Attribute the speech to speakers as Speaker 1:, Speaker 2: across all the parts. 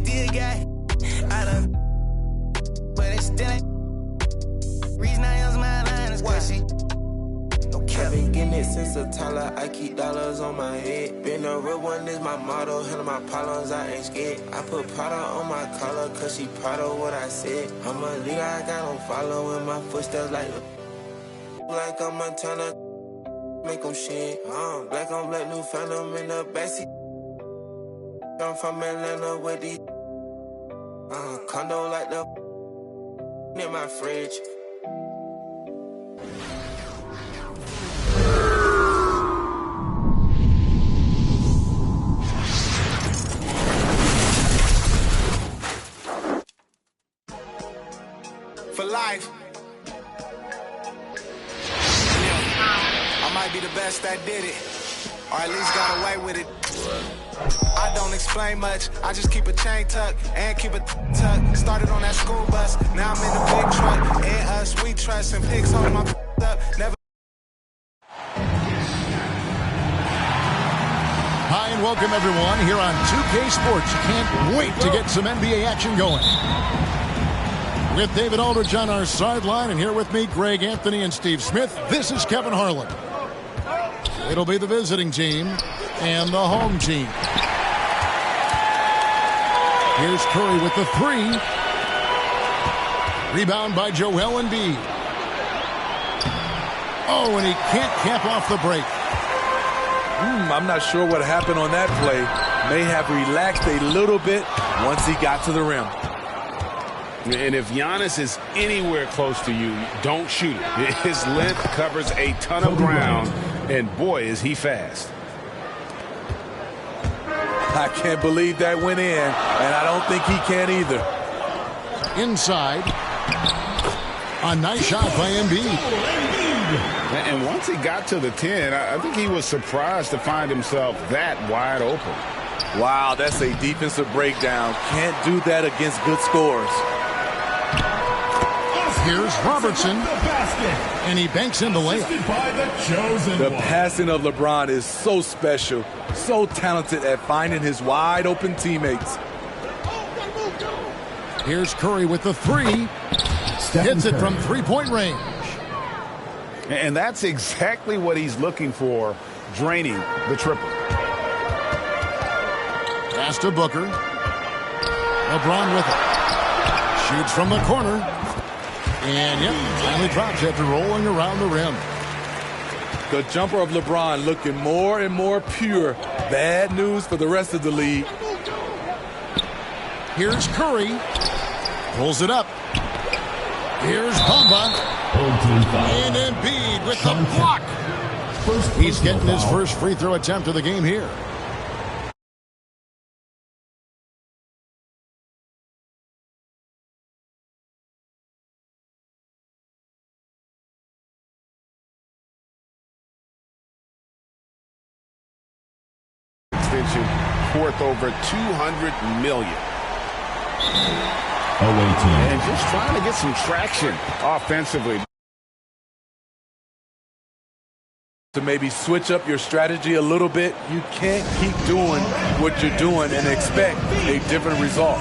Speaker 1: still got I done, but it still ain't. Reason I use my line is cause she
Speaker 2: I've been getting it since a toddler. I keep dollars on my head. Been a real one is my motto. Handle my problems, I ain't scared. I put Prada on my collar, cause she proud of what I said. I'm a leader, I got them following my footsteps like I'm a turner. Make them shit. Black on black, new phantom in the backseat. I'm from Atlanta with these condo like the in my fridge.
Speaker 1: for life. I might be the best that did it, or at least got away with it. I don't explain much, I just keep a chain tucked and keep a tuck. Started on that school bus, now I'm in the big truck. And us, we trust, and pigs hold my up. Never.
Speaker 3: Hi and welcome everyone here on 2K Sports. You can't wait to get some NBA action going. With David Aldridge on our sideline, and here with me, Greg Anthony and Steve Smith. This is Kevin Harlan. It'll be the visiting team and the home team. Here's Curry with the three. Rebound by Joel Embiid. Oh, and he can't cap off the break.
Speaker 4: I'm not sure what happened on that play. May have relaxed a little bit once he got to the rim.
Speaker 5: And if Giannis is anywhere close to you, don't shoot it. His length covers a ton of ground, and boy, is he fast.
Speaker 4: I can't believe that went in, and I don't think he can either.
Speaker 3: Inside. A nice shot by Embiid.
Speaker 5: And once he got to the 10, I think he was surprised to find himself that wide open.
Speaker 4: Wow, that's a defensive breakdown. Can't do that against good scores.
Speaker 3: Here's Robertson, and he banks in the layup.
Speaker 4: The passing of LeBron is so special, so talented at finding his wide open teammates.
Speaker 3: Here's Curry with the three. Hits it from three-point range.
Speaker 5: And that's exactly what he's looking for, draining the triple.
Speaker 3: Pass to Booker. LeBron with it. Shoots from the corner. And, yep, finally drops after rolling around the rim.
Speaker 4: The jumper of LeBron looking more and more pure. Bad news for the rest of the league.
Speaker 3: Here's Curry. Pulls it up. Here's Bamba. And Embiid with the block. He's getting his first free throw attempt of the game here.
Speaker 5: Worth over $200 million.
Speaker 6: And
Speaker 5: just trying to get some traction offensively.
Speaker 4: To maybe switch up your strategy a little bit. You can't keep doing what you're doing and expect a different result.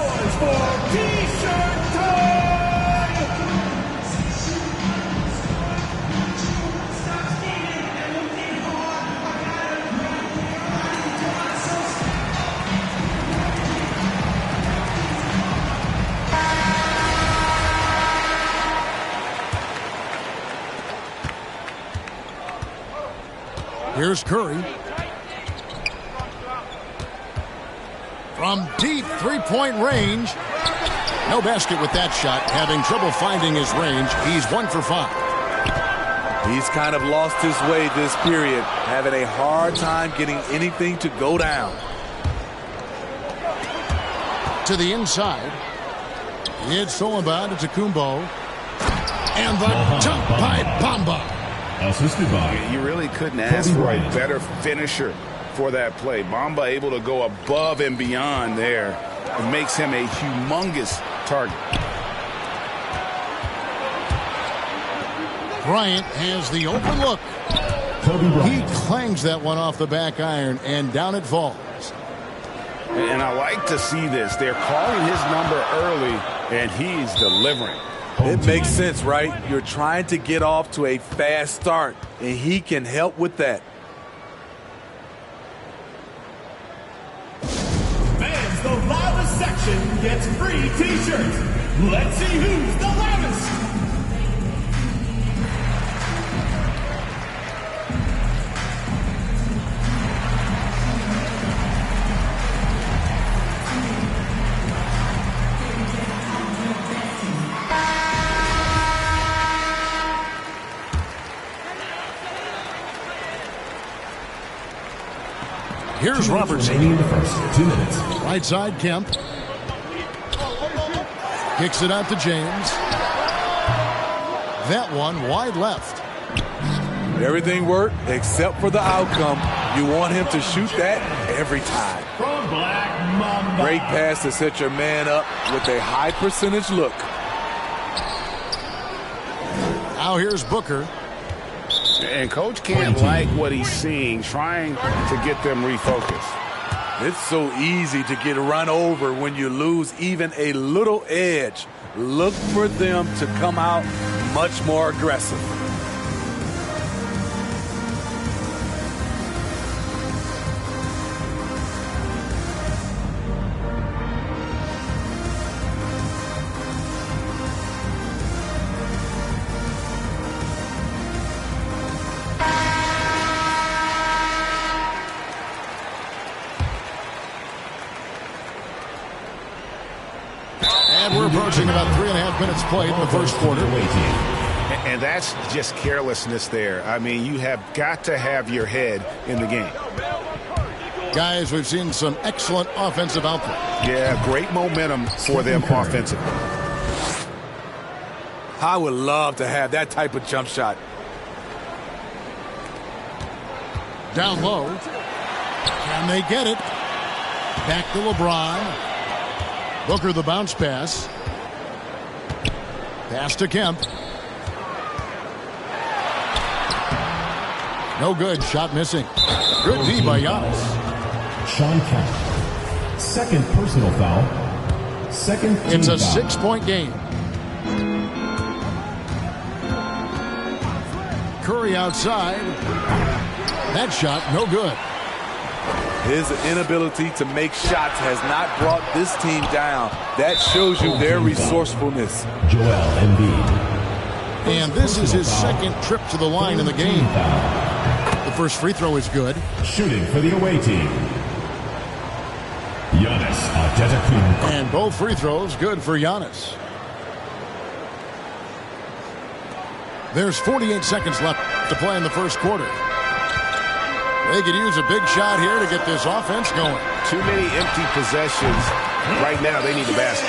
Speaker 3: Here's Curry. From deep three-point range. No basket with that shot. Having trouble finding his range. He's 1 for 5.
Speaker 4: He's kind of lost his way this period. Having a hard time getting anything to go down.
Speaker 3: To the inside. It's Solomon to Kumbo. And the jump by Bamba.
Speaker 6: Assisted by.
Speaker 5: You really couldn't ask for a better finisher for that play. Bamba able to go above and beyond there. It makes him a humongous target.
Speaker 3: Bryant has the open look. He clangs that one off the back iron, and down it falls.
Speaker 5: And I like to see this. They're calling his number early, and he's delivering.
Speaker 4: It makes sense, right? You're trying to get off to a fast start, and he can help with that.
Speaker 6: Fans, the loudest section gets free t-shirts. Let's see who's the loudest.
Speaker 3: Here's Robertson.
Speaker 6: Remaining in the first 2 minutes.
Speaker 3: Right side, Kemp. Kicks it out to James. That one wide left.
Speaker 4: Everything worked except for the outcome. You want him to shoot that every time.
Speaker 6: From Black Mamba.
Speaker 4: Great pass to set your man up with a high percentage look.
Speaker 3: Now here's Booker.
Speaker 5: And Coach can't like what he's seeing, trying to get them refocused.
Speaker 4: It's so easy to get run over when you lose even a little edge. Look for them to come out much more aggressive.
Speaker 3: We're approaching about 3.5 minutes played in the first quarter.
Speaker 5: And that's just carelessness there. I mean, you have got to have your head in the game.
Speaker 3: Guys, we've seen some excellent offensive output.
Speaker 5: Yeah, great momentum for them offensively.
Speaker 4: I would love to have that type of jump shot.
Speaker 3: Down low. Can they get it? Back to LeBron. Booker the bounce pass. Pass to Kemp. No good. Shot missing. Good D by Giannis.
Speaker 6: Sean Kemp. Second personal foul. Second team
Speaker 3: It's a
Speaker 6: foul.
Speaker 3: 6-point game. Curry outside. That shot no good.
Speaker 4: His inability to make shots has not brought this team down. That shows you their resourcefulness.
Speaker 6: Joel Embiid.
Speaker 3: And this is his second trip to the line in the game. The first free throw is good.
Speaker 6: Shooting for the away team. Giannis Antetokounmpo.
Speaker 3: And both free throws good for Giannis. There's 48 seconds left to play in the first quarter. They could use a big shot here to get this offense going.
Speaker 5: Too many empty possessions. Right now, they need the basket.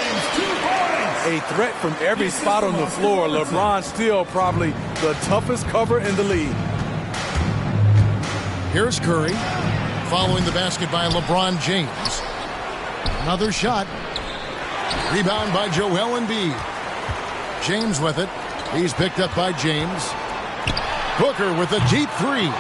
Speaker 4: A threat from every spot on the floor. LeBron still probably the toughest cover in the league.
Speaker 3: Here's Curry. Following the basket by LeBron James. Another shot. Rebound by Joel Embiid. James with it. He's picked up by James. Booker with a deep three.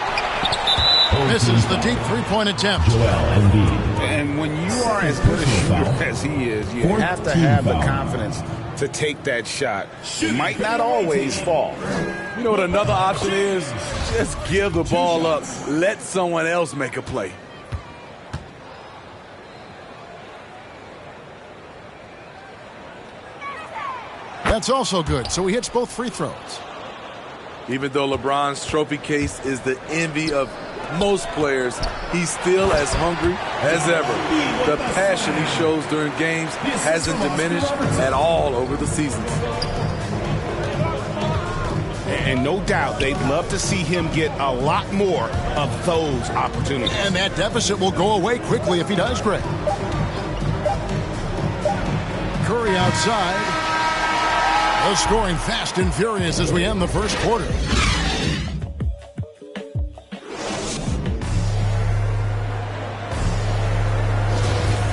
Speaker 3: Misses the deep three-point attempt.
Speaker 6: Joel Embiid.
Speaker 5: And when you are as good a shooter as he is, you have to have the confidence to take that shot. It might not always fall.
Speaker 4: You know what another option is? Just give the ball up. Let someone else make a play.
Speaker 3: That's also good, so he hits both free throws.
Speaker 4: Even though LeBron's trophy case is the envy of most players, he's still as hungry as ever. The passion he shows during games hasn't diminished at all over the seasons.
Speaker 5: And no doubt they'd love to see him get a lot more of those opportunities.
Speaker 3: And that deficit will go away quickly if he does, Greg. Curry outside. The scoring fast and furious as we end the first quarter.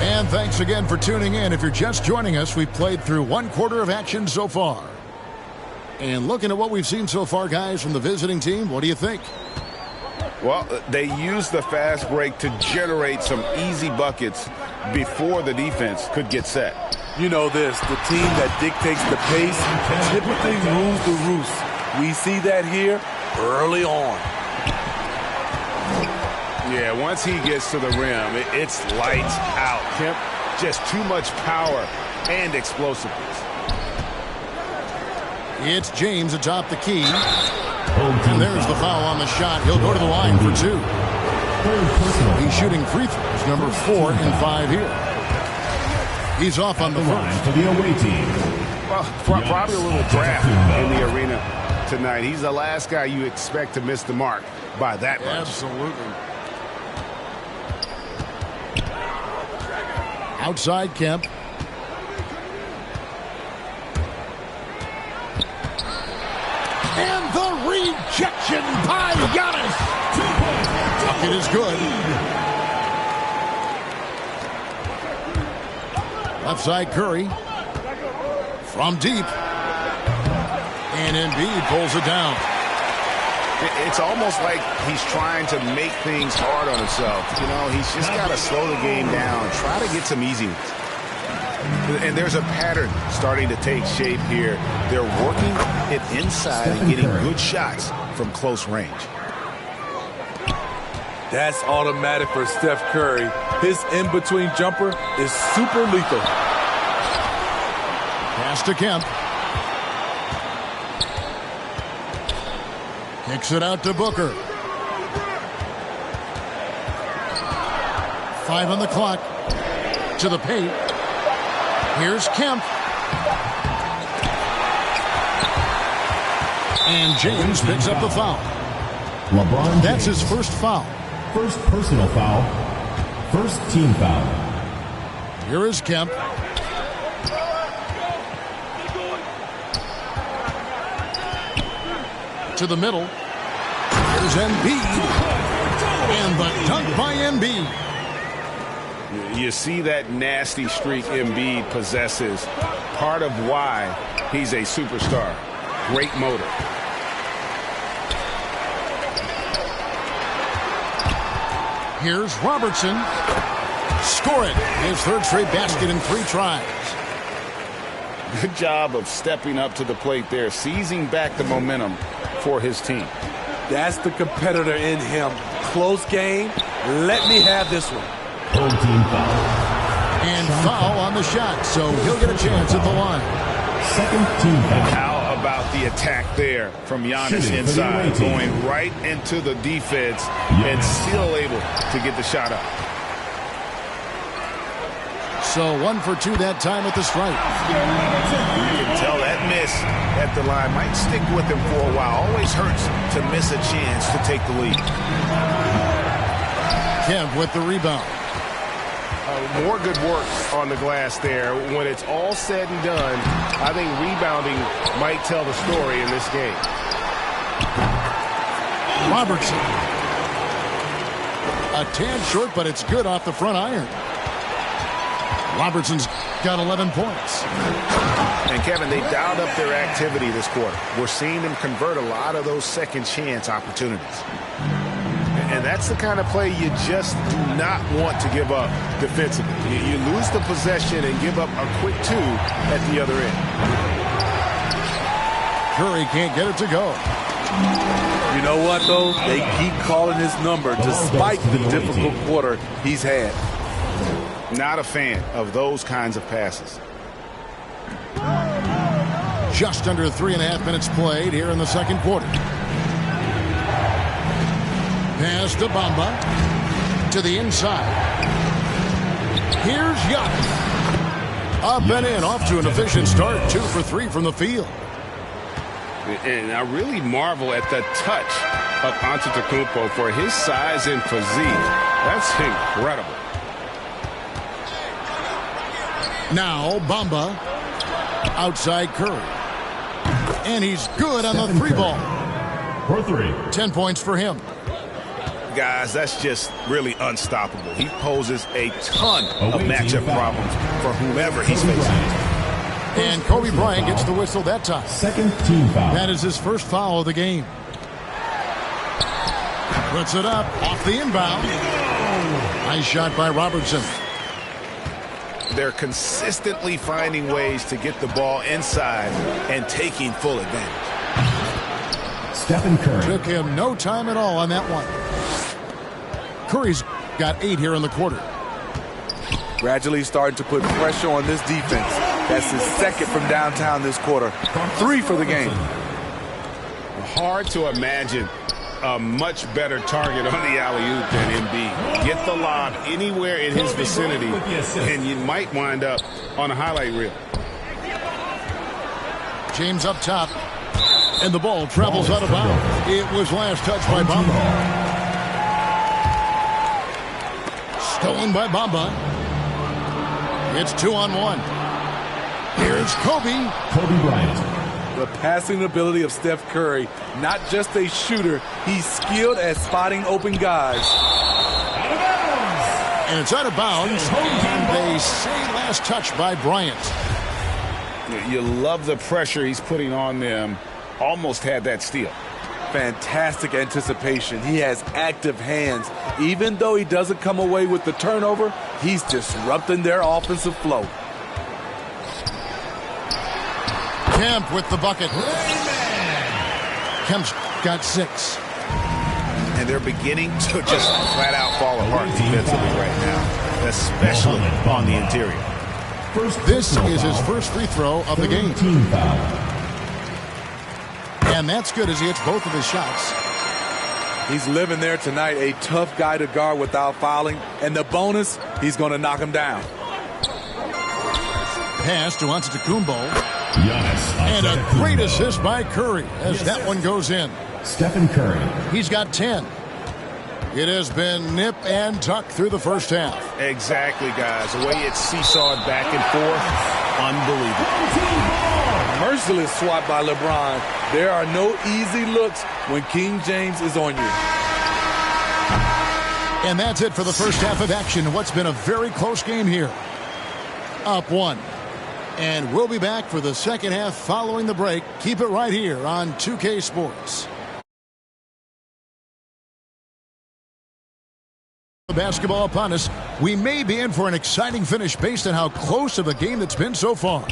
Speaker 3: And thanks again for tuning in. If you're just joining us, we've played through one quarter of action so far. And looking at what we've seen so far, guys, from the visiting team, what do you think?
Speaker 5: Well, they used the fast break to generate some easy buckets before the defense could get set.
Speaker 4: You know this, the team that dictates the pace typically rules the roost. We see that here early on.
Speaker 5: Yeah, once he gets to the rim, it's lights out. Kemp, just too much power and explosiveness.
Speaker 3: It's James atop the key. And there's the foul on the shot. He'll go to the line for 2. He's shooting free throws, number 4 and 5 here. He's off on the first.
Speaker 6: For the away team.
Speaker 5: Well, probably a little draft in the arena tonight. He's the last guy you expect to miss the mark by that much.
Speaker 3: Absolutely. Outside Kemp. And the rejection by Giannis. Bucket is good. Left side Curry. From deep. And Embiid pulls it down.
Speaker 5: It's almost like he's trying to make things hard on himself. You know, he's just got to slow the game down, try to get some easiness. And there's a pattern starting to take shape here. They're working it inside and getting good shots from close range.
Speaker 4: That's automatic for Steph Curry. His in-between jumper is super lethal.
Speaker 3: Pass to Kemp. Kicks it out to Booker. 5 on the clock. To the paint. Here's Kemp. And James picks up the foul.
Speaker 6: LeBron
Speaker 3: That's
Speaker 6: James.
Speaker 3: his first foul.
Speaker 6: First personal foul. First team foul.
Speaker 3: Here is Kemp. To the middle. Here's Embiid. And the dunk by Embiid.
Speaker 5: You see that nasty streak Embiid possesses. Part of why he's a superstar. Great motor.
Speaker 3: Here's Robertson. Score it. His third straight basket in 3 tries.
Speaker 5: Good job of stepping up to the plate there, seizing back the momentum for his team.
Speaker 4: That's the competitor in him. Close game. Let me have this one.
Speaker 6: Home team foul.
Speaker 3: And foul on the shot, so he'll get a chance at the line.
Speaker 6: Second team foul.
Speaker 5: How about the attack there from Giannis
Speaker 6: Shooting
Speaker 5: inside,
Speaker 6: for the away team.
Speaker 5: going right into the defense and still able to get the shot up.
Speaker 3: So 1 for 2 that time at the stripe.
Speaker 5: You can tell that miss at the line might stick with him for a while. Always hurts to miss a chance to take the lead.
Speaker 3: Kemp with the rebound.
Speaker 7: More good work on the glass there. When it's all said and done, I think rebounding might tell the story in this game.
Speaker 3: Robertson. A tad short, but it's good off the front iron. Robertson's got 11 points.
Speaker 5: And, Kevin, they dialed up their activity this quarter. We're seeing them convert a lot of those second chance opportunities. And that's the kind of play you just do not want to give up defensively. You lose the possession and give up a quick 2 at the other end.
Speaker 3: Curry can't get it to go.
Speaker 4: You know what, though? They keep calling his number despite the difficult quarter he's had.
Speaker 5: Not a fan of those kinds of passes.
Speaker 3: Just under 3.5 minutes played here in the second quarter. Pass to Bamba. To the inside. Here's Giannis. Up and in, off to an efficient start. 2 for 3 from the field.
Speaker 5: And I really marvel at the touch of Antetokounmpo for his size and physique. That's incredible.
Speaker 3: Now Bamba. Outside Curry. And he's good on the 3 ball.
Speaker 6: For 3.
Speaker 3: 10 points for him.
Speaker 5: Guys, that's just really unstoppable. He poses a ton of matchup problems for whomever he's facing.
Speaker 3: And Kobe Bryant gets the whistle that time.
Speaker 6: Second team foul.
Speaker 3: That is his first foul of the game. Puts it up off the inbound. Nice shot by Robertson.
Speaker 5: They're consistently finding ways to get the ball inside and taking full advantage.
Speaker 6: Stephen Curry.
Speaker 3: Took him no time at all on that one. Curry's got 8 here in the quarter.
Speaker 4: Gradually starting to put pressure on this defense. That's his second from downtown this quarter. 3 for the game.
Speaker 5: Hard to imagine a much better target on the alley-oop than Embiid. Get the lob anywhere in his vicinity, and you might wind up on a highlight reel.
Speaker 3: James up top, and the ball travels out of bounds. It was last touched by Bamba. Stolen by Bamba. It's 2-on-1. Here's Kobe.
Speaker 6: Kobe Bryant.
Speaker 4: The passing ability of Steph Curry, not just a shooter, he's skilled at spotting open guys.
Speaker 3: And it's out of bounds, and they say last touch by Bryant.
Speaker 5: You love the pressure he's putting on them. Almost had that steal.
Speaker 4: Fantastic anticipation. He has active hands. Even though he doesn't come away with the turnover, he's disrupting their offensive flow.
Speaker 3: Kemp with the bucket. Kemp's got 6.
Speaker 5: And they're beginning to just flat out fall apart defensively right now, especially on the interior.
Speaker 3: This is his first free throw of the game. And that's good as he hits both of his shots.
Speaker 4: He's living there tonight, a tough guy to guard without fouling. And the bonus, he's going to knock him down.
Speaker 3: Pass to Antetokounmpo. And a great assist by Curry as that one goes in.
Speaker 6: Stephen Curry.
Speaker 3: He's got 10. It has been nip and tuck through the first half.
Speaker 5: Exactly, guys. The way it's seesawed back and forth, unbelievable.
Speaker 4: Merciless swat by LeBron. There are no easy looks when King James is on you.
Speaker 3: And that's it for the first half of action. What's been a very close game here. Up 1. And we'll be back for the second half following the break. Keep it right here on 2K Sports. The basketball upon us. We may be in for an exciting finish based on how close of a game that's been so far.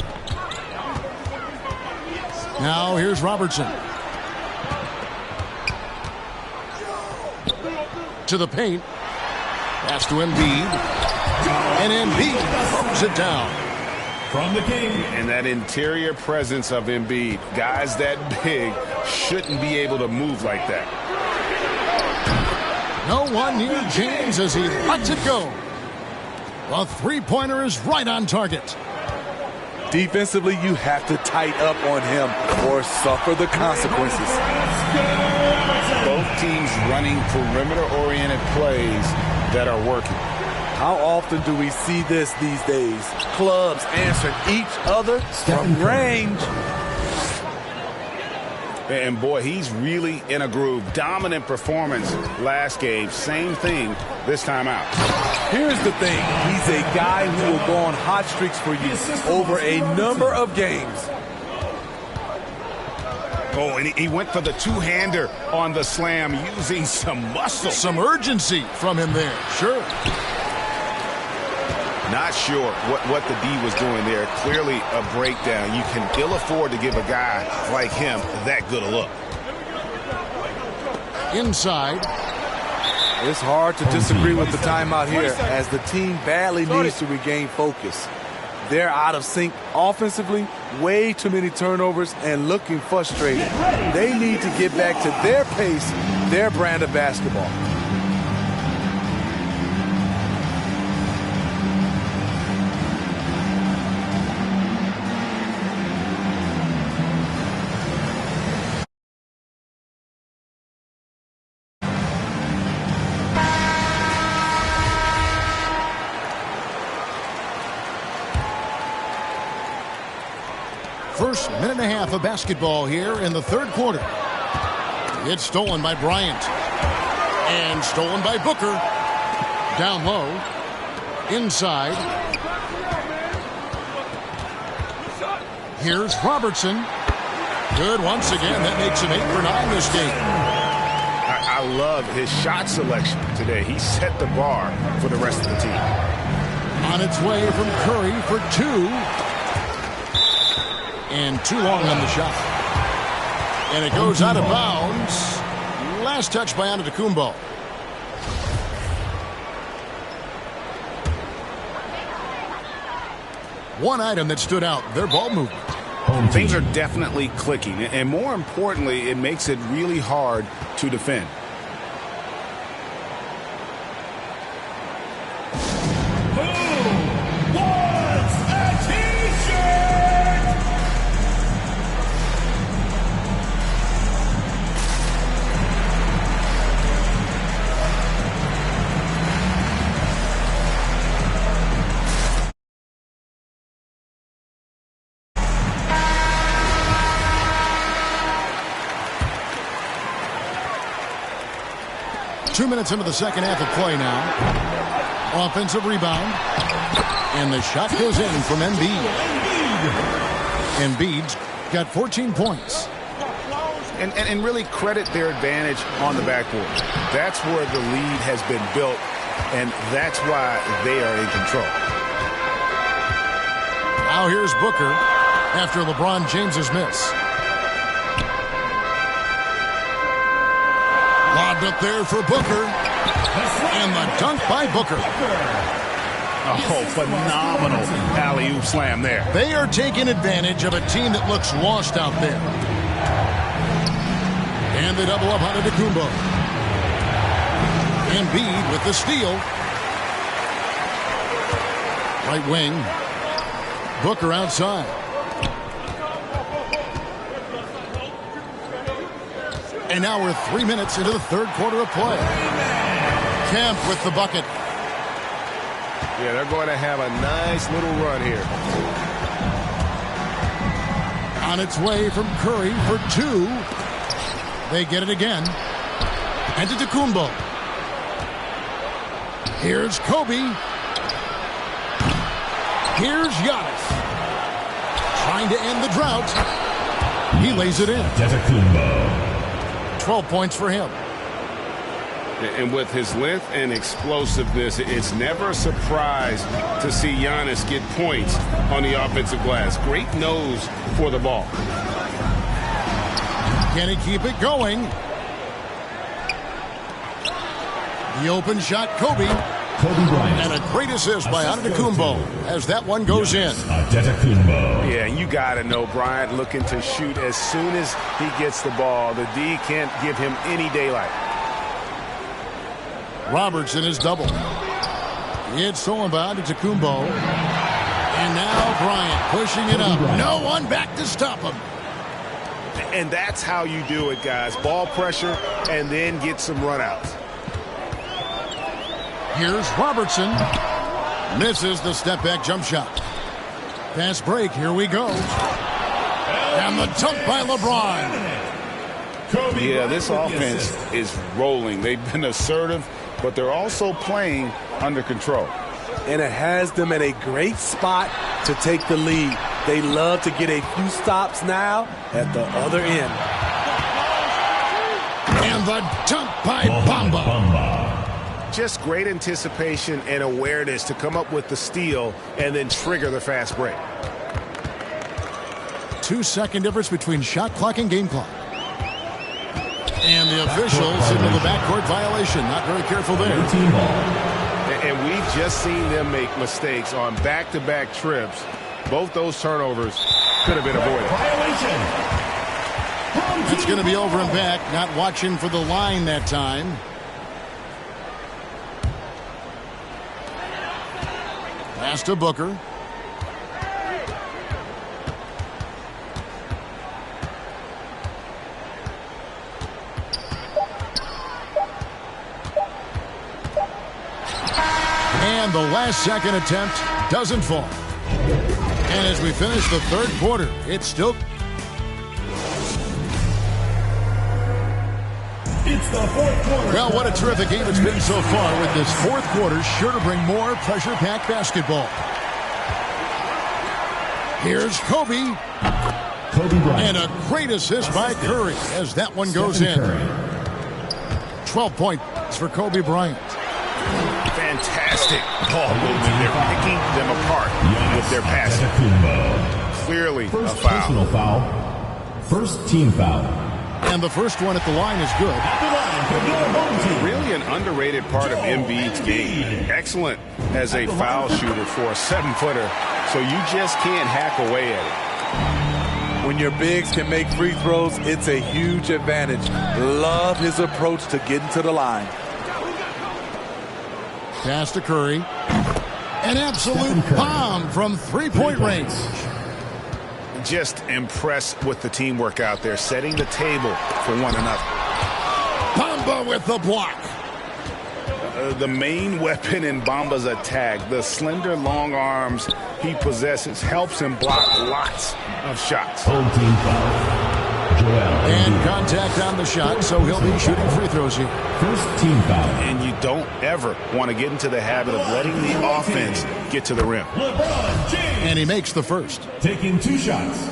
Speaker 3: Now here's Robertson. To the paint. Pass to Embiid. And Embiid throws it down.
Speaker 6: From the king.
Speaker 5: And that interior presence of Embiid, guys that big shouldn't be able to move like that.
Speaker 3: No one near James as he lets it go. The three-pointer is right on target.
Speaker 4: Defensively, you have to tighten up on him or suffer the consequences.
Speaker 5: Both teams running perimeter-oriented plays that are working.
Speaker 4: How often do we see this these days? Clubs answering each other from range.
Speaker 5: And boy, he's really in a groove. Dominant performance last game. Same thing this time out.
Speaker 4: Here's the thing. He's a guy who will go on hot streaks for you over a number of games.
Speaker 5: Oh, and he went for the two-hander on the slam using some muscle.
Speaker 3: Some urgency from him there. Sure.
Speaker 5: Not sure what the D was doing there. Clearly a breakdown. You can ill afford to give a guy like him that good a look.
Speaker 3: Inside.
Speaker 4: It's hard to disagree with the timeout here as the team badly needs to regain focus. They're out of sync offensively, way too many turnovers, and looking frustrated. They need to get back to their pace, their brand of basketball.
Speaker 3: First minute and a half of basketball here in the third quarter. It's stolen by Bryant. And stolen by Booker. Down low. Inside. Here's Robertson. Good once again. That makes him 8 for 9 this game.
Speaker 5: I love his shot selection today. He set the bar for the rest of the team.
Speaker 3: On its way from Curry for 2. And too long on the shot. And it goes out of bounds. Last touch by Antetokounmpo. One item that stood out, their ball movement.
Speaker 5: Things are definitely clicking, and more importantly, it makes it really hard to defend.
Speaker 6: Who wants a T-shirt?
Speaker 3: Two minutes into the second half of play now. Offensive rebound. And the shot goes in from Embiid. Embiid's got 14 points.
Speaker 5: And really credit their advantage on the backboard. That's where the lead has been built, and that's why they are in control.
Speaker 3: Now here's Booker after LeBron James's miss. Lobbed up there for Booker. And the dunk by Booker.
Speaker 5: Oh, phenomenal alley-oop slam there.
Speaker 3: They are taking advantage of a team that looks lost out there. And they double up on Antetokounmpo. Embiid with the steal. Right wing. Booker outside. And now we're 3 minutes into the third quarter of play. Kemp with the bucket.
Speaker 7: Yeah, they're going to have a nice little run here.
Speaker 3: On its way from Curry for 2. They get it again. Antetokounmpo. Here's Kobe. Here's Giannis. Trying to end the drought. He lays it in.
Speaker 6: Antetokounmpo.
Speaker 3: 12 points for him.
Speaker 7: And with his length and explosiveness, it's never a surprise to see Giannis get points on the offensive glass. Great nose for the ball.
Speaker 3: Can he keep it going? The open shot, Kobe.
Speaker 6: Kobe Bryant.
Speaker 3: And a great assist by Antetokounmpo as that one goes in.
Speaker 6: Antetokounmpo.
Speaker 5: Yeah, you got to know Bryant looking to shoot as soon as he gets the ball. The D can't give him any daylight.
Speaker 3: Robertson is double. It's stolen by Antetokounmpo. And now Bryant pushing it up. No one back to stop him.
Speaker 5: And that's how you do it, guys. Ball pressure and then get some runouts.
Speaker 3: Here's Robertson. Misses the step-back jump shot. Fast break. Here we go. And the dunk by LeBron.
Speaker 5: Yeah, this offense is rolling. They've been assertive, but they're also playing under control.
Speaker 4: And it has them at a great spot to take the lead. They love to get a few stops now at the other end.
Speaker 3: And the dunk by Bamba.
Speaker 5: Just great anticipation and awareness to come up with the steal and then trigger the fast break.
Speaker 3: 2-second difference between shot clock and game clock. And the officials into the backcourt violation. Not very careful there.
Speaker 7: And we've just seen them make mistakes on back-to-back trips. Both those turnovers could have been avoided.
Speaker 3: It's going to be over and back. Not watching for the line that time. Pass to Booker. And the last second attempt doesn't fall. And as we finish the third quarter, it's still...
Speaker 6: It's the fourth quarter.
Speaker 3: Well, what a terrific game it's been so far, with this fourth quarter sure to bring more pressure-packed basketball. Here's Kobe.
Speaker 6: Kobe Bryant.
Speaker 3: And a great assist by Curry as that one goes in. 12 points for Kobe Bryant.
Speaker 5: Fantastic ball movement. They're picking them apart with their passing. Clearly
Speaker 6: First
Speaker 5: a foul.
Speaker 6: personal foul. First team foul.
Speaker 3: And the first one at the line is good.
Speaker 6: At the line for your home team.
Speaker 7: Really an underrated part of Embiid's game. Excellent as a foul shooter for a 7-footer, so you just can't hack away at it.
Speaker 4: When your bigs can make free throws, it's a huge advantage. Love his approach to getting to the line.
Speaker 3: Pass to Curry. An absolute bomb from three-point range.
Speaker 5: Just impressed with the teamwork out there, setting the table for one another.
Speaker 3: Bamba with the block.
Speaker 5: The main weapon in Bamba's attack, the slender long arms he possesses, helps him block lots of shots.
Speaker 6: Home team foul. Joel
Speaker 3: And
Speaker 6: Embiid.
Speaker 3: contact on the shot, so he'll be shooting free throws here.
Speaker 6: First team foul.
Speaker 5: And you don't ever want to get into the habit of letting the offense get to the rim.
Speaker 6: LeBron James.
Speaker 3: And he makes the first.
Speaker 6: Taking 2 shots.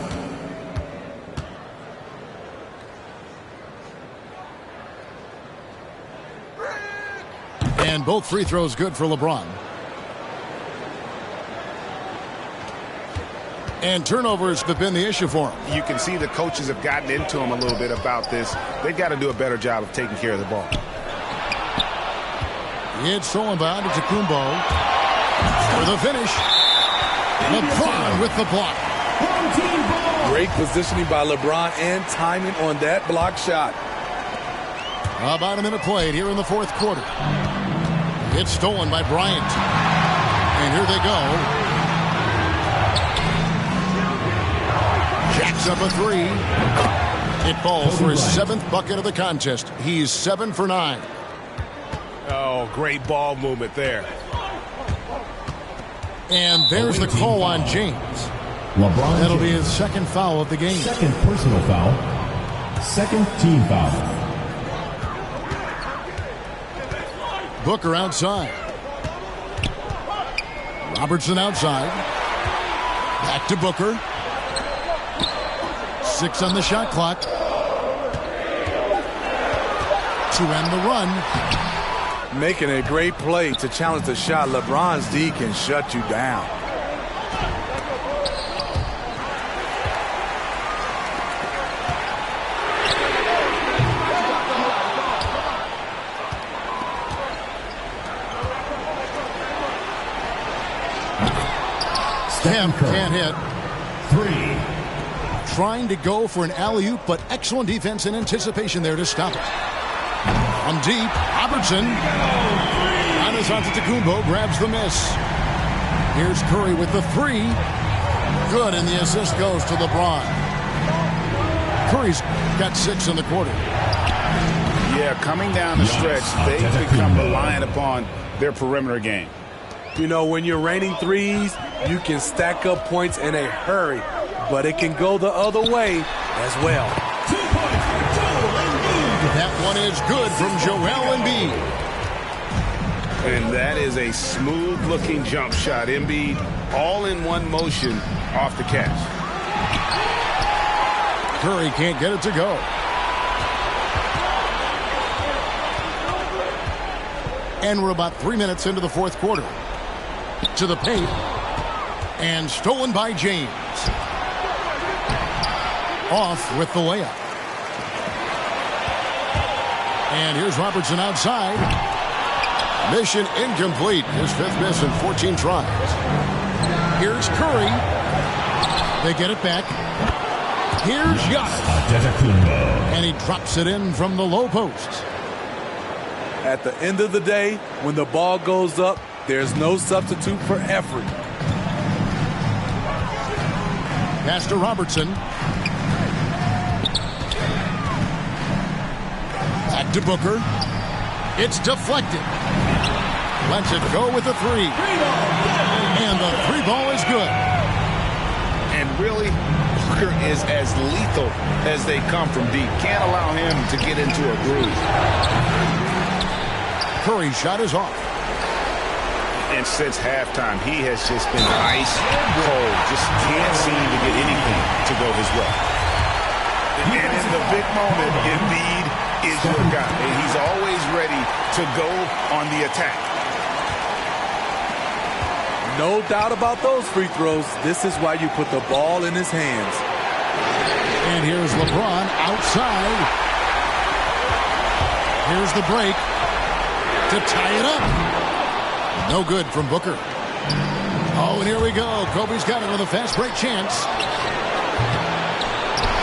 Speaker 3: And both free throws good for LeBron. And turnovers have been the issue for him.
Speaker 5: You can see the coaches have gotten into him a little bit about this. They've got to do a better job of taking care of the ball.
Speaker 3: It's stolen by Antetokounmpo for the finish. LeBron with the block.
Speaker 6: Home team ball.
Speaker 4: Great positioning by LeBron and timing on that block shot.
Speaker 3: About a minute played here in the fourth quarter. It's stolen by Bryant. And here they go. Jacks up a three. It falls for his 7th bucket of the contest. He's 7 for 9.
Speaker 5: Oh, great ball movement there.
Speaker 3: And there's the call on James.
Speaker 6: LeBron
Speaker 3: That'll be
Speaker 6: James.
Speaker 3: his 2nd foul of the game.
Speaker 6: Second personal foul. Second team foul.
Speaker 3: Booker outside. Robertson outside. Back to Booker. 6 on the shot clock. To end the run.
Speaker 4: Making a great play to challenge the shot. LeBron's D can shut you down.
Speaker 3: Kemp can't hit.
Speaker 6: 3.
Speaker 3: Trying to go for an alley-oop, but excellent defense and anticipation there to stop it. From deep, Robertson. Giannis Antetokounmpo grabs the miss. Here's Curry with the 3. Good, and the assist goes to LeBron. Curry's got 6 in the quarter.
Speaker 5: Yeah, coming down the stretch, they've become reliant upon their perimeter game.
Speaker 4: You know, when you're raining threes, you can stack up points in a hurry, but it can go the other way as well.
Speaker 6: 2 points for Joel Embiid.
Speaker 3: That one is good from Joel Embiid.
Speaker 7: And that is a smooth-looking jump shot. Embiid all in one motion off the catch.
Speaker 3: Curry can't get it to go. And we're about 3 minutes into the fourth quarter. To the paint. And stolen by James. Off with the layup. And here's Robertson outside. Mission incomplete. His 5th miss in 14 tries. Here's Curry. They get it back. Here's Giannis.
Speaker 6: Antetokounmpo.
Speaker 3: And he drops it in from the low post.
Speaker 4: At the end of the day, when the ball goes up, there's no substitute for effort.
Speaker 3: Pass to Robertson. Back to Booker. It's deflected. Lets it go with the 3. And the 3 ball is good.
Speaker 5: And really, Booker is as lethal as they come from deep. Can't allow him to get into a groove.
Speaker 3: Curry's shot is off.
Speaker 5: And since halftime, he has just been ice cold. Just can't seem to get anything to go his way. And in the big moment, Embiid is your guy, and he's always ready to go on the attack.
Speaker 4: No doubt about those free throws. This is why you put the ball in his hands.
Speaker 3: And here's LeBron outside. Here's the break to tie it up. No good from Booker. Oh, and here we go. Kobe's got it with a fast break chance.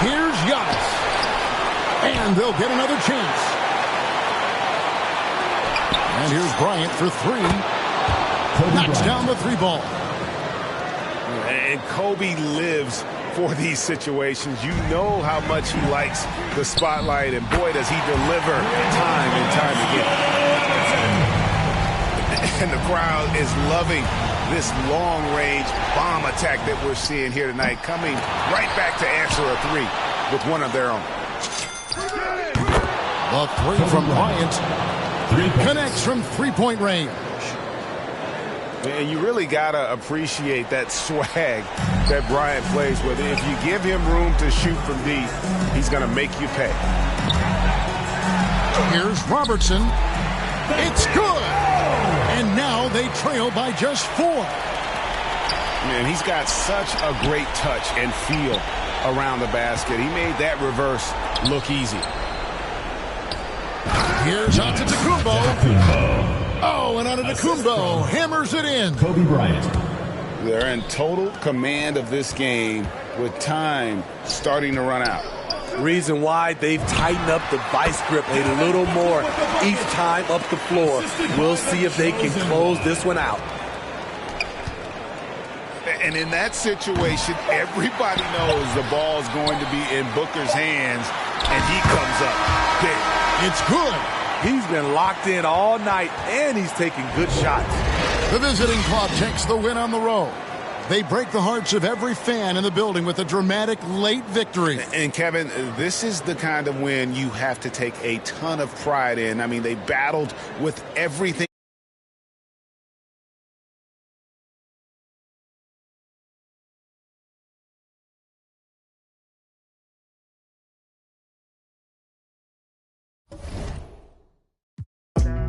Speaker 3: Here's Giannis. And they'll get another chance. And here's Bryant for three. Knocks down the three ball.
Speaker 5: And Kobe lives for these situations. You know how much he likes the spotlight, and boy, does he deliver time and time again. And the crowd is loving this long-range bomb attack that we're seeing here tonight, coming right back to answer a three with one of their own.
Speaker 3: The three from Bryant connects from three-point range.
Speaker 5: And you really got to appreciate that swag that Bryant plays with. If you give him room to shoot from deep, he's going to make you pay.
Speaker 3: Here's Robertson. It's good. And now they trail by just 4.
Speaker 5: Man, he's got such a great touch and feel around the basket. He made that reverse look easy.
Speaker 3: Here's Antetokounmpo. Oh, and Antetokounmpo hammers it in.
Speaker 6: Kobe Bryant.
Speaker 5: They're in total command of this game with time starting to run out.
Speaker 4: Reason why they've tightened up the vice grip a little more each time up the floor. We'll see if they can close this one out.
Speaker 5: And in that situation, everybody knows the ball's going to be in Booker's hands, and he comes up big.
Speaker 3: It's good.
Speaker 4: He's been locked in all night, and he's taking good shots.
Speaker 3: The visiting club takes the win on the road. They break the hearts of every fan in the building with a dramatic late victory.
Speaker 5: And, Kevin, this is the kind of win you have to take a ton of pride in. I mean, they battled with everything.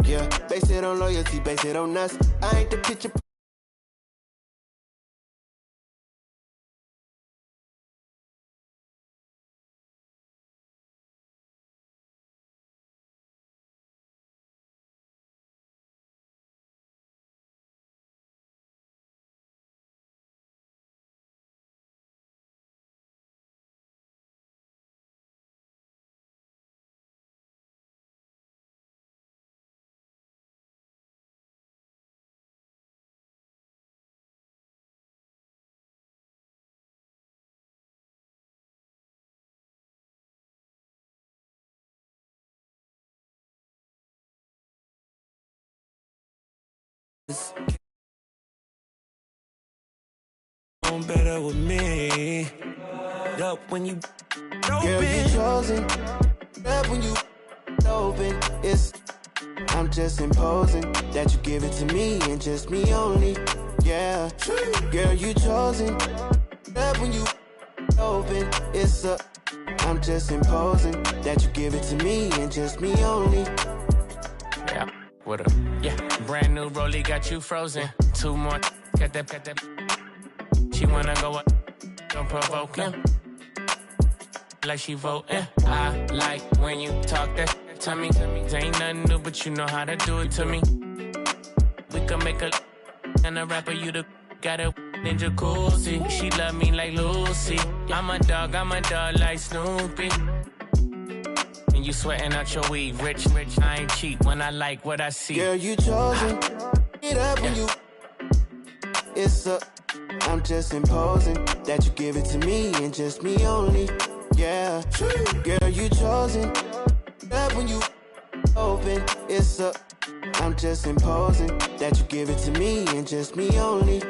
Speaker 2: Yeah, base it on loyalty, base it on us. I ain't the picture. Better with me. Up when you girl, you chosen. Up when you open. It's I'm just imposing that you give it to me and just me only. Yeah, girl, you chosen. Up when you open. It's I'm just imposing that you give it to me and just me only.
Speaker 8: Yeah, what up? Yeah, brand new rollie got you frozen. 2 more, got that. She wanna go up, don't provoke him. Like she voting. I like when you talk that to me. Ain't nothing new, but you know how to do it to me. We can make a and a rapper, you the got a in jacuzzi. She love me like Lucy. I'm a dog like Snoopy. And you sweating out your weed, rich, I ain't cheap when I like what I see.
Speaker 2: Girl, you chosen. Get up when you. It's I'm just imposing that you give it to me and just me only. Yeah, girl, you chosen. Up when you open. It's I'm just imposing that you give it to me and just me only.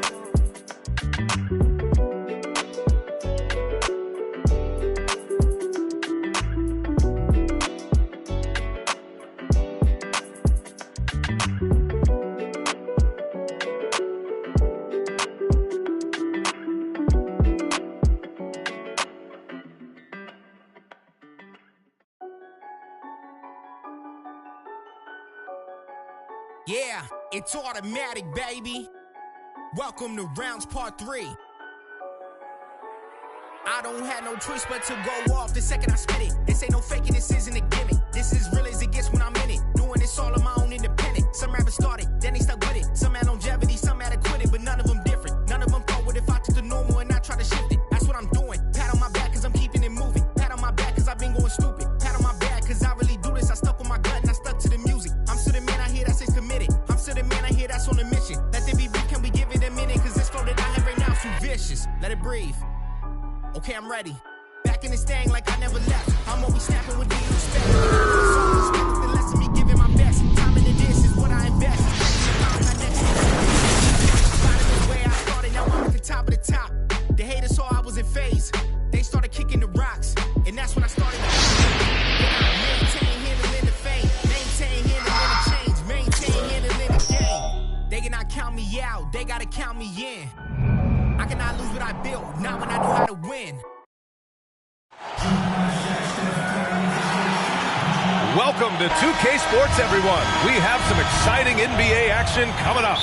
Speaker 9: It's automatic, baby. Welcome to rounds part 3. I don't have no choice but to go off the second I spit it. This ain't no faking, this isn't a gimmick. This is real as it gets when I'm in it. Doing this all on my own independent. Some rappers started, then they stuck with it. Some had longevity, some had to quit it, but none of them different. None of them thought what if I took the normal and I try to shift it. That's what I'm doing. Pat on my back cause I'm keeping it moving. Pat on my back cause I've been going stupid. Pat on my back cause I really do this. I stuck with my gut and I stuck to the music. I'm still the man I hear that says committed. I'm still the man I hear that's on a mission. Let there be beat, can we give it a minute? Cause this flow that I have right now is too vicious. Let it breathe. Okay, I'm ready. Back in this thing like I never left. I'm always snapping with the respect. The lesson me giving my best. Time in the dish is what I invest. Started the way I started, now I'm at the top of the top. The haters saw I was in phase. They started kicking the rocks, and that's when I started to maintain handling the fame, maintain handling the change, maintain handling the game. They cannot count me out, they gotta count me in. I cannot lose what I built, not when I know how to win.
Speaker 10: Welcome to 2K Sports, everyone. We have some exciting NBA action coming up.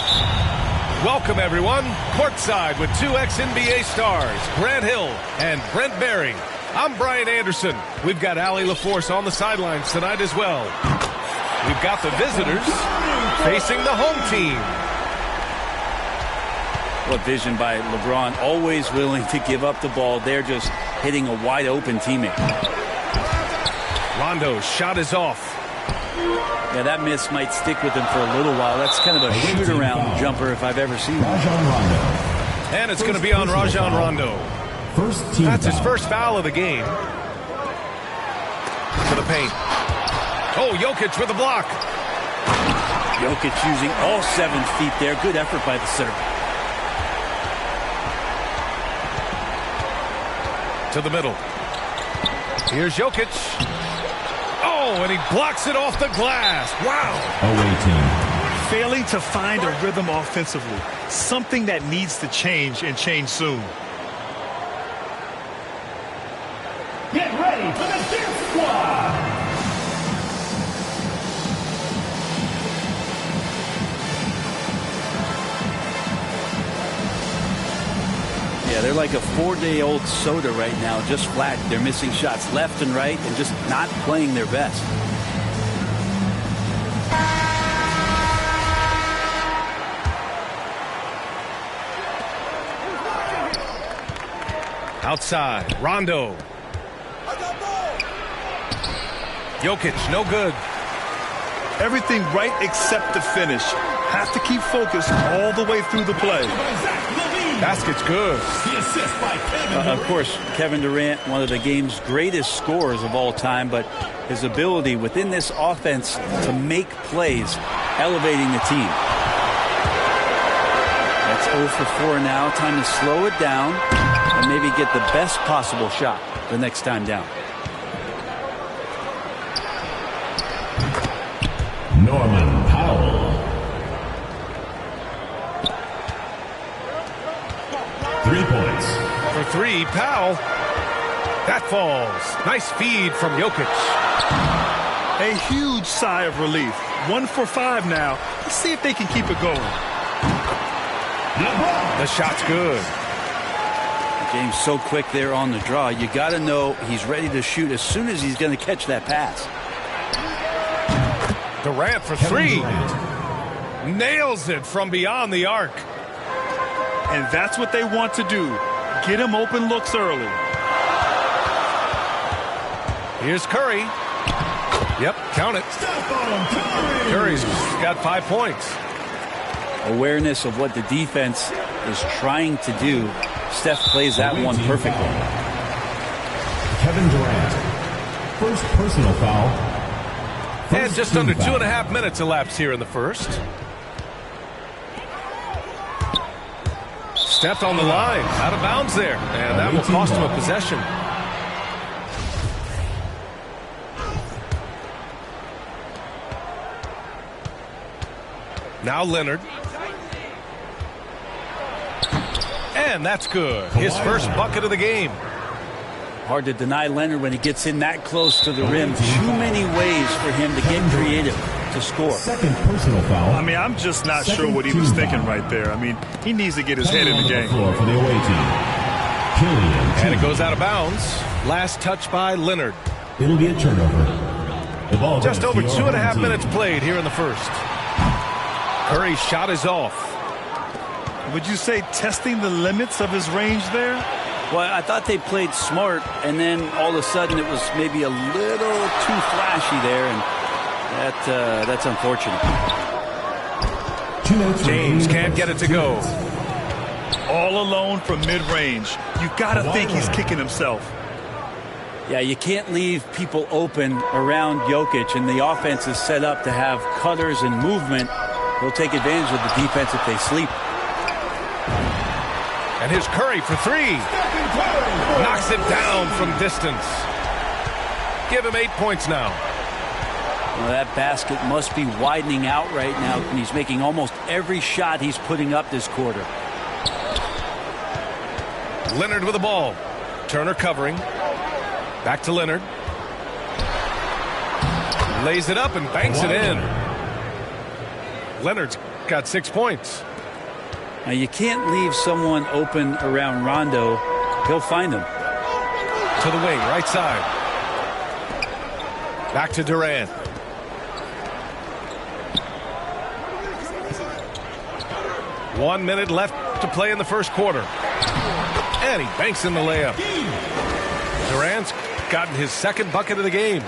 Speaker 10: Welcome, everyone. Courtside with two ex-NBA stars, Grant Hill and Brent Barry. I'm Brian Anderson. We've got Allie LaForce on the sidelines tonight as well. We've got the visitors facing the home team.
Speaker 11: What vision by LeBron, always willing to give up the ball. They're just hitting a wide-open teammate.
Speaker 10: Rondo's shot is off.
Speaker 11: Yeah, that miss might stick with him for a little while. That's kind of a shoot-around jumper if I've ever seen one.
Speaker 10: And it's going to be on Rajon Rondo. That's his first foul of the game. To the paint. Oh, Jokic with a block.
Speaker 11: Jokic using all 7 feet there. Good effort by the center.
Speaker 10: To the middle. Here's Jokic. Oh, and he blocks it off the glass. Wow.
Speaker 6: Away team. Failing to find a rhythm offensively. Something that needs to change and change soon. Get ready for the dance squad.
Speaker 11: Yeah, they're like a 4-day-old soda right now, just flat. They're missing shots left and right and just not playing their best.
Speaker 10: Outside, Rondo. Jokic, no good.
Speaker 6: Everything right except the finish. Have to keep focused all the way through the play.
Speaker 10: Basket's good.
Speaker 11: Of course, Kevin Durant, one of the game's greatest scorers of all time, but his ability within this offense to make plays, elevating the team. That's 0 for 4 now. Time to slow it down and maybe get the best possible shot the next time down.
Speaker 6: Norman Powell.
Speaker 10: For 3, Powell. That falls. Nice feed from Jokic.
Speaker 6: A huge sigh of relief. 1 for 5 now. Let's see if they can keep it going.
Speaker 10: The shot's good.
Speaker 11: The game's so quick there on the draw. You got to know he's ready to shoot as soon as he's going to catch that pass.
Speaker 10: Durant for 3. Nails it from beyond the arc.
Speaker 6: And that's what they want to do. Get him open looks early.
Speaker 10: Here's Curry. Yep, count it. Curry's got 5 points.
Speaker 11: Awareness of what the defense is trying to do. Steph plays that one perfectly.
Speaker 6: Kevin Durant. First personal foul.
Speaker 10: And just under 2.5 minutes elapsed here in the first. Stepped on the line, out of bounds there, and that will cost him a possession. Now Leonard. And that's good. His first bucket of the game.
Speaker 11: Hard to deny Leonard when he gets in that close to the rim. Too many ways for him to get creative. to score.
Speaker 12: Second personal foul.
Speaker 6: I mean, I'm just not sure what he was thinking right there. I mean, he needs to get his head in the game.
Speaker 12: Floor for the away team.
Speaker 10: And it goes out of bounds. Last touch by Leonard.
Speaker 12: It'll be a turnover. The ball
Speaker 10: Just over 2.5 minutes played here in the first. Curry's shot is off.
Speaker 6: Would you say testing the limits of his range there?
Speaker 11: Well, I thought they played smart, and then all of a sudden it was maybe a little too flashy there, and that's unfortunate.
Speaker 10: James can't get it to go.
Speaker 6: All alone from mid-range. You got to think he's kicking himself.
Speaker 11: Yeah, you can't leave people open around Jokic, and the offense is set up to have cutters and movement. They'll take advantage of the defense if they sleep.
Speaker 10: And here's Curry for three. Knocks it down from distance. Give him 8 points now.
Speaker 11: Well, that basket must be widening out right now, and he's making almost every shot he's putting up this quarter.
Speaker 10: Leonard with the ball. Turner covering. Back to Leonard. Lays it up and banks it in. Leonard's got 6 points.
Speaker 11: Now, you can't leave someone open around Rondo. He'll find them.
Speaker 10: To the wing, right side. Back to Durant. One minute left to play in the first quarter. And he banks in the layup. Durant's gotten his second bucket of the game.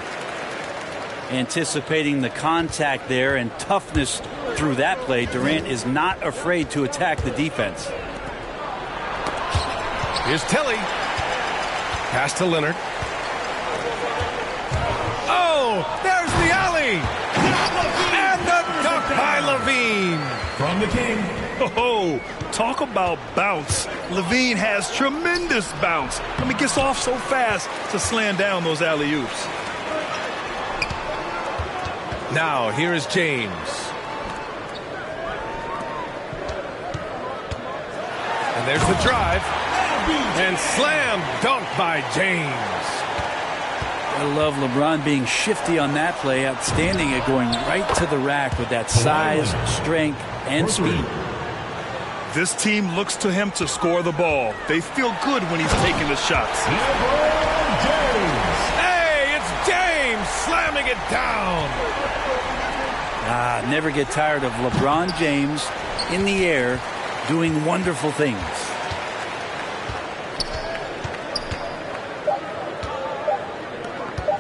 Speaker 11: Anticipating the contact there and toughness through that play, Durant is not afraid to attack the defense.
Speaker 10: Here's Tilly. Pass to Leonard. Oh, there's the alley. And the dunk by Levine.
Speaker 12: From the King.
Speaker 6: Oh, talk about bounce. Levine has tremendous bounce. I mean, gets off so fast to slam down those alley-oops.
Speaker 10: Now, here is James. And there's the drive. And slam dunk by James.
Speaker 11: I love LeBron being shifty on that play. Outstanding at going right to the rack with that size, strength, and speed.
Speaker 6: This team looks to him to score the ball. They feel good when he's taking the shots.
Speaker 10: Hey, it's James slamming it down.
Speaker 11: Never get tired of LeBron James in the air doing wonderful things.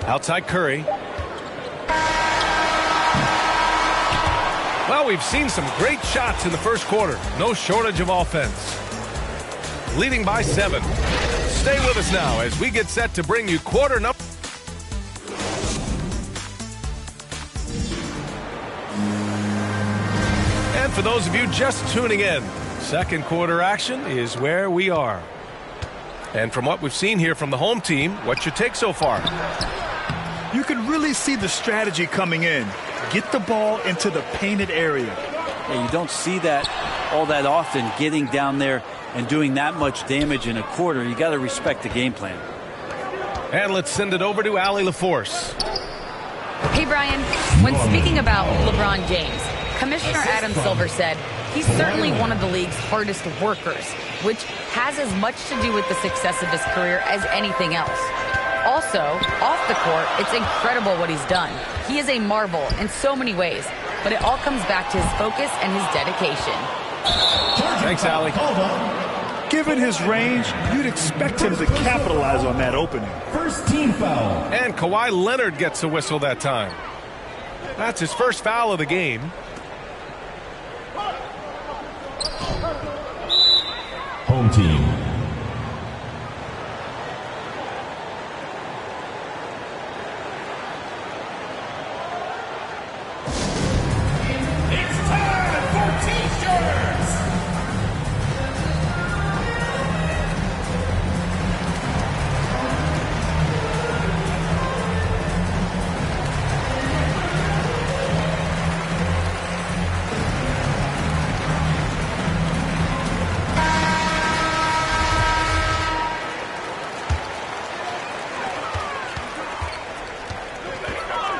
Speaker 10: Outside Curry. Well, we've seen some great shots in the first quarter. No shortage of offense. Leading by 7. Stay with us now as we get set to bring you quarter number. And for those of you just tuning in, second quarter action is where we are. And from what we've seen here from the home team, what's your take so far?
Speaker 6: You can really see the strategy coming in. Get the ball into the painted area.
Speaker 11: Yeah, you don't see that all that often, getting down there and doing that much damage in a quarter. You got to respect the game plan.
Speaker 10: And let's send it over to Allie LaForce.
Speaker 13: Hey, Brian. When speaking about LeBron James, Commissioner Adam Silver said he's certainly one of the league's hardest workers, which has as much to do with the success of his career as anything else. Also, off the court, it's incredible what he's done. He is a marvel in so many ways, but it all comes back to his focus and his dedication.
Speaker 10: Thanks, Allie.
Speaker 6: Given his range, you'd expect him to capitalize on that opening.
Speaker 12: First team foul.
Speaker 10: And Kawhi Leonard gets a whistle that time. That's his first foul of the game.
Speaker 12: Home team.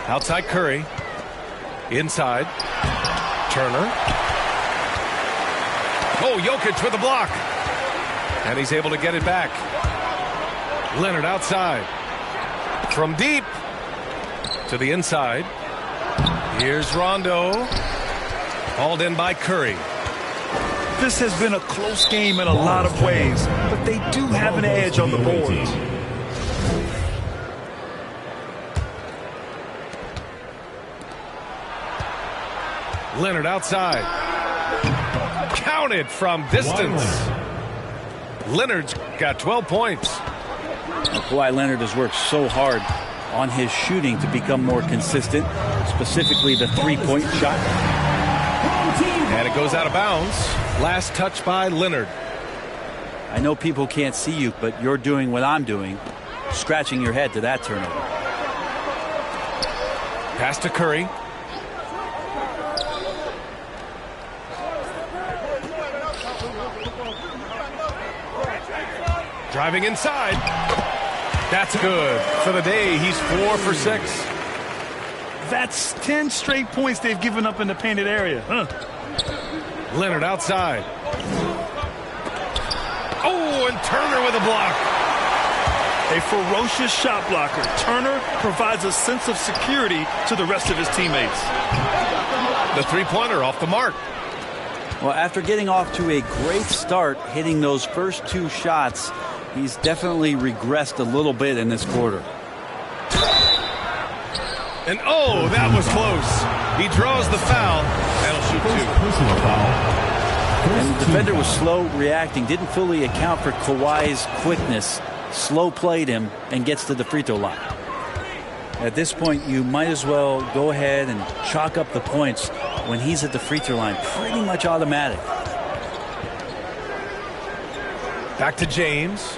Speaker 10: Outside Curry. Inside. Turner. Oh, Jokic with a block. And he's able to get it back. Leonard outside. From deep to the inside. Here's Rondo. Hauled in by Curry.
Speaker 6: This has been a close game in a lot of ways, but they do have an edge on the boards.
Speaker 10: Leonard outside. Counted from distance. Leonard's got 12 points.
Speaker 11: Well, Kawhi Leonard has worked so hard on his shooting to become more consistent, specifically the three-point shot.
Speaker 10: And it goes out of bounds. Last touch by Leonard.
Speaker 11: I know people can't see you, but you're doing what I'm doing, scratching your head to that turnover.
Speaker 10: Pass to Curry. Driving inside. That's good. For the day, he's 4 for 6.
Speaker 6: That's 10 straight points they've given up in the painted area.
Speaker 10: Leonard outside. Oh, and Turner with a block.
Speaker 6: A ferocious shot blocker. Turner provides a sense of security to the rest of his teammates.
Speaker 10: The three-pointer off the mark.
Speaker 11: Well, after getting off to a great start, hitting those first 2 shots, he's definitely regressed a little bit in this quarter.
Speaker 10: And oh, that was close. He draws the foul. That'll shoot 2.
Speaker 12: Personal foul.
Speaker 11: And the defender was slow reacting, didn't fully account for Kawhi's quickness, slow played him, and gets to the free throw line. At this point, you might as well go ahead and chalk up the points when he's at the free throw line. Pretty much automatic.
Speaker 10: Back to James.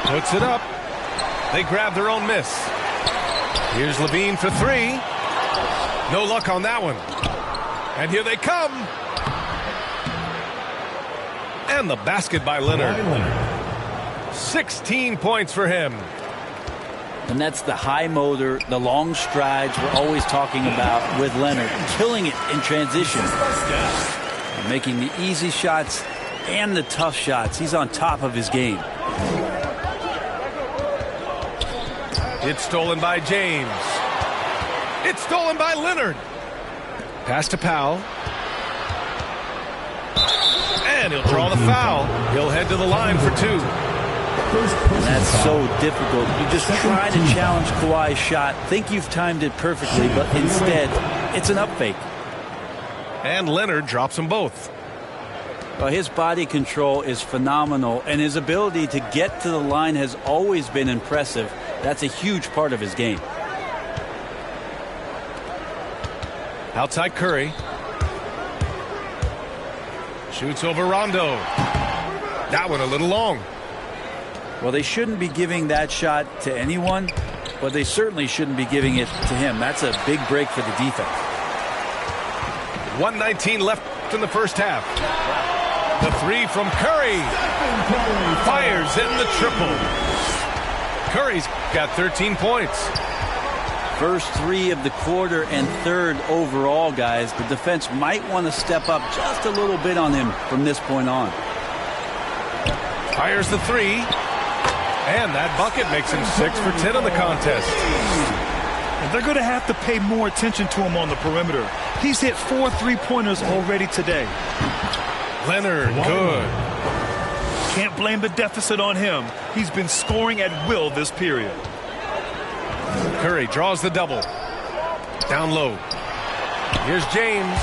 Speaker 10: Puts it up. They grab their own miss. Here's Levine for 3. No luck on that one. And here they come. And the basket by Leonard. 16 points for him.
Speaker 11: And that's the high motor, the long strides we're always talking about with Leonard. Killing it in transition. And making the easy shots and the tough shots. He's on top of his game.
Speaker 10: It's stolen by James. It's stolen by Leonard. Pass to Powell. And he'll draw the foul. He'll head to the line for 2.
Speaker 11: And that's so difficult. You just try to challenge Kawhi's shot, think you've timed it perfectly, but instead, it's an up fake.
Speaker 10: And Leonard drops them both.
Speaker 11: Well, his body control is phenomenal, and his ability to get to the line has always been impressive. That's a huge part of his game.
Speaker 10: Outside Curry. Shoots over Rondo. That one a little long.
Speaker 11: Well, they shouldn't be giving that shot to anyone, but they certainly shouldn't be giving it to him. That's a big break for the defense.
Speaker 10: 1:19 left in the first half. The 3 from Curry. Fires in the triple. Curry's got 13 points.
Speaker 11: First 3 of the quarter and 3rd overall, guys. The defense might want to step up just a little bit on him from this point on.
Speaker 10: Fires the 3. And that bucket makes him 6 for 10 in the contest.
Speaker 6: And they're going to have to pay more attention to him on the perimeter. He's hit 4 3-pointers already today.
Speaker 10: Leonard, good.
Speaker 6: Can't blame the deficit on him. He's been scoring at will this period.
Speaker 10: Curry draws the double. Down low. Here's James.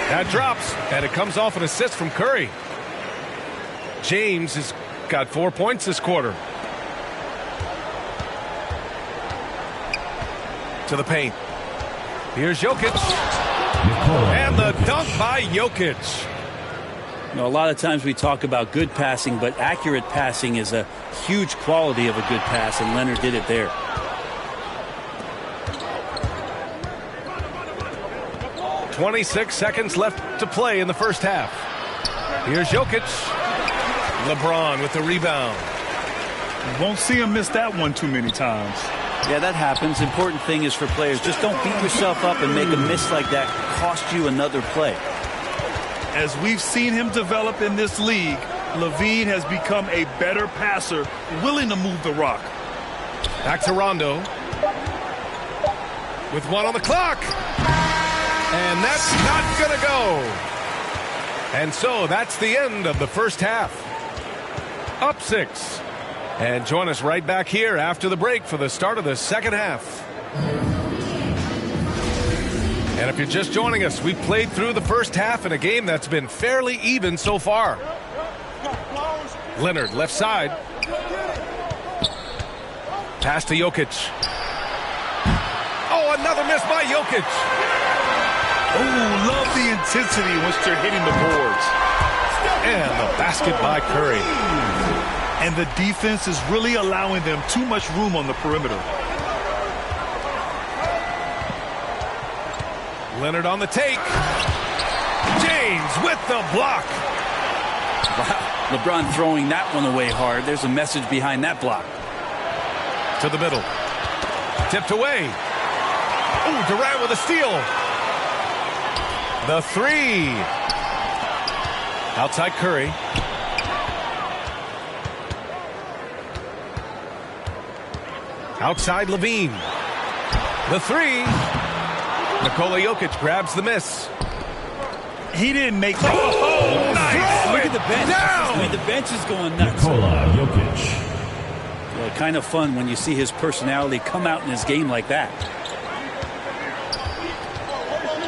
Speaker 10: That drops, and it comes off an assist from Curry. James has got 4 points this quarter. To the paint. Here's Jokic. And the dunk by Jokic.
Speaker 11: You know, a lot of times we talk about good passing, but accurate passing is a huge quality of a good pass, and Leonard did it there.
Speaker 10: .26 seconds left to play in the first half. Here's Jokic. LeBron with the rebound.
Speaker 6: You won't see him miss that one too many times.
Speaker 11: Yeah, that happens. Important thing is for players, just don't beat yourself up and make a miss like that cost you another play.
Speaker 6: As we've seen him develop in this league, LaVine has become a better passer, willing to move the rock.
Speaker 10: Back to Rondo. With one on the clock. And that's not going to go. And so that's the end of the first half. Up 6. And join us right back here after the break for the start of the second half. And if you're just joining us, we played through the first half in a game that's been fairly even so far. Leonard, left side. Pass to Jokic. Oh, another miss by Jokic.
Speaker 6: Oh, love the intensity once they're hitting the boards.
Speaker 10: And the basket by Curry.
Speaker 6: And the defense is really allowing them too much room on the perimeter.
Speaker 10: Leonard on the take. James with the block.
Speaker 11: Wow. LeBron throwing that one away hard. There's a message behind that block.
Speaker 10: To the middle. Tipped away. Oh, Durant with a steal. The 3. Outside Curry. Outside LaVine. The 3. Nikola Jokic grabs the miss.
Speaker 6: He didn't make the... Oh, nice!
Speaker 11: Look at the bench.
Speaker 10: Down.
Speaker 11: I mean, the bench is going nuts.
Speaker 12: Nikola Jokic.
Speaker 11: Yeah, kind of fun when you see his personality come out in his game like that.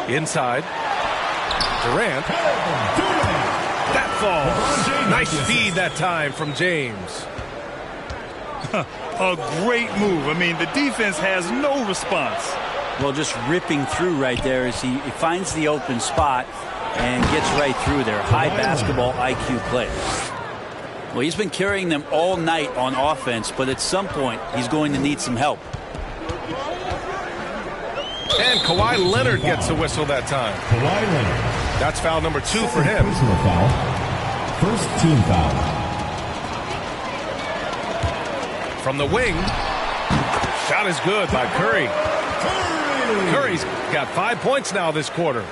Speaker 10: Inside. Durant. That falls. Nice speed that time from James.
Speaker 6: A great move. I mean, the defense has no response.
Speaker 11: Well, just ripping through right there as he finds the open spot and gets right through there. High basketball IQ play. Well, he's been carrying them all night on offense, but at some point, he's going to need some help.
Speaker 10: And Kawhi Leonard gets a whistle that time.
Speaker 12: Kawhi Leonard.
Speaker 10: That's foul number 2 for him.
Speaker 12: Personal foul. First team foul.
Speaker 10: From the wing. Shot is good by Curry. Curry's got 5 points now this quarter.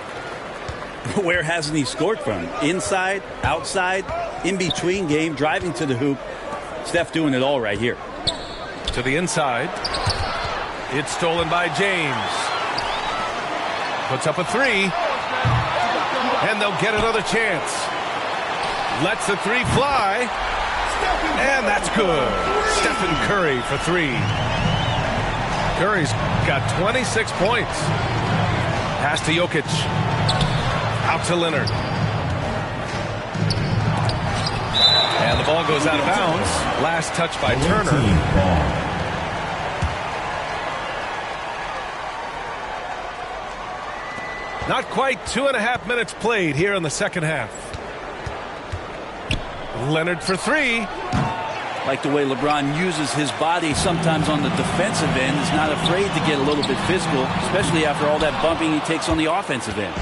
Speaker 11: Where hasn't he scored from? Inside, outside, in between game, driving to the hoop. Steph doing it all right here.
Speaker 10: To the inside. It's stolen by James. Puts up a 3. And they'll get another chance. Lets the 3 fly. And that's good. Stephen Curry for 3. Curry's got 26 points. Pass to Jokic. Out to Leonard. And the ball goes out of bounds. Last touch by Turner. Not quite 2.5 minutes played here in the second half. Leonard for 3.
Speaker 11: Like the way LeBron uses his body sometimes on the defensive end. He's not afraid to get a little bit physical, especially after all that bumping he takes on the offensive end.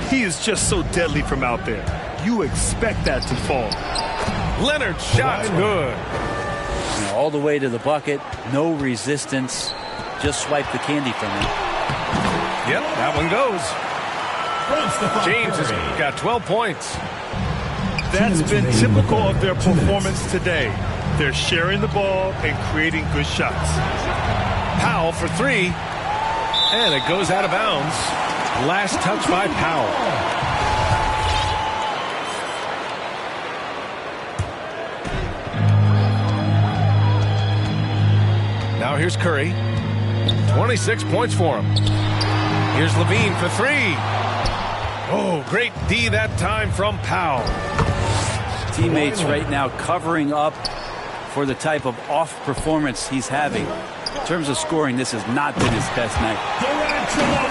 Speaker 6: He is just so deadly from out there. You expect that to fall.
Speaker 10: Leonard's shot's good.
Speaker 11: You know, all the way to the bucket, no resistance. Just swipe the candy from him.
Speaker 10: Yep, that one goes. James has got 12 points.
Speaker 6: That's been typical of their performance today. They're sharing the ball and creating good shots.
Speaker 10: Powell for 3. And it goes out of bounds. Last touch by Powell. Now here's Curry. 26 points for him. Here's LaVine for 3. Oh, great D that time from Powell.
Speaker 11: Teammates right now covering up for the type of off performance he's having. In terms of scoring, this has not been his best night.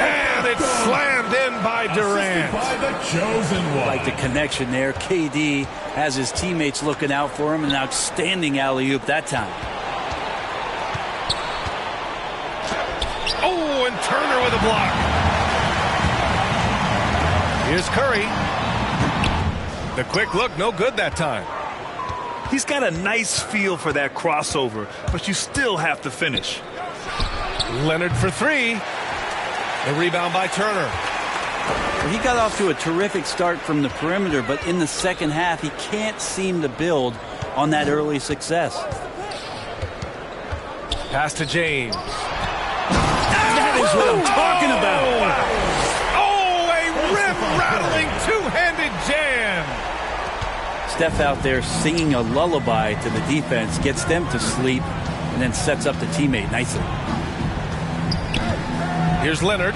Speaker 10: And it's slammed in by Durant.
Speaker 12: By the chosen one.
Speaker 11: Like the connection there. KD has his teammates looking out for him. An outstanding alley-oop that time.
Speaker 10: Oh, and Turner with a block. Here's Curry. The quick look, no good that time.
Speaker 6: He's got a nice feel for that crossover, but you still have to finish.
Speaker 10: Leonard for three. The rebound by Turner.
Speaker 11: He got off to a terrific start from the perimeter, but in the second half, he can't seem to build on that early success.
Speaker 10: Pass to James.
Speaker 11: That is what I'm talking about.
Speaker 10: Oh, a rim-rattling two-handed jam.
Speaker 11: Steph out there singing a lullaby to the defense, gets them to sleep, and then sets up the teammate nicely.
Speaker 10: Here's Leonard.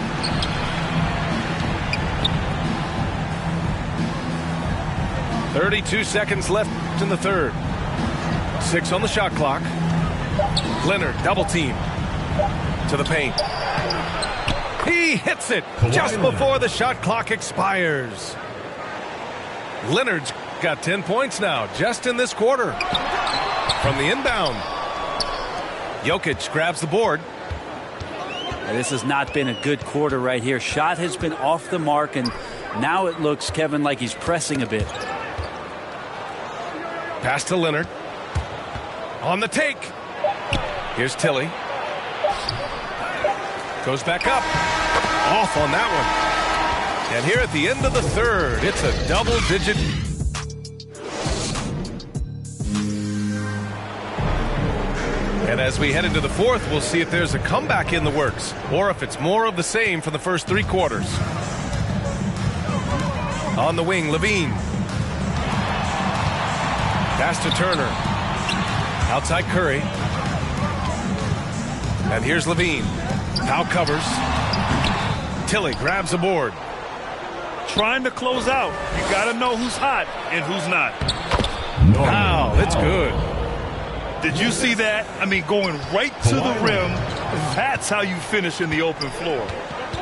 Speaker 10: .32 seconds left in the third. 6 on the shot clock. Leonard double team to the paint. He hits it just before the shot clock expires. Leonard's got 10 points now just in this quarter. From the inbound, Jokic grabs the board.
Speaker 11: This has not been a good quarter right here. Shot has been off the mark, and now it looks, Kevin, like he's pressing a bit.
Speaker 10: Pass to Leonard. On the take. Here's Tilly. Goes back up. Off on that one. And here at the end of the third, it's a double-digit. And as we head into the fourth, we'll see if there's a comeback in the works or if it's more of the same for the first three quarters. On the wing, Levine. Pass to Turner. Outside Curry. And here's Levine. Now covers. Tilly grabs the board.
Speaker 6: Trying to close out. You got to know who's hot and who's not.
Speaker 10: Wow, it's good.
Speaker 6: Did you see that? I mean, going right to the rim. That's how you finish in the open floor.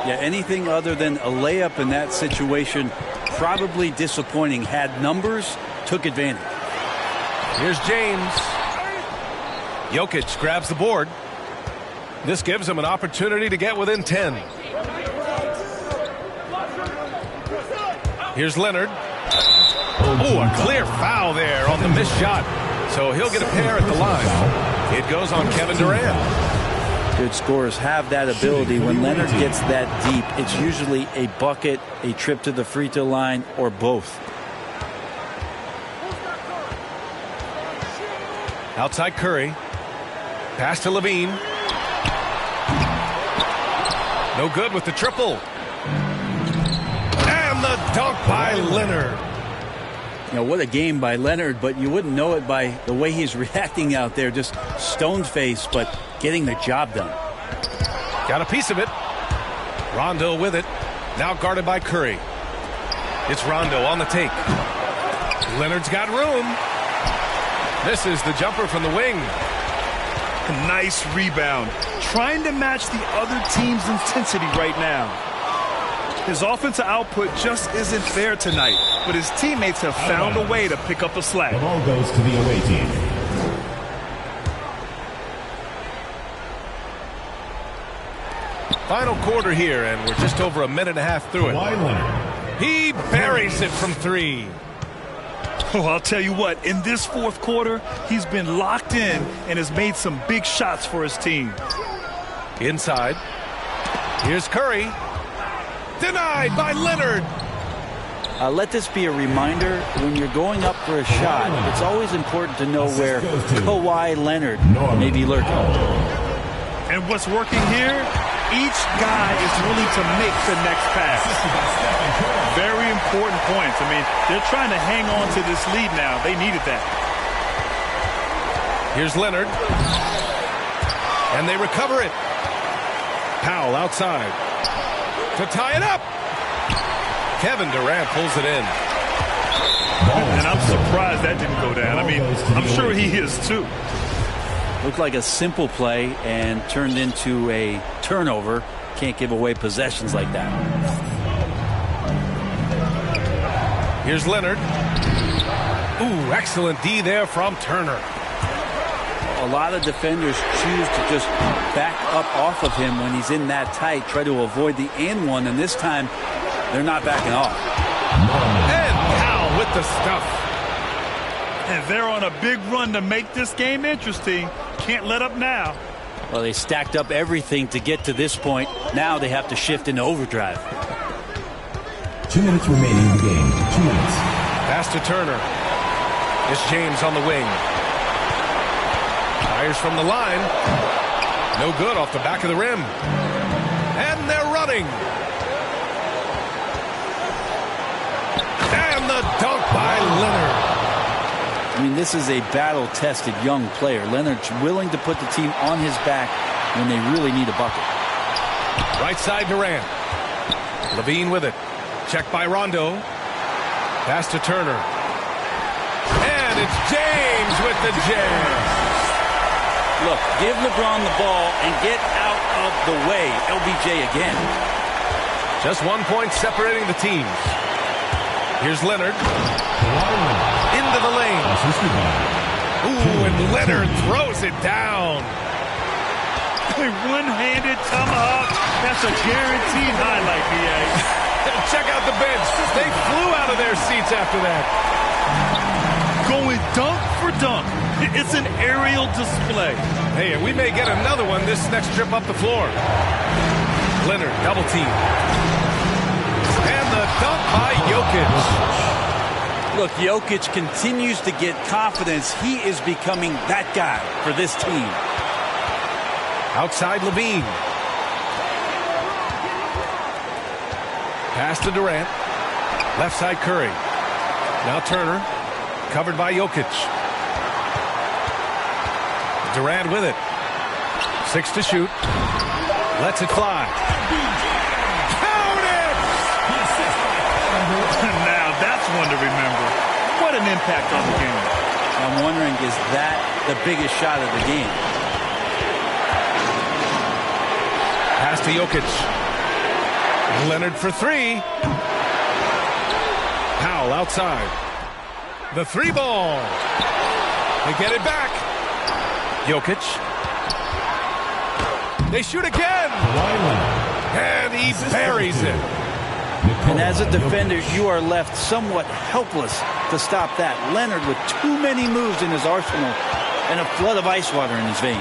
Speaker 11: Yeah, anything other than a layup in that situation, probably disappointing. Had numbers, took advantage.
Speaker 10: Here's James. Jokic grabs the board. This gives him an opportunity to get within 10. Here's Leonard. Oh, a clear foul there on the missed shot. So he'll get a pair at the line. It goes on Kevin Durant.
Speaker 11: Good scorers have that ability. When Leonard gets that deep, it's usually a bucket, a trip to the free throw line, or both.
Speaker 10: Outside Curry. Pass to Levine. No good with the triple. And the dunk by Leonard.
Speaker 11: You know, what a game by Leonard, but you wouldn't know it by the way he's reacting out there. Just stone-faced, but getting the job done.
Speaker 10: Got a piece of it. Rondo with it. Now guarded by Curry. It's Rondo on the take. Leonard's got room. This is the jumper from the wing.
Speaker 6: Nice rebound. Trying to match the other team's intensity right now. His offensive output just isn't there tonight, but his teammates have found a way to pick up the slack.
Speaker 12: The ball goes to the away team.
Speaker 10: Final quarter here, and we're just over a minute and a half through it. He buries it from three.
Speaker 6: Oh, I'll tell you what, in this fourth quarter, he's been locked in and has made some big shots for his team.
Speaker 10: Inside. Here's Curry. Denied by Leonard.
Speaker 11: Let this be a reminder, when you're going up for a shot, it's always important to know where Kawhi Leonard may be lurking.
Speaker 6: And what's working here, each guy is willing to make the next pass. Very important points. I mean, they're trying to hang on to this lead now. They needed that.
Speaker 10: Here's Leonard. And they recover it. Powell outside to tie it up. Kevin Durant pulls it in.
Speaker 6: And I'm surprised that didn't go down. I mean, I'm sure he is too.
Speaker 11: Looked like a simple play and turned into a turnover. Can't give away possessions like that.
Speaker 10: Here's Leonard. Ooh, excellent D there from Turner.
Speaker 11: A lot of defenders choose to just back up off of him when he's in that tight, try to avoid the and one, and this time they're not backing off.
Speaker 10: And Powell with the stuff.
Speaker 6: And they're on a big run to make this game interesting. Can't let up now.
Speaker 11: Well, they stacked up everything to get to this point. Now they have to shift into overdrive.
Speaker 12: 2 minutes remaining in the game. 2 minutes.
Speaker 10: Pass to Turner. It's James on the wing. Fires from the line. No good off the back of the rim. And they're running. And the dunk by Leonard.
Speaker 11: I mean, this is a battle-tested young player. Leonard's willing to put the team on his back when they really need a bucket.
Speaker 10: Right side Durant. Levine with it. Checked by Rondo. Pass to Turner. And it's James with the jam.
Speaker 11: Look, give LeBron the ball and get out of the way. LBJ again.
Speaker 10: Just 1 point separating the teams. Here's Leonard. Into the lane. Ooh, and Leonard throws it down.
Speaker 6: A one-handed tomahawk. That's a guaranteed highlight, BA.
Speaker 10: Check out the bench. They flew out of their seats after that.
Speaker 6: Going dunk for dunk. It's an aerial display.
Speaker 10: Hey, and we may get another one this next trip up the floor. Leonard, double team. And the dunk by Jokic.
Speaker 11: Look, Jokic continues to get confidence. He is becoming that guy for this team.
Speaker 10: Outside Levine. Pass to Durant. Left side Curry. Now Turner. Covered by Jokic. Durant with it. 6 to shoot. Lets it fly. Count it!
Speaker 6: Now that's one to remember. What an impact on the game.
Speaker 11: I'm wondering, is that the biggest shot of the game?
Speaker 10: Pass to Jokic. Leonard for 3. Powell outside. The 3 ball. They get it back. Jokic. They shoot again. And he buries it.
Speaker 11: And as a defender, you are left somewhat helpless to stop that. Leonard with too many moves in his arsenal and a flood of ice water in his veins.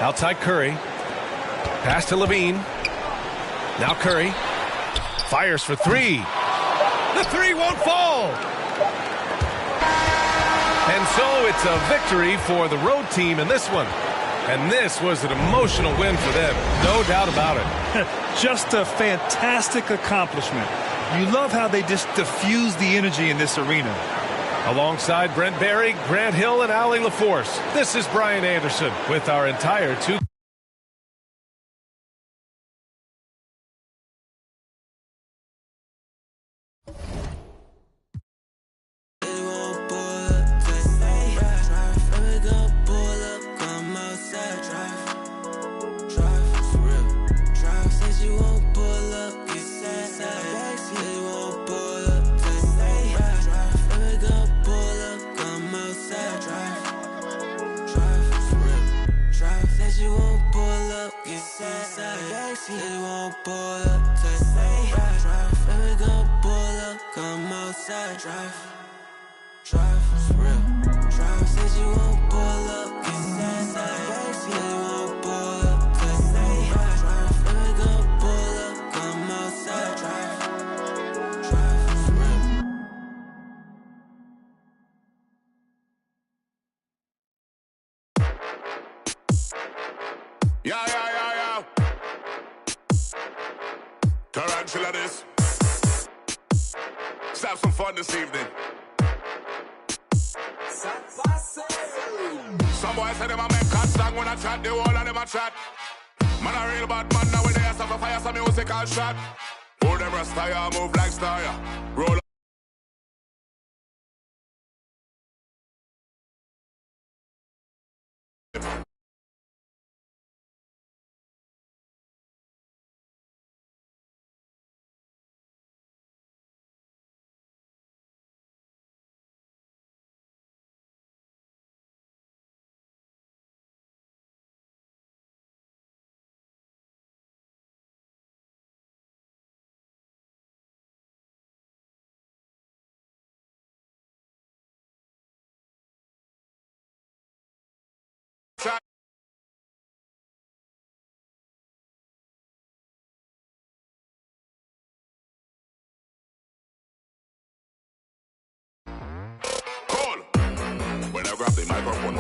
Speaker 10: Outside Curry. Pass to Levine. Now Curry. Fires for 3. The 3 won't fall. And so it's a victory for the road team in this one. And this was an emotional win for them. No doubt about it.
Speaker 6: Just a fantastic accomplishment. You love how they just diffuse the energy in this arena.
Speaker 10: Alongside Brent Barry, Grant Hill, and Allie LaForce, this is Brian Anderson with our entire 2.
Speaker 14: Yeah. Tarantula this. Let's have some fun this evening. Some boys say them a make cat song when I chat, the whole of them a chat. Man a real bad man now with the ass of a fire, some musical shot. All them rasta move like star, roll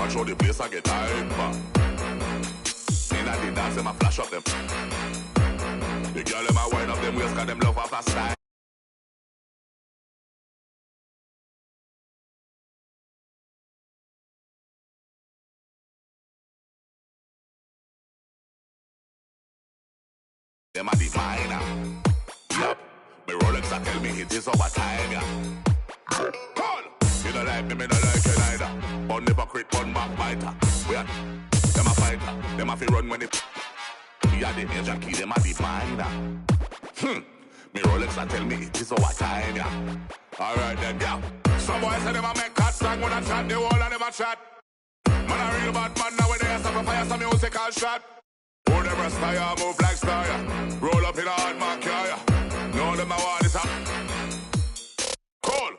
Speaker 14: control the place, I get hyper. In the dance, them a flash up them. The girl, them a wind up them waist, cause them love off a style. Them a the minor. Yup, me Rolex a tell me it is over time, yeah. Call! You don't like me don't like you neither. Bun hypocrite, bun backbiter. Wait, them a fighter, them a fi run when it. Me a the major key, them a the minor. Me Rolex a tell me it is over time, yeah. Alright then, yeah. Some boys say them a make cut song when I chat, the whole of them a chat. Man a real bad man now when they have to fire some musical shot. Oh, them rasta move like star, yeah. Roll up in a hard mark, yeah. No, them a want it up. Cool.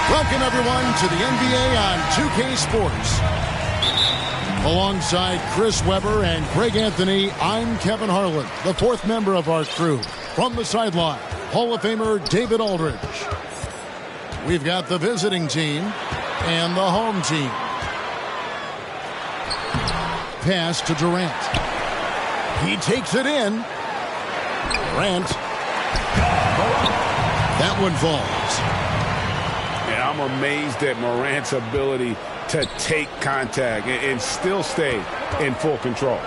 Speaker 3: Welcome, everyone, to the NBA on 2K Sports. Alongside Chris Webber and Greg Anthony, I'm Kevin Harlan, the fourth member of our crew. From the sideline, Hall of Famer David Aldridge. We've got the visiting team and the home team. Pass to Durant. He takes it in. Durant. That one falls.
Speaker 7: I'm amazed at Morant's ability to take contact and still stay in full control.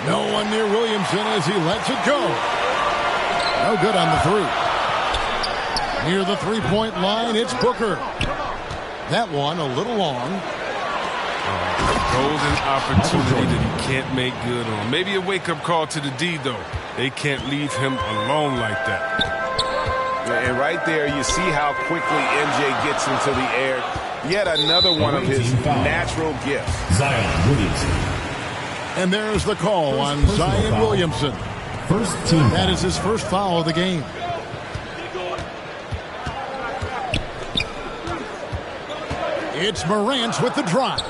Speaker 3: No one near Williamson as he lets it go. No good on the three. Near the three-point line, it's Booker. That one a little long.
Speaker 15: Golden opportunity that he can't make good on. Maybe a wake-up call to the D, though. They can't leave him alone like that.
Speaker 7: And right there, you see how quickly MJ gets into the air. Yet another one of his natural gifts.
Speaker 12: Zion Williamson.
Speaker 3: And there's the call on Zion Williamson.
Speaker 12: First team.
Speaker 3: That is his first foul of the game. It's Morant with the drive.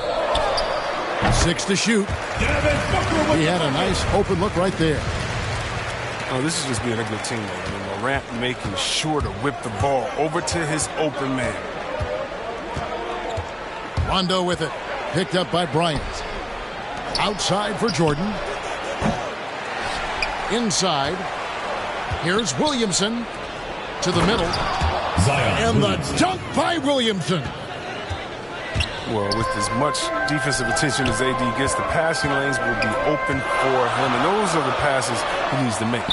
Speaker 3: 6 to shoot. He had a nice open look right there.
Speaker 15: Oh, this is just being a good teammate. I mean, Morant making sure to whip the ball over to his open man.
Speaker 3: Rondo with it. Picked up by Bryant. Outside for Jordan. Inside. Here's Williamson. To the middle. And the dunk by Williamson.
Speaker 15: Well, with as much defensive attention as AD gets, the passing lanes will be open for him, and those are the passes he needs to make.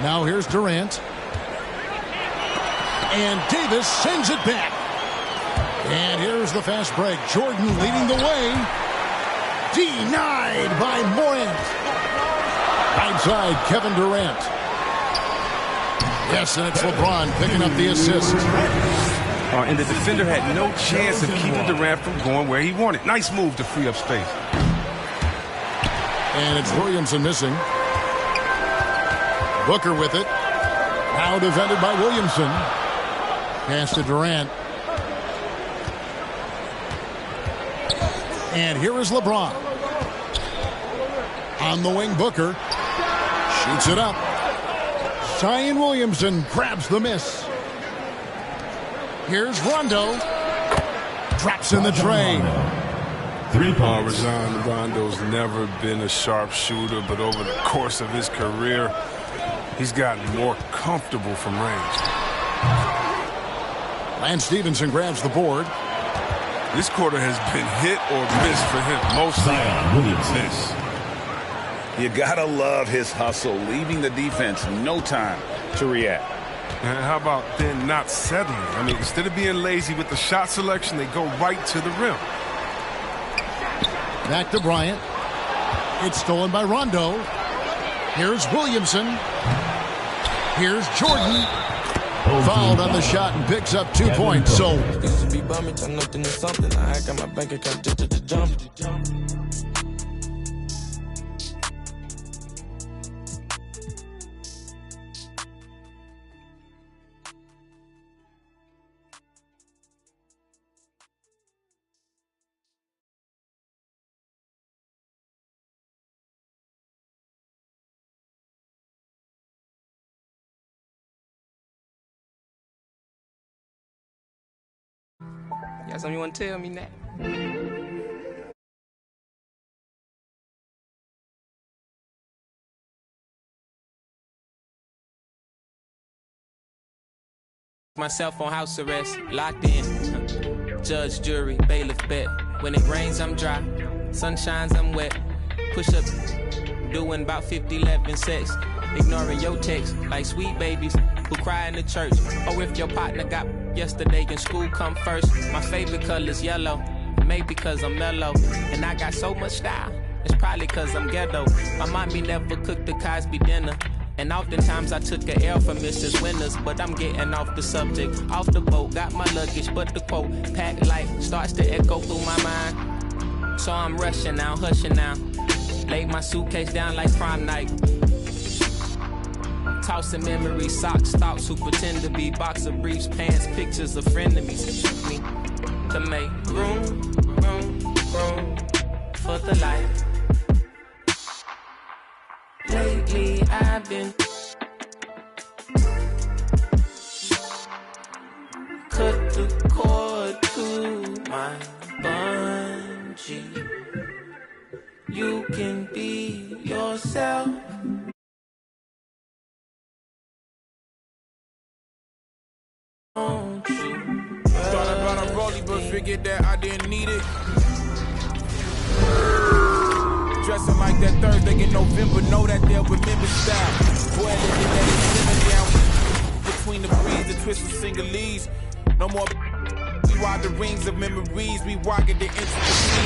Speaker 3: Now here's Durant. And Davis sends it back. And here's the fast break. Jordan leading the way. Denied by Morant. Outside, Kevin Durant. Yes, and it's LeBron picking up the assist.
Speaker 15: And the defender had no chance of keeping Durant from going where he wanted. Nice move to free up space.
Speaker 3: And it's Williamson missing. Booker with it. Now defended by Williamson. Pass to Durant. And here is LeBron. On the wing, Booker. Shoots it up. Zion Williamson grabs the miss. Here's Rondo. Drops in the tray.
Speaker 15: Rajon Rondo's never been a sharp shooter, but over the course of his career, he's gotten more comfortable from range.
Speaker 3: Lance Stevenson grabs the board.
Speaker 15: This quarter has been hit or miss for him. Mostly miss.
Speaker 5: You gotta love his hustle, leaving the defense no time to react.
Speaker 15: And how about then not settling? I mean, instead of being lazy with the shot selection, they go right to the rim.
Speaker 3: Back to Bryant. It's stolen by Rondo. Here's Williamson. Here's Jordan. Fouled on the shot and picks up 2 points. So
Speaker 2: Used to be bumming, turn nothing to something. I got my bank account to jump.
Speaker 16: You got something you want to tell me, Nat? Myself on house arrest, locked in. Judge, jury, bailiff, bet. When it rains, I'm dry. Sun shines, I'm wet. Push up, doing about 50-11 sex. Ignoring your text like sweet babies who cry in the church. Or if your partner got yesterday in school, come first. My favorite color's yellow. Maybe because I'm mellow. And I got so much style. It's probably because I'm ghetto. My mommy never cooked the Cosby dinner. And oftentimes I took a L from Mrs. Winters. But I'm getting off the subject. Off the boat, got my luggage. But the quote, packed light, starts to echo through my mind. So I'm rushing now, hushing now. Laid my suitcase down like prom night. Tossing memories, socks, thoughts who pretend to be boxer briefs, pants, pictures of frenemies. Me to make room for the light. Lately I've been cut the cord to my bungee. You can be yourself.
Speaker 17: Thought I brought a rollie, but figured that I didn't need it. Dressing like that Thursday in November, know that they'll remember style. Boy, looking at it slimming down between the breeze, the twist of singlese. No more. We ride the rings of memories. We rocket the intricacies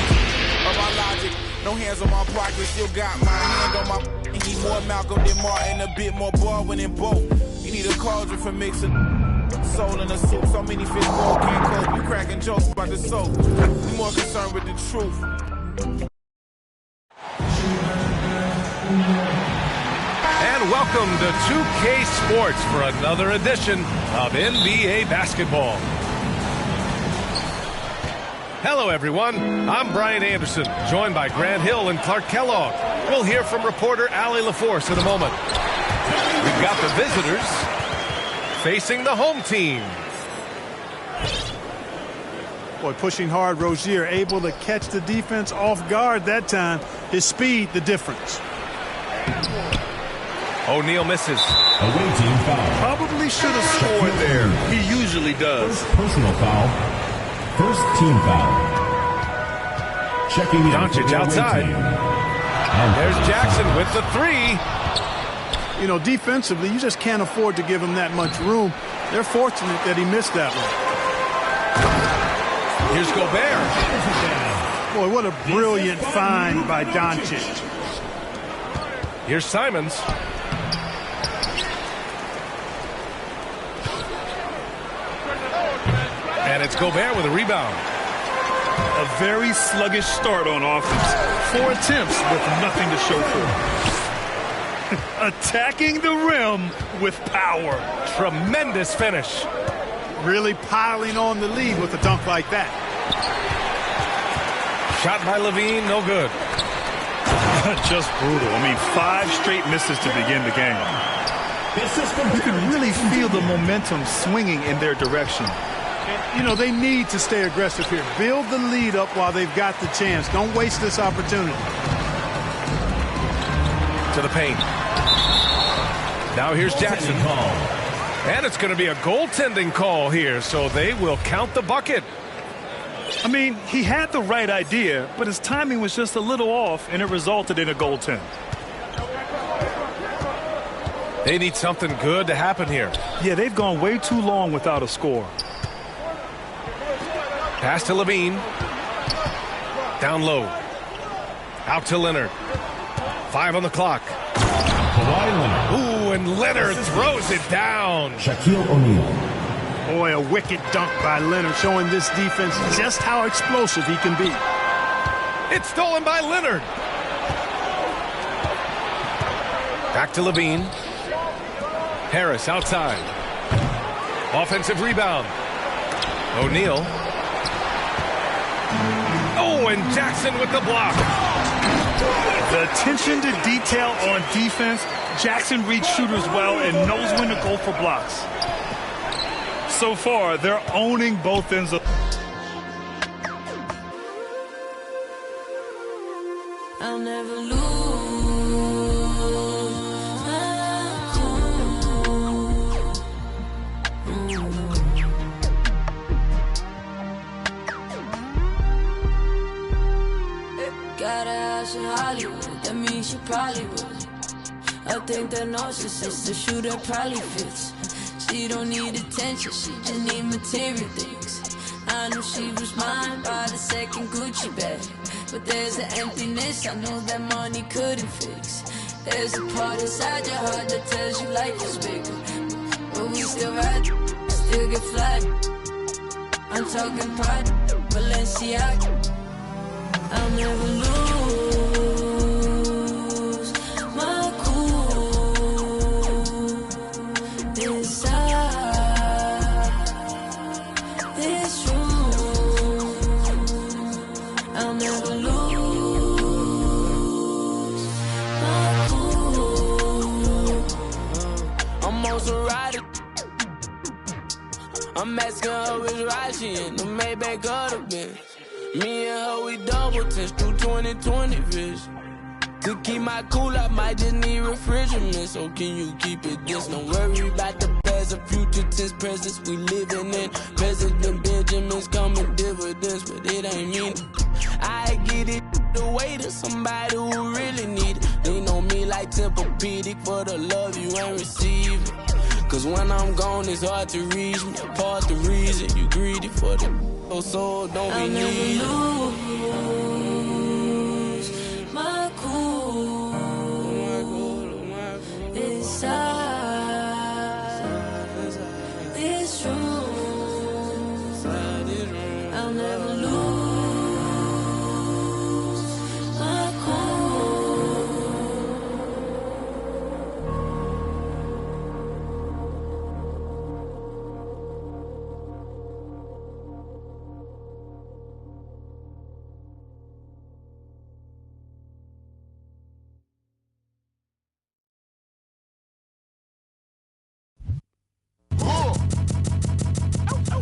Speaker 17: of our logic. No hands on my pocket, still got my hand on my. He more Malcolm than Martin, a bit more Baldwin than both. You need a cauldron for mixing. Soul in a soup, so many fish bowl can't cope. You cracking jokes about the soap. We more concerned with the truth.
Speaker 10: And welcome to 2K Sports for another edition of NBA basketball. Hello, everyone. I'm Brian Anderson, joined by Grant Hill and Clark Kellogg. We'll hear from reporter Allie LaForce in a moment. We've got the visitors facing the home team.
Speaker 6: Boy, pushing hard, Rozier able to catch the defense off guard that time. His speed, the difference.
Speaker 10: O'Neal misses.
Speaker 12: Away team foul.
Speaker 6: Probably should have scored there. He usually does.
Speaker 12: First personal foul. First team foul. Checking in.
Speaker 10: Doncic outside. And there's Jackson with the three.
Speaker 6: You know, defensively, you just can't afford to give him that much room. They're fortunate that he missed that one.
Speaker 10: Here's Gobert.
Speaker 6: Boy, what a brilliant find by Doncic.
Speaker 10: Here's Simons. And it's Gobert with a rebound.
Speaker 6: A very sluggish start on offense. 4 attempts with nothing to show for it. Attacking the rim with power.
Speaker 10: Tremendous finish.
Speaker 6: Really piling on the lead with a dunk like that.
Speaker 10: Shot by Levine, no good.
Speaker 6: Just brutal. I mean, 5 straight misses to begin the game. You can really feel the momentum swinging in their direction. And, you know, they need to stay aggressive here. Build the lead up while they've got the chance. Don't waste this opportunity.
Speaker 10: To the paint. Now here's Jackson. And it's going to be a goaltending call here, so they will count the bucket.
Speaker 6: I mean, he had the right idea, but his timing was just a little off, and it resulted in a goaltend.
Speaker 10: They need something good to happen here.
Speaker 6: Yeah, they've gone way too long without a score.
Speaker 10: Pass to Levine. Down low. Out to Leonard. 5 on the clock. Ooh, and Leonard throws it down.
Speaker 12: Shaquille O'Neal.
Speaker 6: Boy, a wicked dunk by Leonard, showing this defense just how explosive he can be.
Speaker 10: It's stolen by Leonard. Back to Levine. Harris outside. Offensive rebound. O'Neal. Oh, and Jackson with the block.
Speaker 6: The attention to detail on defense. Jackson reads shooters well and knows when to go for blocks. So far, they're owning both ends of...
Speaker 18: I'll never lose. Got a house in Hollywood, that means she probably would. I think that narcissist, the shooter probably fits. She don't need attention, she just need material things. I knew she was mine by the second Gucci bag, but there's an emptiness I know that money couldn't fix. There's a part inside your heart that tells you life is bigger, but we still ride, still get flat. I'm talking pride, Balenciaga. I'll never lose my cool inside this room. I'll never lose my cool.
Speaker 9: I'm also riding. I'm asking her which ride she in. The Maybach of the Benz. Me and her, we double test through 20/20 vision. To keep my cool, I might just need refrigerant. So can you keep it this? Don't worry about the past or future tense presence we living in. President Benjamin's coming dividends, but it ain't me. I get it the way to somebody who really need it. Lean on me like Tempur-Pedic for the love you ain't receiving. Cause when I'm gone, it's hard to reach me. Part the reason you greedy for the so don't be needy.
Speaker 18: I'll never lose my cool inside this room. I'll never lose my cool.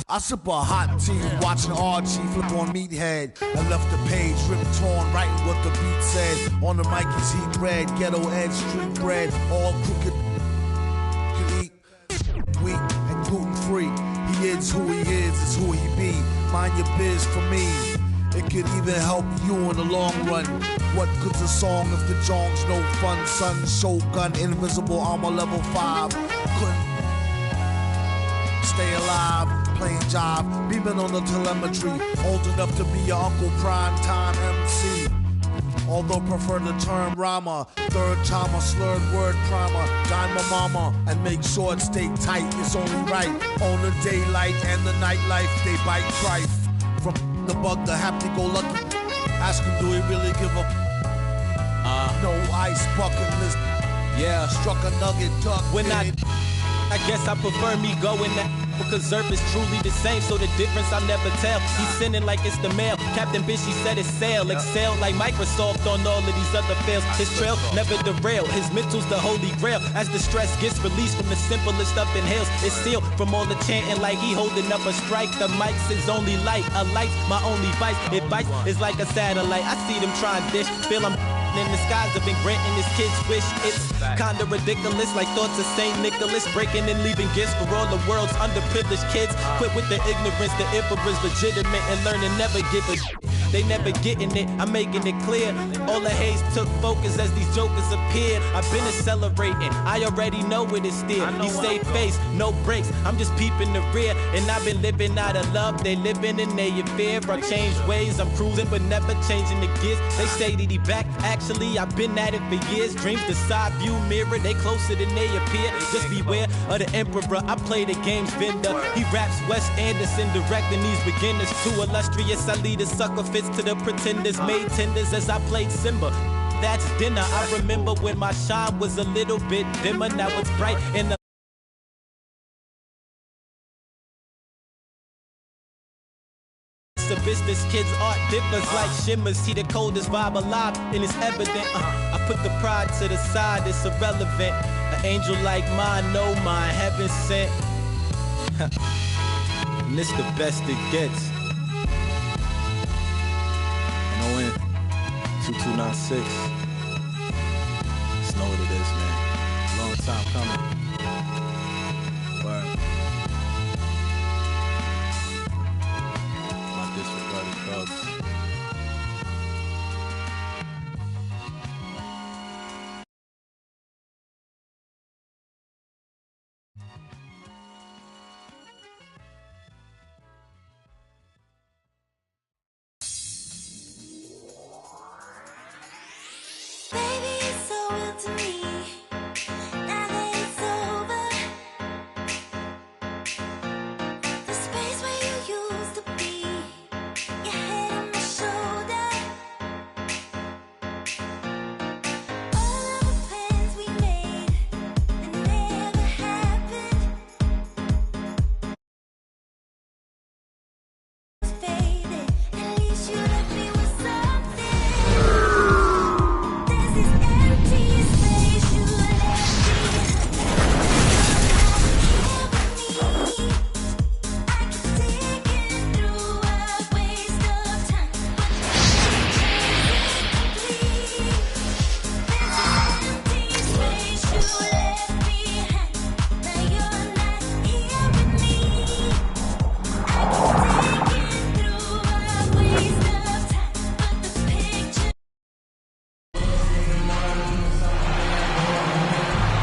Speaker 19: I sip a hot tea, watching Archie flip on Meathead. I left the page ripped torn, writing what the beat said. On the mic is heat red, ghetto edge, street bread, all crooked. Can eat wheat and gluten free. He is who he is who he be. Mind your biz for me. It could even help you in the long run. What good's a song if the jong's no fun? Son, Shogun, invisible armor level 5. Couldn't stay alive. Playing job, beaming on the telemetry, old enough to be your Uncle Prime Time MC. Although prefer the term rhymer, third time a slurred word primer, dine my mama and make sure it stay tight. It's only right on the daylight and the nightlife. They bite trife from the bug to happy-go-lucky. Ask him, do he really give a no ice bucket list?
Speaker 17: Yeah,
Speaker 19: struck a nugget duck.
Speaker 17: When I guess I prefer me going that. Because Zerp is truly the same, so the difference I'll never tell. He's sending like it's the mail. Captain Bitch, he said it's sail. Excel like Microsoft on all of these other fails. His trail never derail. His mental's the holy grail. As the stress gets released from the simplest up inhales, it's sealed from all the chanting like he holding up a strike. The mic's his only light. A light's my only vice. Advice is like a satellite. I see them trying dish. Feel I'm
Speaker 16: lightning. The skies have been granting this kid's wish. It's kinda ridiculous, like thoughts of St. Nicholas, breaking and leaving gifts for all the world's underprivileged kids. Quit with the ignorance, the emperor's legitimate, and learn to never give a shit. They never getting it, I'm making it clear. All the haze took focus as these jokers appeared. I've been accelerating, I already know it is still. He stay face, no brakes, I'm just peeping the rear. And I've been living out of love, they living in their fear. I changed ways, I'm cruising but never changing the gears. They say that he back, actually I've been at it for years. Dreams the side view mirror, they closer than they appear. Just beware of the emperor, I play the game's vendor. He raps Wes Anderson, directing these beginners. Too illustrious, I lead a sucker fits to the pretenders. Made tenders as I played Simba. That's dinner. I remember when my shine was a little bit dimmer. Now it's bright in the business. Kids' art differs like shimmers. He the coldest vibe alive, and it's evident. I put the pride to the side, it's irrelevant. An angel like mine, no mine, heaven sent. And this the best it gets. And ON 2296. Just know what it is, man. Long time coming. Word. My disregarded thugs.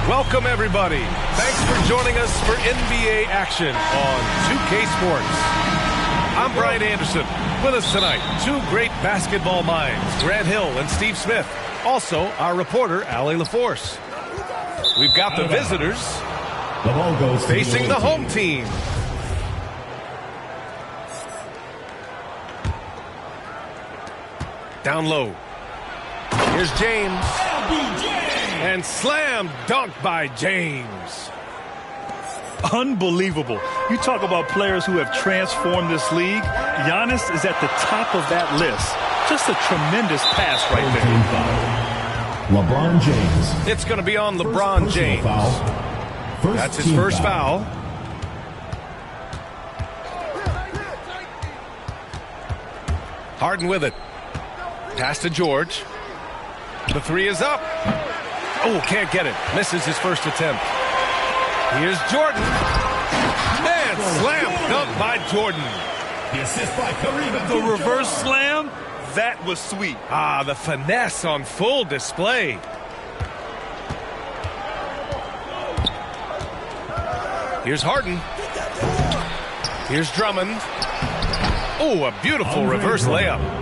Speaker 10: Welcome, everybody. Thanks for joining us for NBA action on 2K Sports. I'm Brian Anderson. With us tonight, two great basketball minds, Grant Hill and Steve Smith. Also, our reporter, Allie LaForce. We've got the visitors facing the home team. Down low. Here's James. And slam dunk by James.
Speaker 6: Unbelievable. You talk about players who have transformed this league. Giannis is at the top of that list. Just a tremendous pass right there.
Speaker 12: LeBron James.
Speaker 10: It's going to be on LeBron James. That's his first foul. Harden with it. Pass to George. The three is up. Oh, can't get it. Misses his first attempt. Here's Jordan. And slam dunk by Jordan.
Speaker 12: The assist by Kareem
Speaker 6: The reverse slam, that was sweet.
Speaker 10: Ah, the finesse on full display. Here's Harden. Here's Drummond. Oh, a beautiful reverse layup.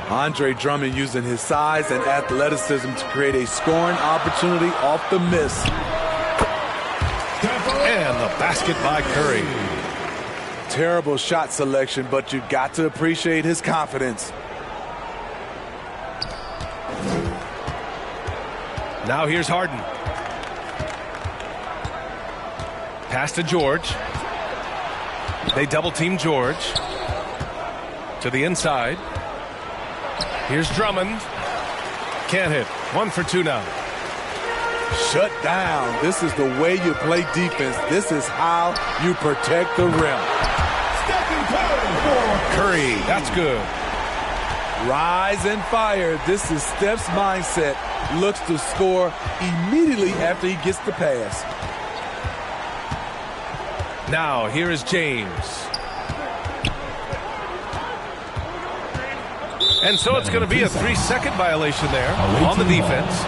Speaker 4: Andre Drummond using his size and athleticism to create a scoring opportunity off the miss.
Speaker 10: And the basket by Curry.
Speaker 4: Terrible shot selection, but you got to appreciate his confidence.
Speaker 10: Now here's Harden. Pass to George. They double team George. To the inside. Here's Drummond. Can't hit. 1 for 2 now.
Speaker 4: Shut down. This is the way you play defense. This is how you protect the rim.
Speaker 10: Curry, that's good.
Speaker 4: Rise and fire. This is Steph's mindset. Looks to score immediately after he gets the pass.
Speaker 10: Now, here is James. And so it's going to be a 3-second violation there on the defense.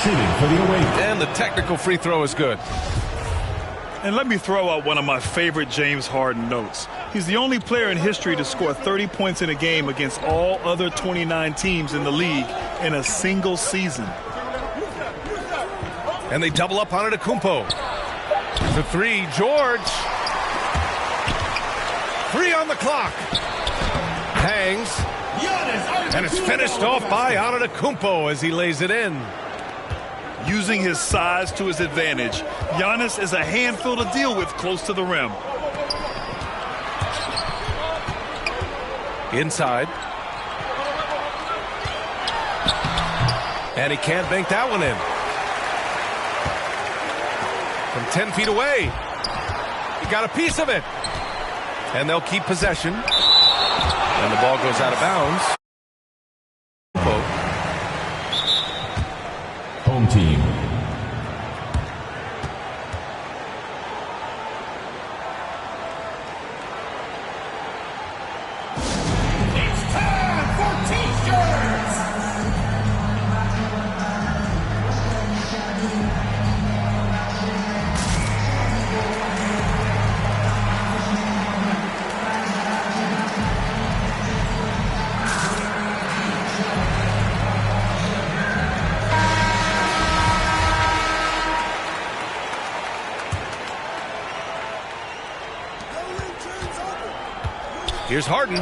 Speaker 12: Shooting for the away.
Speaker 10: And the technical free throw is good.
Speaker 6: And let me throw out one of my favorite James Harden notes. He's the only player in history to score 30 points in a game against all other 29 teams in the league in a single season.
Speaker 10: And they double up on Antetokounmpo. The three, George. 3 on the clock. Hangs. And it's finished off by Antetokounmpo as he lays it in.
Speaker 6: Using his size to his advantage, Giannis is a handful to deal with close to the rim.
Speaker 10: Inside. And he can't bank that one in. From 10 feet away. He got a piece of it. And they'll keep possession. And the ball goes out of bounds.
Speaker 12: Home team.
Speaker 9: It's time for T-shirts!
Speaker 10: Here's Harden.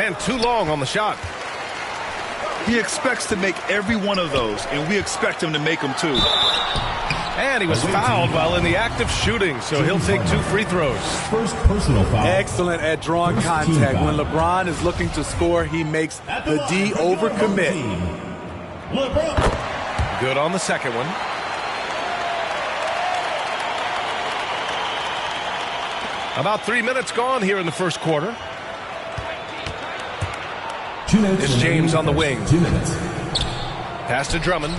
Speaker 10: And too long on the shot.
Speaker 6: He expects to make every one of those, and we expect him to make them too.
Speaker 10: And he was fouled while in the act of shooting, so he'll take 2 free throws.
Speaker 12: First personal foul.
Speaker 4: Excellent at drawing contact. When LeBron is looking to score, he makes the D overcommit.
Speaker 10: Good on the second one. About 3 minutes gone here in the first quarter.
Speaker 12: 2 minutes.
Speaker 10: It's James on the wing.
Speaker 12: 2 minutes.
Speaker 10: Pass to Drummond.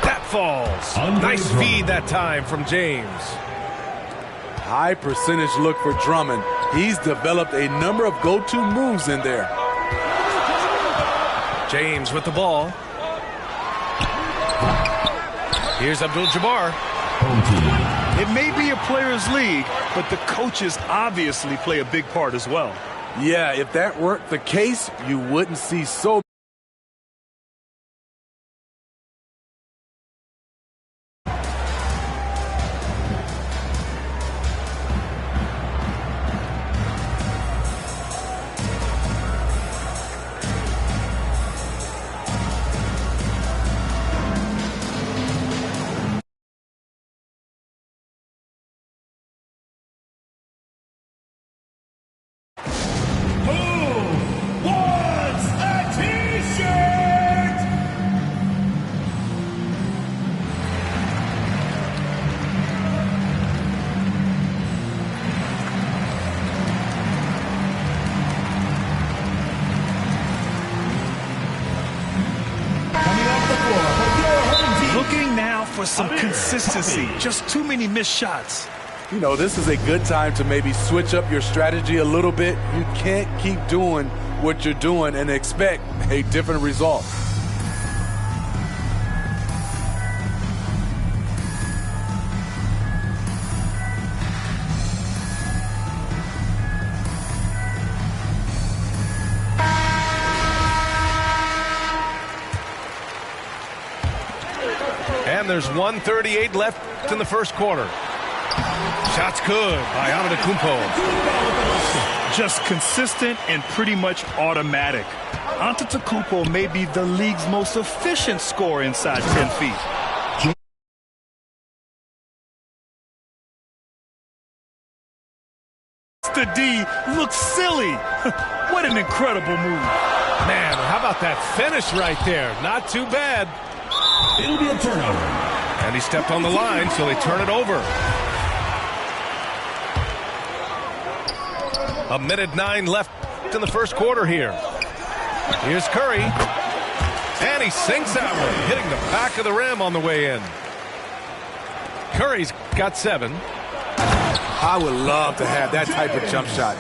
Speaker 10: That falls. Nice feed that time from James.
Speaker 4: High percentage look for Drummond. He's developed a number of go-to moves in there.
Speaker 10: James with the ball. Here's Abdul-Jabbar.
Speaker 12: Home team.
Speaker 6: It may be a players' league, but the coaches obviously play a big part as well.
Speaker 4: Yeah, if that weren't the case, you wouldn't see so.
Speaker 6: For some consistency, just too many missed shots.
Speaker 4: You know, this is a good time to maybe switch up your strategy a little bit. You can't keep doing what you're doing and expect a different result.
Speaker 10: And there's 1:38 left in the first quarter. Shot's good by Antetokounmpo.
Speaker 6: Just consistent and pretty much automatic. Antetokounmpo may be the league's most efficient scorer inside 10 feet. The D looks silly. What an incredible move.
Speaker 10: Man, how about that finish right there? Not too bad.
Speaker 12: It'll be a turnover.
Speaker 10: And he stepped on the line, so they turn it over. 1:09 left in the first quarter here. Here's Curry. And he sinks that one, hitting the back of the rim on the way in. Curry's got 7.
Speaker 4: I would love to have that type of jump shot.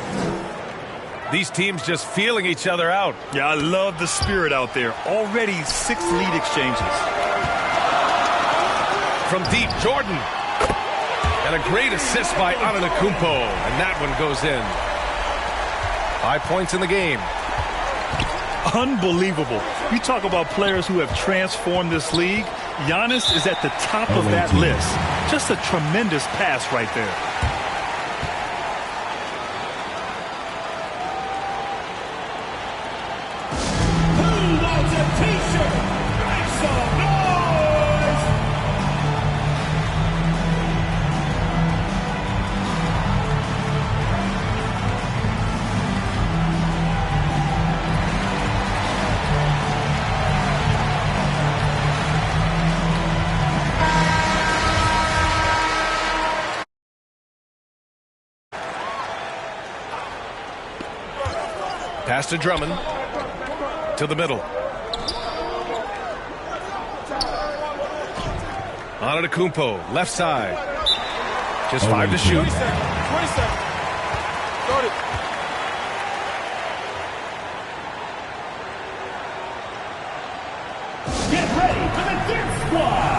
Speaker 10: These teams just feeling each other out.
Speaker 6: Yeah, I love the spirit out there. Already 6 lead exchanges.
Speaker 10: From deep, Jordan. And a great assist by Antetokounmpo. And that one goes in. 5 points in the game.
Speaker 6: Unbelievable. You talk about players who have transformed this league. Giannis is at the top of that list. Just a tremendous pass right there.
Speaker 12: Who wants a t-shirt? Make some noise!
Speaker 10: Pass to Drummond. To the middle. Antetokounmpo, left side. Just 5 to shoot.
Speaker 17: 20 seconds. Start it.
Speaker 12: Get ready for the Dirt Squad!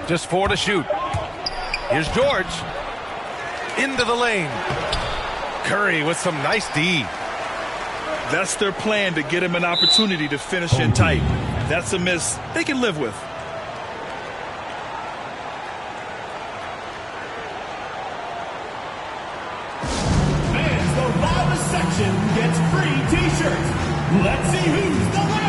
Speaker 10: Just 4 to shoot. Here's George. Into the lane. Curry with some nice D.
Speaker 6: That's their plan, to get him an opportunity to finish in tight. That's a miss they can live with.
Speaker 12: Fans, the loudest section gets free t-shirts. Let's see who's the loudest.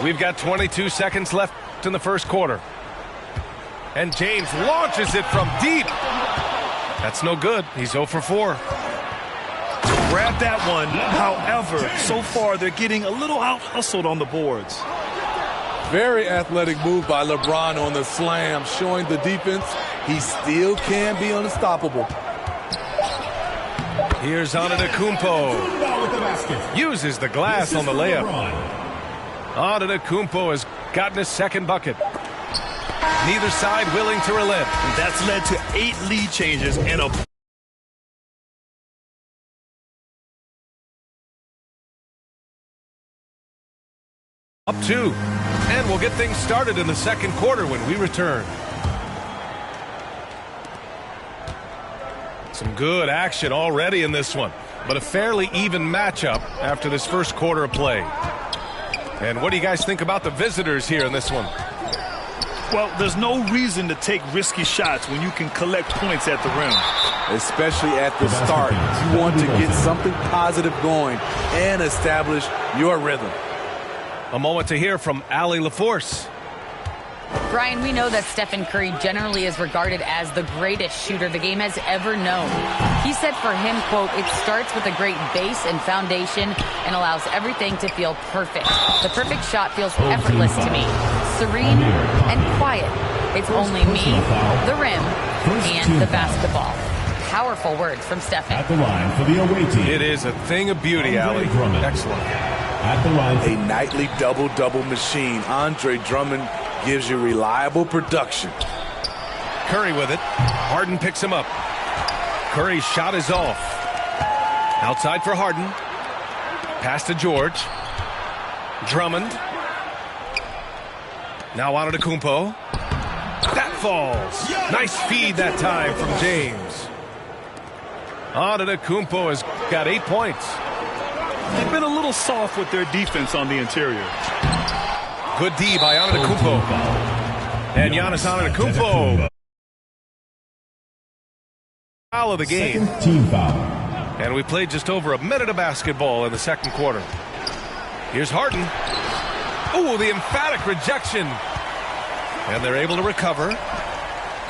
Speaker 10: We've got 22 seconds left in the first quarter. And James launches it from deep. That's no good. He's 0 for 4.
Speaker 6: Grab that one. However, so far they're getting a little out-hustled on the boards.
Speaker 4: Very athletic move by LeBron on the slam, showing the defense he still can be unstoppable.
Speaker 10: Here's Antetokounmpo. Uses the glass on the layup. Antetokounmpo has gotten his second bucket. Neither side willing to relent.
Speaker 6: That's led to 8 lead changes and a...
Speaker 10: Up 2. And we'll get things started in the second quarter when we return. Some good action already in this one, but a fairly even matchup after this first quarter of play. And what do you guys think about the visitors here in this one?
Speaker 6: Well, there's no reason to take risky shots when you can collect points at the rim.
Speaker 4: Especially at the start. You want to get something positive going and establish your rhythm.
Speaker 10: A moment to hear from Allie LaForce.
Speaker 13: Brian, we know that Stephen Curry generally is regarded as the greatest shooter the game has ever known. He said for him, quote, "It starts with a great base and foundation and allows everything to feel perfect. The perfect shot feels effortless to me, serene and quiet. It's only me, the rim, and the basketball." Powerful words from Stephen.
Speaker 12: At the line for the away team.
Speaker 10: It is a thing of beauty, Allie. Excellent.
Speaker 12: At the line.
Speaker 4: A nightly double-double machine. Andre Drummond gives you reliable production.
Speaker 10: Curry with it. Harden picks him up. Curry's shot is off. Outside for Harden. Pass to George. Drummond. Now Antetokounmpo. That falls. Nice feed that time from James. Antetokounmpo has got 8 points.
Speaker 6: They've been a little soft with their defense on the interior.
Speaker 10: Good D by Antetokounmpo. And Giannis Antetokounmpo. Foul of the game.
Speaker 12: Team foul.
Speaker 10: And we played just over a minute of basketball in the second quarter. Here's Harden. Ooh, the emphatic rejection. And they're able to recover.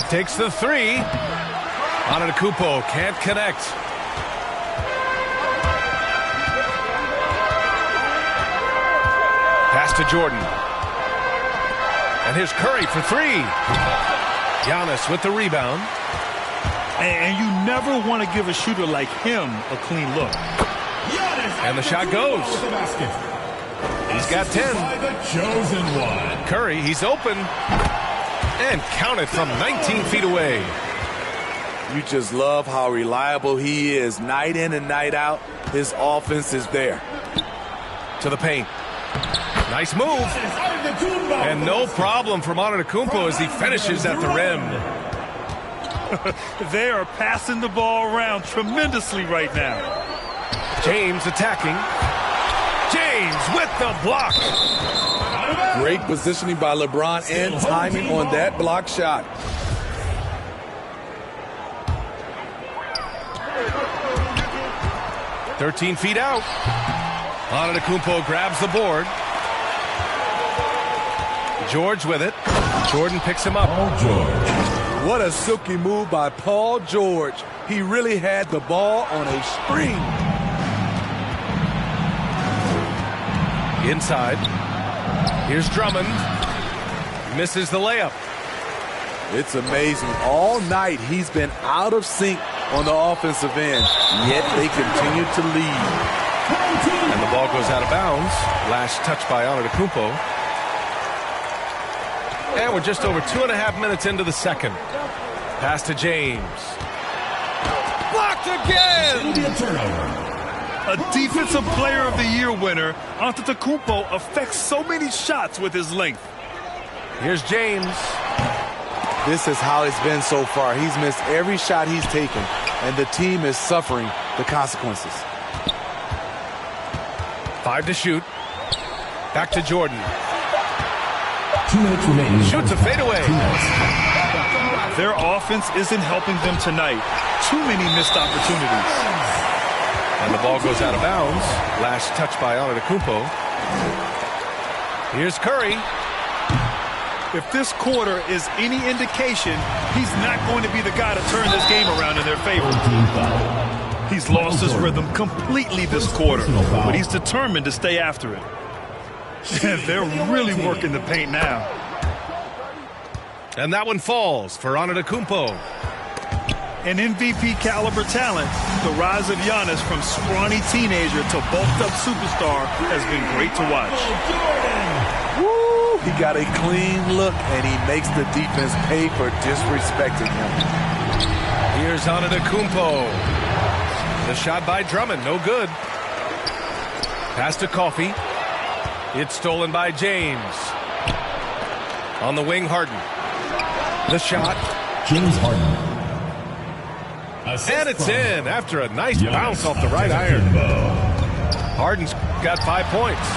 Speaker 10: Takes the three. Antetokounmpo can't connect. Pass to Jordan. And here's Curry for three. Giannis with the rebound.
Speaker 6: And you never want to give a shooter like him a clean look.
Speaker 10: And the shot goes. He's got 10.
Speaker 12: Chosen one.
Speaker 10: Curry, he's open. And counted from 19 feet away.
Speaker 4: You just love how reliable he is. Night in and night out, his offense is there.
Speaker 10: To the paint. Nice move. And no problem for Antetokounmpo as he finishes at the rim.
Speaker 6: They are passing the ball around tremendously right now.
Speaker 10: James attacking. James with the block.
Speaker 4: Great positioning by LeBron and timing on that block shot.
Speaker 10: "13 feet out. Antetokounmpo grabs the board. George with it. Jordan picks him up.
Speaker 4: What a silky move by Paul George. He really had the ball on a string.
Speaker 10: Inside. Here's Drummond. Misses the layup.
Speaker 4: It's amazing. All night he's been out of sync on the offensive end, yet they continue to lead.
Speaker 10: And the ball goes out of bounds. Last touch by Antetokounmpo. And we're just over 2.5 minutes into the second. Pass to James. Blocked again!
Speaker 6: A Defensive Player of the Year winner, Antetokounmpo affects so many shots with his length.
Speaker 10: Here's James.
Speaker 4: This is how it's been so far. He's missed every shot he's taken, and the team is suffering the consequences.
Speaker 10: 5 to shoot. Back to Jordan.
Speaker 12: 2 minutes remaining.
Speaker 10: Shoots a fadeaway.
Speaker 6: Their offense isn't helping them tonight. Too many missed opportunities.
Speaker 10: And the ball goes out of bounds. Last touch by Antetokounmpo. Here's Curry.
Speaker 6: If this quarter is any indication, he's not going to be the guy to turn this game around in their favor. He's lost his rhythm completely this quarter, but he's determined to stay after it. They're really working the paint now.
Speaker 10: And that one falls for Antetokounmpo.
Speaker 6: An MVP caliber talent, the rise of Giannis from scrawny teenager to bulked up superstar has been great to watch.
Speaker 4: Woo! He got a clean look, and he makes the defense pay for disrespecting him.
Speaker 10: Here's Antetokounmpo. The shot by Drummond, no good. Pass to Coffey. It's stolen by James. On the wing, Harden. The shot.
Speaker 12: James Harden.
Speaker 10: And it's in after a nice bounce off the right iron. Harden's got 5 points.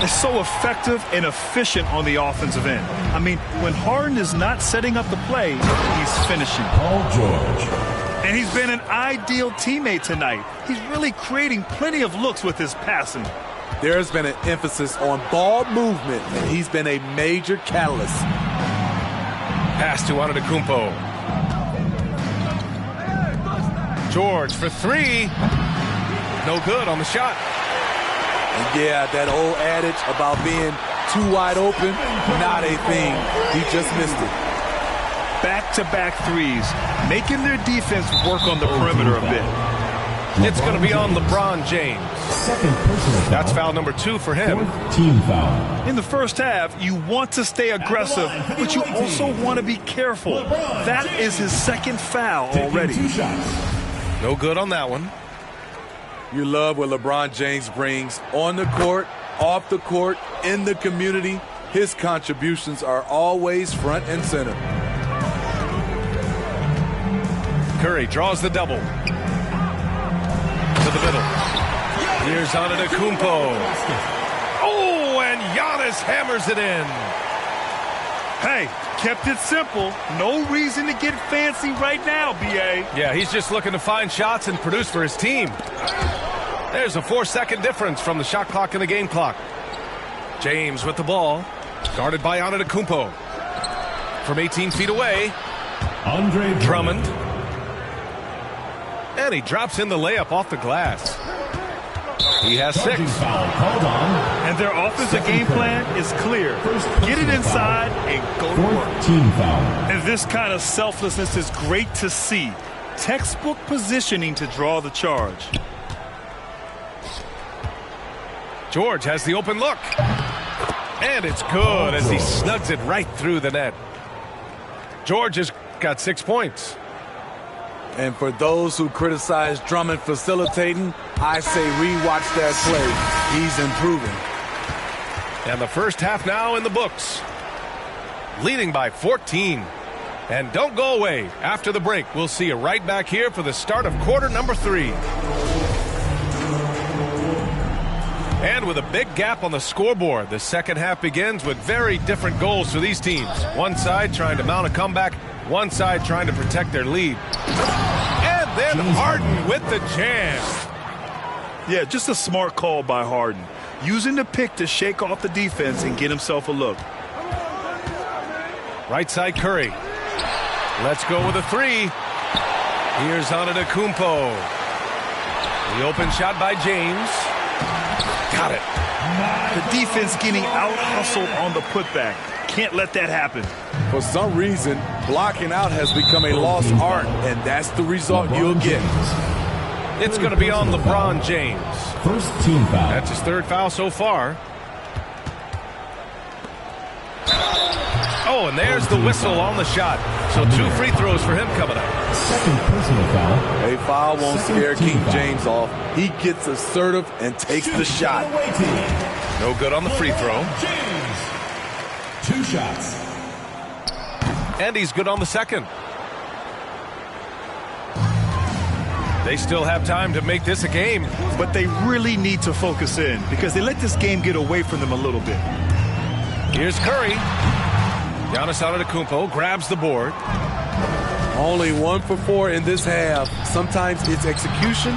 Speaker 6: It's so effective and efficient on the offensive end. I mean, when Harden is not setting up the play, he's finishing.
Speaker 12: Paul George.
Speaker 6: And he's been an ideal teammate tonight. He's really creating plenty of looks with his passing.
Speaker 4: There's been an emphasis on ball movement, and he's been a major catalyst.
Speaker 10: Pass to Antetokounmpo. George for three. No good on the shot.
Speaker 4: And yeah, that old adage about being too wide open, not a thing. He just missed it.
Speaker 6: Back-to-back threes, making their defense work on the perimeter a bit.
Speaker 10: It's going to be on LeBron James. That's foul number 2 for him.
Speaker 12: Team foul.
Speaker 6: In the first half, you want to stay aggressive, but you also want to be careful. That is his second foul already.
Speaker 10: No good on that one.
Speaker 4: You love what LeBron James brings on the court, off the court, in the community. His contributions are always front and center.
Speaker 10: Curry draws the double. To the middle. Here's Antetokounmpo. Oh, and Giannis hammers it in.
Speaker 6: Hey, kept it simple. No reason to get fancy right now, B.A.
Speaker 10: Yeah, he's just looking to find shots and produce for his team. There's a 4-second difference from the shot clock and the game clock. James with the ball. Guarded by Antetokounmpo. From 18 feet away.
Speaker 12: Andre
Speaker 10: Drummond. And he drops in the layup off the glass. He has 6.
Speaker 6: And their offensive game plan is clear. Get it inside and go to work. And this kind of selflessness is great to see. Textbook positioning to draw the charge.
Speaker 10: George has the open look. And it's good as he snugs it right through the net. George has got 6 points.
Speaker 4: And for those who criticize Drummond facilitating, I say rewatch that play. He's improving.
Speaker 10: And the first half now in the books. Leading by 14. And don't go away. After the break, we'll see you right back here for the start of quarter number 3. And with a big gap on the scoreboard, the second half begins with very different goals for these teams. One side trying to mount a comeback, one side trying to protect their lead. And then Harden with the jam.
Speaker 6: Yeah, just a smart call by Harden. Using the pick to shake off the defense and get himself a look.
Speaker 10: Right side Curry. Let's go with a 3. Here's Antetokounmpo. The open shot by James. Got it.
Speaker 6: The defense getting out-hustled on the putback. Can't let that happen.
Speaker 4: For some reason, blocking out has become a lost art, and that's the result you'll get.
Speaker 10: It's going to be on LeBron James.
Speaker 12: First team foul.
Speaker 10: That's his 3rd foul so far. Oh, and there's the whistle on the shot. So 2 free throws for him coming up.
Speaker 12: Second personal foul.
Speaker 4: A foul won't scare King James off. He gets assertive and takes the shot.
Speaker 10: No good on the free throw.
Speaker 12: James. 2 shots.
Speaker 10: And he's good on the second. They still have time to make this a game.
Speaker 6: But they really need to focus in because they let this game get away from them a little bit.
Speaker 10: Here's Curry. Giannis Antetokounmpo grabs the board.
Speaker 4: Only 1 for 4 in this half. Sometimes it's execution.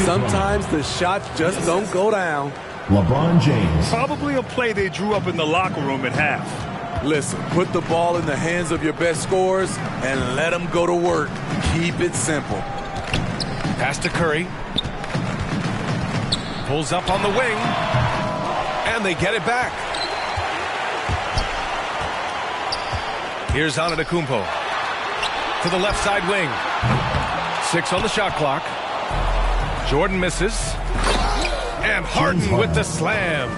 Speaker 4: Sometimes the shots just don't go down.
Speaker 12: LeBron James.
Speaker 6: Probably a play they drew up in the locker room at half.
Speaker 4: Listen, put the ball in the hands of your best scorers and let them go to work. Keep it simple.
Speaker 10: Pass to Curry. Pulls up on the wing. And they get it back. Here's Antetokounmpo. To the left side wing. 6 on the shot clock. Jordan misses. And Harden with the slam.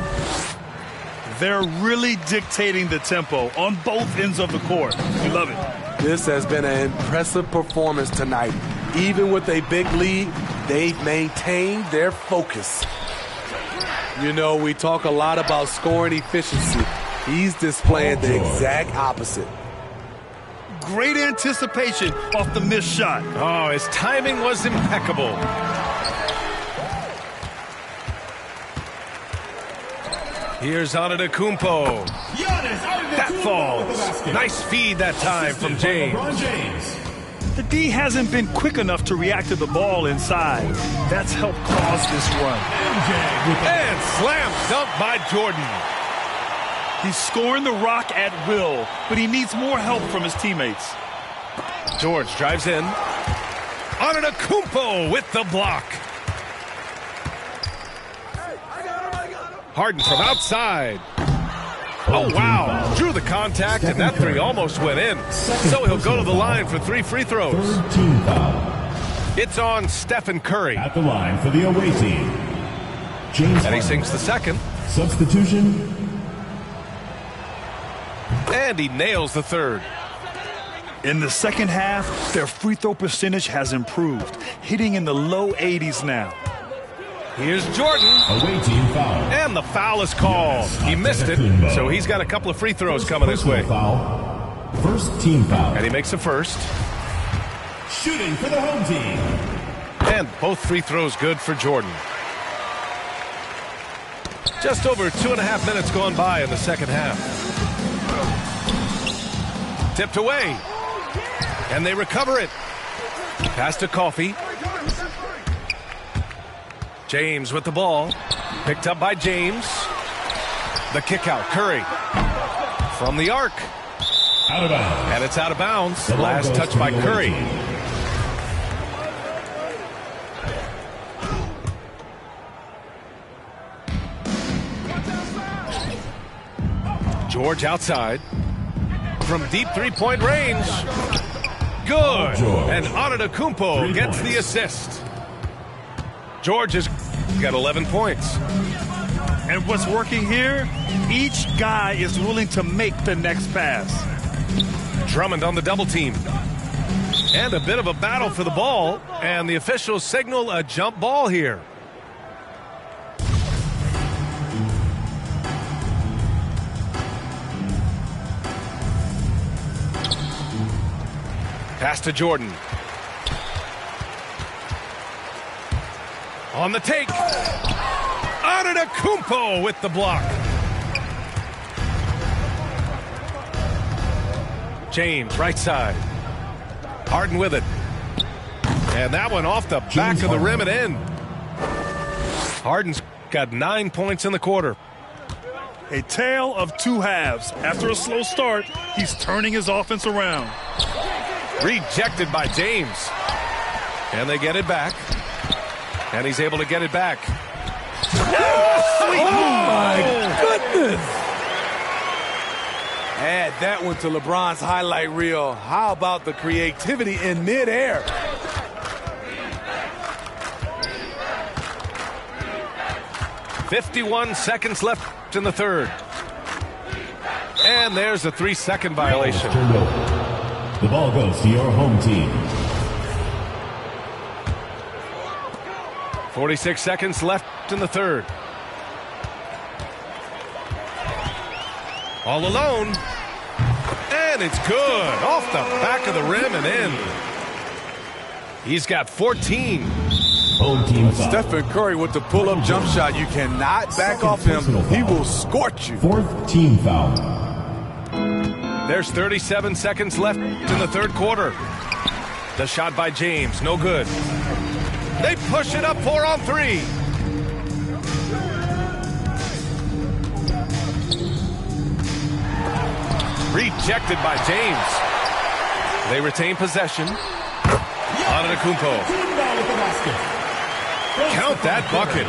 Speaker 6: They're really dictating the tempo on both ends of the court. We love it.
Speaker 4: This has been an impressive performance tonight. Even with a big lead, they've maintained their focus. You know, we talk a lot about scoring efficiency. He's displaying the exact opposite.
Speaker 6: Great anticipation off the missed shot.
Speaker 10: Oh, his timing was impeccable. Here's Antetokounmpo. That falls. Nice feed that time from James.
Speaker 6: The D hasn't been quick enough to react to the ball inside. That's helped cause this run.
Speaker 10: And slam dunk by Jordan.
Speaker 6: He's scoring the rock at will, but he needs more help from his teammates.
Speaker 10: George drives in. Antetokounmpo with the block. Harden from outside. Oh, wow. Drew the contact, and that 3 almost went in. So he'll go to the line for 3 free throws. It's on Stephen Curry.
Speaker 12: At the line for the away team. James
Speaker 10: and he sinks the second.
Speaker 12: Substitution.
Speaker 10: And he nails the 3rd.
Speaker 6: In the second half, their free throw percentage has improved, hitting in the low 80s now.
Speaker 10: Here's Jordan.
Speaker 12: Away team foul.
Speaker 10: And the foul is called. He missed it, so he's got a couple of free throws coming his way.
Speaker 12: Foul. First team foul.
Speaker 10: And he makes the first.
Speaker 12: Shooting for the home team.
Speaker 10: And both free throws good for Jordan. Just over 2.5 minutes gone by in the second half. Tipped away. And they recover it. Pass to Coffey. James with the ball. Picked up by James. The kick out. Curry. From the arc.
Speaker 12: Out of bounds.
Speaker 10: And it's out of bounds. Last touch by Curry. George outside. From deep three-point range. Good. And Antetokounmpo gets the assist. George has got 11 points.
Speaker 6: And what's working here, each guy is willing to make the next pass.
Speaker 10: Drummond on the double team. And a bit of a battle for the ball. And the officials signal a jump ball here. Pass to Jordan. On the take. Antetokounmpo with the block. James, right side. Harden with it. And that one off the back of the rim and in. Harden's got 9 points in the quarter.
Speaker 6: A tale of two halves. After a slow start, he's turning his offense around.
Speaker 10: Rejected by James. And they get it back. And he's able to get it back.
Speaker 4: Oh, my goodness. Add that one to LeBron's highlight reel. How about the creativity in midair?
Speaker 10: .51 seconds left in the third. And there's a 3-second violation.
Speaker 12: The ball goes to your home team.
Speaker 10: 46 seconds left in the third. All alone. And it's good. Off the back of the rim and in. He's got 14.
Speaker 12: Home team foul.
Speaker 4: Stephen Curry with the pull-up jump shot. You cannot back off him. He will scorch you.
Speaker 12: 4th team foul.
Speaker 10: There's 37 seconds left in the third quarter. The shot by James, no good. They push it up 4-on-3. Rejected by James. They retain possession. Antetokounmpo. Count that bucket.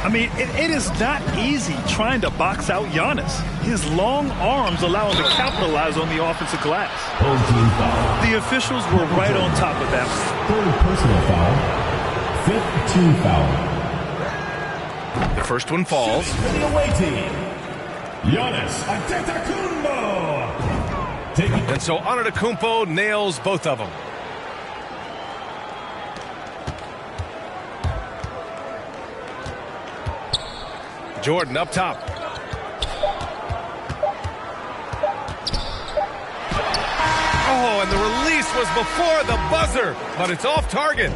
Speaker 6: I mean, it is not easy trying to box out Giannis. His long arms allow him to capitalize on the offensive glass.
Speaker 12: Home team foul.
Speaker 6: The officials were right on top of that.
Speaker 12: 3rd personal foul. 5th team foul.
Speaker 10: The first one falls.
Speaker 12: For the away team, Giannis Antetokounmpo.
Speaker 10: And so Antetokounmpo nails both of them. Jordan up top. Oh, and the release was before the buzzer, but it's off target.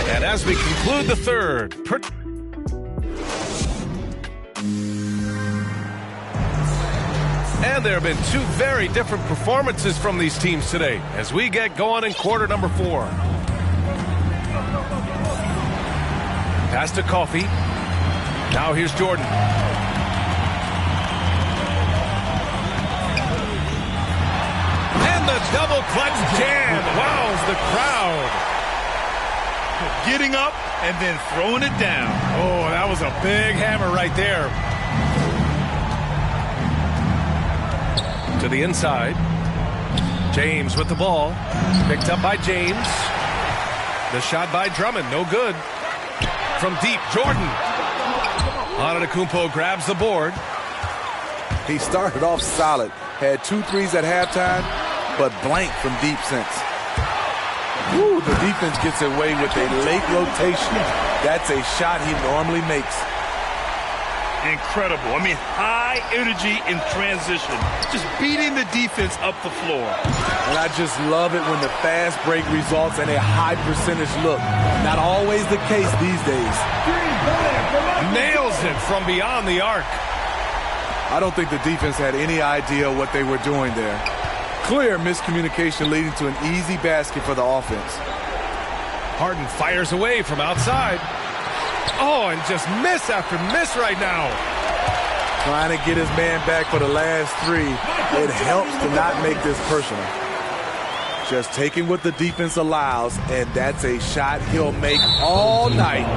Speaker 10: And as we conclude the third, and there have been two very different performances from these teams today as we get going in quarter number 4. Pass to Coffey. Now here's Jordan. And the double clutch jam. Wows the crowd.
Speaker 6: Getting up and then throwing it down.
Speaker 10: Oh, that was a big hammer right there. To the inside. James with the ball. Picked up by James. The shot by Drummond. No good. From deep, Jordan. Antetokounmpo grabs the board.
Speaker 4: He started off solid. Had 2 threes at halftime, but blank from deep since. Woo, the defense gets away with a late rotation. That's a shot he normally makes.
Speaker 6: Incredible. I mean, high energy in transition. Just beating the defense up the floor.
Speaker 4: And I just love it when the fast break results in a high percentage look. Not always the case these days.
Speaker 10: Nails it from beyond the arc.
Speaker 4: I don't think the defense had any idea what they were doing there. Clear miscommunication leading to an easy basket for the offense.
Speaker 10: Harden fires away from outside. Oh, and just miss after miss right now.
Speaker 4: Trying to get his man back for the last three. It helps to not make this personal. Just taking what the defense allows, and that's a shot he'll make all night.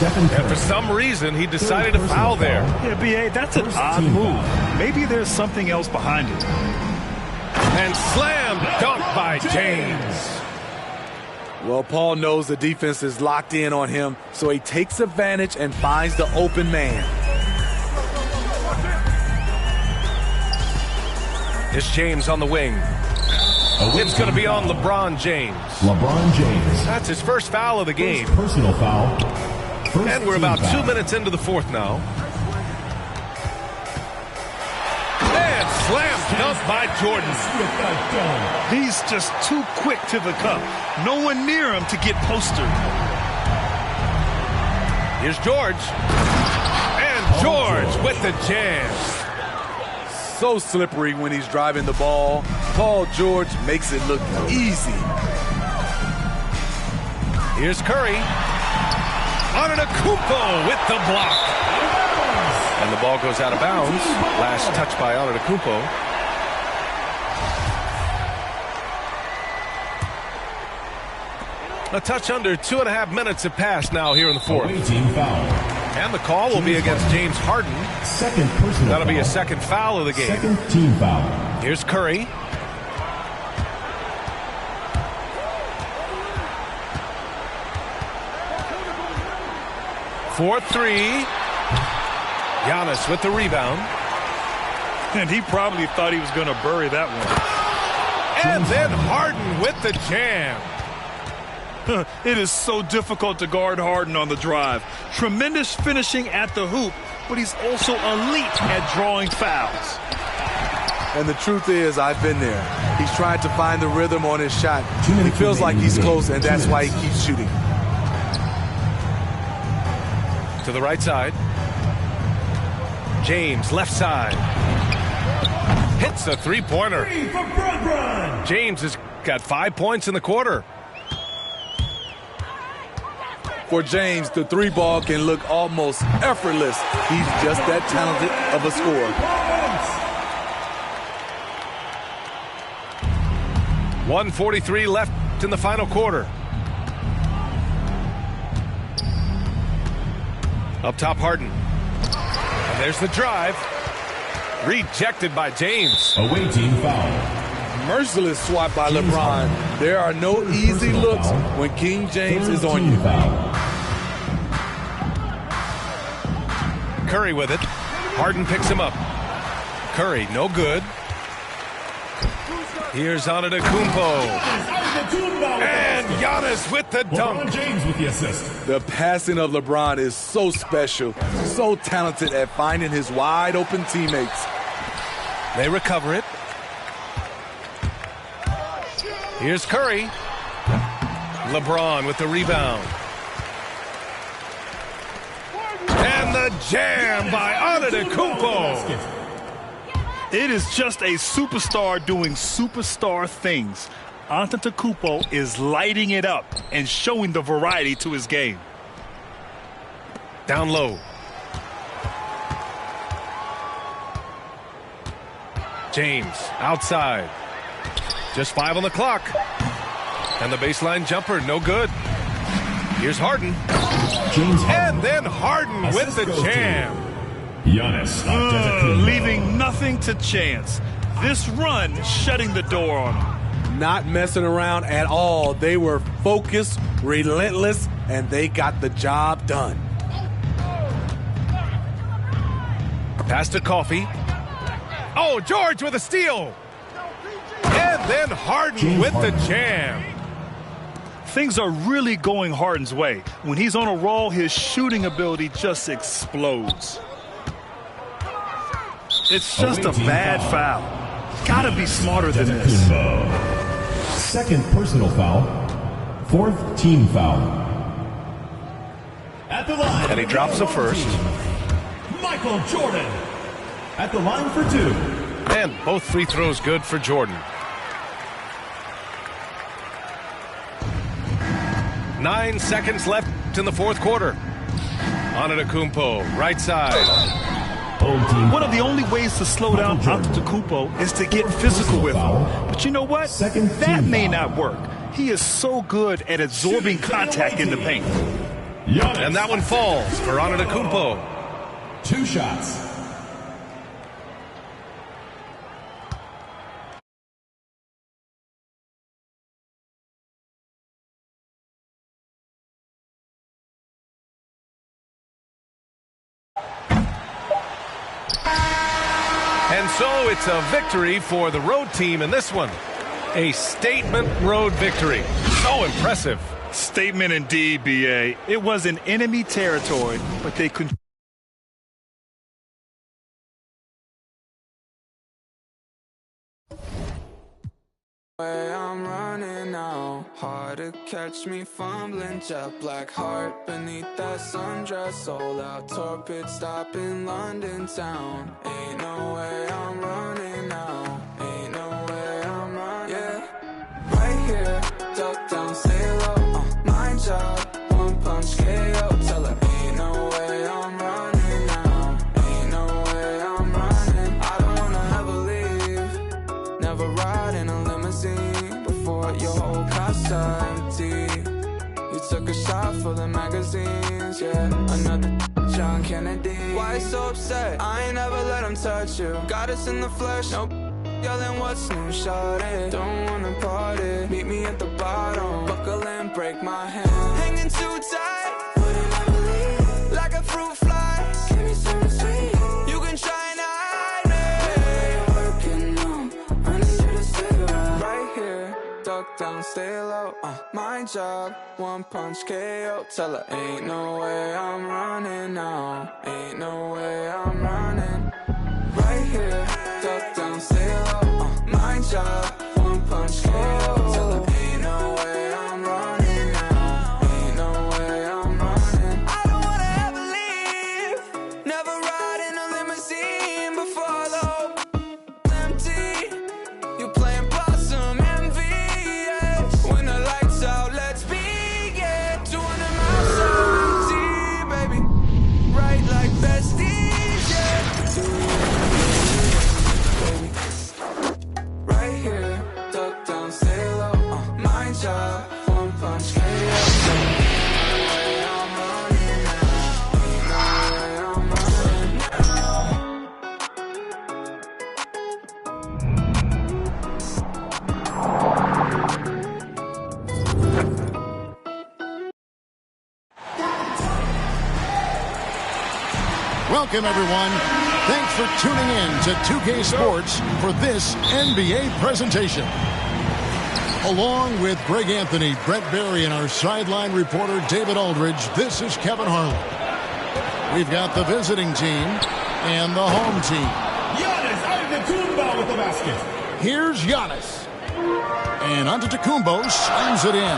Speaker 10: And for some reason, he decided to foul there.
Speaker 6: Yeah, B.A., that's an odd move. Maybe there's something else behind it.
Speaker 10: And slam dunk by James.
Speaker 4: Well, Paul knows the defense is locked in on him, so he takes advantage and finds the open man.
Speaker 10: It's James on the wing. It's going to be on LeBron James.
Speaker 12: LeBron James.
Speaker 10: That's his first foul of the game.
Speaker 12: Personal foul.
Speaker 10: And we're about 2 minutes into the fourth now. And slam dunk by Jordan.
Speaker 6: He's just too quick to the cup. No one near him to get postered.
Speaker 10: Here's George. And George with the jam.
Speaker 4: So slippery when he's driving the ball. Paul George makes it look easy.
Speaker 10: Here's Curry. Antetokounmpo with the block. And the ball goes out of bounds. Last touch by Antetokounmpo. A touch under 2.5 minutes have passed now here in the fourth. And the call will be against James Harden.
Speaker 12: Second personal
Speaker 10: That'll be
Speaker 12: foul.
Speaker 10: a second foul of the game.
Speaker 12: Second team foul.
Speaker 10: Here's Curry. For three. Giannis with the rebound.
Speaker 6: And he probably thought he was going to bury that one.
Speaker 10: And then Harden with the jam.
Speaker 6: It is so difficult to guard Harden on the drive. Tremendous finishing at the hoop, but he's also elite at drawing fouls.
Speaker 4: And the truth is, I've been there. He's trying to find the rhythm on his shot. He feels like he's close, and that's why he keeps shooting.
Speaker 10: To the right side. James, left side. Hits a three-pointer. James has got 5 points in the quarter.
Speaker 4: For James, the three ball can look almost effortless. He's just that talented of a scorer.
Speaker 10: 1:43 left in the final quarter. Up top, Harden. And there's the drive. Rejected by James.
Speaker 12: Away team foul.
Speaker 4: Merciless swat by LeBron. There are no easy looks when King James is on you.
Speaker 10: Curry with it. Harden picks him up. Curry, no good. Here's Antetokounmpo. And Giannis with the dunk.
Speaker 12: LeBron James with the assist.
Speaker 4: The passing of LeBron is so special, so talented at finding his wide open teammates.
Speaker 10: They recover it. Here's Curry. LeBron with the rebound. And the jam by Antetokounmpo.
Speaker 6: It is just a superstar doing superstar things. Antetokounmpo is lighting it up and showing the variety to his game.
Speaker 10: Down low. James outside. Just 5 on the clock. And the baseline jumper, no good. Here's Harden.
Speaker 12: James Harden.
Speaker 10: And then Harden with the jam.
Speaker 12: Giannis.
Speaker 6: Leaving nothing to chance. This run shutting the door on him.
Speaker 4: Not messing around at all. They were focused, relentless, and they got the job done.
Speaker 10: Pass to Coffee. Oh, George with a steal. And then Harden with the jam.
Speaker 6: Things are really going Harden's way. When he's on a roll, his shooting ability just explodes. It's just a bad foul. Gotta be smarter than this.
Speaker 12: Second personal foul. Fourth team foul. At the line.
Speaker 10: And he drops the first.
Speaker 12: Michael Jordan. At the line for 2.
Speaker 10: And both free throws good for Jordan. 9 seconds left in the fourth quarter. Antetokounmpo, right side.
Speaker 6: One of the only ways to slow down Antetokounmpo is to get physical with him. But you know what? That may not work. He is so good at absorbing contact in the paint.
Speaker 10: And that one falls for Antetokounmpo.
Speaker 12: 2 shots.
Speaker 10: And so it's a victory for the road team in this one. A statement road victory. So impressive.
Speaker 6: Statement indeed, BA. It was in enemy territory, but they couldn't.
Speaker 2: I'm running now, hard to catch me fumbling, jet black heart beneath that sundress, sold out tour pit stop in London town. Ain't no way I'm running now, ain't no way I'm running. Yeah, right here, duck down, stay low, my job, one punch KO, tell her ain't no way I'm running now, ain't no way I'm running. I don't wanna ever leave, never ride in a limousine before your whole car's empty. You took a shot for the magazines, yeah, another John Kennedy. Why so upset? I ain't never let him touch you. Got us in the flesh, no yelling what's new, shawty. Don't wanna party, meet me at the bottom, buckle and break my hand. Hanging too tight, wouldn't ever leave, like a fruit fly. Give me something sweet, you can try and hide me. Working on, running through the cigarette. Right here, duck down, stay low, my job, one punch KO. Tell her ain't no way I'm running now, ain't no way I'm running. Right here, duck down, stay low, my job, one punch KO. Tell her ain't no way I'm running now, ain't no way I'm running. I don't wanna ever leave, never ride in a limousine before the empty. You playing possum envy, yeah. When the lights out, let's begin. 200 miles empty, baby, right like besties, yeah. Right here, duck down, stay low, my job, one punch KO. I'm running now, I'm running now.
Speaker 3: Welcome, everyone. Thanks for tuning in to 2K Sports for this NBA presentation. Along with Greg Anthony, Brent Barry, and our sideline reporter David Aldridge, this is Kevin Harlan. We've got the visiting team and the home team.
Speaker 12: Giannis Antetokounmpo with the basket.
Speaker 3: Here's Giannis. And Antetokounmpo slams it in.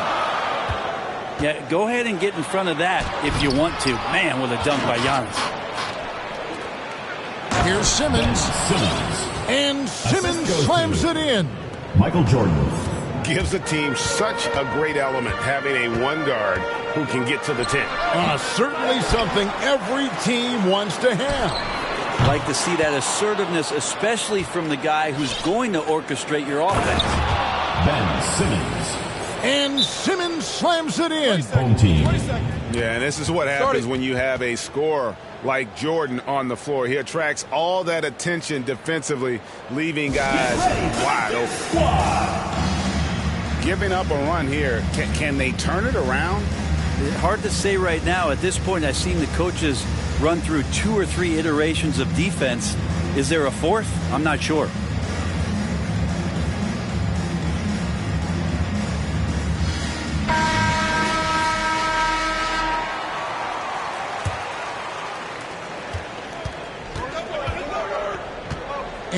Speaker 11: Yeah, go ahead and get in front of that if you want to. Man, with a dunk by Giannis.
Speaker 3: Here's Simmons. And Simmons slams it in.
Speaker 12: Michael Jordan.
Speaker 5: Gives the team such a great element, having a one guard who can get to the 10.
Speaker 3: Certainly something every team wants to have.
Speaker 11: Like to see that assertiveness, especially from the guy who's going to orchestrate your offense.
Speaker 12: Ben Simmons.
Speaker 3: And Simmons slams it in.
Speaker 12: Home team.
Speaker 5: Yeah, and this is what happens when you have a scorer like Jordan on the floor. He attracts all that attention defensively, leaving guys wide open. Giving up a run here. Can they turn it around?
Speaker 11: Hard to say right now. At this point, I've seen the coaches run through 2 or 3 iterations of defense. Is there a fourth? I'm not sure.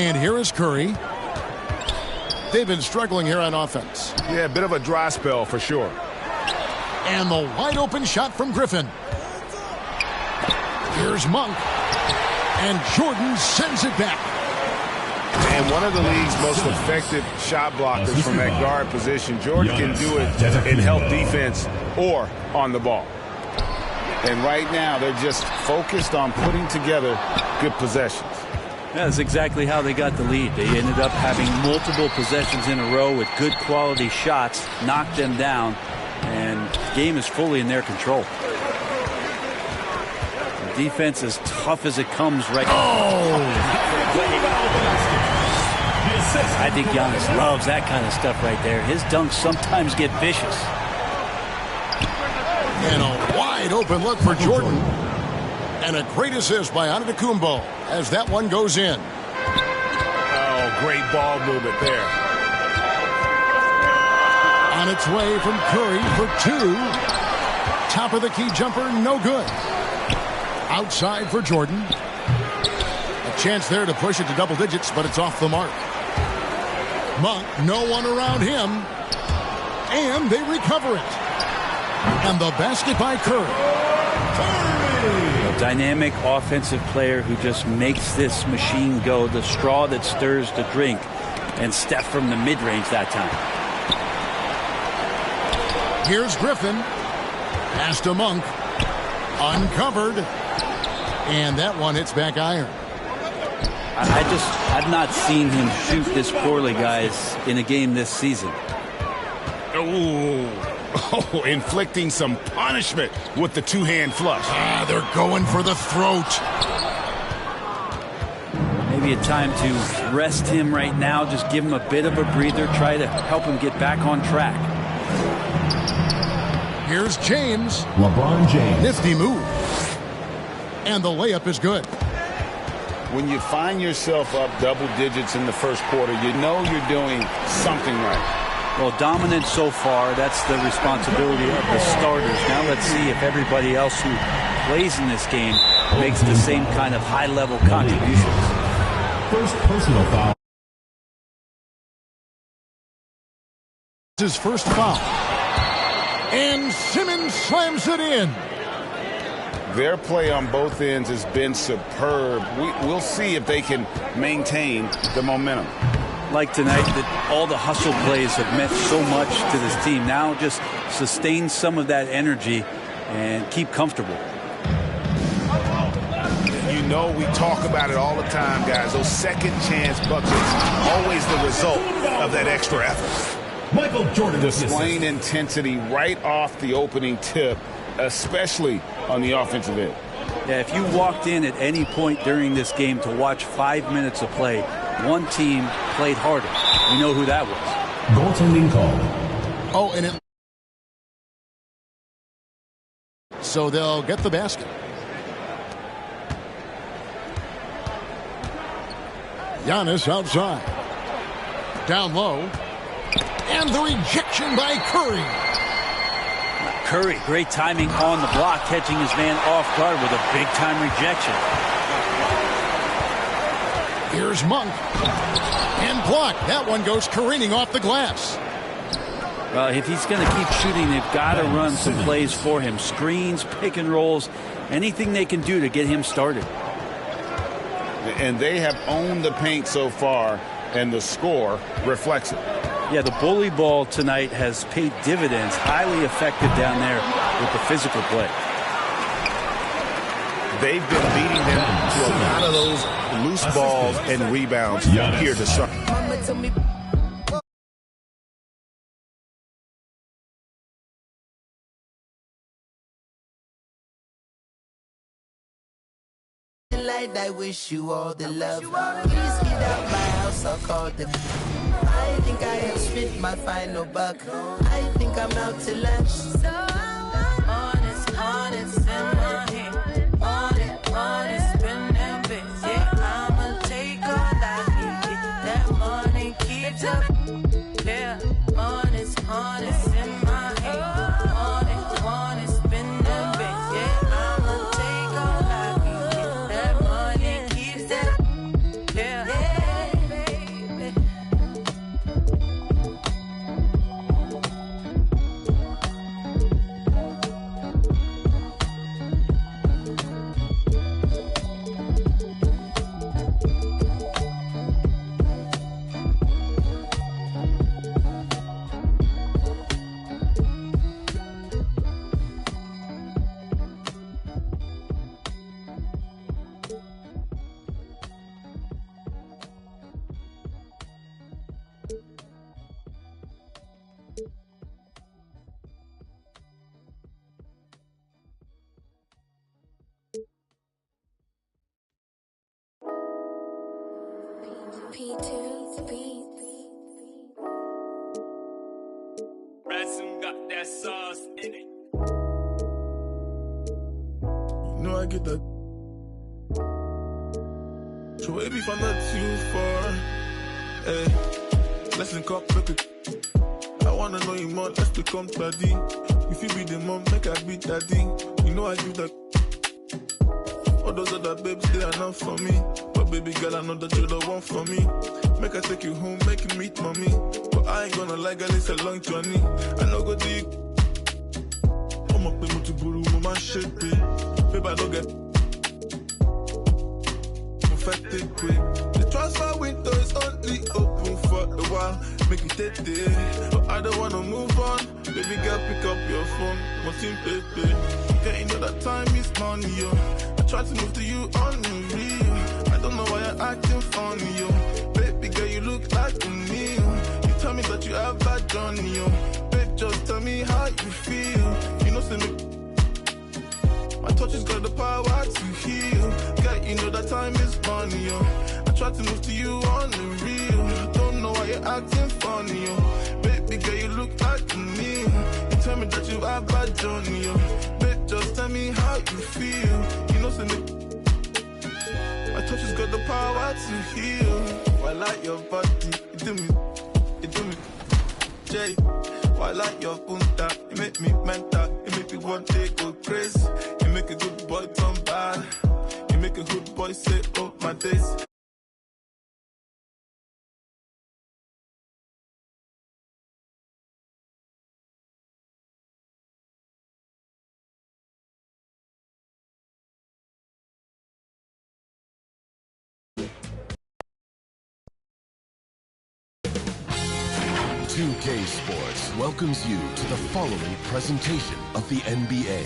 Speaker 3: And here is Curry. They've been struggling here on offense.
Speaker 5: Yeah, a bit of a dry spell for sure.
Speaker 3: And the wide open shot from Griffin. Here's Monk. And Jordan sends it back.
Speaker 5: And one of the league's most effective shot blockers from that guard position. Jordan can do it in help defense or on the ball. And right now, they're just focused on putting together good possessions.
Speaker 11: Yeah, that's exactly how they got the lead. They ended up having multiple possessions in a row with good quality shots, knocked them down, and the game is fully in their control. The defense as tough as it comes right now. I think Giannis loves that kind of stuff right there. His dunks sometimes get vicious.
Speaker 3: And a wide open look for Jordan. And a great assist by Antetokounmpo as that one goes in.
Speaker 5: Oh, great ball movement there.
Speaker 3: On its way from Curry for two. Top of the key jumper, no good. Outside for Jordan. A chance there to push it to double digits, but it's off the mark. Monk, no one around him. And they recover it. And the basket by Curry.
Speaker 11: A dynamic offensive player who just makes this machine go, the straw that stirs the drink, and Steph from the mid-range that time.
Speaker 3: Here's Griffin. Pass to Monk. Uncovered. And that one hits back iron.
Speaker 11: I've not seen him shoot this poorly, guys, in a game this season.
Speaker 5: Oh, inflicting some punishment with the two-hand flush.
Speaker 3: They're going for the throat.
Speaker 11: Maybe a time to rest him right now, just give him a bit of a breather, try to help him get back on track.
Speaker 3: Here's James.
Speaker 12: LeBron James.
Speaker 3: Nifty move. And the layup is good.
Speaker 5: When you find yourself up double digits in the first quarter, you know you're doing something right.
Speaker 11: Well, dominant so far. That's the responsibility of the starters. Now let's see if everybody else who plays in this game makes the same kind of high-level contributions.
Speaker 12: First personal foul.
Speaker 3: His first foul. And Simmons slams it in.
Speaker 5: Their play on both ends has been superb. We'll see if they can maintain the momentum.
Speaker 11: Like tonight, that all the hustle plays have meant so much to this team. Now just sustain some of that energy and keep comfortable.
Speaker 5: You know, we talk about it all the time, guys. Those second chance buckets, always the result of that extra effort.
Speaker 12: Michael Jordan
Speaker 5: displaying intensity right off the opening tip, especially on the offensive end.
Speaker 11: Yeah, if you walked in at any point during this game to watch 5 minutes of play, one team played harder. We know who that was.
Speaker 12: Goaltending call.
Speaker 3: Oh, and so they'll get the basket. Giannis outside. Down low. And the rejection by Curry.
Speaker 11: Curry, great timing on the block, catching his man off guard with a big-time rejection.
Speaker 3: Here's Monk. And blocked. That one goes careening off the glass.
Speaker 11: Well, if he's going to keep shooting, they've got to run some plays for him. Screens, pick and rolls, anything they can do to get him started.
Speaker 5: And they have owned the paint so far, and the score reflects it.
Speaker 11: Yeah, the bully ball tonight has paid dividends. Highly effective down there with the physical play.
Speaker 5: They've been beating them to a lot of those loose balls and rebounds here to start.
Speaker 2: I wish you all the love. Please get out my house, I'll call the. I think I have spent my final buck. I think I'm out to lunch. So honest in my hand. Honest, spend that bitch. Yeah, I'ma take all I can get. That money keeps up. Yeah, honest in my hand. Honest, spend that bitch. Yeah, I'ma take all I can get. That money keeps up. Yeah.
Speaker 12: Tyson got that sauce in it.
Speaker 20: You know I get that. So maybe if I'm not too far, hey, let's link up, look it. I wanna know you more, let's become daddy. If you be the mom, make I be daddy. You know I give that. All those other babes, they are not for me. But baby girl, I know that you're the one for me. Make I take you home, make you meet mommy. But I ain't gonna lie, girl, it's a long journey. I know go deep. I'm up in Mutuburu, my shit, babe. Babe, I don't get infected quick. The transfer window is only open for a while. Make you take it, but I don't wanna move on. Baby girl, pick up your phone, what's in baby? Yeah, you know that time is money, yo. I try to move to you on the real. I don't know why you're acting funny, yo. Baby girl, you look like a meal. You tell me that you have bad journey, yo. Babe, just tell me how you feel. You know, say me. My touch has got the power to heal. Girl, you know that time is money, yo. I try to move to you on the real. I don't know why you're acting funny, yo. Baby girl, you look like a meal. You tell me that you have bad journey, yo. Babe, just tell me how you feel. You know, say me. My touch has got the power to heal. I like your body, you do me, Jay. I like your punta, you make me mental, you make me one day go crazy. You make a good boy turn bad, you make a good boy say, oh my days.
Speaker 21: K Sports welcomes you to the following presentation of the NBA.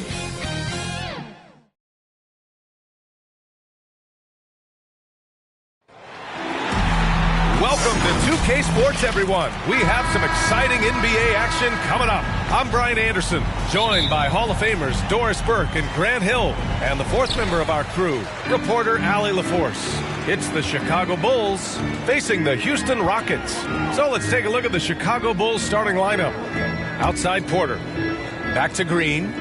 Speaker 10: Welcome to 2K Sports, everyone. We have some exciting NBA action coming up. I'm Brian Anderson, joined by Hall of Famers Doris Burke and Grant Hill, and the fourth member of our crew, reporter Allie LaForce. It's the Chicago Bulls facing the Houston Rockets. So let's take a look at the Chicago Bulls starting lineup. Outside Porter. Back to Green.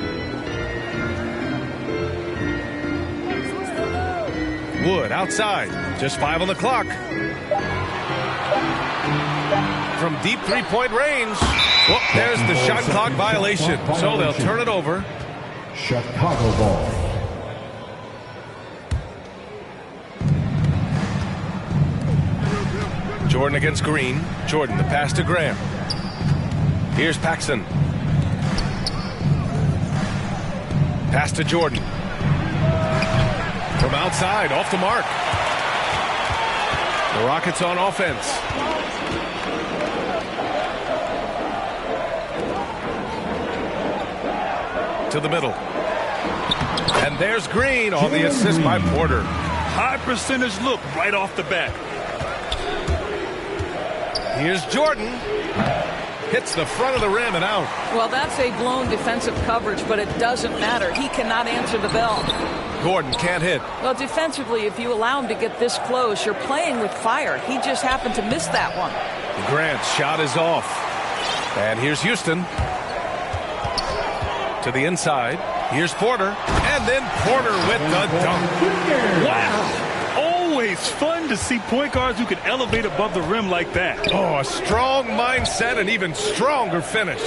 Speaker 10: Wood outside. Just 5 on the clock. From deep three-point range. Well, there's the shot clock violation. So they'll turn it over.
Speaker 22: Chicago ball.
Speaker 10: Jordan against Green. Jordan, the pass to Graham. Here's Paxson. Pass to Jordan. From outside, off the mark. The Rockets on offense. To the middle. And there's Green on the assist by Porter.
Speaker 6: High percentage look right off the bat.
Speaker 10: Here's Jordan. Hits the front of the rim and out.
Speaker 23: Well, that's a blown defensive coverage, but it doesn't matter. He cannot answer the bell.
Speaker 10: Gordon can't hit.
Speaker 23: Well, defensively, if you allow him to get this close, you're playing with fire. He just happened to miss that one.
Speaker 10: Grant's shot is off. And here's Houston. To the inside. Here's Porter. And then Porter with the dunk.
Speaker 6: Wow. Always fun to see point guards who can elevate above the rim like that.
Speaker 10: Oh, a strong mindset and even stronger finish.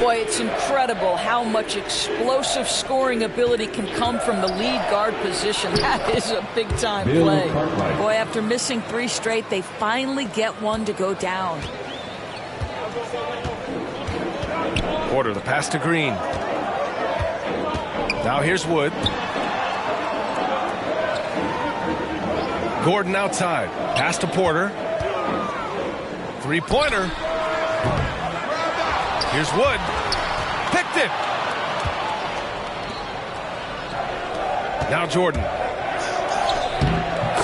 Speaker 23: Boy, it's incredible how much explosive scoring ability can come from the lead guard position. That is a big-time play. Boy, after missing 3 straight, they finally get one to go down.
Speaker 10: Porter, the pass to Green. Now here's Wood. Gordon outside. Pass to Porter. 3-pointer. Here's Wood. Picked it. Now Jordan.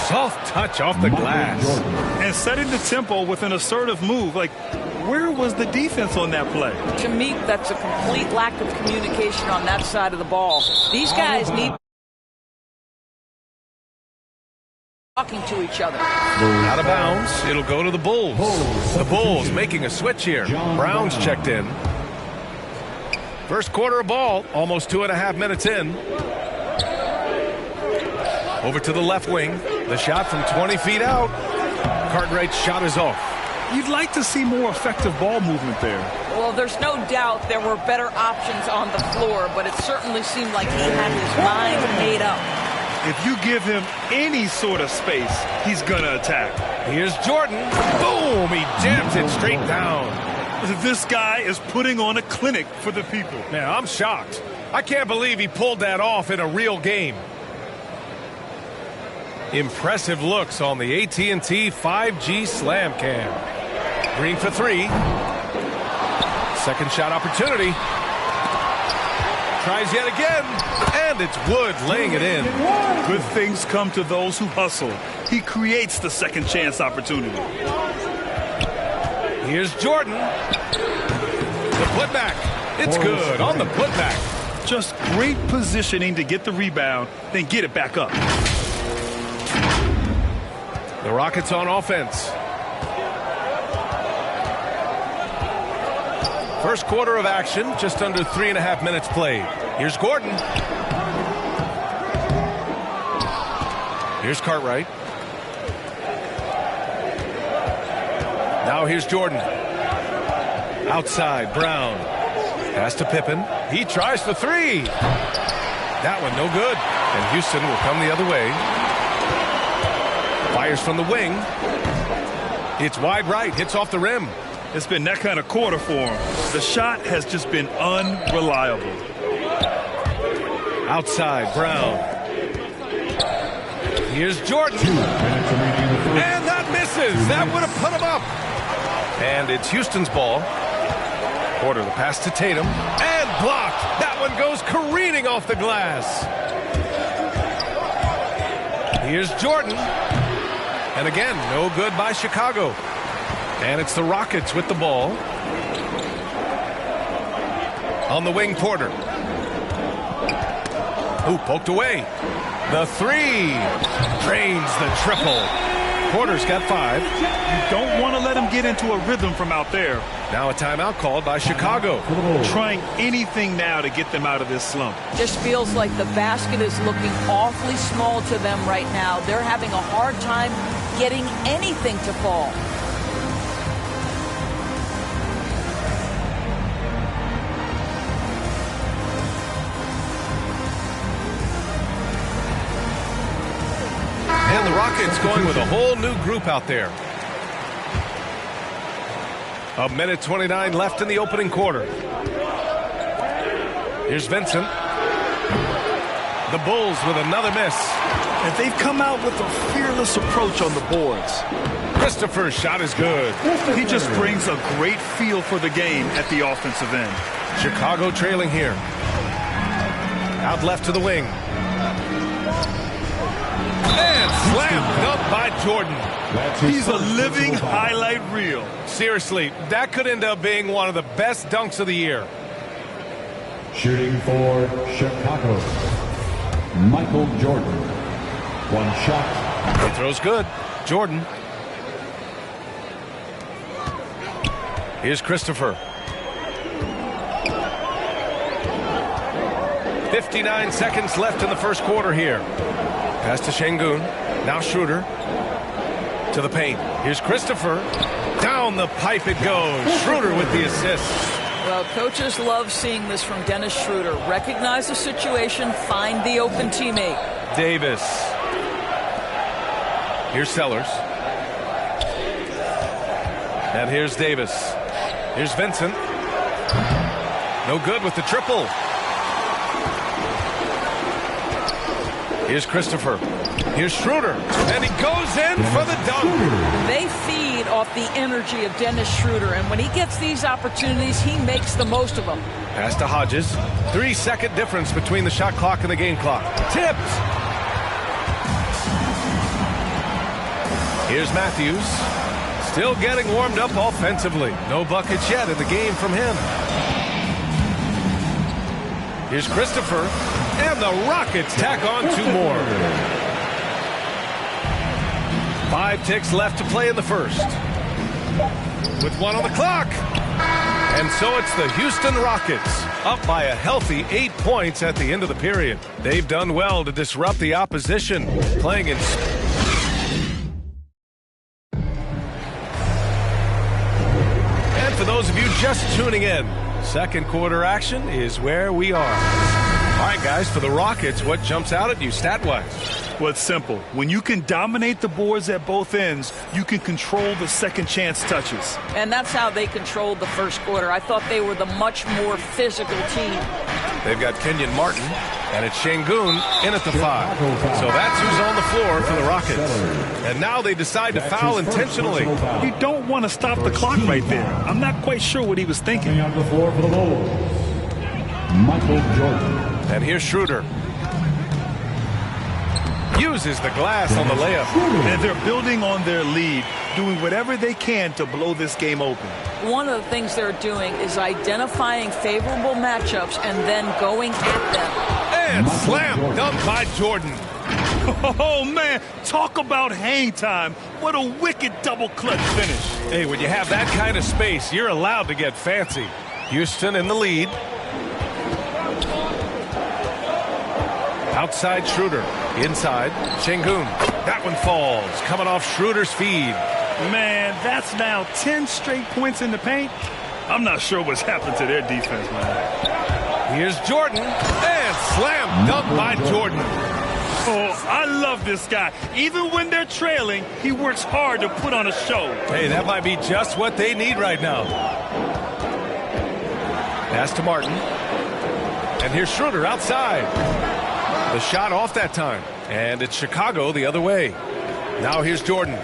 Speaker 10: Soft touch off the glass.
Speaker 6: And setting the tempo with an assertive move. Like, where was the defense on that play?
Speaker 23: To me, that's a complete lack of communication on that side of the ball. These guys need talking to each other.
Speaker 10: Out of bounds. It'll go to the Bulls. The Bulls making a switch here. Brown's checked in. First quarter of ball, almost 2.5 minutes in. Over to the left wing. The shot from 20 feet out. Cartwright's shot is off.
Speaker 6: You'd like to see more effective ball movement there.
Speaker 23: Well, there's no doubt there were better options on the floor, but it certainly seemed like he had his mind made up.
Speaker 6: If you give him any sort of space, he's going to attack.
Speaker 10: Here's Jordan. Boom! He jams it straight down.
Speaker 6: This guy is putting on a clinic for the people.
Speaker 10: Man, I'm shocked. I can't believe he pulled that off in a real game. Impressive looks on the AT&T 5G Slam Cam. Green for three. Second shot opportunity. Tries yet again. And it's Wood laying it in.
Speaker 6: Good things come to those who hustle. He creates the second chance opportunity.
Speaker 10: Here's Jordan. The putback. It's good on the putback.
Speaker 6: Just great positioning to get the rebound, then get it back up.
Speaker 10: The Rockets on offense. First quarter of action, just under 3.5 minutes played. Here's Gordon. Here's Cartwright. Now here's Jordan. Outside, Brown. Pass to Pippen. He tries for three. That one no good. And Houston will come the other way. Fires from the wing. It's wide right. Hits off the rim.
Speaker 6: It's been that kind of quarter for him. The shot has just been unreliable.
Speaker 10: Outside, Brown. Here's Jordan. And that misses. That would have put him up. And it's Houston's ball. Porter, the pass to Tatum. And blocked. That one goes careening off the glass. Here's Jordan. And again, no good by Chicago. And it's the Rockets with the ball. On the wing, Porter. Ooh, poked away. The three. Drains the triple. Porter's got 5.
Speaker 6: You don't want to let him get into a rhythm from out there.
Speaker 10: Now a timeout called by Chicago.
Speaker 6: Trying anything now to get them out of this slump.
Speaker 23: Just feels like the basket is looking awfully small to them right now. They're having a hard time getting anything to fall.
Speaker 10: And the Rockets going with a whole new group out there. 1:29 left in the opening quarter. Here's Vincent. The Bulls with another miss.
Speaker 6: And they've come out with a fearless approach on the boards.
Speaker 10: Christopher's shot is good.
Speaker 6: He just brings a great feel for the game at the offensive end.
Speaker 10: Chicago trailing here. Out left to the wing. And slam dunked by Jordan.
Speaker 6: He's a living highlight reel.
Speaker 10: Seriously, that could end up being one of the best dunks of the year.
Speaker 22: Shooting for Chicago, Michael Jordan. One shot.
Speaker 10: He throws good. Jordan. Here's Christopher. 59 seconds left in the first quarter here. Pass to Şengün. Now Schroeder. To the paint. Here's Christopher. Down the pipe it goes. Schroeder with the assist.
Speaker 23: Well, coaches love seeing this from Dennis Schroeder. Recognize the situation, find the open teammate.
Speaker 10: Davis. Here's Sellers. And here's Davis. Here's Vincent. No good with the triple. Here's Christopher. Here's Schroeder. And he goes in for the dunk.
Speaker 23: They feed off the energy of Dennis Schroeder, and when he gets these opportunities, he makes the most of them.
Speaker 10: Pass to Hodges. 3-second difference between the shot clock and the game clock. Tipped. Here's Matthews. Still getting warmed up offensively. No buckets yet in the game from him. Here's Christopher. And the Rockets tack on 2 more. 5 ticks left to play in the first. With 1 on the clock. And so it's the Houston Rockets up by a healthy 8 points at the end of the period. They've done well to disrupt the opposition, playing in... And for those of you just tuning in, second quarter action is where we are. All right, guys, for the Rockets, what jumps out at you stat-wise?
Speaker 6: Well, it's simple. When you can dominate the boards at both ends, you can control the second chance touches.
Speaker 23: And that's how they controlled the first quarter. I thought they were the much more physical team.
Speaker 10: They've got Kenyon Martin, and it's Şengün in at the 5. So that's who's on the floor for the Rockets. And now they decide to foul intentionally.
Speaker 6: You don't want to stop the clock right there. I'm not quite sure what he was thinking.
Speaker 22: On the floor for the Bulls, Michael Jordan.
Speaker 10: And here's Schroeder. Uses the glass on the layup.
Speaker 6: And they're building on their lead, doing whatever they can to blow this game open.
Speaker 23: One of the things they're doing is identifying favorable matchups and then going at them.
Speaker 10: And slam dunk by Jordan.
Speaker 6: Oh, man, talk about hang time. What a wicked double clutch finish.
Speaker 10: Hey, when you have that kind of space, you're allowed to get fancy. Houston in the lead. Outside Schroeder. Inside Şengün. That one falls. Coming off Schroeder's feed.
Speaker 6: Man, that's now 10 straight points in the paint. I'm not sure what's happened to their defense, man.
Speaker 10: Here's Jordan. And slam dunk by Jordan.
Speaker 6: Oh, I love this guy. Even when they're trailing, he works hard to put on a show.
Speaker 10: Hey, that might be just what they need right now. Pass to Martin. And here's Schroeder outside. The shot off that time. And it's Chicago the other way. Now here's Jordan.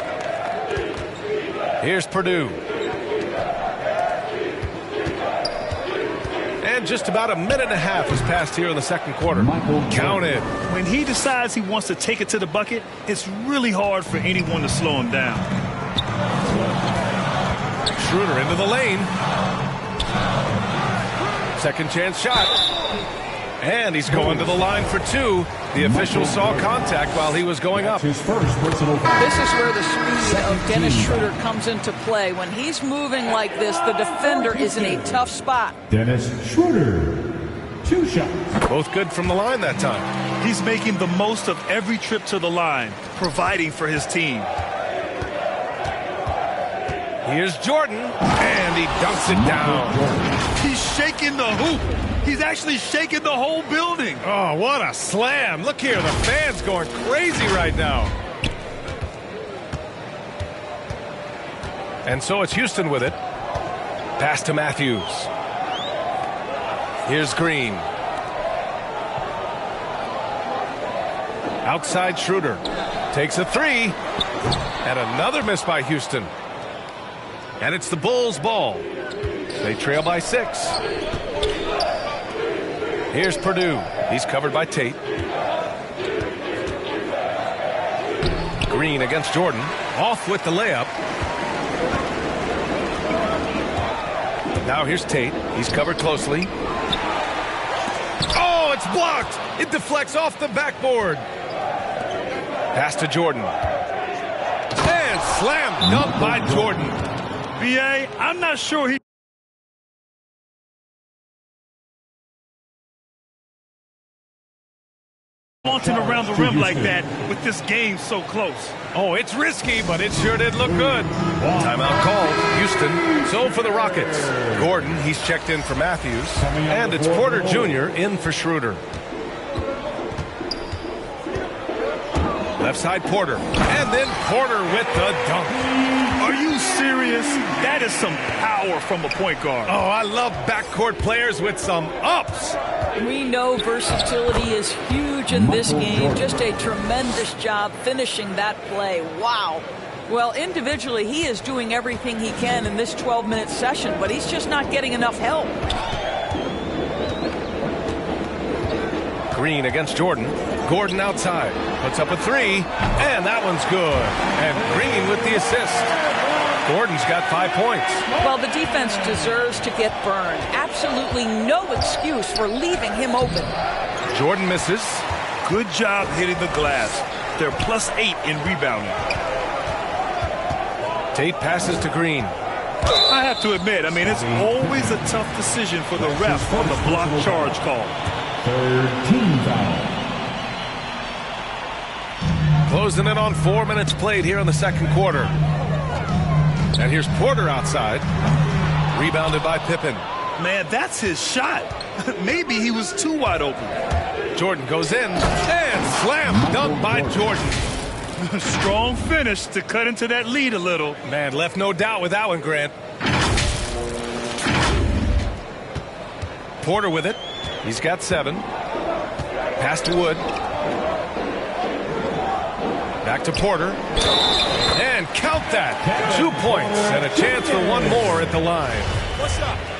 Speaker 10: Here's Purdue. And just about a minute and a half has passed here in the second quarter. Count it.
Speaker 6: When he decides he wants to take it to the bucket, it's really hard for anyone to slow him down.
Speaker 10: Schroeder into the lane. Second chance shot. And he's going to the line for 2. The official saw contact while he was going up.
Speaker 23: This is where the speed of Dennis Schroeder comes into play. When he's moving like this, the defender is in a tough spot.
Speaker 22: Dennis Schroeder, 2 shots.
Speaker 10: Both good from the line that time.
Speaker 6: He's making the most of every trip to the line, providing for his team.
Speaker 10: Here's Jordan, and he dunks it down.
Speaker 6: He's shaking the hoop. He's actually shaking the whole building.
Speaker 10: Oh, what a slam. Look here, the fans going crazy right now. And so it's Houston with it. Pass to Matthews. Here's Green. Outside Schroeder. Takes a 3. And another miss by Houston. And it's the Bulls' ball. They trail by 6. Here's Purdue. He's covered by Tate. Green against Jordan. Off with the layup. Now here's Tate. He's covered closely. Oh, it's blocked. It deflects off the backboard. Pass to Jordan. And slam dunk by Jordan.
Speaker 6: B.A., I'm not sure he... launching around the rim like that with this game so close.
Speaker 10: Oh, it's risky, but it sure did look good. Timeout called. Houston. So for the Rockets. Gordon, he's checked in for Matthews. And it's Porter Jr. in for Schroeder. Left side Porter. And then Porter with the dunk.
Speaker 6: Are you serious? That is some power from a point guard.
Speaker 10: Oh, I love backcourt players with some ups.
Speaker 23: We know versatility is huge in this game. Just a tremendous job finishing that play. Wow. Well, individually, he is doing everything he can in this 12-minute session, but he's just not getting enough help.
Speaker 10: Green against Jordan. Gordon outside. Puts up a 3. And that one's good. And Green with the assist. Gordon's got 5 points.
Speaker 23: Well, the defense deserves to get burned. Absolutely no excuse for leaving him open.
Speaker 10: Jordan misses.
Speaker 6: Good job hitting the glass. They're +8 in rebounding.
Speaker 10: Tate passes to Green.
Speaker 6: I have to admit, it's always a tough decision for the ref on the block charge call.
Speaker 12: Third team foul.
Speaker 10: Closing in on 4 minutes played here in the second quarter. And here's Porter outside. Rebounded by Pippen.
Speaker 6: Man, that's his shot. Maybe he was too wide open.
Speaker 10: Jordan goes in and slam dunk by Jordan.
Speaker 6: Strong finish to cut into that lead a little.
Speaker 10: Man, left no doubt with that one, Grant. Porter with it. He's got 7. Pass to Wood. Back to Porter. And count that. 2 points and a chance for one more at the line.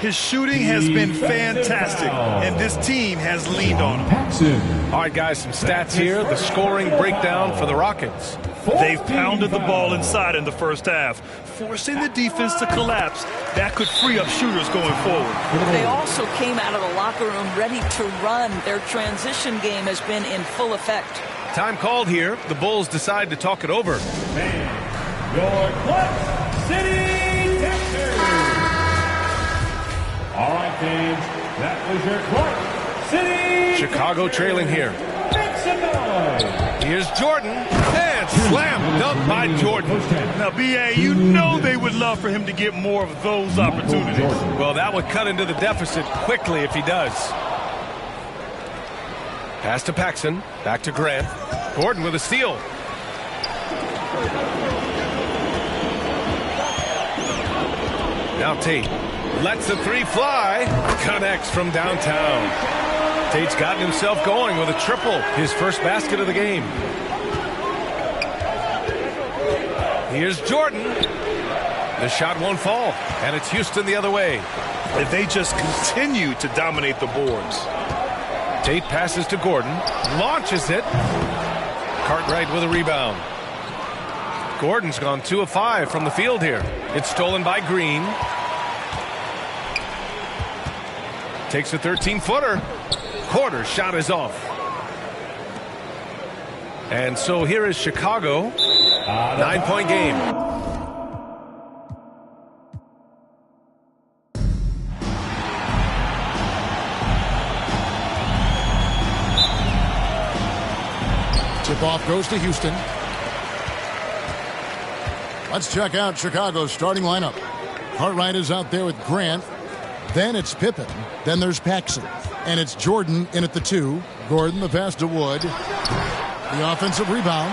Speaker 6: His shooting has been fantastic, and this team has leaned on him.
Speaker 10: All right, guys, some stats here. The scoring breakdown for the Rockets.
Speaker 6: They've pounded the ball inside in the first half, forcing the defense to collapse. That could free up shooters going forward.
Speaker 23: They also came out of the locker room ready to run. Their transition game has been in full effect.
Speaker 10: Time called here. The Bulls decide to talk it over.
Speaker 12: Your Clutch City Texans. All right, fans, that was your Clutch City.
Speaker 10: Chicago trailing here.
Speaker 12: Make some noise.
Speaker 10: Here's Jordan. And slam dunk by Jordan.
Speaker 6: Now, B.A., you know they would love for him to get more of those opportunities.
Speaker 10: Well, that would cut into the deficit quickly if he does. Pass to Paxson. Back to Grant. Gordon with a steal. Now Tate lets the 3 fly. Connects from downtown. Tate's gotten himself going with a triple. His first basket of the game. Here's Jordan. The shot won't fall. And it's Houston the other way.
Speaker 6: If they just continue to dominate the boards.
Speaker 10: Tate passes to Gordon. Launches it. Cartwright with a rebound. Gordon's gone 2 of 5 from the field here. It's stolen by Green. Takes a 13-footer. Quarter shot is off. And so here is Chicago. 9-point game.
Speaker 3: Tip-off goes to Houston. Let's check out Chicago's starting lineup. Cartwright is out there with Grant. Then it's Pippen. Then there's Paxson. And it's Jordan in at the 2. Gordon the pass to Wood. The offensive rebound.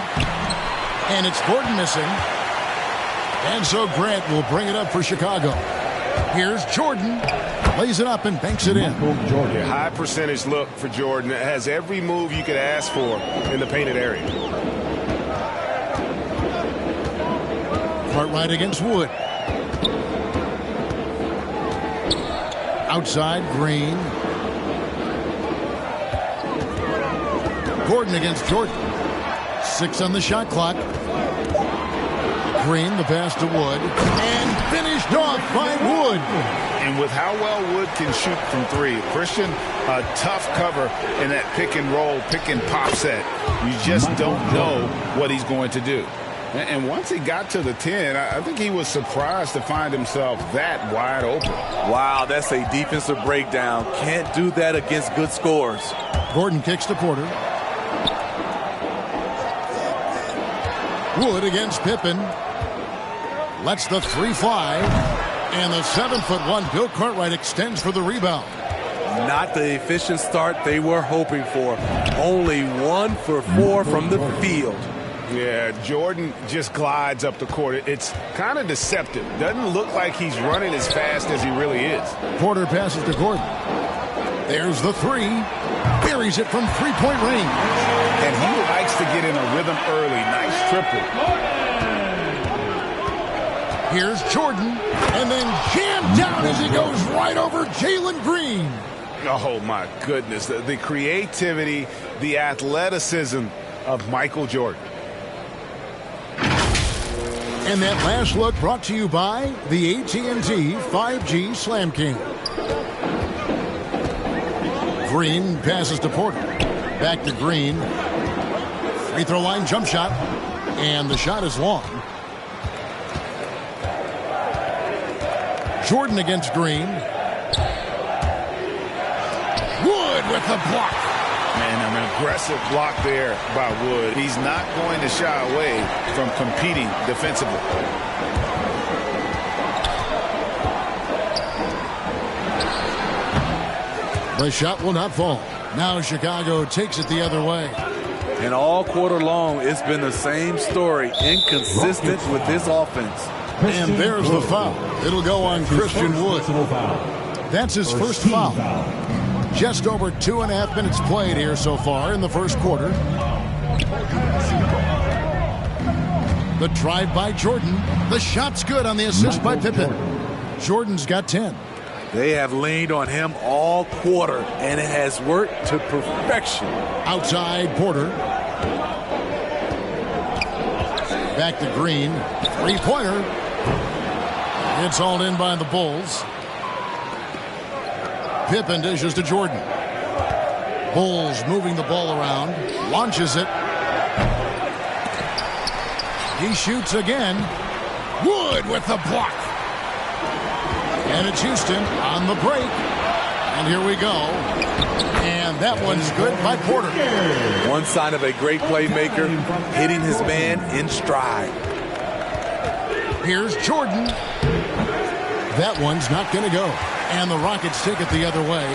Speaker 3: And it's Gordon missing. And so Grant will bring it up for Chicago. Here's Jordan. Lays it up and banks it in.
Speaker 5: Yeah, high percentage look for Jordan. It has every move you could ask for in the painted area.
Speaker 3: Cartwright against Wood. Outside, Green. Gordon against Jordan. 6 on the shot clock. Green, the pass to Wood. And finished off by Wood.
Speaker 5: And with how well Wood can shoot from 3, Christian, a tough cover in that pick and roll, pick and pop set. You just don't know what he's going to do. And once he got to the 10, I think he was surprised to find himself that wide open.
Speaker 4: Wow, that's a defensive breakdown. Can't do that against good scores.
Speaker 3: Gordon kicks to Porter. Wood against Pippen. Lets the 3 fly. And the 7'1" Bill Cartwright extends for the rebound.
Speaker 4: Not the efficient start they were hoping for. Only 1 for 4 from the field.
Speaker 5: Yeah, Jordan just glides up the court. It's kind of deceptive. Doesn't look like he's running as fast as he really is.
Speaker 3: Porter passes to Gordon. There's the 3. Buries it from 3-point range.
Speaker 5: And he likes to get in a rhythm early. Nice triple.
Speaker 3: Here's Jordan. And then jammed down as he goes right over Jalen Green.
Speaker 5: Oh, my goodness. The creativity, the athleticism of Michael Jordan.
Speaker 3: And that last look brought to you by the AT&T 5G Slam King. Green passes to Porter. Back to Green. Free throw line jump shot. And the shot is long. Jordan against Green. Wood with the block.
Speaker 5: Man, an aggressive block there by Wood. He's not going to shy away from competing defensively.
Speaker 3: The shot will not fall. Now Chicago takes it the other way.
Speaker 4: And all quarter long, it's been the same story. Inconsistent with this offense.
Speaker 3: And there's the foul. It'll go on Christian Wood. That's his first foul. Just over 2.5 minutes played here so far in the first quarter. The drive by Jordan. The shot's good on the assist by Pippen. Jordan's got 10.
Speaker 4: They have leaned on him all quarter, and it has worked to perfection.
Speaker 3: Outside Porter. Back to Green. Three-pointer. It's hauled in by the Bulls. Pippen dishes to Jordan. Bulls moving the ball around. Launches it. He shoots again. Wood with the block. And it's Houston on the break. And here we go. And that one's good by Porter.
Speaker 4: One sign of a great playmaker, hitting his man in stride.
Speaker 3: Here's Jordan. That one's not going to go. And the Rockets take it the other way.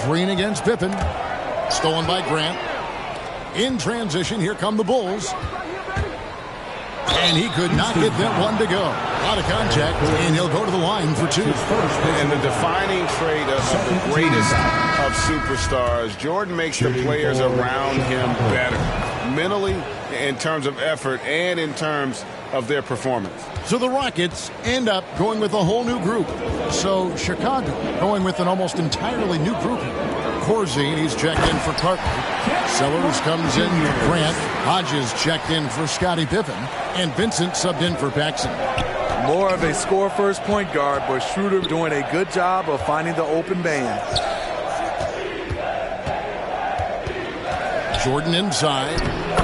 Speaker 3: Green against Pippen. Stolen by Grant. In transition, here come the Bulls. And he could not get that one to go. A lot of contact, and he'll go to the line for 2.
Speaker 7: And the defining trait of the greatest of superstars, Jordan makes the players around him better. Mentally, in terms of effort, and in terms of their performance.
Speaker 3: So the Rockets end up going with a whole new group. So Chicago going with an almost entirely new group. Corzine, he's checked in for Carter. Sellers comes in for Grant. Hodges checked in for Scottie Pippen. And Vincent subbed in for Paxson.
Speaker 4: More of a score-first point guard, but Schroeder doing a good job of finding the open man.
Speaker 3: Jordan inside.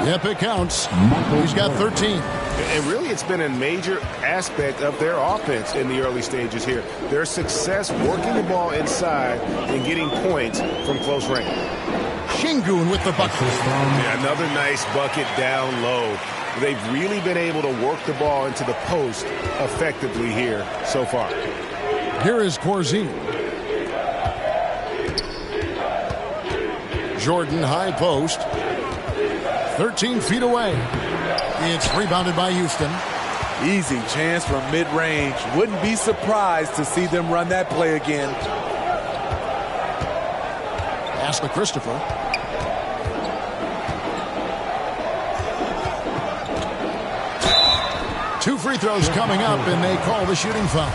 Speaker 3: Yep, it counts. He's got 13.
Speaker 5: And really, it's been a major aspect of their offense in the early stages here. Their success working the ball inside and getting points from close range.
Speaker 3: Şengün with the bucket.
Speaker 5: Yeah, another nice bucket down low. They've really been able to work the ball into the post effectively here so far.
Speaker 3: Here is Corzine. Jordan high post. 13 feet away. It's rebounded by Houston.
Speaker 4: Easy chance from mid-range. Wouldn't be surprised to see them run that play again.
Speaker 3: Pass to Christopher. Two free throws coming up, and they call the shooting foul.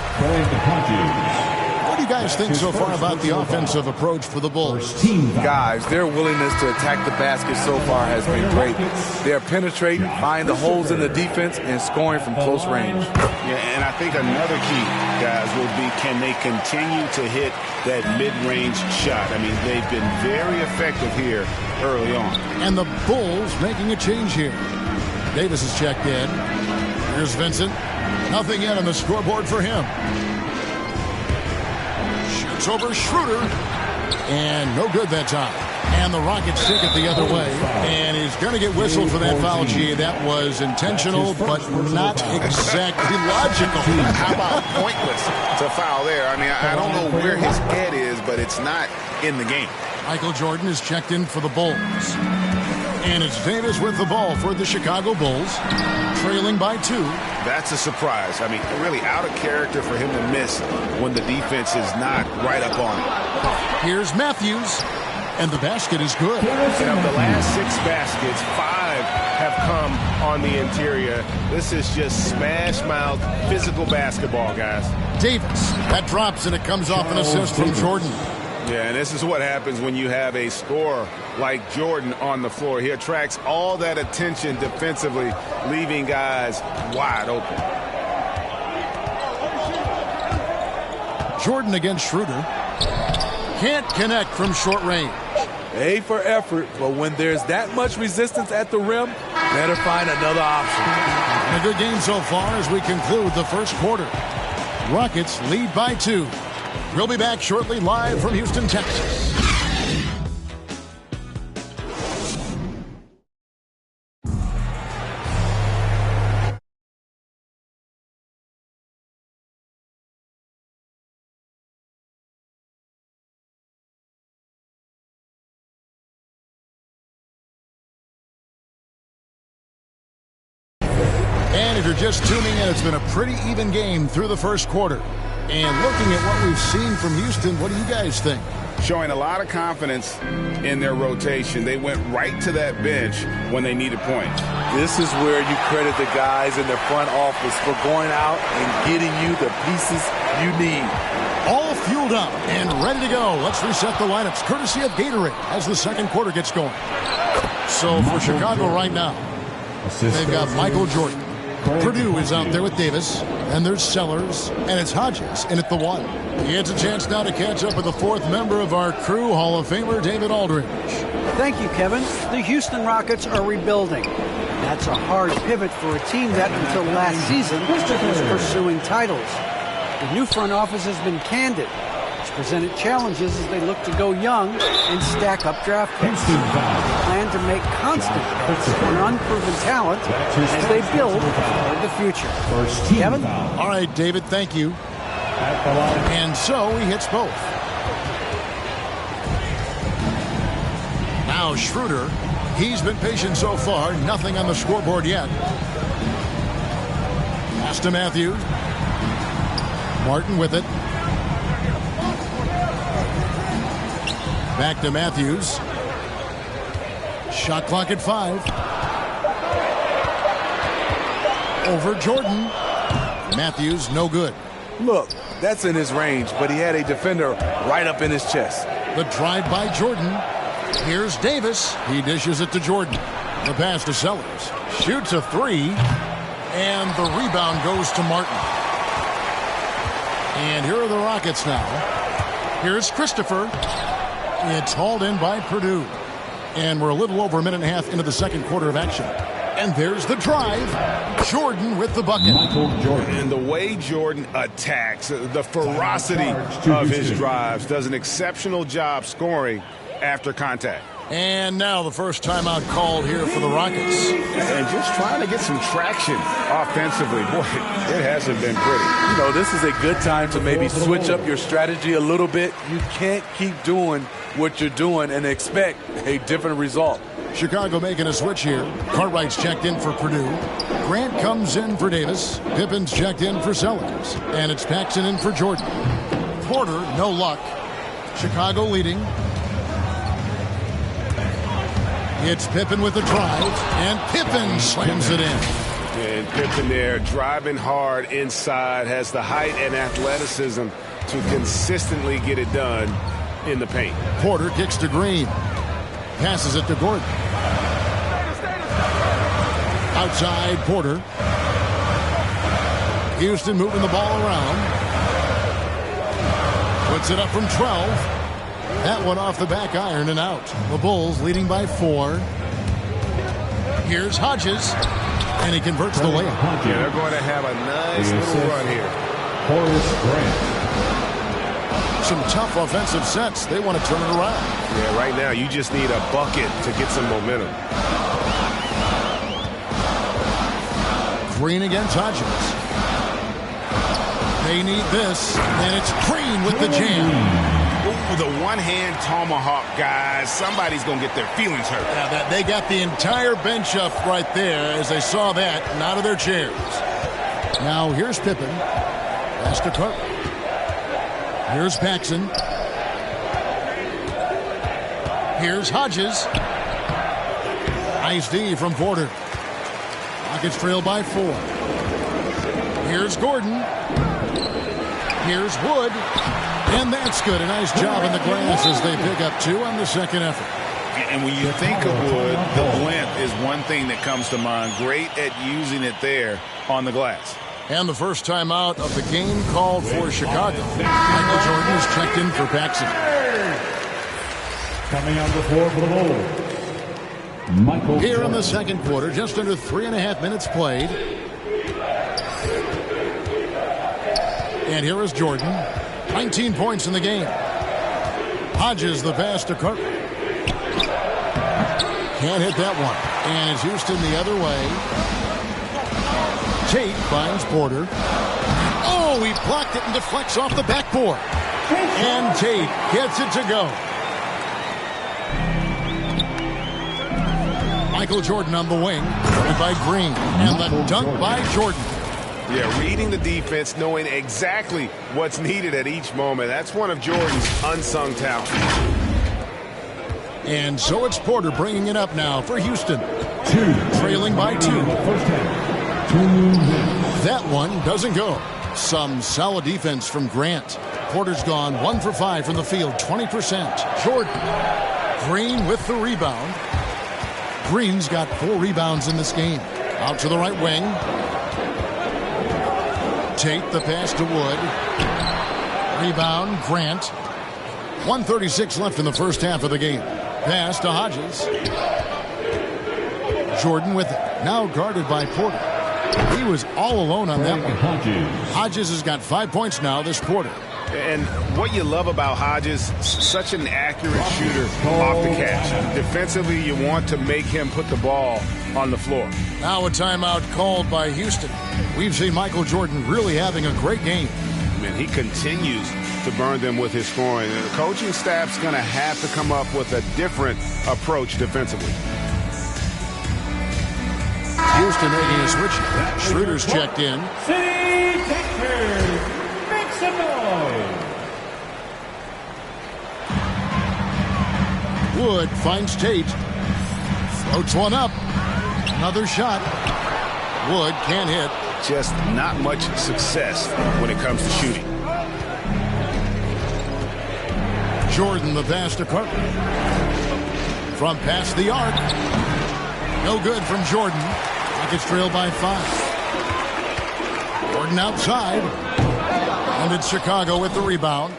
Speaker 3: What do you guys think so far about the offensive approach for the Bulls?
Speaker 4: Guys, their willingness to attack the basket so far has been great. They're penetrating, finding the holes in the defense, and scoring from close range.
Speaker 5: Yeah, and I think another key, guys, will be can they continue to hit that mid-range shot? I mean, they've been very effective here early on.
Speaker 3: And the Bulls making a change here. Davis is checked in. Here's Vincent. Nothing yet on the scoreboard for him. Shoots over Schroeder. And no good that time. And the Rockets take it the other way. And he's going to get whistled for that foul, G. That was intentional, but not exactly logical.
Speaker 5: How about pointless to foul there? I mean, I don't know where his head is, but it's not in the game.
Speaker 3: Michael Jordan is checked in for the Bulls. And it's Davis with the ball for the Chicago Bulls, trailing by 2.
Speaker 5: That's a surprise. I mean, really out of character for him to miss when the defense is not right up on it.
Speaker 3: Here's Matthews, and the basket is good.
Speaker 1: And of the last 6 baskets, 5 have come on the interior. This is just smash-mouth physical basketball, guys.
Speaker 3: Davis, that drops, and it comes off an assist from Jordan.
Speaker 5: Yeah, and this is what happens when you have a scorer like Jordan on the floor. He attracts all that attention defensively, leaving guys wide open.
Speaker 3: Jordan against Schroeder. Can't connect from short range.
Speaker 4: A for effort, but when there's that much resistance at the rim, better find another option.
Speaker 3: And a good game so far as we conclude the first quarter. Rockets lead by 2. We'll be back shortly live from Houston, Texas. And if you're just tuning in, it's been a pretty even game through the first quarter. And looking at what we've seen from Houston, what do you guys think?
Speaker 7: Showing a lot of confidence in their rotation. They went right to that bench when they needed points.
Speaker 4: This is where you credit the guys in the front office for going out and getting you the pieces you need.
Speaker 3: All fueled up and ready to go. Let's reset the lineups, courtesy of Gatorade, as the second quarter gets going. So for Chicago right now, they've got Michael Jordan. Purdue is out there with Davis, and there's Sellers, and it's Hodges in at the 1. He gets a chance now to catch up with the 4th member of our crew, Hall of Famer David Aldridge.
Speaker 8: Thank you, Kevin. The Houston Rockets are rebuilding. That's a hard pivot for a team that, until last season, was pursuing titles. The new front office has been candid. It's presented challenges as they look to go young and stack up draft picks. They plan to make constant bets on unproven talent as they build for the future. Kevin?
Speaker 3: All right, David, thank you. And so he hits both. Now Schroeder, he's been patient so far, nothing on the scoreboard yet. Pass to Matthews. Martin with it. Back to Matthews. Shot clock at 5. Over Jordan. Matthews, no good.
Speaker 4: Look, that's in his range, but he had a defender right up in his chest.
Speaker 3: The drive by Jordan. Here's Davis. He dishes it to Jordan. The pass to Sellers. Shoots a 3. And the rebound goes to Martin. And here are the Rockets now. Here's Christopher. It's hauled in by Purdue. And we're a little over a minute and a half into the second quarter of action. And there's the drive. Jordan with the bucket.
Speaker 7: Michael Jordan. And the way Jordan attacks, the ferocity of his drives, does an exceptional job scoring after contact.
Speaker 3: And now the first timeout called here for the Rockets.
Speaker 7: And just trying to get some traction offensively. Boy, it hasn't been pretty.
Speaker 4: You know, this is a good time to maybe switch up your strategy a little bit. You can't keep doing what you're doing and expect a different result.
Speaker 3: Chicago making a switch here. Cartwright's checked in for Purdue. Grant comes in for Davis. Pippen's checked in for Sellers. And it's Paxson in for Jordan. Porter, no luck. Chicago leading. It's Pippen with the drive, and Pippen slams it in.
Speaker 7: And Pippen there driving hard inside, has the height and athleticism to consistently get it done in the paint.
Speaker 3: Porter kicks to Green. Passes it to Gordon. Outside Porter. Houston moving the ball around. Puts it up from 12. That one off the back iron and out. The Bulls leading by 4. Here's Hodges. And he converts the layup.
Speaker 7: Yeah, they're going to have a nice little run here.
Speaker 3: Horace Grant. Some tough offensive sets. They want to turn it around.
Speaker 7: Yeah, right now you just need a bucket to get some momentum.
Speaker 3: Green against Hodges. They need this. And it's Green with the jam.
Speaker 7: With a one-hand tomahawk, guys. Somebody's going to get their feelings hurt.
Speaker 3: Yeah, they got the entire bench up right there as they saw that and out of their chairs. Now here's Pippen. Pass to Cook. Here's Paxson. Here's Hodges. Nice D from Porter. Rockets trail by 4. Here's Gordon. Here's Wood. And that's good. A nice job in the glass as they pick up 2 on the second effort.
Speaker 7: And when you think of Wood, the blimp is one thing that comes to mind. Great at using it there on the glass.
Speaker 3: And the first time out of the game called for Chicago. Michael Jordan is checked in for Paxson.
Speaker 22: Coming on the floor for the Bulls, Michael
Speaker 3: Here
Speaker 22: Jordan.
Speaker 3: in the second quarter, just under 3.5 minutes played. And here is Jordan. 19 points in the game. Hodges the pass to Carter. Can't hit that one. And it's Houston the other way. Tate finds Porter. Oh, he blocked it and deflects off the backboard. And Tate gets it to go. Michael Jordan on the wing. Covered by Green. And the dunk by Jordan.
Speaker 7: Yeah, reading the defense, knowing exactly what's needed at each moment. That's one of Jordan's unsung talents.
Speaker 3: And so it's Porter bringing it up now for Houston. Trailing by 2. That one doesn't go. Some solid defense from Grant. Porter's gone 1 for 5 from the field, 20%. Jordan. Green with the rebound. Green's got 4 rebounds in this game. Out to the right wing. Tate the pass to Wood. Rebound, Grant. 1:36 left in the first half of the game. Pass to Hodges. Jordan with it. Now guarded by Porter. He was all alone on that one. Hodges has got 5 points now this quarter.
Speaker 7: And what you love about Hodges, such an accurate shooter off the catch. Defensively, you want to make him put the ball on the floor.
Speaker 3: Now a timeout called by Houston. We've seen Michael Jordan really having a great game.
Speaker 7: Man, he continues to burn them with his scoring. And the coaching staff's going to have to come up with a different approach defensively.
Speaker 3: Houston making a switch. Schroeder's checked in.
Speaker 22: City Takers, make some noise.
Speaker 3: Wood finds Tate. Floats one up. Another shot. Wood can't hit.
Speaker 7: Just not much success when it comes to shooting.
Speaker 3: Jordan the pass to Carter. From past the arc. No good from Jordan. Rockets trail by 5. Jordan outside. And it's Chicago with the rebound.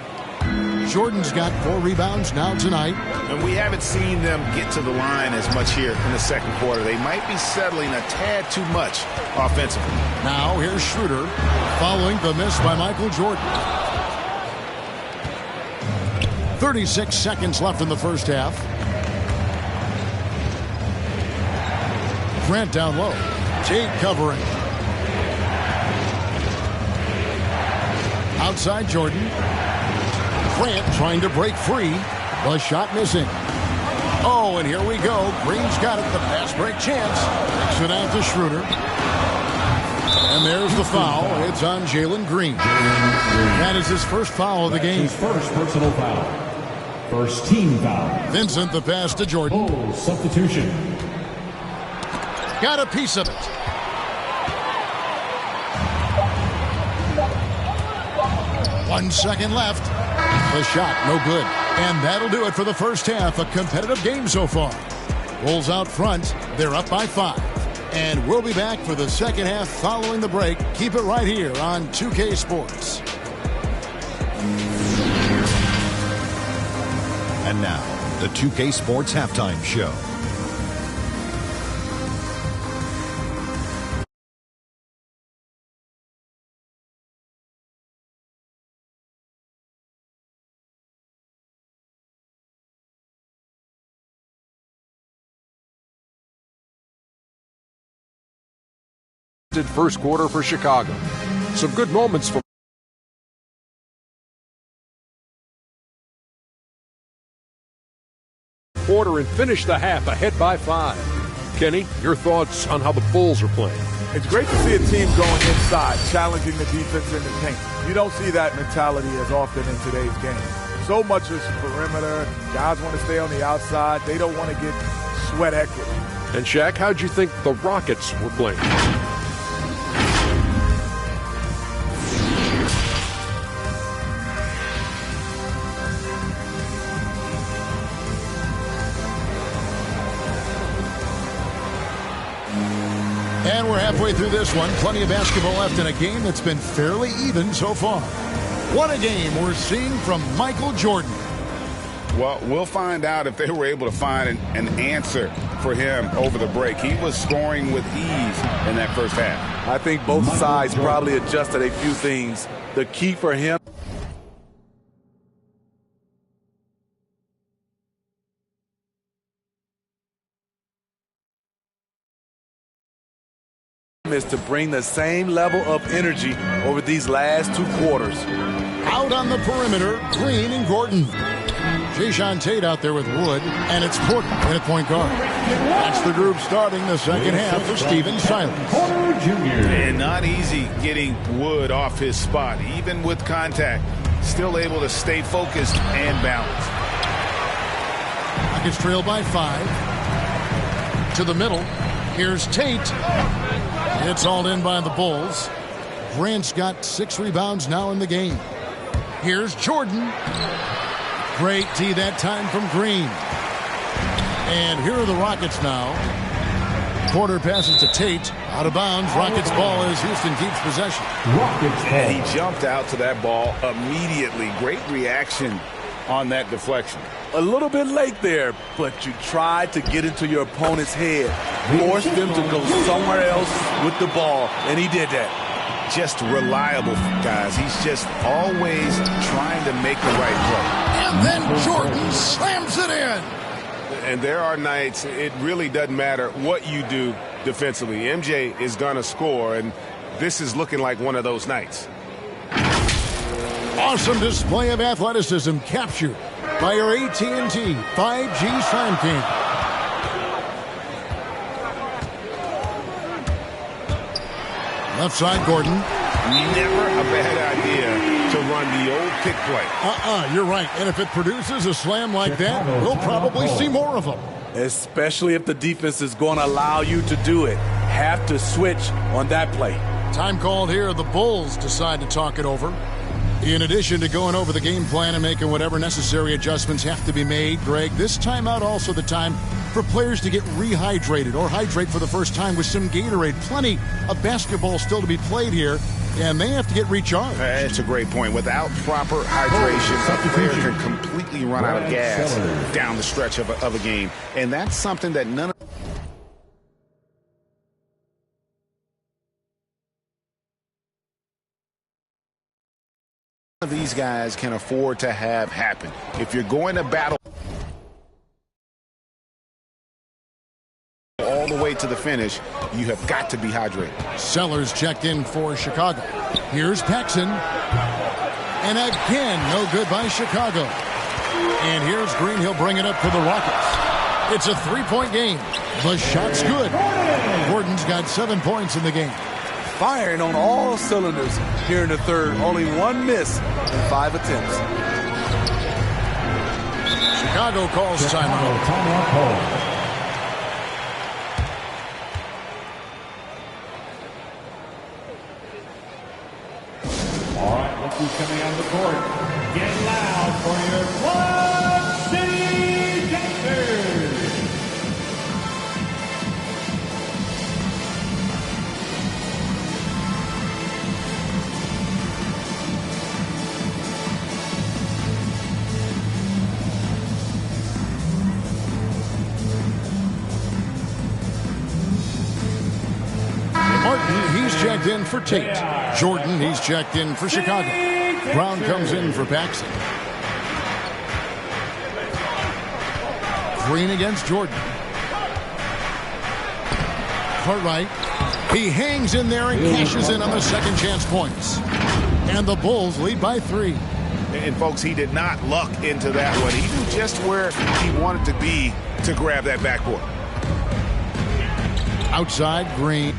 Speaker 3: Jordan's got 4 rebounds now tonight.
Speaker 5: And we haven't seen them get to the line as much here in the second quarter. They might be settling a tad too much offensively.
Speaker 3: Now here's Schroeder following the miss by Michael Jordan. 36 seconds left in the first half. Grant down low. Tate covering. Outside Jordan. Grant trying to break free. The shot missing. Oh, and here we go. Green's got it. The pass break chance. Kicks it out to Schroeder. And there's the foul. It's on Jalen Green. That is his first foul of the game.
Speaker 22: His first personal foul. First team foul.
Speaker 3: Vincent the pass to Jordan.
Speaker 22: Bulls substitution.
Speaker 3: Got a piece of it. One second left. The shot, no good. And that'll do it for the first half. A competitive game so far. Bulls out front. They're up by 5. And we'll be back for the second half following the break. Keep it right here on 2K Sports.
Speaker 14: And now, the 2K Sports Halftime Show.
Speaker 15: First quarter for Chicago. Some good moments from quarter and finish the half ahead by 5. Kenny, your thoughts on how the Bulls are playing?
Speaker 18: It's great to see a team going inside, challenging the defense in the paint. You don't see that mentality as often in today's game. So much is perimeter. Guys want to stay on the outside. They don't want to get sweat equity.
Speaker 15: And Shaq, how'd you think the Rockets were playing?
Speaker 3: And we're halfway through this one. Plenty of basketball left in a game that's been fairly even so far. What a game we're seeing from Michael Jordan.
Speaker 7: Well, we'll find out if they were able to find an answer for him over the break. He was scoring with ease in that first half.
Speaker 4: I think both sides probably adjusted a few things. The key for him is to bring the same level of energy over these last 2 quarters.
Speaker 3: Out on the perimeter, Green and Gordon. Jayshawn Tate out there with Wood, and it's Porter in at point guard. That's the group starting the second half for Stephen Silas.
Speaker 5: And not easy getting Wood off his spot, even with contact. Still able to stay focused and balanced.
Speaker 3: Rockets trail by 5. To the middle. Here's Tate. It's all in by the Bulls. Grant's got 6 rebounds now in the game. Here's Jordan. Great D that time from Green. And here are the Rockets now. Porter passes to Tate. Out of bounds. Rockets ball as Houston keeps possession.
Speaker 5: And he jumped out to that ball immediately. Great reaction on that deflection.
Speaker 4: A little bit late there, but you tried to get into your opponent's head. Force them to go somewhere else with the ball, and he did that.
Speaker 5: Just reliable, guys. He's just always trying to make the right play.
Speaker 3: And then Jordan slams it in.
Speaker 5: And there are nights it really doesn't matter what you do defensively. MJ is going to score, and this is looking like one of those nights.
Speaker 3: Awesome display of athleticism captured by your AT&T 5G Sign King. Left side, Gordon.
Speaker 5: Never a bad idea to run the old pick play.
Speaker 3: You're right. And if it produces a slam like that, we'll probably see more of them.
Speaker 4: Especially if the defense is going to allow you to do it. Have to switch on that play.
Speaker 3: Time called here. The Bulls decide to talk it over. In addition to going over the game plan and making whatever necessary adjustments have to be made, Greg, this timeout also the time for players to get rehydrated or hydrate for the first time with some Gatorade. Plenty of basketball still to be played here, and they have to get recharged.
Speaker 5: That's a great point. Without proper hydration, a player can completely run out of gas down the stretch of a game, and that's something that none of these guys can afford to have happen. If you're going to battle all the way to the finish, you have got to be hydrated.
Speaker 3: Sellers checked in for Chicago. Here's Paxson. And again, no good by Chicago. And here's Green. He'll bring it up for the Rockets. It's a 3-point game. The shot's good. Gordon's got 7 points in the game.
Speaker 4: Firing on all cylinders here in the third. Only 1 miss in 5 attempts.
Speaker 3: Chicago calls timeout.
Speaker 12: All right, look who's coming on the court. Get loud for your Quad City Gangsters.
Speaker 3: Martin, he's checked in for Tate. Jordan, he's checked in for Chicago. Brown comes in for Paxson. Green against Jordan. Cartwright. He hangs in there and cashes in on the second chance points. And the Bulls lead by 3.
Speaker 5: And folks, he did not luck into that one. He knew just where he wanted to be to grab that backboard.
Speaker 3: Outside, Green.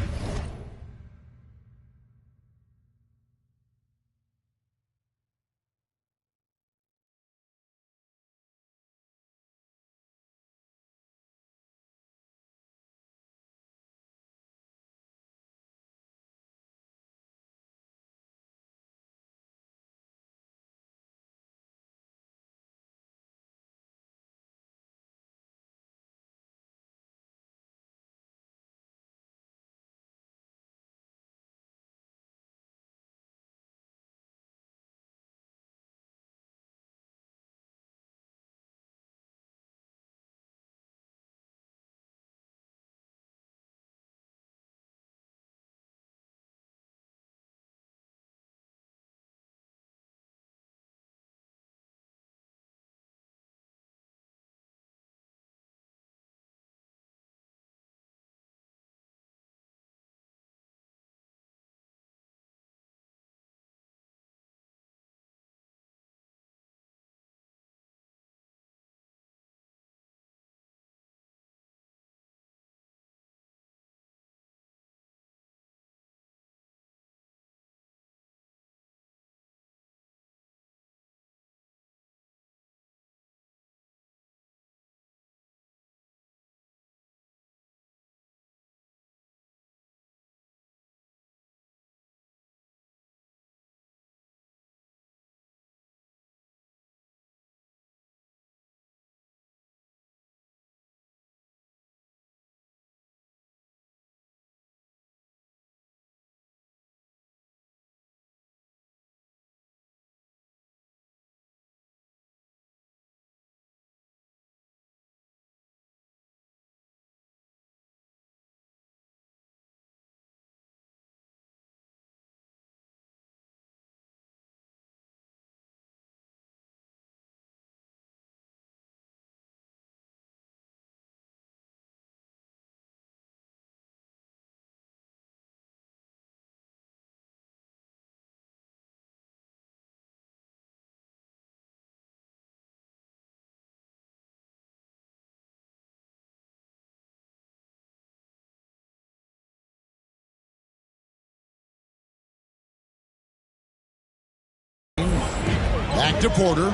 Speaker 3: Back to Porter.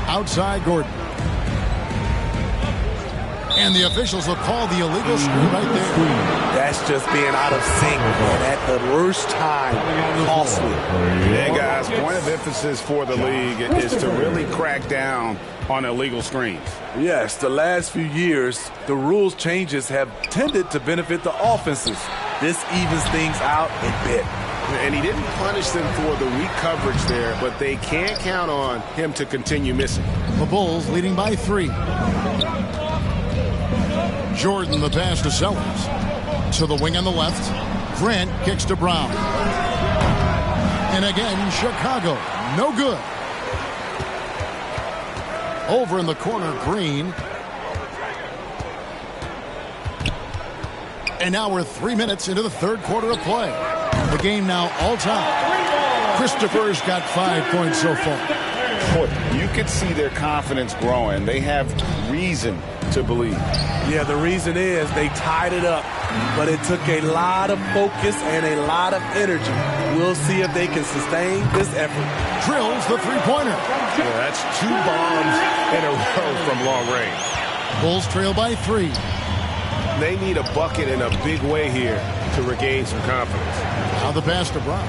Speaker 3: Outside Gordon. And the officials will call the illegal screen right there.
Speaker 4: That's just being out of sync and at the worst time. Costly.
Speaker 7: Yeah, guys, point of emphasis for the league is to really crack down on illegal screens.
Speaker 4: Yes, the last few years, the rules changes have tended to benefit the offenses. This evens things out a bit.
Speaker 7: And he didn't punish them for the weak coverage there, but they can't count on him to continue missing.
Speaker 3: The Bulls leading by 3. Jordan, the pass to Sellers. To the wing on the left. Grant kicks to Brown. And again, Chicago. No good. Over in the corner, Green. And now we're 3 minutes into the third quarter of play. The game now all time. Christopher's got 5 points so far.
Speaker 7: Boy, you could see their confidence growing. They have reason to believe.
Speaker 4: Yeah, the reason is they tied it up, but it took a lot of focus and a lot of energy. We'll see if they can sustain this effort.
Speaker 3: Drills the three-pointer.
Speaker 7: Yeah, that's 2 bombs in a row from long range.
Speaker 3: Bulls trail by 3.
Speaker 7: They need a bucket in a big way here to regain some confidence.
Speaker 3: Now the pass to Brown.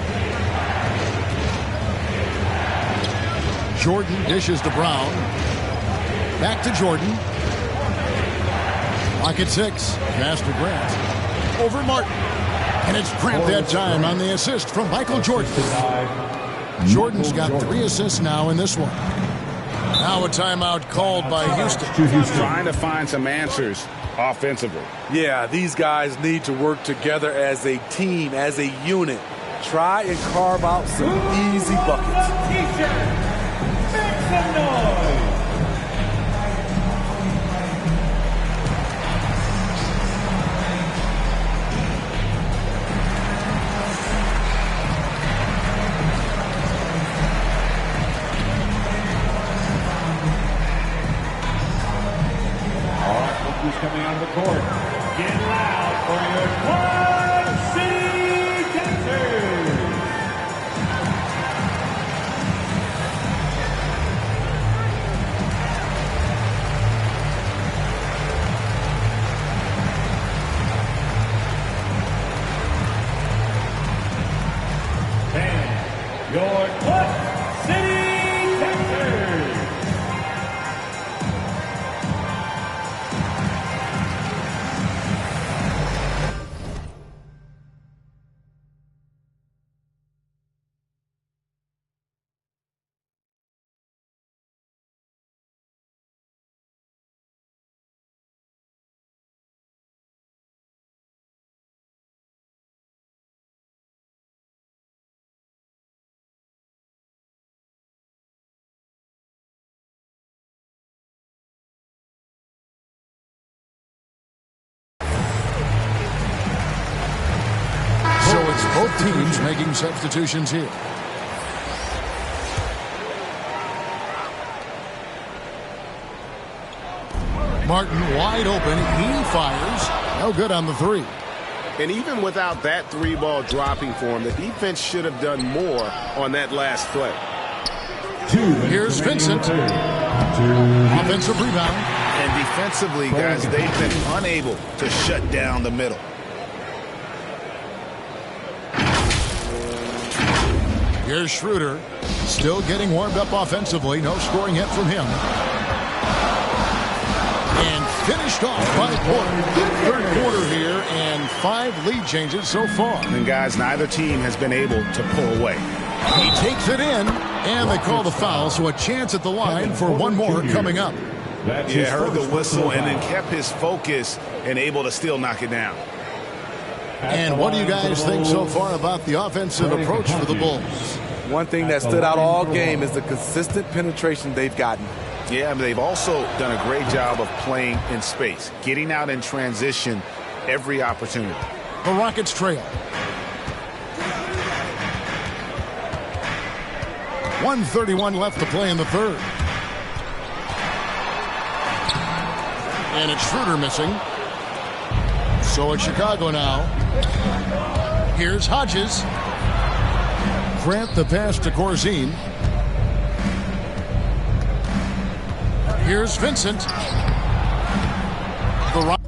Speaker 3: Jordan dishes to Brown. Back to Jordan. Lock at 6. Pass to Grant. Over Martin. And it's Grant that time on the assist from Michael Jordan. Jordan's got 3 assists now in this one. Now a timeout called by Houston.
Speaker 7: Trying to find some answers offensively.
Speaker 4: Yeah, these guys need to work together as a team, as a unit. Try and carve out some easy buckets.
Speaker 12: Who's coming on the court? Get loud for your Quad City Dancers! And your Quad City Dancers!
Speaker 3: So it's both teams making substitutions here. Martin wide open. He fires. No good on the 3.
Speaker 7: And even without that 3-ball dropping for him, the defense should have done more on that last play.
Speaker 3: Here's Vincent. Offensive rebound.
Speaker 7: And defensively, guys, they've been unable to shut down the middle.
Speaker 3: Here's Schroeder. Still getting warmed up offensively. No scoring hit from him. And finished off by Porter. Third quarter here and 5 lead changes so far.
Speaker 7: And guys, neither team has been able to pull away.
Speaker 3: He takes it in, and they call the foul, so a chance at the line for one more coming up.
Speaker 7: Yeah, heard the whistle and then kept his focus and able to still knock it down.
Speaker 3: And what do you guys think so far about the offensive approach for the Bulls?
Speaker 4: One thing that stood out all game is the consistent penetration they've gotten.
Speaker 7: Yeah, but they've also done a great job of playing in space, getting out in transition every opportunity.
Speaker 3: The Rockets trail. 1:31 left to play in the third. And it's Schroeder missing. So it's Chicago now. Here's Hodges. Grant the pass to Corzine. Here's Vincent. The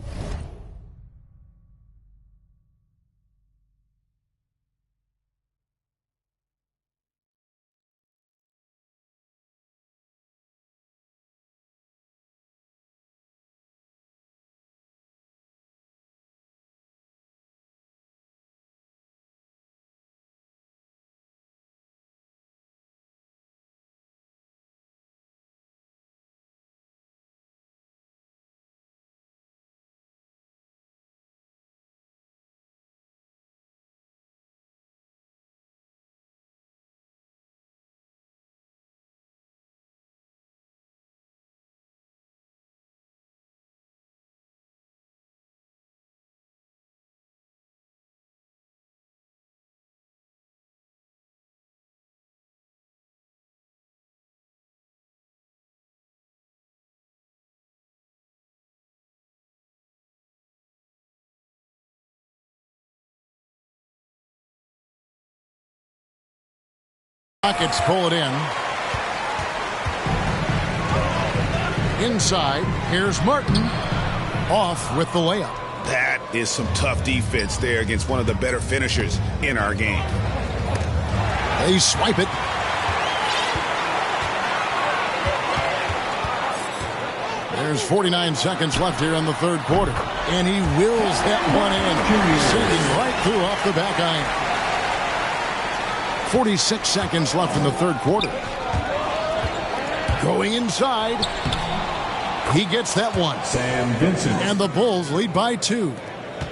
Speaker 3: Rockets pull it in. Inside, here's Martin. Off with the layup.
Speaker 5: That is some tough defense there against one of the better finishers in our game.
Speaker 3: They swipe it. There's 49 seconds left here in the third quarter. And he wills that one in. Sending right through off the back iron. 46 seconds left in the third quarter. Going inside. He gets that one.
Speaker 22: Sam Vincent.
Speaker 3: And the Bulls lead by 2.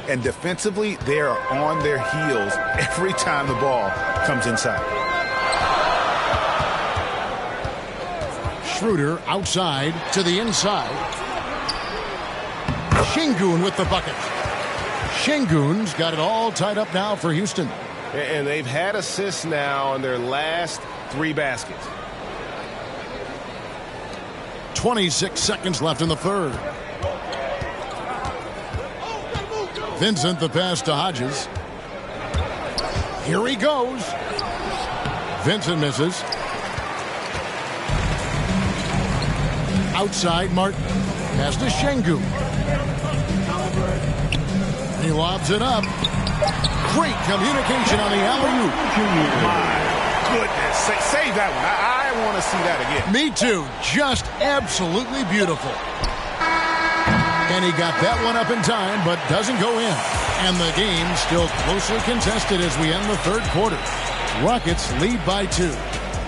Speaker 5: And defensively, they are on their heels every time the ball comes inside.
Speaker 3: Schroeder outside to the inside. Şengün with the bucket. Şengün's got it all tied up now for Houston.
Speaker 1: And they've had assists now on their last 3 baskets.
Speaker 3: 26 seconds left in the third. Vincent the pass to Hodges. Here he goes. Vincent misses. Outside Martin. Pass to Şengün. He lobs it up. Great communication on the alley-oop.
Speaker 5: My goodness. Save that one. I want to see that again.
Speaker 3: Me too. Just absolutely beautiful. And he got that one up in time, but doesn't go in. And the game still closely contested as we end the third quarter. Rockets lead by 2.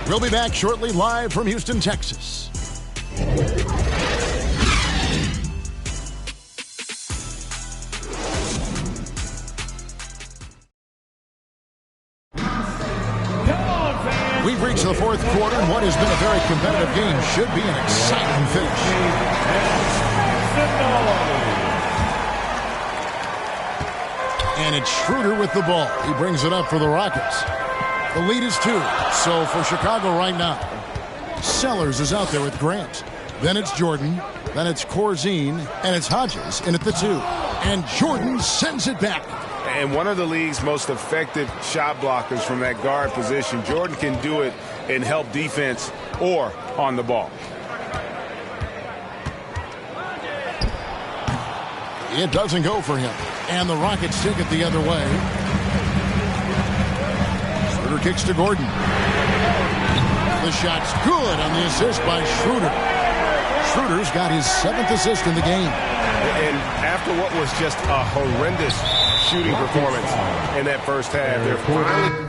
Speaker 3: We'll be back shortly live from Houston, Texas. We've reached the fourth quarter, and what has been a very competitive game should be an exciting finish. And it's Schroeder with the ball. He brings it up for the Rockets. The lead is 2. So for Chicago right now, Sellers is out there with Grant. Then it's Jordan. Then it's Corzine. And it's Hodges in at the 2. And Jordan sends it back.
Speaker 1: And one of the league's most effective shot blockers from that guard position. Jordan can do it and help defense or on the ball.
Speaker 3: It doesn't go for him. And the Rockets take it the other way. Schroeder kicks to Gordon. The shot's good on the assist by Schroeder. Schroeder's got his 7th assist in the game.
Speaker 1: And after what was just a horrendous shooting performance in that first half, they're finally...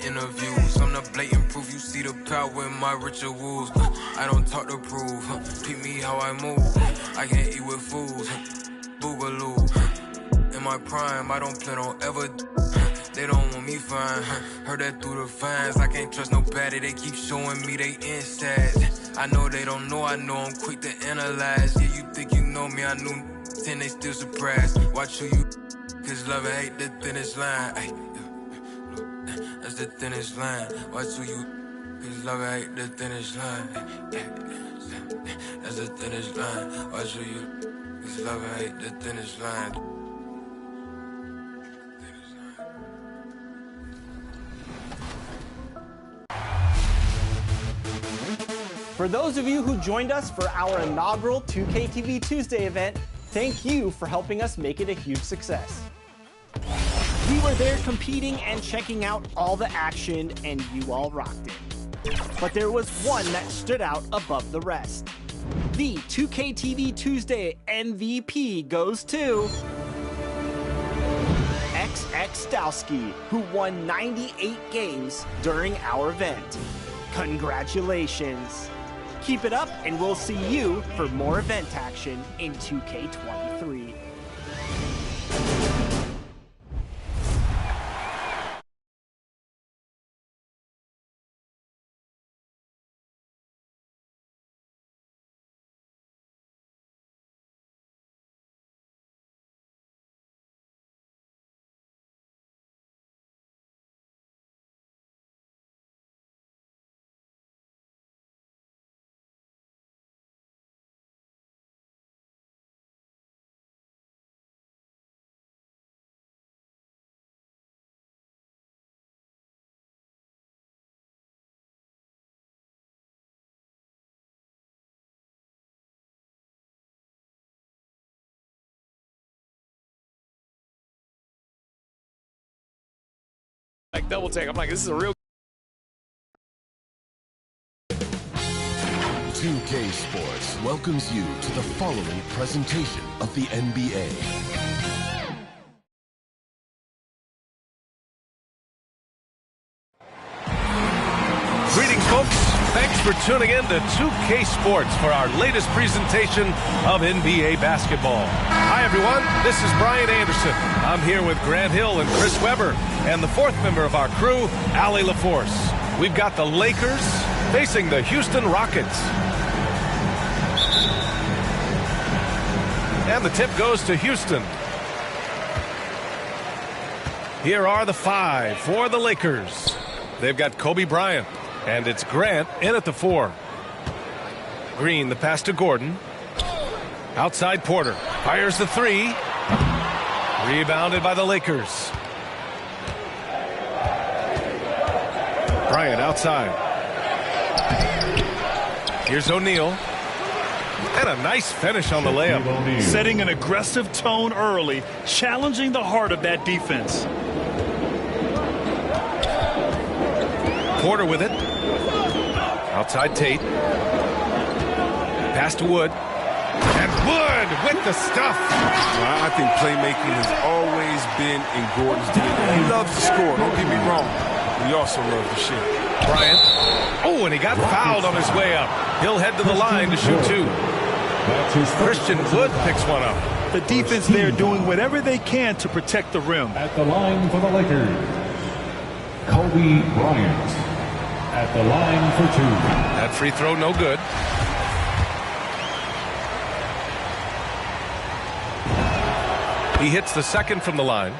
Speaker 2: Interviews. I'm the blatant proof. You see the power in my rituals. I don't talk to prove. Peep me how I move. I can't eat with fools. Boogaloo. In my prime, I don't plan on ever. They don't want me fine. Heard that through the fans. I can't trust nobody. They keep showing me they insides. I know they don't know. I know I'm quick to analyze. Yeah, you think you know me. I knew 10. They still surprised. Watch who you. Cause love and hate the thinnest line. Ay. That's the thinnest line. Watch who you. Cause love and hate the thinnest line. That's the thinnest line. Watch who you. Cause love and hate the thinnest line.
Speaker 9: For those of you who joined us for our inaugural 2K TV Tuesday event, thank you for helping us make it a huge success. We were there competing and checking out all the action, and you all rocked it. But there was one that stood out above the rest. The 2K TV Tuesday MVP goes to XX Dowski, who won 98 games during our event. Congratulations. Keep it up, and we'll see you for more event action in 2K23.
Speaker 16: Like double take. I'm like, this is a real.
Speaker 21: 2K Sports welcomes you to the following presentation of the NBA.
Speaker 10: Greetings, folks. Thanks for tuning in to 2K Sports for our latest presentation of NBA basketball. Hi, everyone. This is Brian Anderson. I'm here with Grant Hill and Chris Webber, and the fourth member of our crew, Allie LaForce. We've got the Lakers facing the Houston Rockets. And the tip goes to Houston. Here are the five for the Lakers. They've got Kobe Bryant, and it's Grant in at the 4. Green, the pass to Gordon. Outside Porter. Fires the 3. Rebounded by the Lakers. Bryant outside. Here's O'Neal. And a nice finish on the layup.
Speaker 6: Setting an aggressive tone early, challenging the heart of that defense.
Speaker 10: Porter with it. Outside Tate. Pass to Wood. And Wood with the stuff.
Speaker 19: Well, I think playmaking has always been in Gordon's DNA. He loves to score, don't get me wrong. He also loves to shoot.
Speaker 10: Bryant. Oh, and he got fouled on his way up. He'll head to the line to shoot 2. Christian Wood picks one up.
Speaker 6: The defense there doing whatever they can to protect the rim.
Speaker 12: At the line for the Lakers, Kobe Bryant. At the line for 2.
Speaker 10: That free throw no good. He hits the second from the line.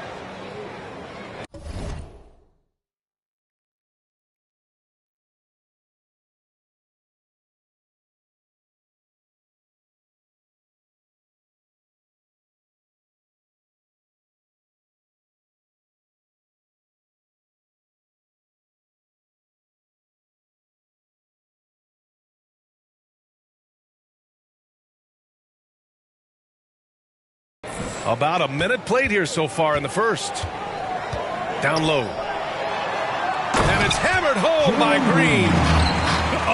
Speaker 10: About a minute played here so far in the first. Down low. And it's hammered home by Green.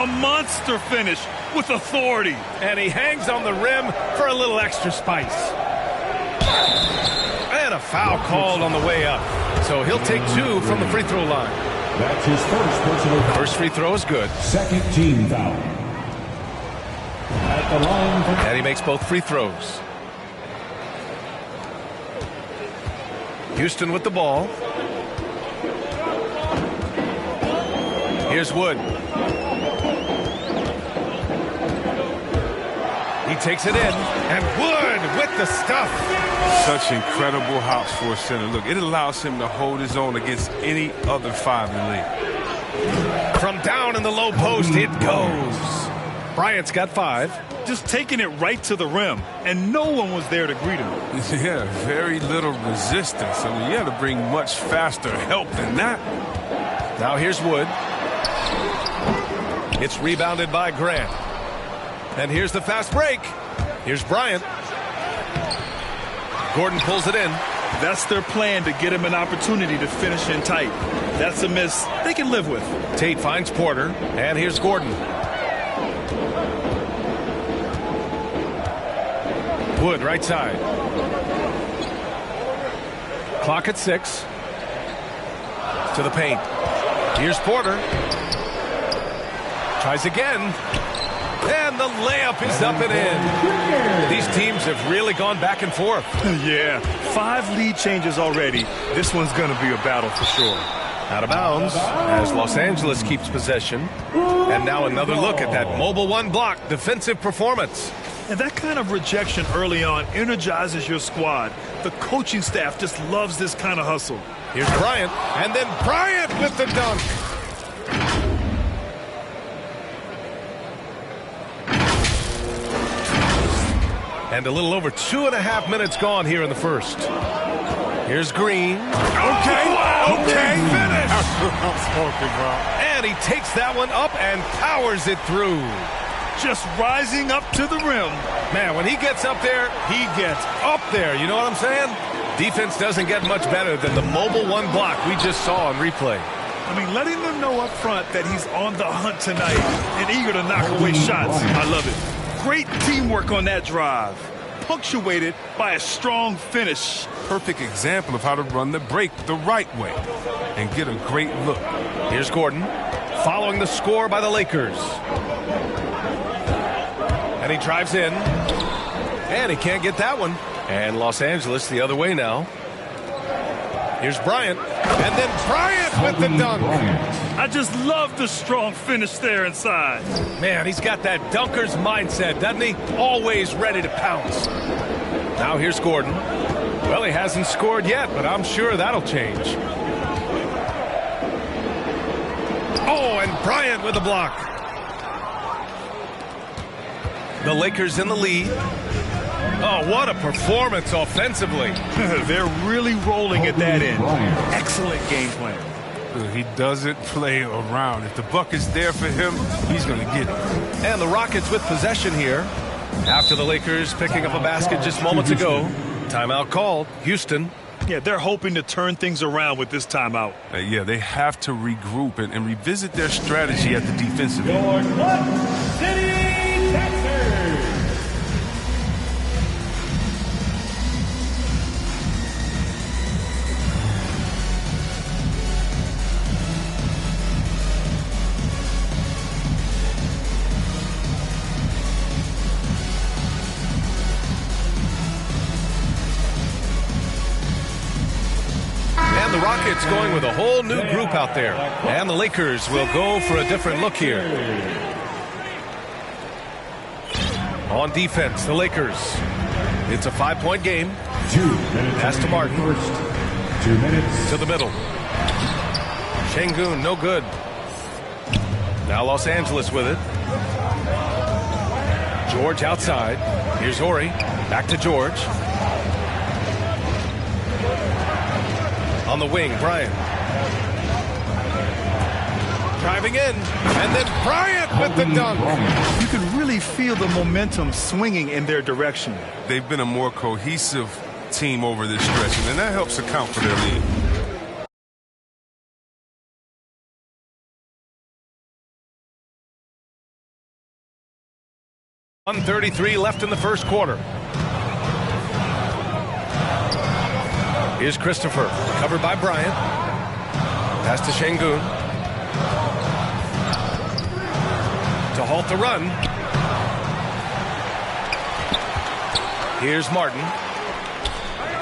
Speaker 6: A monster finish with authority.
Speaker 10: And he hangs on the rim for a little extra spice. And a foul called on the way up. So he'll take 2 from the free throw line.
Speaker 12: That's his first personal foul.
Speaker 10: First free throw is good.
Speaker 12: Second team foul. At the line for...
Speaker 10: And he makes both free throws. Houston with the ball. Here's Wood. He takes it in, and Wood with the stuff.
Speaker 19: Such incredible hops for a center. Look, it allows him to hold his own against any other 5 in the league.
Speaker 10: From down in the low post, it goes. Bryant's got 5.
Speaker 6: Just taking it right to the rim, and no one was there to greet him.
Speaker 19: Yeah, very little resistance. I mean, you have to bring much faster help than that.
Speaker 10: Now here's Wood. It's rebounded by Grant. And here's the fast break. Here's Bryant. Gordon pulls it in.
Speaker 6: That's their plan, to get him an opportunity to finish in tight. That's a miss they can live with.
Speaker 10: Tate finds Porter, and here's Gordon. Wood, right side. Clock at 6. To the paint. Here's Porter. Tries again. And the layup is up and in. These teams have really gone back and forth.
Speaker 6: Yeah, 5 lead changes already. This one's going to be a battle for sure.
Speaker 10: Out of bounds as Los Angeles keeps possession. And now another look at that mobile one block defensive performance.
Speaker 6: And that kind of rejection early on energizes your squad. The coaching staff just loves this kind of hustle.
Speaker 10: Here's Bryant, and then Bryant with the dunk. And a little over 2.5 minutes gone here in the first. Here's Green. Okay, finish. And he takes that one up and powers it through.
Speaker 6: Just rising up to the rim.
Speaker 10: Man, when he gets up there, he gets up there. You know what I'm saying? Defense doesn't get much better than the mobile one block we just saw on replay.
Speaker 6: I mean, letting them know up front that he's on the hunt tonight and eager to knock away shots. I love it. Great teamwork on that drive, punctuated by a strong finish.
Speaker 19: Perfect example of how to run the break the right way and get a great look.
Speaker 10: Here's Gordon, following the score by the Lakers. And he drives in, and he can't get that one. And Los Angeles the other way now. Here's Bryant, and then Bryant with the dunk.
Speaker 6: I just love the strong finish there inside.
Speaker 10: Man, he's got that dunker's mindset, doesn't he? Always ready to pounce. Now here's Gordon. Well, he hasn't scored yet, but I'm sure that'll change. Oh, and Bryant with the block. The Lakers in the lead. Oh, what a performance offensively.
Speaker 6: They're really rolling at that end. Excellent game plan.
Speaker 19: He doesn't play around. If the buck is there for him, he's going to get it.
Speaker 10: And the Rockets with possession here. After the Lakers picking up a basket just moments ago. Timeout called. Houston.
Speaker 6: Yeah, they're hoping to turn things around with this timeout.
Speaker 19: Yeah, they have to regroup and revisit their strategy at the defensive end.
Speaker 10: The Rockets going with a whole new group out there. And the Lakers will go for a different look here. On defense, the Lakers. It's a 5-point game. Pass to Martin.
Speaker 12: 2 minutes.
Speaker 10: To the middle. Şengün, no good. Now Los Angeles with it. George outside. Here's Horry. Back to George. On the wing, Bryant. Driving in, and then Bryant with the dunk.
Speaker 6: You can really feel the momentum swinging in their direction.
Speaker 19: They've been a more cohesive team over this stretch, and that helps account for their lead.
Speaker 10: .133 left in the first quarter. Here's Christopher, covered by Bryant. Pass to Şengün. To halt the run. Here's Martin.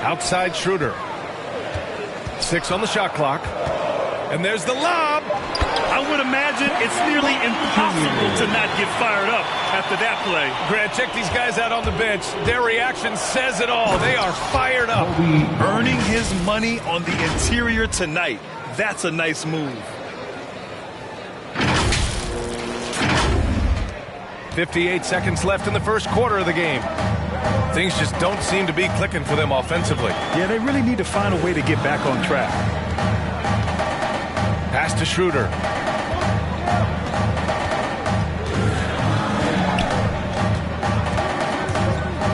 Speaker 10: Outside Schroeder. 6 on the shot clock. And there's the lob.
Speaker 6: I would imagine it's nearly impossible to not get fired up after that play.
Speaker 10: Grant, check these guys out on the bench. Their reaction says it all. They are fired up.
Speaker 6: Earning his money on the interior tonight. That's a nice move.
Speaker 10: 58 seconds left in the first quarter of the game. Things just don't seem to be clicking for them offensively.
Speaker 6: Yeah, they really need to find a way to get back on track.
Speaker 10: Pass to Schroeder.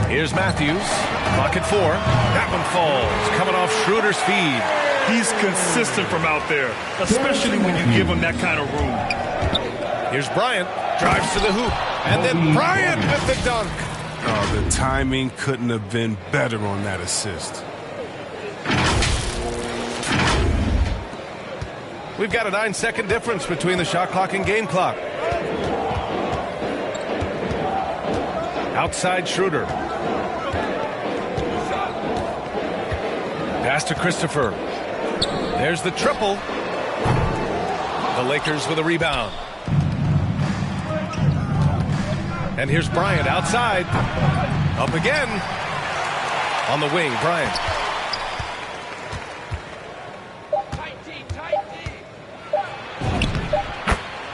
Speaker 10: Here's Matthews. Clock at 4. That one falls. Coming off Schroeder's feed.
Speaker 6: He's consistent from out there, especially when you give him that kind of room.
Speaker 10: Here's Bryant. Drives to the hoop. And then Bryant with the dunk.
Speaker 19: Oh, the timing couldn't have been better on that assist.
Speaker 10: We've got a 9-second difference between the shot clock and game clock. Outside Schroeder. Pass to Christopher. There's the triple. The Lakers with a rebound. And here's Bryant outside. Up again. On the wing, Bryant.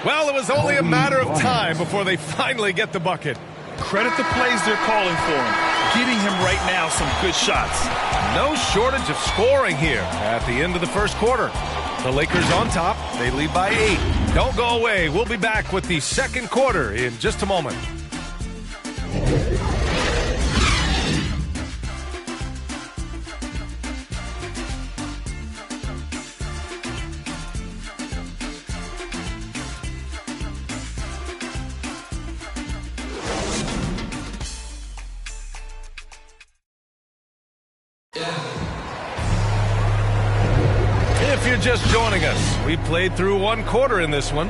Speaker 10: Well, it was only a matter of time before they finally get the bucket.
Speaker 6: Credit the plays they're calling for him. Getting him right now some good shots.
Speaker 10: No shortage of scoring here at the end of the first quarter. The Lakers on top. They lead by 8. Don't go away. We'll be back with the second quarter in just a moment. If you're just joining us, we played through one quarter in this one.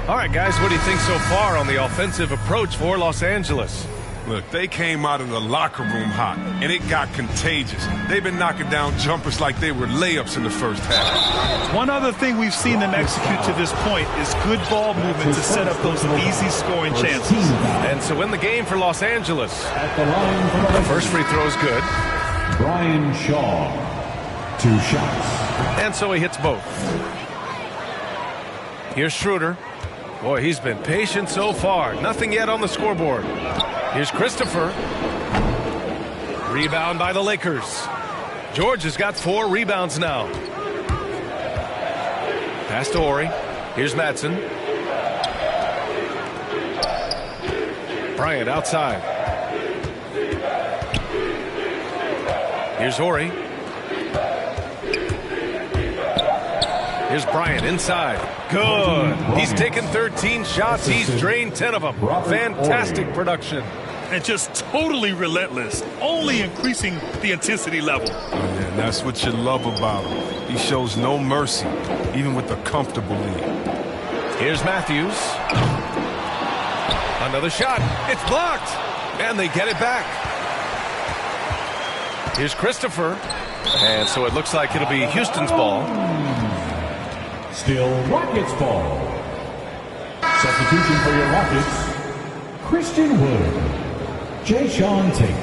Speaker 10: All right, guys, what do you think so far on the offensive approach for Los Angeles?
Speaker 19: Look, they came out of the locker room hot, and it got contagious. They've been knocking down jumpers like they were layups in the first half.
Speaker 6: One other thing we've seen them execute to this point is good ball movement to set up those easy scoring chances.
Speaker 10: And so in the game for Los Angeles, the first free throw is good.
Speaker 22: Brian Shaw, 2 shots.
Speaker 10: And so he hits both. Here's Schroeder. Boy, he's been patient so far. Nothing yet on the scoreboard. Here's Christopher. Rebound by the Lakers. George has got 4 rebounds now. Pass to Horry. Here's Madsen. Bryant outside. Here's Horry. Here's Bryant inside. Good. He's taken 13 shots. He's drained 10 of them. Fantastic production.
Speaker 6: And just totally relentless, only increasing the intensity level.
Speaker 19: And that's what you love about him. He shows no mercy, even with a comfortable lead.
Speaker 10: Here's Matthews. Another shot. It's blocked. And they get it back. Here's Christopher. And so it looks like it'll be Houston's ball.
Speaker 22: Still Rockets ball. Substitution for your Rockets, Christian Wood, Jayshawn Tate,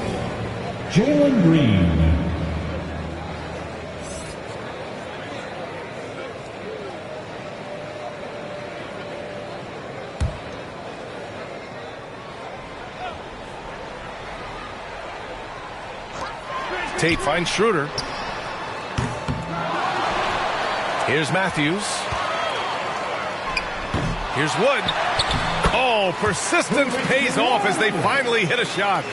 Speaker 22: Jalen Green.
Speaker 10: Tate finds Schroeder. Here's Matthews. Here's Wood. Oh, persistence pays off as they finally hit a shot.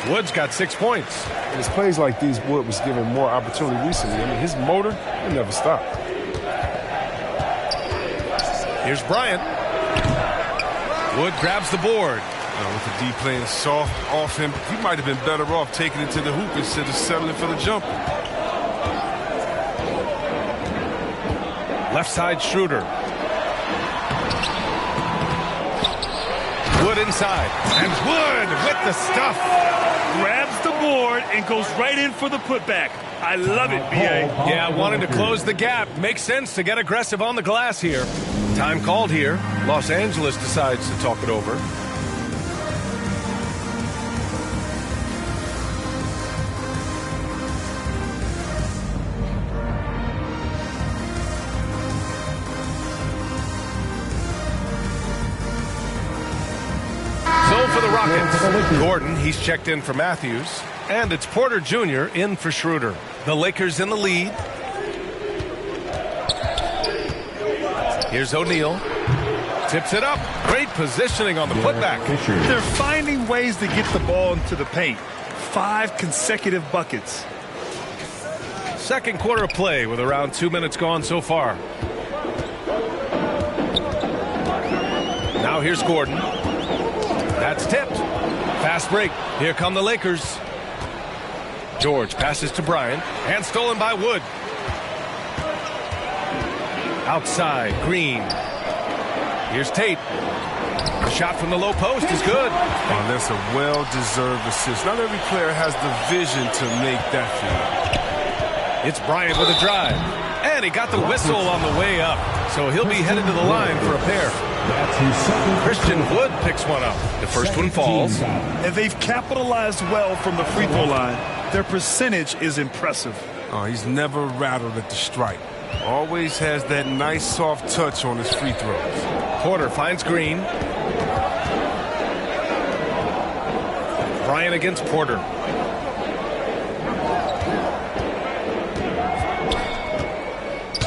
Speaker 10: Wood's got 6 points.
Speaker 13: And it's plays like these Wood was given more opportunity recently. I mean, his motor, he never stopped.
Speaker 10: Here's Bryant. Wood grabs the board.
Speaker 19: With the D playing soft off him, he might have been better off taking it to the hoop instead of settling for the jumper.
Speaker 10: Left side Schroeder. Wood inside. And Wood with the stuff.
Speaker 6: Grabs the board and goes right in for the putback. I love it, B.A.
Speaker 10: Yeah, wanting to close the gap. Makes sense to get aggressive on the glass here. Time called here. Los Angeles decides to talk it over. For the Rockets, Gordon, he's checked in for Matthews, and it's Porter Jr. in for Schroeder. The Lakers in the lead. Here's O'Neal. Tips it up. Great positioning on the putback.
Speaker 6: They're finding ways to get the ball into the paint. 5 consecutive buckets.
Speaker 10: Second quarter of play with around 2 minutes gone so far. Now here's Gordon. That's tipped. Fast break. Here come the Lakers. George passes to Bryant. And stolen by Wood. Outside, Green. Here's Tate. The shot from the low post is good.
Speaker 19: Oh, that's a well-deserved assist. Not every player has the vision to make that feed.
Speaker 10: It's Bryant with a drive. And he got the whistle on the way up. So he'll be headed to the line for a pair. Christian Wood picks one up. The first one falls.
Speaker 6: And they've capitalized well from the free throw line. Their percentage is impressive.
Speaker 19: Oh, he's never rattled at the stripe. Always has that nice soft touch on his free throws.
Speaker 10: Porter finds Green. Bryant against Porter.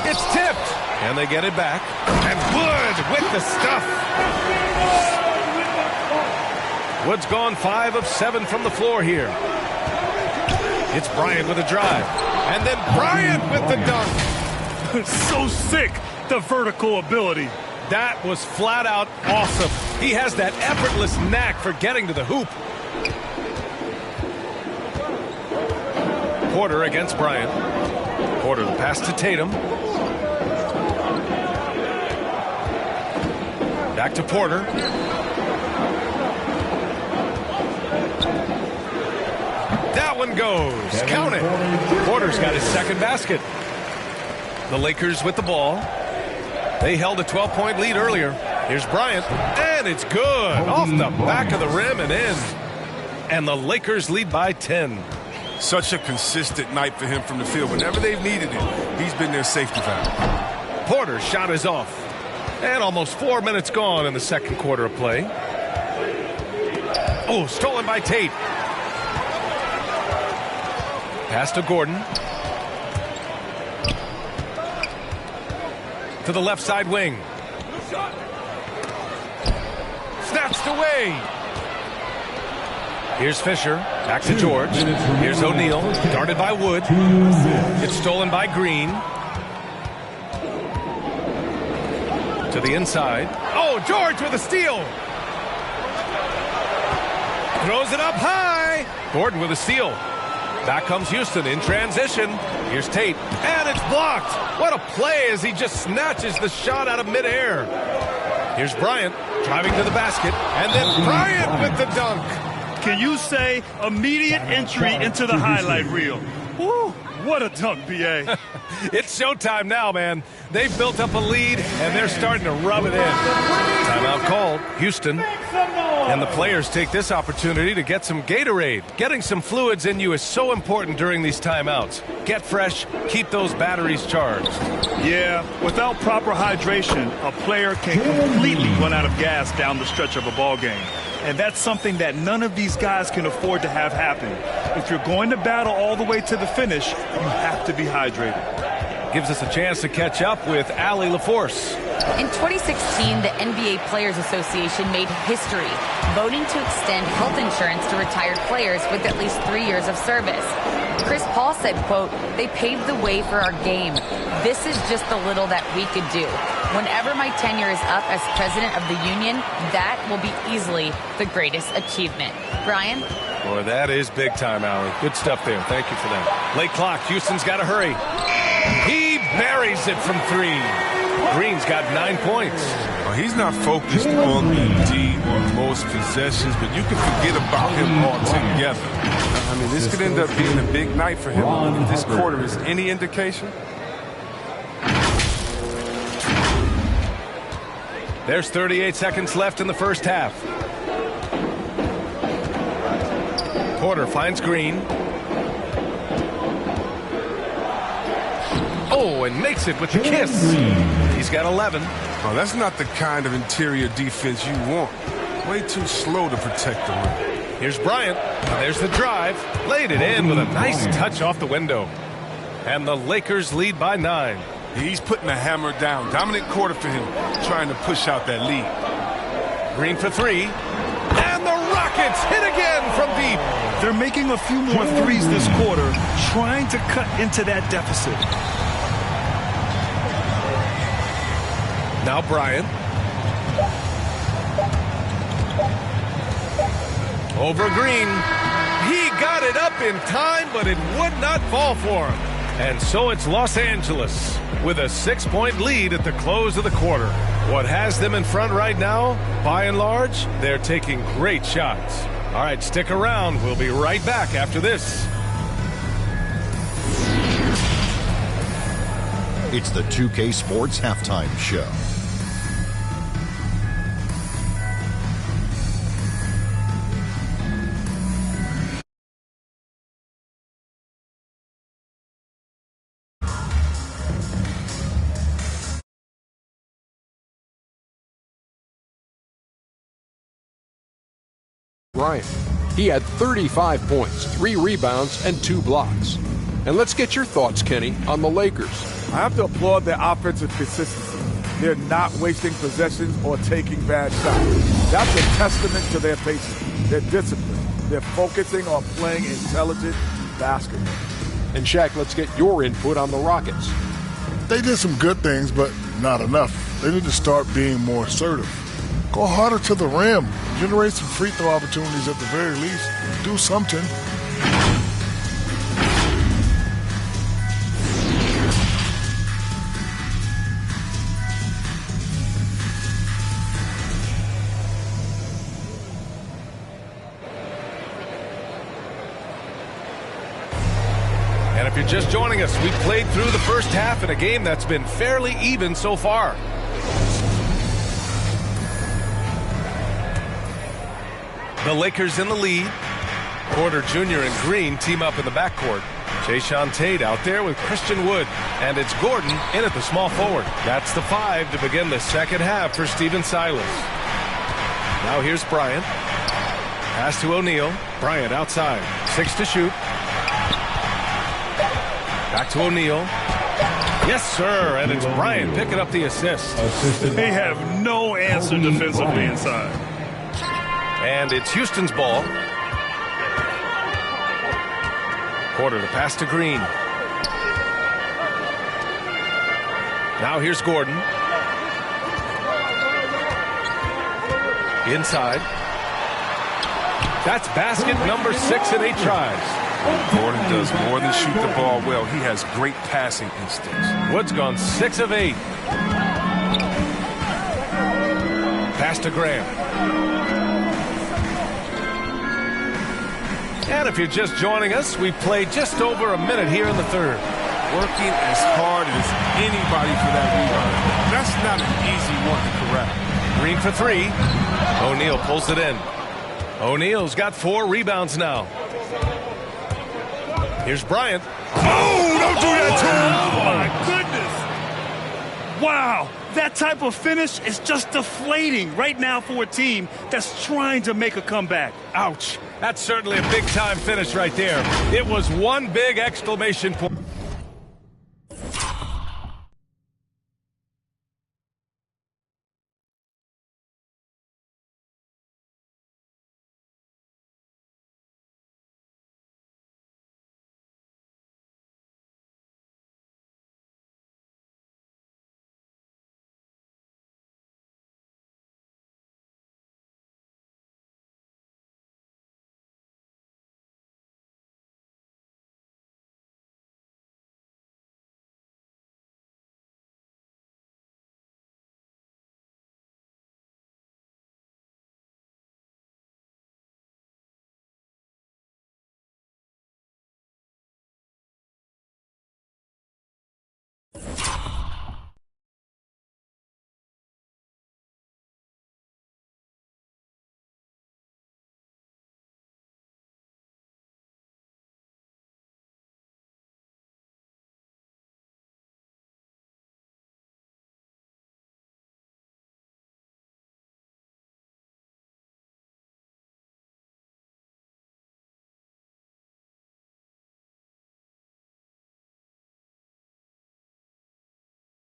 Speaker 10: It's tipped. And they get it back. And Wood with the stuff. Wood's gone 5 of 7 from the floor here. It's Bryant with a drive. And then Bryant with the dunk.
Speaker 6: So sick, the vertical ability.
Speaker 10: That was flat out awesome. He has that effortless knack for getting to the hoop. Porter against Bryant. Porter the pass to Tatum. Back to Porter. That one goes. Count it. Porter's got his second basket. The Lakers with the ball. They held a 12-point lead earlier. Here's Bryant, and it's good. Off the back of the rim and in. And the Lakers lead by 10.
Speaker 19: Such a consistent night for him from the field. Whenever they've needed it, he's been their safety valve.
Speaker 10: Porter's shot is off. And almost 4 minutes gone in the second quarter of play. Oh, stolen by Tate. Pass to Gordon. To the left side wing. Snatched away. Here's Fisher. Back to George. Here's O'Neal. Guarded by Wood. It's stolen by Green. To the inside. Oh, George with a steal. Throws it up high. Gordon with a steal. Back comes Houston in transition. Here's Tate. And it's blocked. What a play as he just snatches the shot out of midair. Here's Bryant driving to the basket. And then Bryant with the dunk.
Speaker 6: Can you say immediate entry into the highlight reel? Woo, what a dunk, B.A.
Speaker 10: It's showtime now, man. They've built up a lead, and they're starting to rub it in. Timeout called. Houston. And the players take this opportunity to get some Gatorade. Getting some fluids in you is so important during these timeouts. Get fresh, keep those batteries charged.
Speaker 6: Yeah, without proper hydration, a player can completely run out of gas down the stretch of a ball game. And that's something that none of these guys can afford to have happen. If you're going to battle all the way to the finish, you have to be hydrated.
Speaker 10: Gives us a chance to catch up with Allie LaForce.
Speaker 11: In 2016, the NBA Players Association made history, voting to extend health insurance to retired players with at least 3 years of service. Chris Paul said, quote, "They paved the way for our game. This is just the little that we could do. Whenever my tenure is up as president of the union, that will be easily the greatest achievement." Brian?
Speaker 10: Boy, that is big time, Allie. Good stuff there. Thank you for that. Late clock. Houston's got to hurry. He buries it from 3. Green's got 9 points.
Speaker 19: Well, he's not focused on the D or most possessions, but you can forget about him altogether. I mean, this could end up being a big night for him. If this quarter is any indication.
Speaker 10: There's 38 seconds left in the first half. Porter finds Green. Oh, and makes it with the kiss. He's got 11.
Speaker 19: Oh, that's not the kind of interior defense you want. Way too slow to protect the rim.
Speaker 10: Here's Bryant. There's the drive. Laid it in with a nice touch off the window. And the Lakers lead by 9.
Speaker 19: He's putting the hammer down. Dominant quarter for him, trying to push out that lead.
Speaker 10: Green for three. And the Rockets hit again from deep.
Speaker 6: They're making a few more threes this quarter, trying to cut into that deficit.
Speaker 10: Now Bryant. Over Green. He got it up in time, but it would not fall for him. And so it's Los Angeles with a 6-point lead at the close of the quarter. What has them in front right now, by and large, they're taking great shots. All right, stick around. We'll be right back after this.
Speaker 14: It's the 2K Sports Halftime Show.
Speaker 15: Bryant. He had 35 points, 3 rebounds, and 2 blocks. And let's get your thoughts, Kenny, on the Lakers.
Speaker 18: I have to applaud their offensive consistency. They're not wasting possessions or taking bad shots. That's a testament to their patience, their discipline. They're focusing on playing intelligent basketball.
Speaker 15: And Shaq, let's get your input on the Rockets.
Speaker 16: They did some good things, but not enough. They need to start being more assertive. Go harder to the rim. Generate some free throw opportunities at the very least. Do something.
Speaker 10: And if you're just joining us, we played through the first half in a game that's been fairly even so far. The Lakers in the lead. Porter Jr. and Green team up in the backcourt. Jayshawn Tate out there with Christian Wood. And it's Gordon in at the small forward. That's the 5 to begin the second half for Stephen Silas. Now here's Bryant. Pass to O'Neal. Bryant outside. 6 to shoot. Back to O'Neal. Yes, sir. And it's Bryant picking up the assist.
Speaker 6: They have no answer defensively inside.
Speaker 10: And it's Houston's ball. Porter to pass to Green. Now here's Gordon. Inside. That's basket number 6 in 8 tries.
Speaker 19: Gordon does more than shoot the ball well. He has great passing instincts.
Speaker 10: Wood's gone 6 of 8. Pass to Graham. And if you're just joining us, we played just over a minute here in the third.
Speaker 19: Working as hard as anybody for that rebound. That's not an easy one to correct.
Speaker 10: Green for 3. O'Neal pulls it in. O'Neal's got 4 rebounds now. Here's Bryant.
Speaker 6: Oh, don't do that to him. Oh, my goodness. Wow. That type of finish is just deflating right now for a team that's trying to make a comeback.
Speaker 10: Ouch. That's certainly a big-time finish right there. It was one big exclamation point.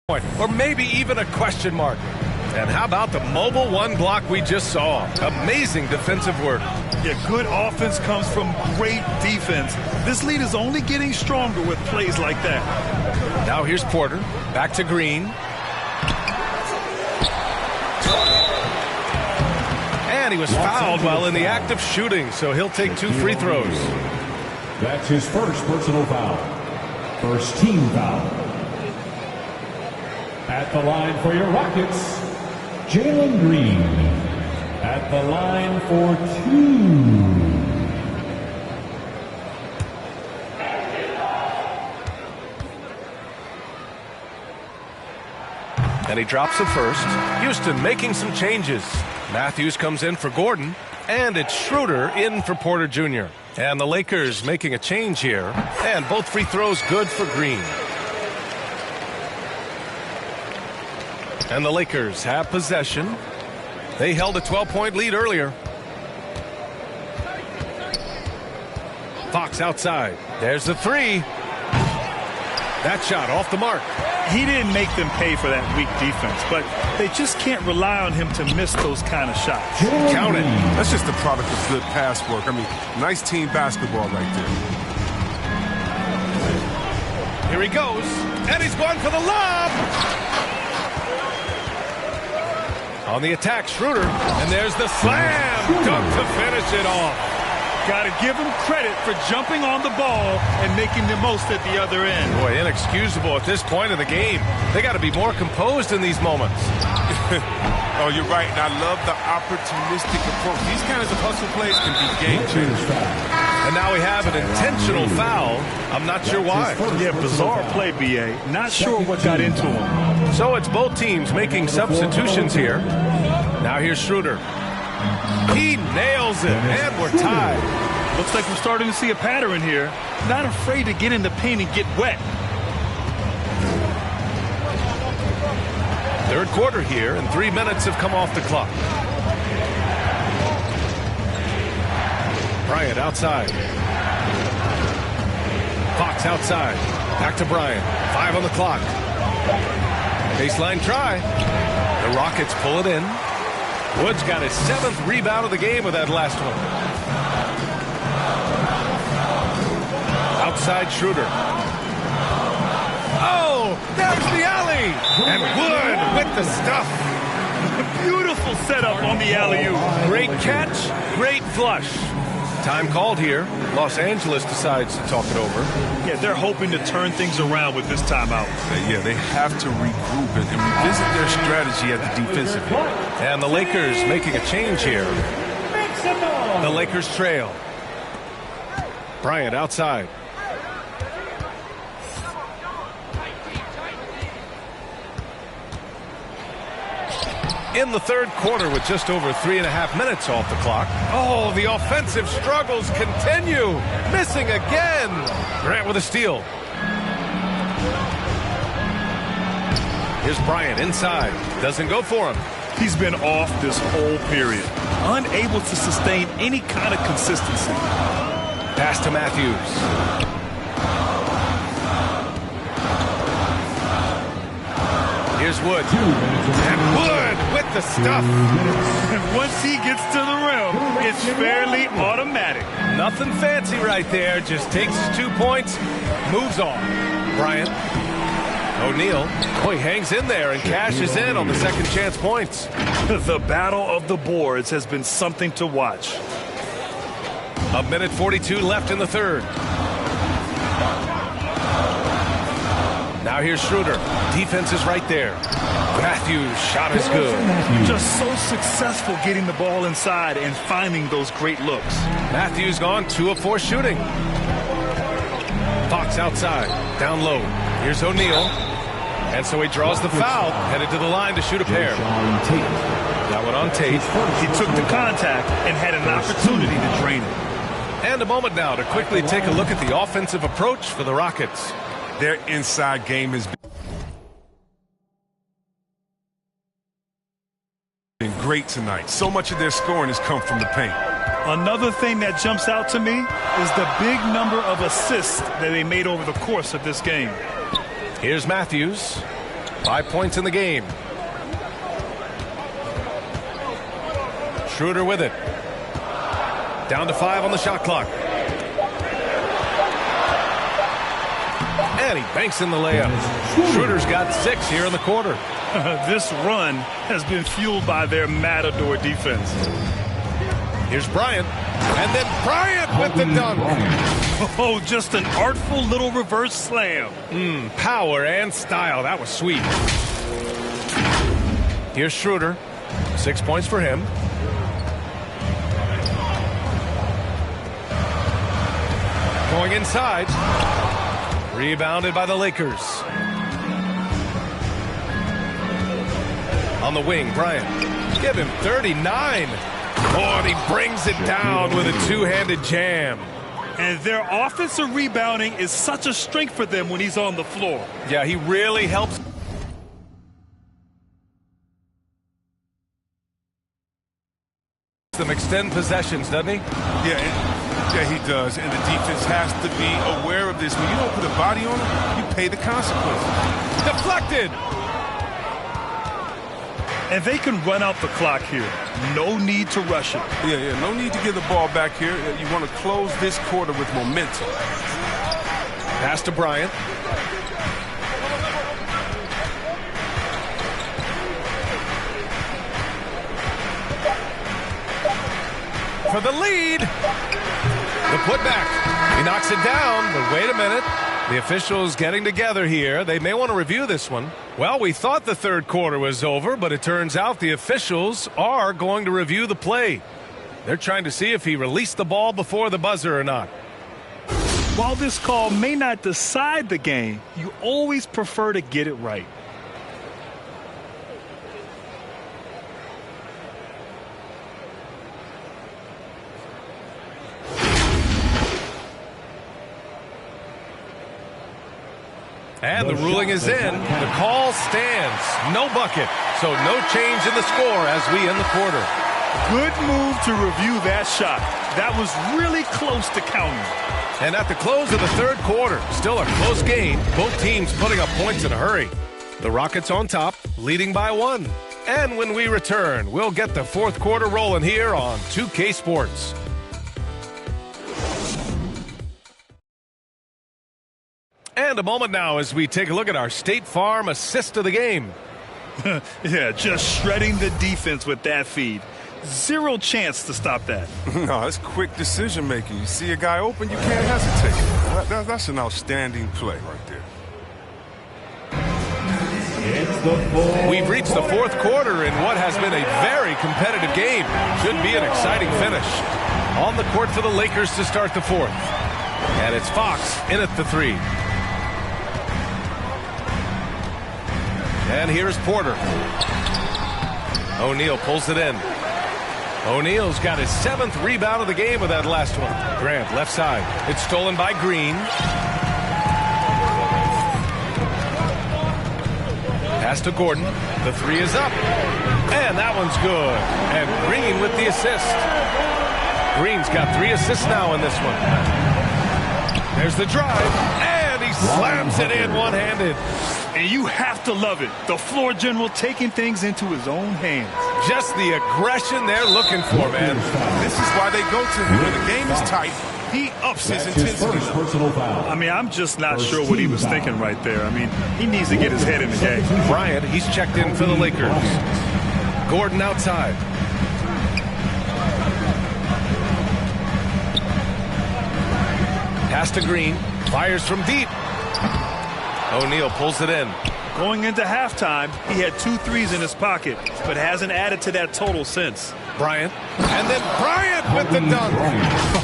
Speaker 10: or maybe even a question mark. And how about the mobile one block we just saw? Amazing defensive work.
Speaker 6: Yeah, good offense comes from great defense. This lead is only getting stronger with plays like that.
Speaker 10: Now here's Porter. Back to Green. And he was fouled while in the act of shooting, so he'll take 2 free throws.
Speaker 12: That's his first personal foul. First team foul. At the line for your Rockets, Jalen Green. At the line for 2.
Speaker 10: And he drops the first. Houston making some changes. Matthews comes in for Gordon, and it's Schroeder in for Porter Jr. And the Lakers making a change here, and both free throws good for Green. And the Lakers have possession. They held a 12-point lead earlier. Fox outside. There's the three. That shot off the mark.
Speaker 6: He didn't make them pay for that weak defense, but they just can't rely on him to miss those kind of shots.
Speaker 10: Count it.
Speaker 19: That's just the product of good pass work. I mean, nice team basketball right there.
Speaker 10: Here he goes, and he's going for the lob. On the attack, Schroeder, and there's the slam dunk to finish it off.
Speaker 6: Got to give him credit for jumping on the ball and making the most at the other end.
Speaker 10: Boy, inexcusable at this point of the game. They got to be more composed in these moments.
Speaker 19: Oh, you're right, and I love the opportunistic approach. These kinds of hustle plays can be game changers.
Speaker 10: And now we have an intentional foul. I'm not sure why.
Speaker 6: Yeah, bizarre play, B.A. Not sure what got into him.
Speaker 10: So it's both teams making substitutions here. Now here's Schroeder. He nails it, and we're tied.
Speaker 6: Looks like we're starting to see a pattern here. Not afraid to get in the paint and get wet.
Speaker 10: Third quarter here, and 3 minutes have come off the clock. Bryant outside. Fox outside. Back to Bryant. 5 on the clock. Baseline try. The Rockets pull it in. Woods got his 7th rebound of the game with that last one. Outside Schroeder. Oh, there's the alley. And Wood with the stuff.
Speaker 6: Beautiful setup on the alley-oop.
Speaker 10: Great catch, great flush. Time called here. Los Angeles decides to talk it over.
Speaker 6: Yeah, they're hoping to turn things around with this timeout.
Speaker 19: Yeah, they have to regroup and revisit their strategy at the defensive end.
Speaker 10: And the Lakers making a change here. The Lakers trail. Bryant outside. In the third quarter with just over 3.5 minutes off the clock. Oh, the offensive struggles continue. Missing again. Grant with a steal. Here's Bryant inside. Doesn't go for him.
Speaker 6: He's been off this whole period. Unable to sustain any kind of consistency.
Speaker 10: Pass to Matthews. Here's Wood. And Wood with the stuff.
Speaker 6: And once he gets to the rim, it's fairly automatic.
Speaker 10: Nothing fancy right there. Just takes his 2 points, moves on. Bryant. O'Neal. Oh, he hangs in there and cashes in on the second chance points.
Speaker 6: The battle of the boards has been something to watch.
Speaker 10: 1:42 left in the third. Now here's Schroeder. Defense is right there. Matthews' shot is good.
Speaker 6: Just so successful getting the ball inside and finding those great looks.
Speaker 10: Matthews gone 2 of 4 shooting. Fox outside. Down low. Here's O'Neal. And so he draws the foul. Headed to the line to shoot a pair. That one on Tate.
Speaker 6: He took the contact and had an opportunity to drain it.
Speaker 10: And a moment now to quickly take a look at the offensive approach for the Rockets.
Speaker 19: Their inside game has been great tonight. So much of their scoring has come from the paint.
Speaker 6: Another thing that jumps out to me is the big number of assists that they made over the course of this game.
Speaker 10: Here's Matthews. 5 points in the game. Schroeder with it. Down to 5 on the shot clock. And he banks in the layup. Schroeder's got 6 here in the quarter.
Speaker 6: This run has been fueled by their Matador defense.
Speaker 10: Here's Bryant. And then Bryant with the dunk.
Speaker 6: Oh, just an artful little reverse slam.
Speaker 10: Power and style. That was sweet. Here's Schroeder. 6 points for him. Going inside. Rebounded by the Lakers. On the wing, Bryant. Give him 39. Oh, and he brings it down with a two-handed jam.
Speaker 6: And their offensive rebounding is such a strength for them when he's on the floor.
Speaker 10: Yeah, he really helps. Them extend possessions, doesn't he?
Speaker 19: Yeah, he does. And the defense has to be aware of this. When you don't put a body on him, you pay the consequences.
Speaker 10: Deflected.
Speaker 6: And they can run out the clock here. No need to rush it.
Speaker 19: Yeah, no need to give the ball back here. You want to close this quarter with momentum.
Speaker 10: Pass to Bryant. For the lead. The putback. He knocks it down, but wait a minute. The officials getting together here. They may want to review this one. Well, we thought the third quarter was over, but it turns out the officials are going to review the play. They're trying to see if he released the ball before the buzzer or not.
Speaker 6: While this call may not decide the game, you always prefer to get it right.
Speaker 10: And the ruling is in. The call stands. No bucket. So no change in the score as we end the quarter.
Speaker 6: Good move to review that shot. That was really close to counting.
Speaker 10: And at the close of the third quarter, still a close game. Both teams putting up points in a hurry. The Rockets on top, leading by 1. And when we return, we'll get the fourth quarter rolling here on 2K Sports. And a moment now as we take a look at our State Farm assist of the game.
Speaker 6: Yeah, just shredding the defense with that feed. Zero chance to stop that.
Speaker 19: No, it's quick decision making. You see a guy open, you can't hesitate. That's an outstanding play right
Speaker 10: there. We've reached the fourth quarter in what has been a very competitive game. Should be an exciting finish. On the court for the Lakers to start the fourth. And it's Fox in at the 3. And here's Porter. O'Neal pulls it in. O'Neal's got his 7th rebound of the game with that last one. Grant, left side. It's stolen by Green. Pass to Gordon. The 3 is up. And that one's good. And Green with the assist. Green's got 3 assists now in this one. There's the drive. And he slams it in one-handed.
Speaker 6: And you have to love it. The floor general taking things into his own hands.
Speaker 10: Just the aggression they're looking for, man.
Speaker 19: This is why they go to him. When the game is tight, he ups his intensity.
Speaker 6: I mean, I'm just not sure what he was thinking right there. I mean, he needs to get his head in the game.
Speaker 10: Bryant, he's checked in for the Lakers. Gordon outside. Pass to Green. Fires from deep. O'Neal pulls it in.
Speaker 6: Going into halftime, he had 2 threes in his pocket, but hasn't added to that total since.
Speaker 10: Bryant. And then Bryant with the dunk.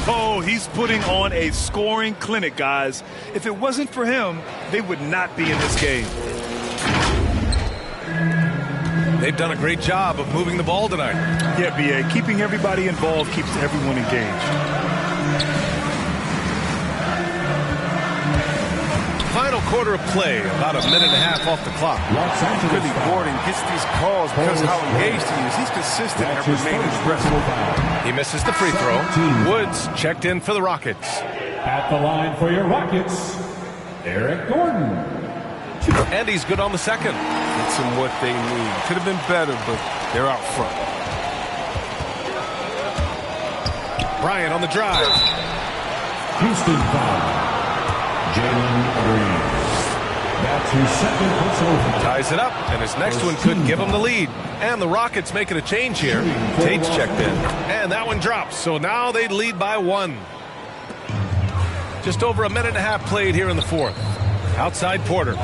Speaker 6: Oh, he's putting on a scoring clinic, guys. If it wasn't for him, they would not be in this game.
Speaker 10: They've done a great job of moving the ball tonight.
Speaker 6: Yeah, B.A. Keeping everybody involved keeps everyone engaged.
Speaker 10: Final quarter of play, about a minute and a half off the clock.
Speaker 19: Really, Gordon gets these calls because of how engaged he is. He's consistent and remaining aggressive.
Speaker 10: He misses the free throw. Woods checked in for the Rockets.
Speaker 12: At the line for your Rockets, Eric Gordon.
Speaker 10: And he's good on the second.
Speaker 19: It's them what they need. Could have been better, but they're out front.
Speaker 10: Bryant on the drive.
Speaker 12: Houston foul. Jalen Green. That's his second personal foul.
Speaker 10: Ties it up, and his next one could give him the lead. And the Rockets making a change here. Tate's checked in. And that one drops, so now they lead by 1. Just over a minute and a half played here in the fourth. Outside Porter.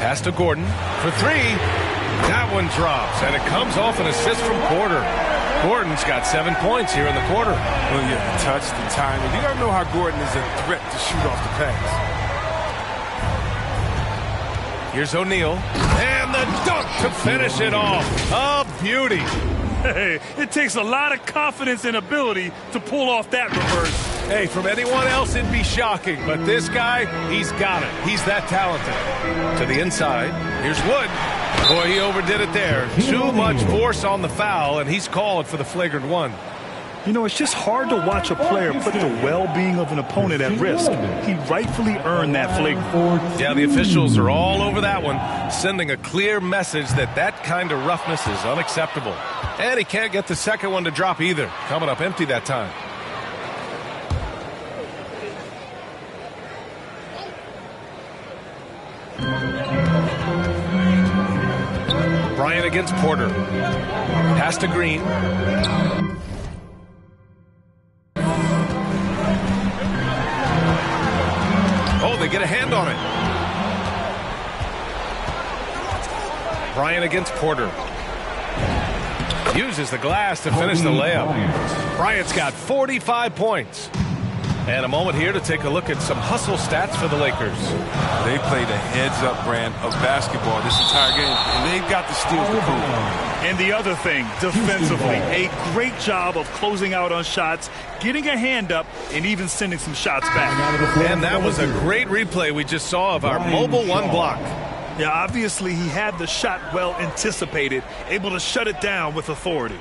Speaker 10: Pass to Gordon for 3. That one drops, and it comes off an assist from Porter. Gordon's got 7 points here in the quarter.
Speaker 19: Well, yeah, the touch, the timing. You got to know how Gordon is a threat to shoot off the pass.
Speaker 10: Here's O'Neal. And the dunk to finish it off. A beauty.
Speaker 6: Hey, it takes a lot of confidence and ability to pull off that reverse.
Speaker 10: Hey, from anyone else, it'd be shocking. But this guy, he's got it. He's that talented. To the inside. Here's Wood. Boy, he overdid it there. Too much force on the foul, and he's called for the flagrant one.
Speaker 6: You know, it's just hard to watch a player put the well-being of an opponent at risk. He rightfully earned that flagrant.
Speaker 10: Yeah, the officials are all over that one, sending a clear message that that kind of roughness is unacceptable. And he can't get the second one to drop either. Coming up empty that time. Bryant against Porter. Pass to Green. Oh, they get a hand on it. Bryant against Porter. Uses the glass to finish the layup. Bryant's got 45 points. And a moment here to take a look at some hustle stats for the Lakers.
Speaker 19: They played a heads-up brand of basketball this entire game, and they've got the steals to prove it.
Speaker 6: And the other thing, defensively, a great job of closing out on shots, getting a hand up, and even sending some shots back.
Speaker 10: And that was a great replay we just saw of our mobile one block.
Speaker 6: Yeah, obviously he had the shot well anticipated, able to shut it down with authority.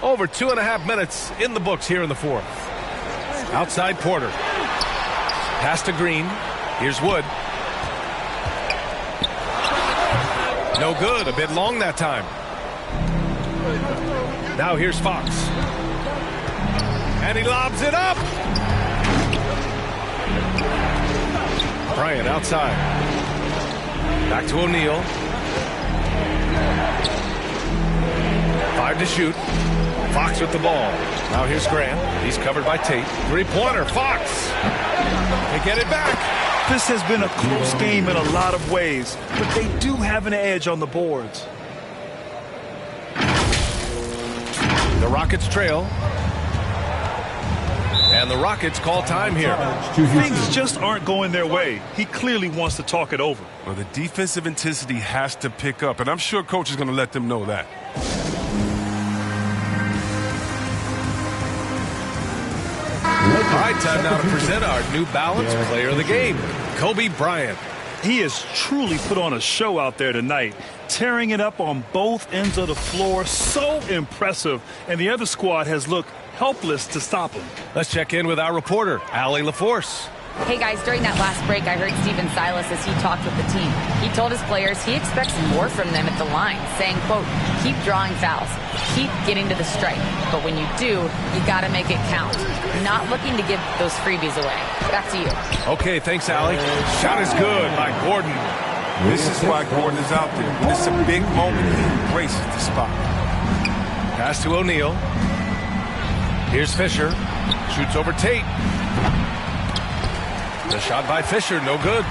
Speaker 10: Over 2.5 minutes in the books here in the fourth. Outside Porter. Pass to Green. Here's Wood. No good. A bit long that time. Now here's Fox. And he lobs it up. Bryant outside. Back to O'Neal. 5 to shoot. Fox with the ball. Now here's Grant. He's covered by Tate. Three-pointer. Fox. They get it back.
Speaker 6: This has been a close game in a lot of ways, but they do have an edge on the boards.
Speaker 10: The Rockets trail. And the Rockets call time here.
Speaker 6: Things just aren't going their way. He clearly wants to talk it over.
Speaker 19: Well, the defensive intensity has to pick up, and I'm sure coach is going to let them know that.
Speaker 10: All right, time now to present our New Balance Player of the Game, Kobe Bryant.
Speaker 6: He has truly put on a show out there tonight, tearing it up on both ends of the floor. So impressive, and the other squad has looked helpless to stop him.
Speaker 10: Let's check in with our reporter, Allie LaForce.
Speaker 11: Hey guys, during that last break, I heard Stephen Silas as he talked with the team. He told his players he expects more from them at the line, saying, quote, keep drawing fouls, keep getting to the stripe. But when you do, you got to make it count. Not looking to give those freebies away. Back to you.
Speaker 10: Okay, thanks, Allie. Shot is good by Gordon.
Speaker 19: This is why Gordon is out there. When it's a big moment, he embraces the spot.
Speaker 10: Pass to O'Neal. Here's Fisher. Shoots over Tate. The shot by Fisher, no good.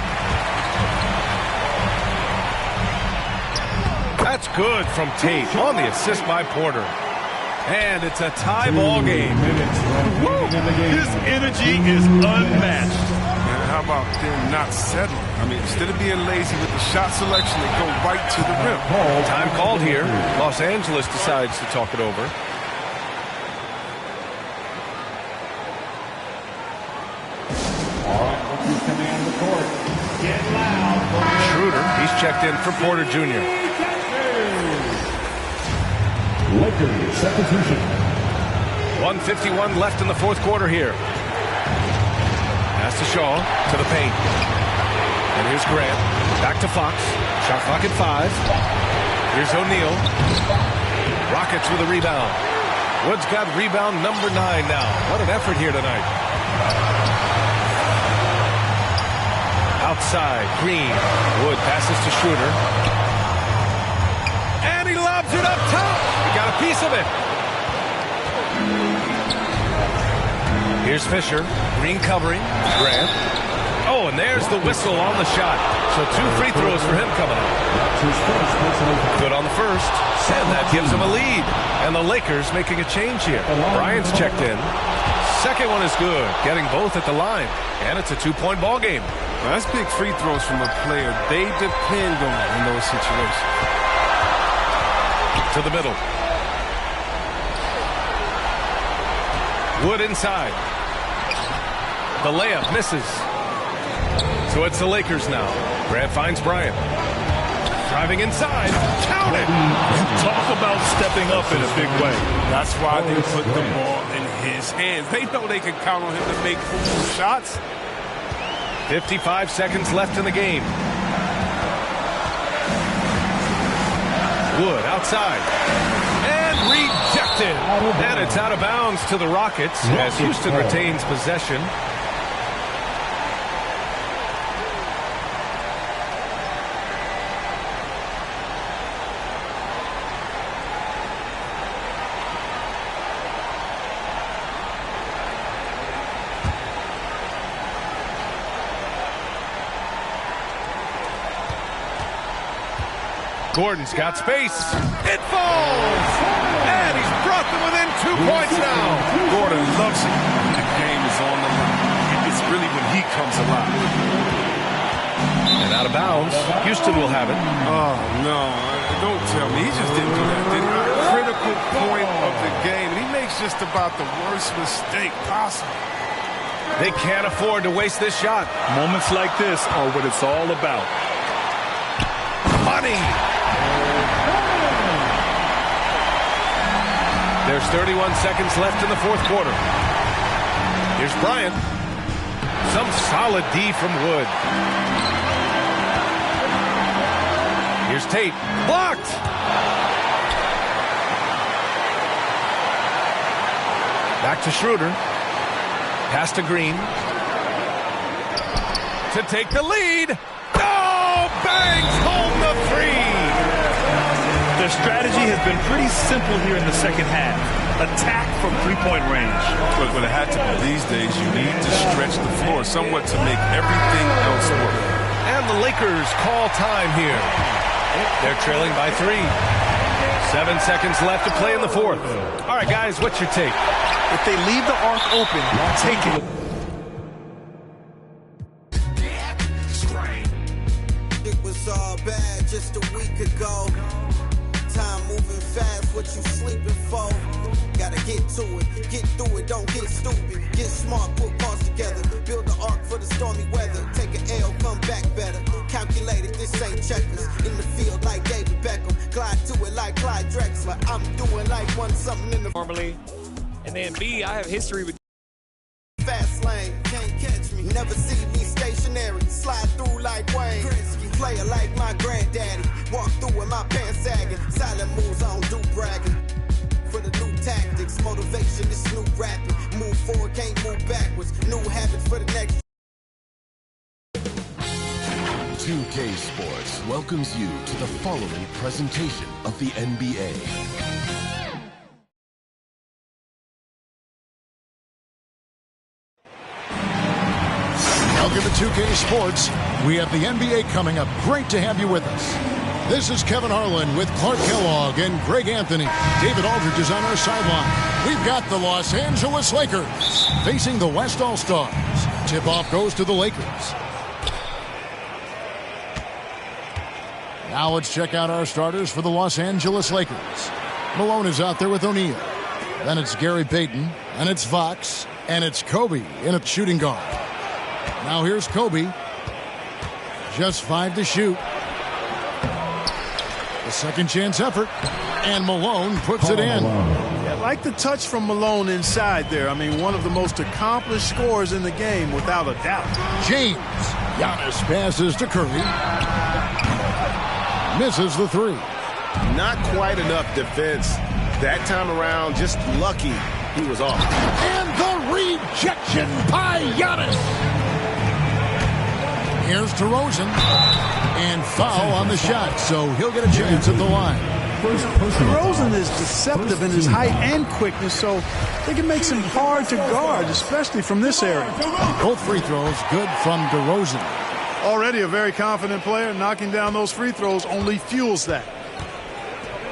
Speaker 10: That's good from Tate on the assist by Porter. And it's a tie ball game.
Speaker 6: His energy is unmatched.
Speaker 19: And how about them not settling? I mean, instead of being lazy with the shot selection, they go right to the rim.
Speaker 10: Time called here. Los Angeles decides to talk it over. Schroeder, he's checked in for Porter Jr.
Speaker 12: Lakers substitution.
Speaker 10: 1:51 left in the fourth quarter here. Pass to Shaw, to the paint. And here's Grant. Back to Fox. Shot clock at 5. Here's O'Neal. Rockets with a rebound. Wood's got rebound number 9 now. What an effort here tonight. Outside, Green. Wood passes to Schroeder. And he lobs it up top. He got a piece of it. Here's Fisher. Green covering. Grant. Oh, and there's the whistle on the shot. So 2 free throws for him coming up. Good on the first. And that gives him a lead. And the Lakers making a change here. Bryant's checked in. Second one is good. Getting both at the line. And it's a 2-point ball game.
Speaker 19: Well, that's big free throws from a player they depend on in those situations.
Speaker 10: To the middle. Wood inside. The layup misses. So it's the Lakers now. Grant finds Bryant. Driving inside. Count it!
Speaker 6: Talk about stepping up in a big way.
Speaker 19: That's why they put the ball in his hands. They know they can count on him to make shots.
Speaker 10: 55 seconds left in the game. Wood outside. And rejected. And it's out of bounds to the Rockets as Houston retains possession. Gordon's got space. It falls! And he's brought them within 2 points now.
Speaker 19: Gordon loves it when the game is on the line. It's really when he comes alive.
Speaker 10: And out of bounds. Houston will have it.
Speaker 19: Oh, no. Don't tell me. He just didn't do that, did he? A critical point of the game. And he makes just about the worst mistake possible.
Speaker 10: They can't afford to waste this shot.
Speaker 6: Moments like this are what it's all about.
Speaker 10: Money! There's 31 seconds left in the fourth quarter. Here's Bryant. Some solid D from Wood. Here's Tate. Blocked! Back to Schroeder. Pass to Green. To take the lead. Oh, bangs home the three.
Speaker 6: Their strategy has been pretty simple here in the second half. Attack from three-point range.
Speaker 19: But what it had to be these days, you need to stretch the floor somewhat to make everything else work.
Speaker 10: And the Lakers call time here. They're trailing by 3. 7 seconds left to play in the fourth. All right, guys, what's your take?
Speaker 6: If they leave the arc open, take it.
Speaker 2: It was all bad just a week ago. Time moving fast, what you sleeping for? Gotta get to it, get through it, don't get stupid. Get smart, put parts together. Build the arc for the stormy weather. Take an L, come back better. Calculated, this ain't checkers. In the field like David Beckham. Glide to it like Clyde Drexler. I'm doing like one something in the...
Speaker 17: Normally. And then B, I have history with...
Speaker 2: Fast lane, can't catch me. Never see me stationary. Slide through like Wayne. Player like my granddaddy. Walk through with my pants sagging. Silent moves, I don't do bragging. For the new tactics, motivation is new rapping. Move forward, can't move backwards. New habits for the next.
Speaker 21: 2K Sports welcomes you to the following presentation of the NBA.
Speaker 3: Welcome to 2K Sports. We have the NBA coming up. Great to have you with us. This is Kevin Harlan with Clark Kellogg and Greg Anthony. David Aldridge is on our sideline. We've got the Los Angeles Lakers facing the West All-Stars. Tip-off goes to the Lakers. Now let's check out our starters for the Los Angeles Lakers. Malone is out there with O'Neal. Then it's Gary Payton, and it's Fox, and it's Kobe in a shooting guard. Now here's Kobe. Just 5 to shoot. A second chance effort. And Malone puts it in.
Speaker 6: Yeah,
Speaker 8: Like the touch from Malone inside there. I mean, one of the most accomplished scorers in the game, without a doubt.
Speaker 3: James. Giannis passes to Curry. Misses the three.
Speaker 7: Not quite enough defense. That time around, just lucky he was off.
Speaker 3: And the rejection by Giannis. Here's DeRozan. And foul on the shot, so he'll get a chance at the line.
Speaker 8: DeRozan is deceptive in his height and quickness, so they can make him hard to guard, especially from this area.
Speaker 3: Both free throws good from DeRozan.
Speaker 8: Already a very confident player. Knocking down those free throws only fuels that.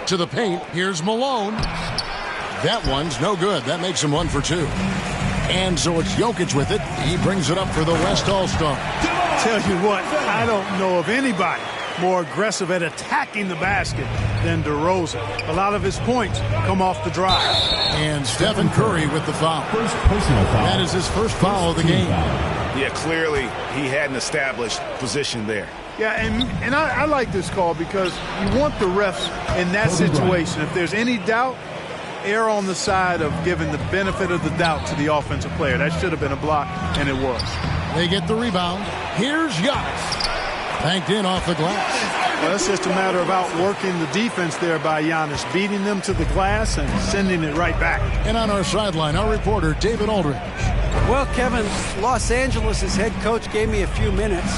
Speaker 3: To the paint, here's Malone. That one's no good. That makes him 1 for 2. And so it's Jokic with it. He brings it up for the West All-Star.
Speaker 8: Tell you what, I don't know of anybody more aggressive at attacking the basket than DeRozan. A lot of his points come off the drive.
Speaker 3: And Stephen Curry with the foul. That is his first foul of the game.
Speaker 7: Yeah, clearly he had an established position there.
Speaker 8: Yeah, and I like this call because you want the refs in that situation. If there's any doubt, err on the side of giving the benefit of the doubt to the offensive player. That should have been a block, and it was.
Speaker 3: They get the rebound. Here's Giannis. Banked in off the glass.
Speaker 8: Well, it's just a matter of outworking the defense there by Giannis, beating them to the glass and sending it right back.
Speaker 3: And on our sideline, our reporter, David Aldridge.
Speaker 20: Well, Kevin, Los Angeles' head coach gave me a few minutes.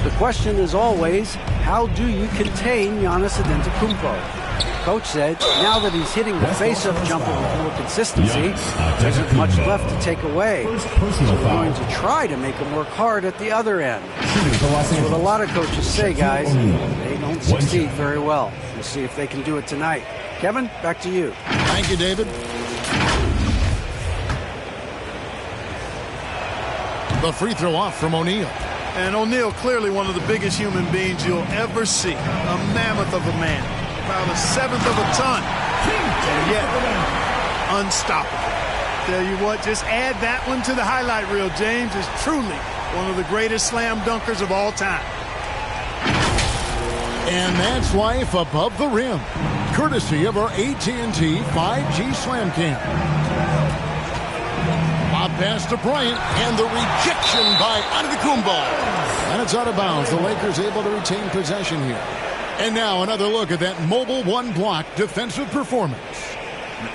Speaker 20: The question is always, how do you contain Giannis Antetokounmpo? Coach said, now that he's hitting the face-up jumper with more consistency, there isn't much left to take away. So we're going to try to make him work hard at the other end. That's what a lot of coaches say, guys. They don't succeed very well. We'll see if they can do it tonight. Kevin, back to you.
Speaker 3: Thank you, David. The free throw off from O'Neal.
Speaker 8: And O'Neal, clearly one of the biggest human beings you'll ever see. A mammoth of a man. About 1/7 of a ton. And yet, unstoppable. Tell you what, just add that one to the highlight reel. James is truly one of the greatest slam dunkers of all time.
Speaker 3: And that's life above the rim. Courtesy of our AT&T 5G Slam Cam. Bob pass to Bryant, and the rejection by Antetokounmpo. And it's out of bounds. The Lakers able to retain possession here. And now another look at that mobile one-block defensive performance.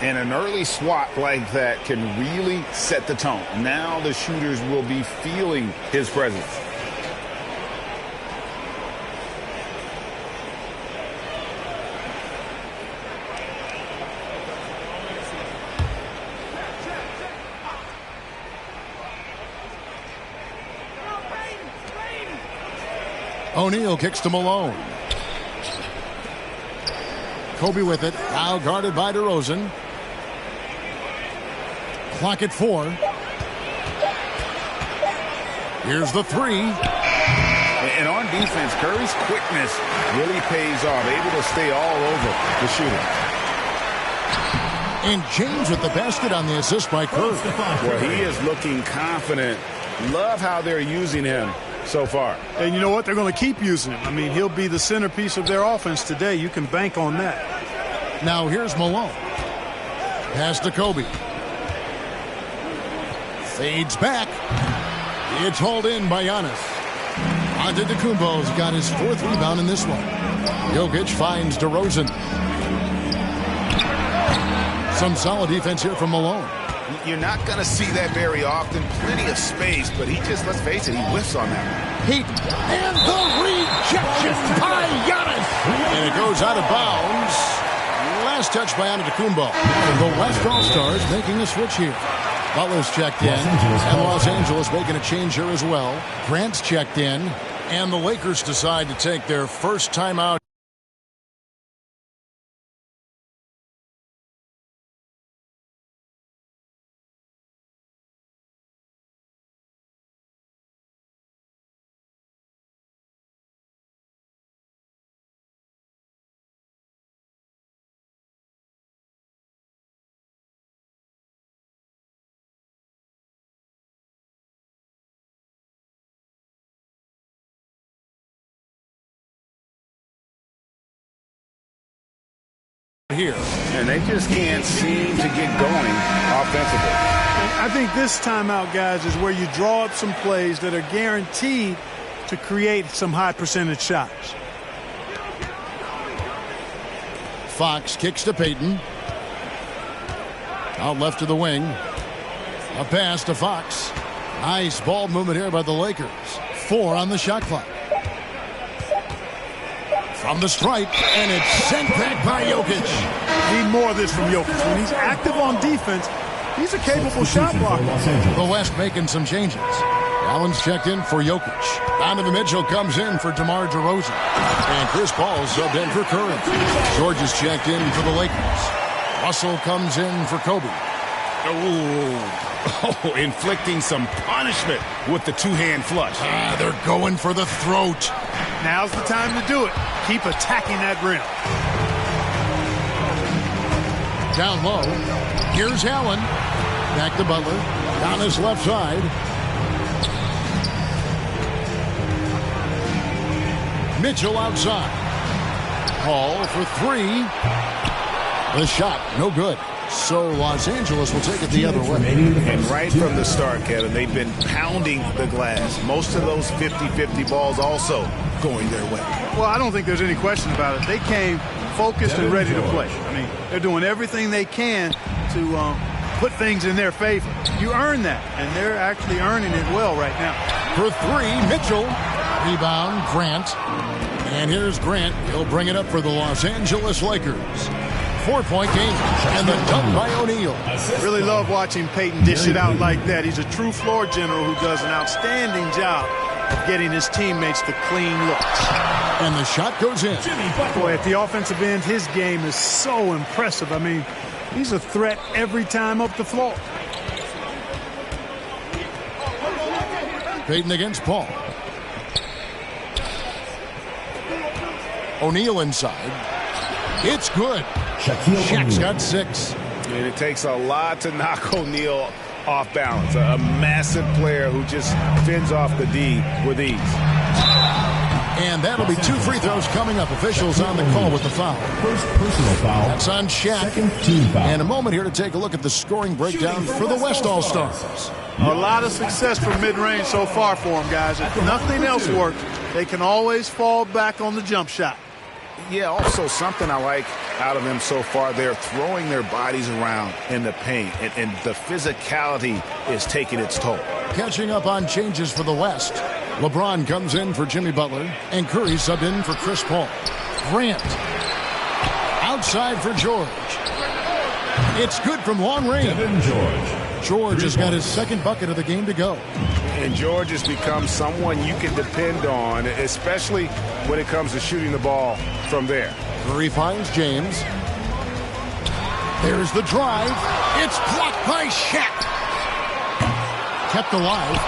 Speaker 5: And an early swat like that can really set the tone. Now the shooters will be feeling his presence.
Speaker 3: O'Neal kicks to Malone. Kobe with it. Now guarded by DeRozan. Clock at 4. Here's the three.
Speaker 5: And on defense, Curry's quickness really pays off. Able to stay all over the shooter.
Speaker 3: And James with the basket on the assist by Curry.
Speaker 5: Well, he is looking confident. Love how they're using him so far.
Speaker 8: And you know what? They're going to keep using him. I mean, he'll be the centerpiece of their offense today. You can bank on that.
Speaker 3: Now here's Malone. Pass to Kobe. Fades back. It's hauled in by Giannis. Antetokounmpo's got his 4th rebound in this one. Jokic finds DeRozan. Some solid defense here from Malone.
Speaker 5: You're not going to see that very often. Plenty of space, but he just, let's face it, he whiffs on that.
Speaker 3: Heat. And the rejection by Giannis. And it goes out of bounds. Last touch by Antetokounmpo. The West All-Stars making a switch here. Butler's checked in. And Los Angeles making a change here as well. Grant's checked in. And the Lakers decide to take their first timeout. here.
Speaker 5: And they just can't seem to get going offensively.
Speaker 8: I think this timeout, guys, is where you draw up some plays that are guaranteed to create some high percentage shots.
Speaker 3: Fox kicks to Payton. Out left to the wing. A pass to Fox. Nice ball movement here by the Lakers. 4 on the shot clock. From the stripe, and it's sent back by Jokic.
Speaker 8: Need more of this from Jokic. When he's active on defense, he's a capable shot blocker.
Speaker 3: The West making some changes. Allen's checked in for Jokic. Donovan Mitchell comes in for DeMar DeRozan. And Chris Paul subbed in for Curry. George is checked in for the Lakers. Russell comes in for Kobe.
Speaker 5: Oh, inflicting some punishment with the two-hand flush.
Speaker 3: They're going for the throat.
Speaker 8: Now's the time to do it. Keep attacking that rim.
Speaker 3: Down low. Here's Allen. Back to Butler. Down his left side. Mitchell outside. Paul for 3. The shot, no good. So Los Angeles will take it the other way.
Speaker 5: And right from the start, Kevin, they've been pounding the glass. Most of those 50-50 balls also going their way.
Speaker 8: Well, I don't think there's any question about it. They came focused and ready to play. I mean, they're doing everything they can to put things in their favor. You earn that, and they're actually earning it well right now.
Speaker 3: For 3, Mitchell. Rebound, Grant. And here's Grant. He'll bring it up for the Los Angeles Lakers. 4-point game, and the dunk by O'Neal.
Speaker 8: Really love watching Payton dish it out like that. He's a true floor general who does an outstanding job of getting his teammates the clean looks.
Speaker 3: And the shot goes in.
Speaker 8: Boy, at the offensive end, his game is so impressive. I mean, he's a threat every time up the floor.
Speaker 3: Payton against Paul. O'Neal inside. It's good. Shaq's got 6.
Speaker 5: And it takes a lot to knock O'Neal off balance. A massive player who just fends off the D with ease.
Speaker 3: And that'll be 2 free throws coming up. Officials on the call with the foul.
Speaker 22: First personal foul.
Speaker 3: That's on Shaq.
Speaker 22: Second team foul.
Speaker 3: And a moment here to take a look at the scoring breakdown for the West All-Stars.
Speaker 8: A lot of success from mid-range so far for them, guys. If nothing else works, they can always fall back on the jump shot.
Speaker 5: Yeah, also something I like out of them so far, they're throwing their bodies around in the paint, and the physicality is taking its toll.
Speaker 3: Catching up on changes for the West. LeBron comes in for Jimmy Butler, and Curry subbed in for Chris Paul. Grant. Outside for George. It's good from long range. George has got his second bucket of the game to go.
Speaker 5: And George has become someone you can depend on, especially when it comes to shooting the ball from there.
Speaker 3: Curry finds James. There's the drive. It's blocked by Shaq. Kept alive.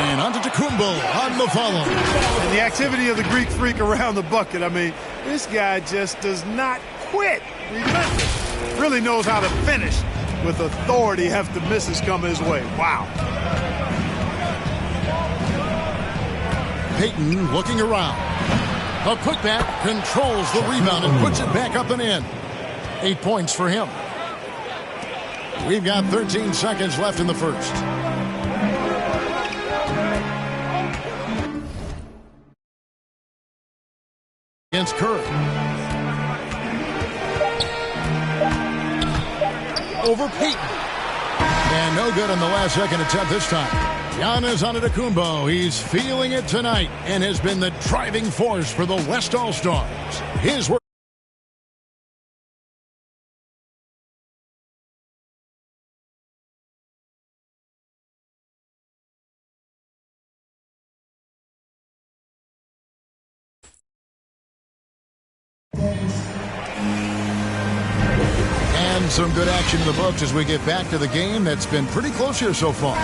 Speaker 3: And onto Tacumbo on the follow.
Speaker 8: And the activity of the Greek freak around the bucket. I mean, this guy just does not quit. Relentless. Really knows how to finish with authority after misses come his way. Wow.
Speaker 3: Payton looking around. A putback controls the rebound and puts it back up and in. 8 points for him. We've got 13 seconds left in the first. Against Curry. Over Payton. And no good on the last second attempt this time. Giannis Antetokounmpo, he's feeling it tonight and has been the driving force for the West All-Stars. His work. And some good action in the books as we get back to the game that's been pretty close here so far.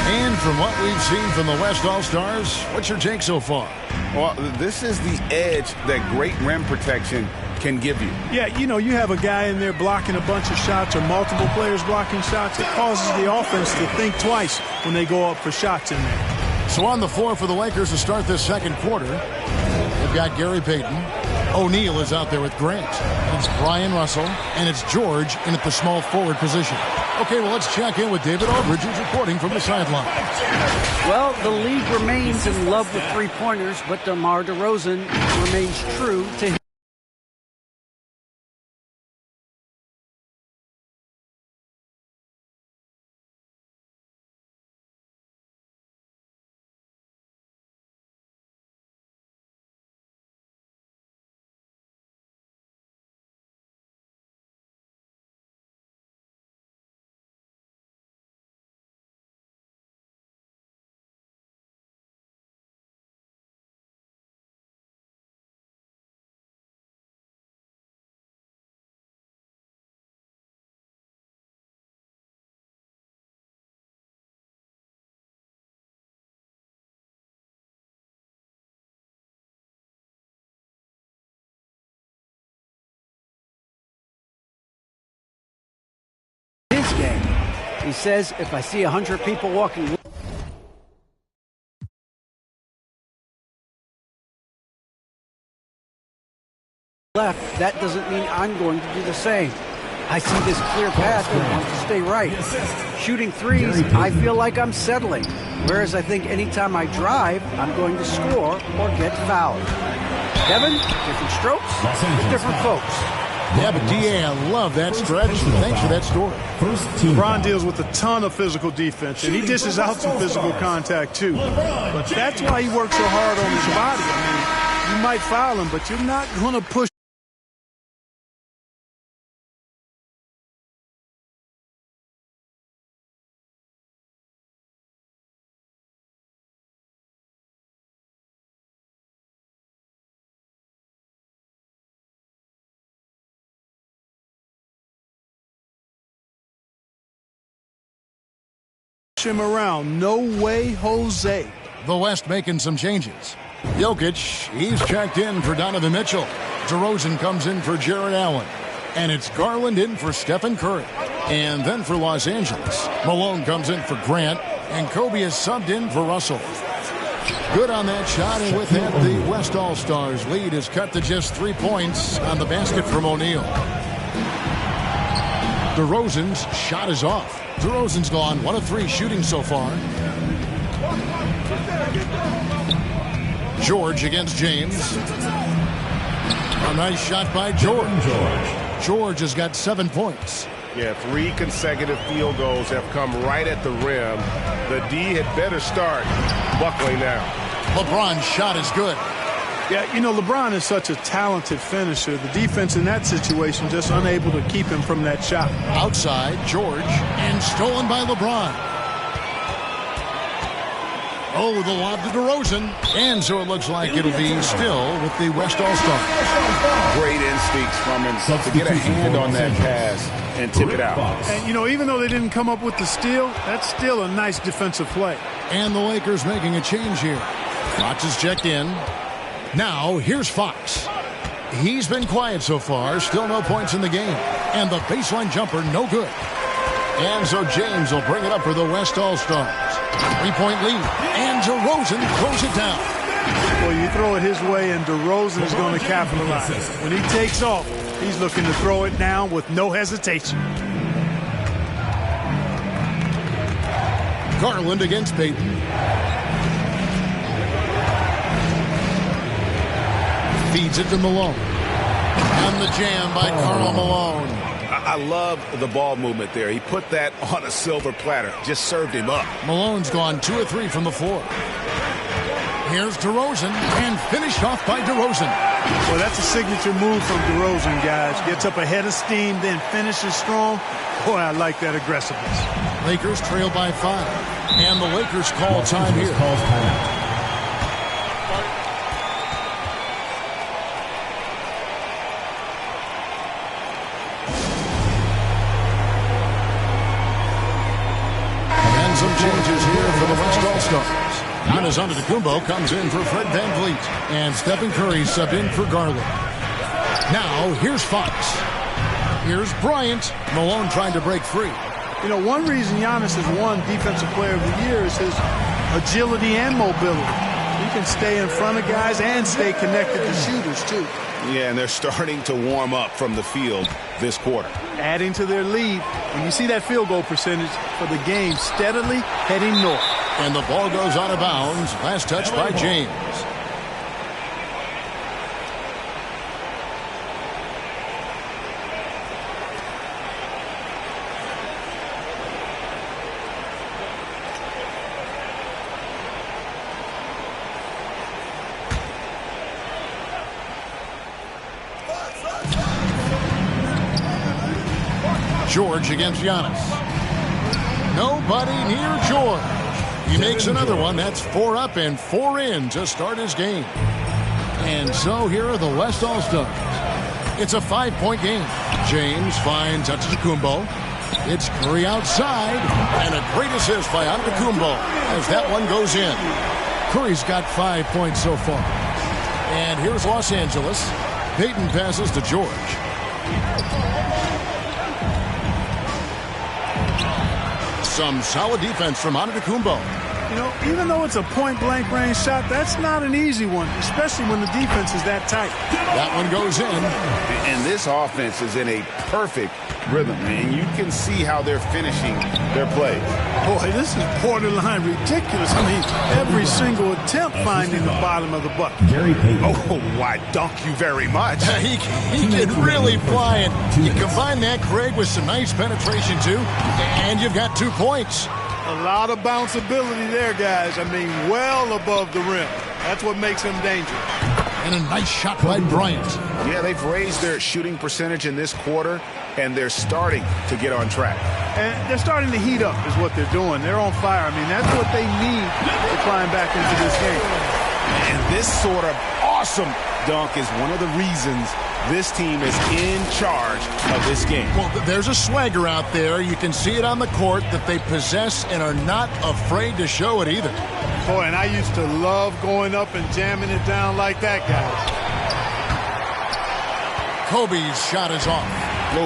Speaker 3: And from what we've seen from the West All-Stars, what's your take so far?
Speaker 5: Well, this is the edge that great rim protection can give you.
Speaker 8: Yeah, you know, you have a guy in there blocking a bunch of shots or multiple players blocking shots. It causes the offense to think twice when they go up for shots in there.
Speaker 3: So on the floor for the Lakers to start this second quarter, they've got Gary Payton. O'Neal is out there with Grant. It's Brian Russell, and it's George in at the small forward position. Okay, well, let's check in with David Aldridge, who's reporting from the sideline.
Speaker 20: Well, the league remains in love with three-pointers, but DeMar DeRozan remains true to his. Game. He says, if I see 100 people walking left, that doesn't mean I'm going to do the same. I see this clear path and want to stay right. Shooting threes, I feel like I'm settling. Whereas I think anytime I drive, I'm going to score or get fouled. Kevin, different strokes, different folks.
Speaker 3: Yeah, but D.A., I love that stretch. Thanks for that story.
Speaker 8: LeBron deals with a ton of physical defense, and he dishes out some physical contact, too. But that's why he works so hard on his body. I mean, you might foul him, but you're not going to push. Him around. No way, Jose.
Speaker 3: The West making some changes. Jokic, he's checked in for Donovan Mitchell. DeRozan comes in for Jared Allen. And it's Garland in for Stephen Curry. And then for Los Angeles, Malone comes in for Grant. And Kobe is subbed in for Russell. Good on that shot, and with that, the West All-Stars lead is cut to just 3 points on the basket from O'Neal. DeRozan's shot is off. DeRozan's gone 1 of 3 shooting so far. George against James. A nice shot by George. George has got 7 points.
Speaker 7: Yeah, 3 consecutive field goals have come right at the rim. The D had better start buckling now.
Speaker 3: LeBron's shot is good.
Speaker 8: Yeah, you know, LeBron is such a talented finisher. The defense in that situation just unable to keep him from that shot.
Speaker 3: Outside, George, and stolen by LeBron. Oh, the lob to DeRozan. And so it looks like it'll be still with the West All-Stars.
Speaker 7: Great instincts from him to get a hand on that pass and tip it out.
Speaker 8: And, you know, even though they didn't come up with the steal, that's still a nice defensive play.
Speaker 3: And the Lakers making a change here. Fox is checked in. Now, here's Fox. He's been quiet so far. Still no points in the game. And the baseline jumper, no good. And so James will bring it up for the West All-Stars. 3-point lead. And DeRozan throws it down.
Speaker 8: Well, you throw it his way, and DeRozan is going to capitalize. When he takes off, he's looking to throw it down with no hesitation.
Speaker 3: Garland against Payton. Feeds it to Malone. And the jam by Karl Malone.
Speaker 7: I love the ball movement there. He put that on a silver platter. Just served him up.
Speaker 3: Malone's gone 2 of 3 from the floor. Here's DeRozan, and finished off by DeRozan.
Speaker 8: Well, that's a signature move from DeRozan, guys. Gets up ahead of steam, then finishes strong. Boy, I like that aggressiveness.
Speaker 3: Lakers trail by 5. And the Lakers call time here. Some changes here for the West All-Stars. Giannis Antetokounmpo comes in for Fred VanVleet. And Stephen Curry subbed in for Garland. Now, here's Fox. Here's Bryant. Malone trying to break free.
Speaker 8: You know, one reason Giannis has won Defensive Player of the Year is his agility and mobility. He can stay in front of guys and stay connected to shooters, too.
Speaker 5: Yeah, and they're starting to warm up from the field this quarter.
Speaker 8: Adding to their lead. When you see that field goal percentage for the game steadily heading north.
Speaker 3: And the ball goes out of bounds. Last touch by James. George against Giannis. Nobody near George. He makes another one. That's 4 up and 4 in to start his game. And so here are the West All-Stars. It's a 5-point game. James finds Antetokounmpo. It's Curry outside. And a great assist by Antetokounmpo as that one goes in. Curry's got 5 points so far. And here's Los Angeles. Payton passes to George. Some solid defense from Antetokounmpo.
Speaker 8: You know, even though it's a point-blank range shot, that's not an easy one, especially when the defense is that tight.
Speaker 3: That one goes in.
Speaker 5: And this offense is in a perfect rhythm, and you can see how they're finishing their play.
Speaker 8: Boy, this is borderline ridiculous. I mean, every single attempt finding the bottom of the bucket.
Speaker 5: Oh, why, dunk you very much.
Speaker 3: he can really fly it. You combine that, Craig, with some nice penetration, too, and you've got 2 points.
Speaker 8: A lot of bounceability there, guys. I mean, well above the rim. That's what makes him dangerous.
Speaker 3: And a nice shot by Bryant.
Speaker 5: Yeah, they've raised their shooting percentage in this quarter, and they're starting to get on track.
Speaker 8: And they're starting to heat up is what they're doing. They're on fire. I mean, that's what they need to climb back into this game.
Speaker 5: And this sort of awesome dunk is one of the reasons this team is in charge of this game.
Speaker 3: Well, there's a swagger out there. You can see it on the court that they possess and are not afraid to show it either.
Speaker 8: Boy, and I used to love going up and jamming it down like that, guys.
Speaker 3: Kobe's shot is off.
Speaker 5: Oh,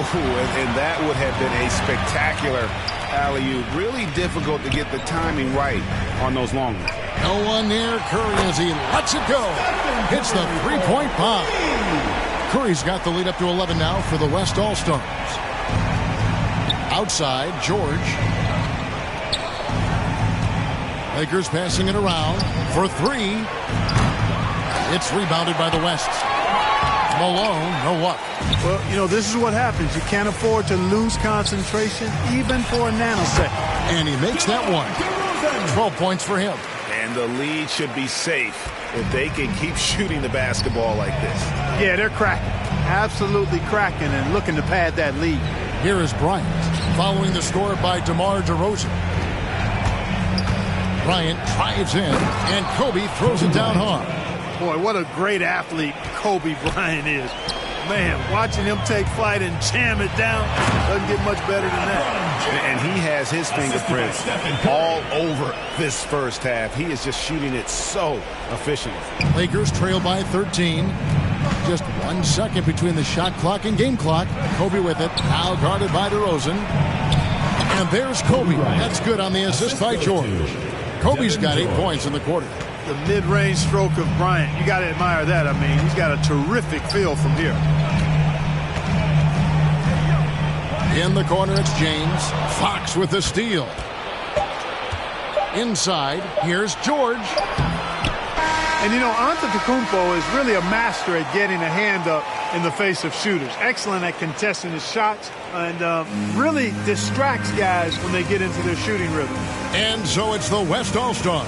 Speaker 5: and that would have been a spectacular alley-oop. Really difficult to get the timing right on those long ones.
Speaker 3: No one near Curry as he lets it go. Hits the three-point bomb. Curry's got the lead up to 11 now for the West All-Stars. Outside, George. Lakers passing it around for 3. It's rebounded by the West. Malone, no up.
Speaker 8: Well, you know, this is what happens. You can't afford to lose concentration even for a nanosecond.
Speaker 3: And he makes that one. 12 points for him.
Speaker 5: And the lead should be safe if they can keep shooting the basketball like this.
Speaker 8: Yeah, they're cracking. Absolutely cracking and looking to pad that lead.
Speaker 3: Here is Bryant following the score by DeMar DeRozan. Bryant drives in, and Kobe throws it down hard.
Speaker 8: Boy, what a great athlete Kobe Bryant is. Man, watching him take flight and jam it down doesn't get much better than that.
Speaker 5: And he has his fingerprints all over this first half. He is just shooting it so efficiently.
Speaker 3: Lakers trail by 13. Just 1 second between the shot clock and game clock. Kobe with it, now guarded by DeRozan. And there's Kobe. That's good on the assist by George. Kobe's got 8 points in the quarter.
Speaker 8: The mid-range stroke of Bryant, you got to admire that. I mean, he's got a terrific feel from here.
Speaker 3: In the corner, it's James. Fox with the steal. Inside, here's George.
Speaker 8: And, you know, Antetokounmpo is really a master at getting a hand up in the face of shooters. Excellent at contesting his shots and really distracts guys when they get into their shooting rhythm.
Speaker 3: And so it's the West All-Stars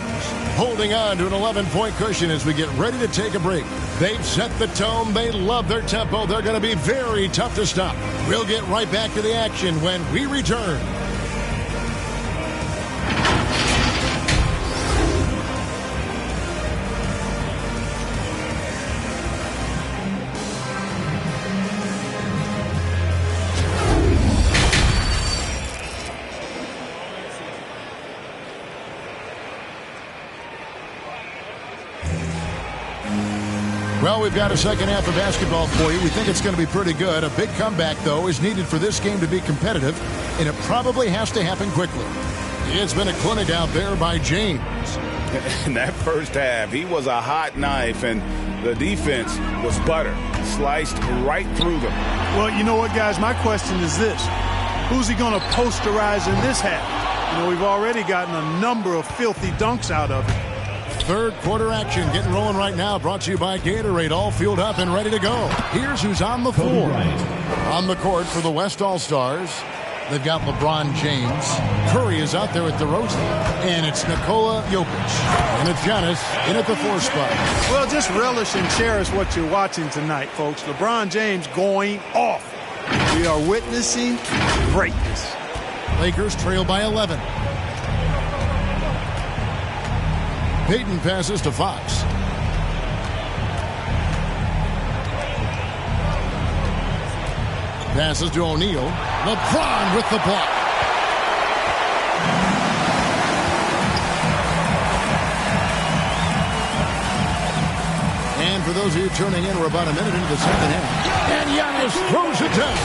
Speaker 3: holding on to an 11-point cushion as we get ready to take a break. They've set the tone. They love their tempo. They're going to be very tough to stop. We'll get right back to the action when we return. Well, we've got a second half of basketball for you. We think it's going to be pretty good. A big comeback, though, is needed for this game to be competitive, and it probably has to happen quickly. It's been a clinic out there by James.
Speaker 7: In that first half, he was a hot knife, and the defense was butter. Sliced right through them.
Speaker 8: Well, you know what, guys? My question is this. Who's he going to posterize in this half? You know, we've already gotten a number of filthy dunks out of it.
Speaker 3: Third quarter action getting rolling right now. Brought to you by Gatorade. All fueled up and ready to go. Here's who's on the floor. On the court for the West All-Stars, they've got LeBron James. Curry is out there with DeRozan. And it's Nikola Jokic. And it's Giannis in at the 4 spot.
Speaker 8: Well, just relish and cherish what you're watching tonight, folks. LeBron James going off. We are witnessing greatness.
Speaker 3: Lakers trail by 11. Payton passes to Fox. Passes to O'Neal. LeBron with the block. And for those of you tuning in, we're about a minute into the second half. And Giannis throws it down.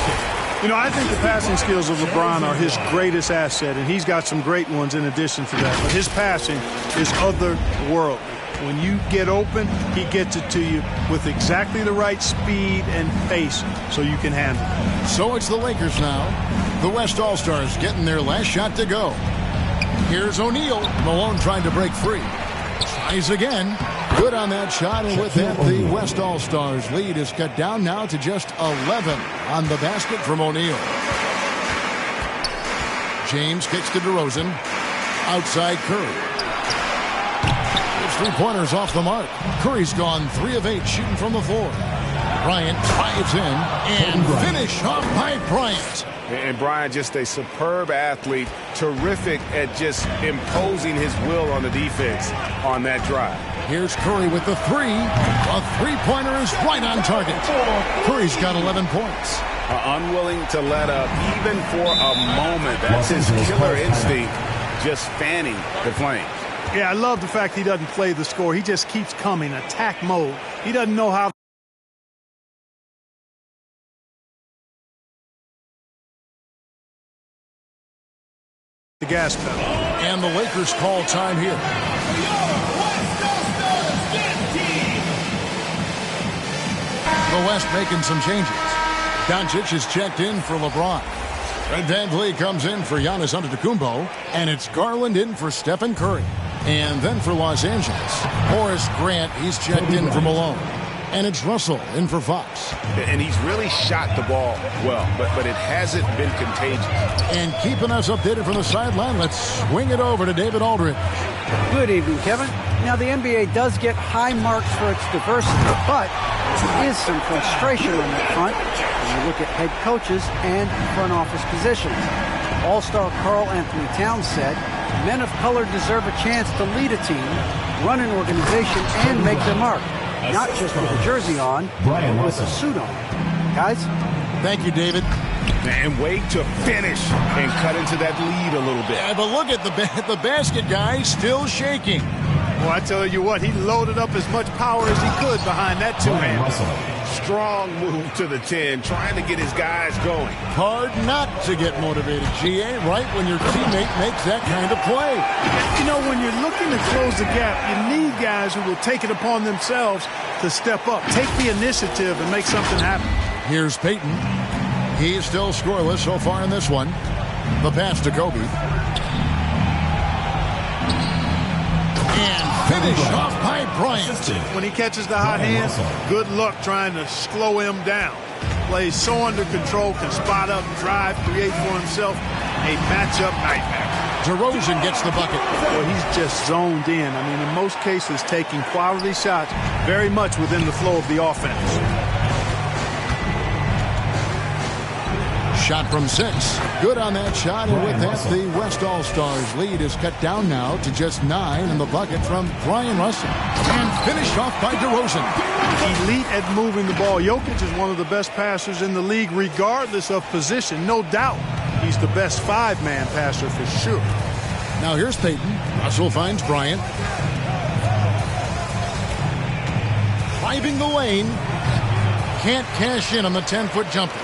Speaker 8: You know, I think the passing skills of LeBron are his greatest asset, and he's got some great ones in addition to that. But his passing is otherworldly. When you get open, he gets it to you with exactly the right speed and pace so you can handle it.
Speaker 3: So it's the Lakers now. The West All-Stars getting their last shot to go. Here's O'Neal. Malone trying to break free. Tries again. Good on that shot, and with that, the West All-Stars lead is cut down now to just 11 on the basket from O'Neal. James kicks to DeRozan. Outside Curry. It's 3-pointers off the mark. Curry's gone 3 of 8 shooting from the floor. Bryant drives in and finish off by Bryant.
Speaker 7: And Bryant, just a superb athlete, terrific at just imposing his will on the defense on that drive.
Speaker 3: Here's Curry with the 3. A 3-pointer is right on target. Curry's got 11 points.
Speaker 7: Unwilling to let up even for a moment. That's his killer instinct, just fanning the flames.
Speaker 8: Yeah, I love the fact he doesn't play the score. He just keeps coming, attack mode. He doesn't know how the gas pedal.
Speaker 3: And the Lakers call time here. The West making some changes. Doncic is checked in for LeBron. Fred VanVleet comes in for Giannis Antetokounmpo. And it's Garland in for Stephen Curry. And then for Los Angeles, Horace Grant, he's checked in for Malone. And it's Russell in for Fox.
Speaker 7: And he's really shot the ball well, but it hasn't been contagious.
Speaker 3: And keeping us updated from the sideline, let's swing it over to David Aldridge.
Speaker 20: Good evening, Kevin. Now, the NBA does get high marks for its diversity, but there is some frustration on that front when you look at head coaches and front office positions. All-star Karl Anthony Towns said, men of color deserve a chance to lead a team, run an organization, and make their mark. Not just with a jersey on, but with a suit on. Guys?
Speaker 3: Thank you, David.
Speaker 7: And wait to finish and cut into that lead a little bit.
Speaker 3: Yeah, but look at the basket, guys, still shaking.
Speaker 8: Well, I tell you what, he loaded up as much power as he could behind that two-hand.
Speaker 7: Strong move to the 10, trying to get his guys going.
Speaker 3: Hard not to get motivated, GA, right when your teammate makes that kind of play.
Speaker 8: You know, when you're looking to close the gap, you need guys who will take it upon themselves to step up, take the initiative, and make something happen.
Speaker 3: Here's Payton. He is still scoreless so far in this one. The pass to Kobe. And finish off by Bryant.
Speaker 8: When he catches the hot hand, good luck trying to slow him down. Plays so under control, can spot up, drive, create for himself a matchup nightmare.
Speaker 3: DeRozan gets the bucket.
Speaker 8: Well, he's just zoned in. I mean, in most cases, taking quality shots very much within the flow of the offense.
Speaker 3: Shot from 6. Good on that shot, and with that, the West All-Stars lead is cut down now to just 9 in the bucket from Brian Russell. And finished off by DeRozan.
Speaker 8: Elite at moving the ball. Jokic is one of the best passers in the league, regardless of position. No doubt he's the best 5-man passer for sure.
Speaker 3: Now here's Payton. Russell finds Bryant. Driving the lane. Can't cash in on the 10-foot jumper.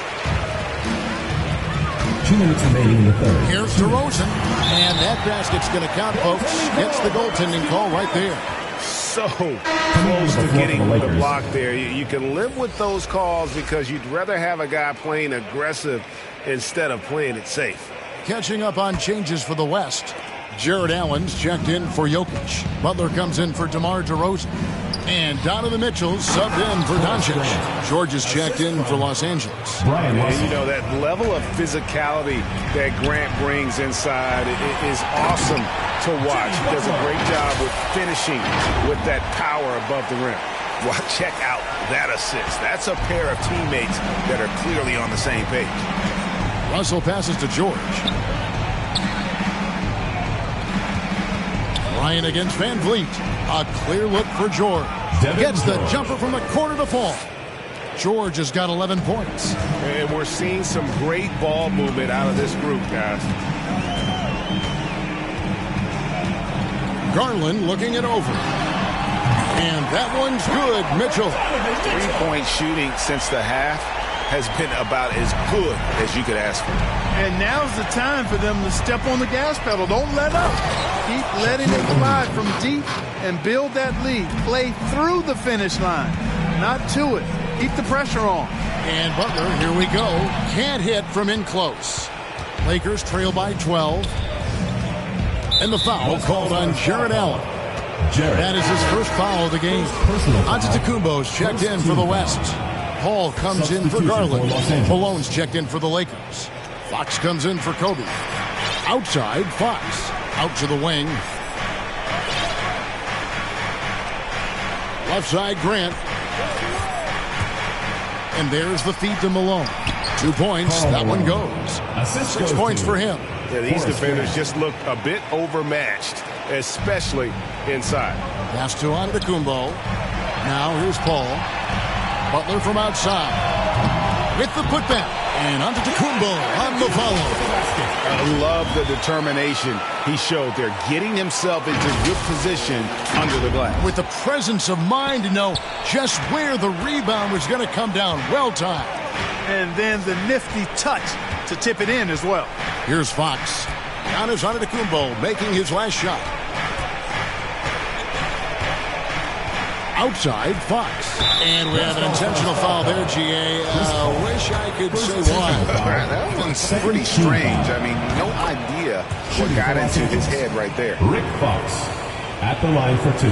Speaker 12: 2 minutes remaining in the third.
Speaker 3: Here's DeRozan, and that basket's going to count, folks. Gets the goaltending call right there.
Speaker 7: So close to getting the block there. You can live with those calls because you'd rather have a guy playing aggressive instead of playing it safe.
Speaker 3: Catching up on changes for the West. Jared Allen's checked in for Jokic. Butler comes in for DeMar DeRozan. And Donovan Mitchell's subbed in for Doncic. George is checked in for Los Angeles.
Speaker 7: And you know, that level of physicality that Grant brings inside is awesome to watch. He does a great job with finishing with that power above the rim. Well, check out that assist. That's a pair of teammates that are clearly on the same page.
Speaker 3: Russell passes to George. Ryan against Van Vliet. A clear look for George. Gets the jumper from the corner to fall. George has got 11 points.
Speaker 7: And we're seeing some great ball movement out of this group, guys.
Speaker 3: Garland looking it over. And that one's good, Mitchell.
Speaker 7: 3-point shooting since the half has been about as good as you could ask for.
Speaker 8: And now's the time for them to step on the gas pedal. Don't let up. Keep letting it fly from deep and build that lead. Play through the finish line, not to it. Keep the pressure on.
Speaker 3: And Butler, here we go. Can't hit from in close. Lakers trail by 12. And the foul called on Jared Allen. That is his first foul of the game. Antetokounmpo's checked in for the West. Paul comes in for Garland. Malone's checked in for the Lakers. Fox comes in for Kobe. Outside, Fox. Out to the wing. Left side, Grant. And there's the feed to Malone. 2 points. That one goes. 6 points for him.
Speaker 7: Yeah, these defenders just look a bit overmatched, especially inside.
Speaker 3: Pass to Antetokounmpo. Now here's Paul. Butler from outside. With the putback. And Antetokounmpo on the follow.
Speaker 7: I love the determination he showed there, getting himself into good position under the glass.
Speaker 3: With the presence of mind to know just where the rebound was going to come down. Well timed.
Speaker 8: And then the nifty touch to tip it in as well.
Speaker 3: Here's Fox. Giannis Antetokounmpo making his last shot. Outside, Fox. And we have an intentional foul there, GA. Wish I could say why.
Speaker 7: That one's pretty strange. I mean, no idea what got into his head right there.
Speaker 12: Rick Fox at the line for 2.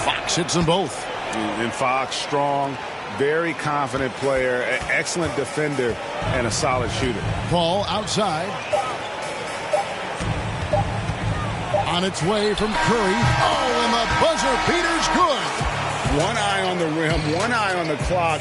Speaker 3: Fox hits them both.
Speaker 7: And Fox, strong, very confident player, excellent defender, and a solid shooter.
Speaker 3: Paul outside. On its way from Curry. Oh, and the buzzer beater's good.
Speaker 7: One eye on the rim, one eye on the clock.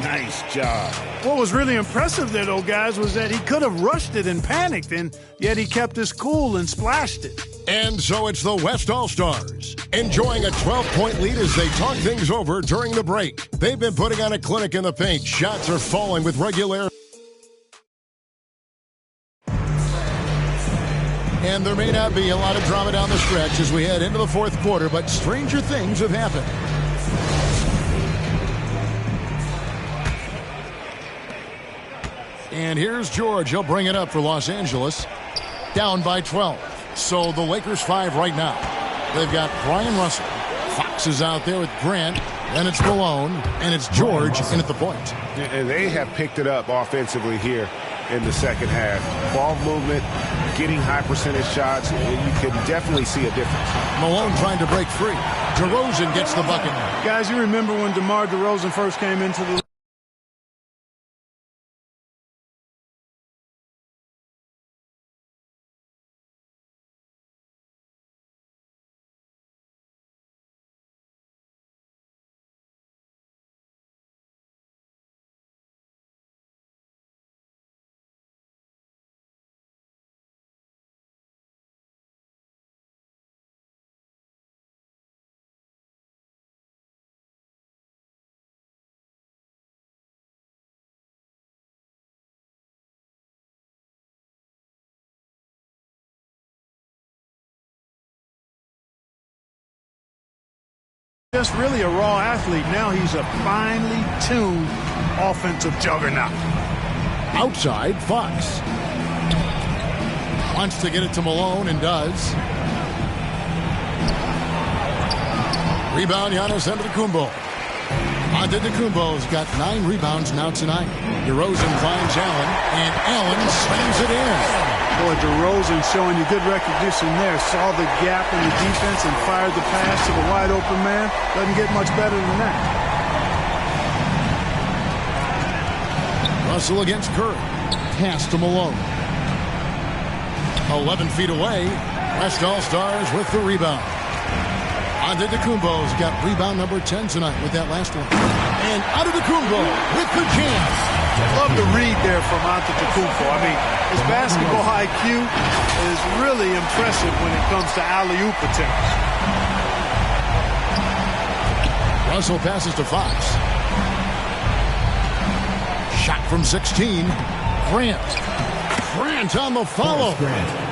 Speaker 7: Nice job.
Speaker 8: What was really impressive there, though, guys, was that he could have rushed it and panicked, and yet he kept his cool and splashed it.
Speaker 3: And so it's the West All-Stars, enjoying a 12-point lead as they talk things over during the break. They've been putting on a clinic in the paint. Shots are falling with regularity. And there may not be a lot of drama down the stretch as we head into the fourth quarter, but stranger things have happened. And here's George. He'll bring it up for Los Angeles. Down by 12. So the Lakers 5 right now. They've got Brian Russell. Fox is out there with Grant. Then it's Malone. And it's George in at the point.
Speaker 7: And they have picked it up offensively here in the second half. Ball movement, getting high percentage shots. You can definitely see a difference.
Speaker 3: Malone trying to break free. DeRozan gets the bucket.
Speaker 8: Guys, you remember when DeMar DeRozan first came into the just really a raw athlete. Now he's a finely tuned offensive juggernaut.
Speaker 3: Outside, Fox. Wants to get it to Malone and does. Rebound, Giannis Antetokounmpo. Antetokounmpo's got 9 rebounds now tonight. DeRozan finds Allen, and Allen slams it in.
Speaker 8: Boy, DeRozan showing you good recognition there. Saw the gap in the defense and fired the pass to the wide open man. Doesn't get much better than that.
Speaker 3: Russell against Curry. Pass to Malone. 11 feet away. West All-Stars with the rebound. Antetokounmpo's got rebound number 10 tonight with that last one. And Antetokounmpo with the jam.
Speaker 8: Love the read there from Antetokounmpo. I mean, his basketball IQ is really impressive when it comes to alley-oop attempts.
Speaker 3: Russell passes to Fox. Shot from 16. Grant on the follow.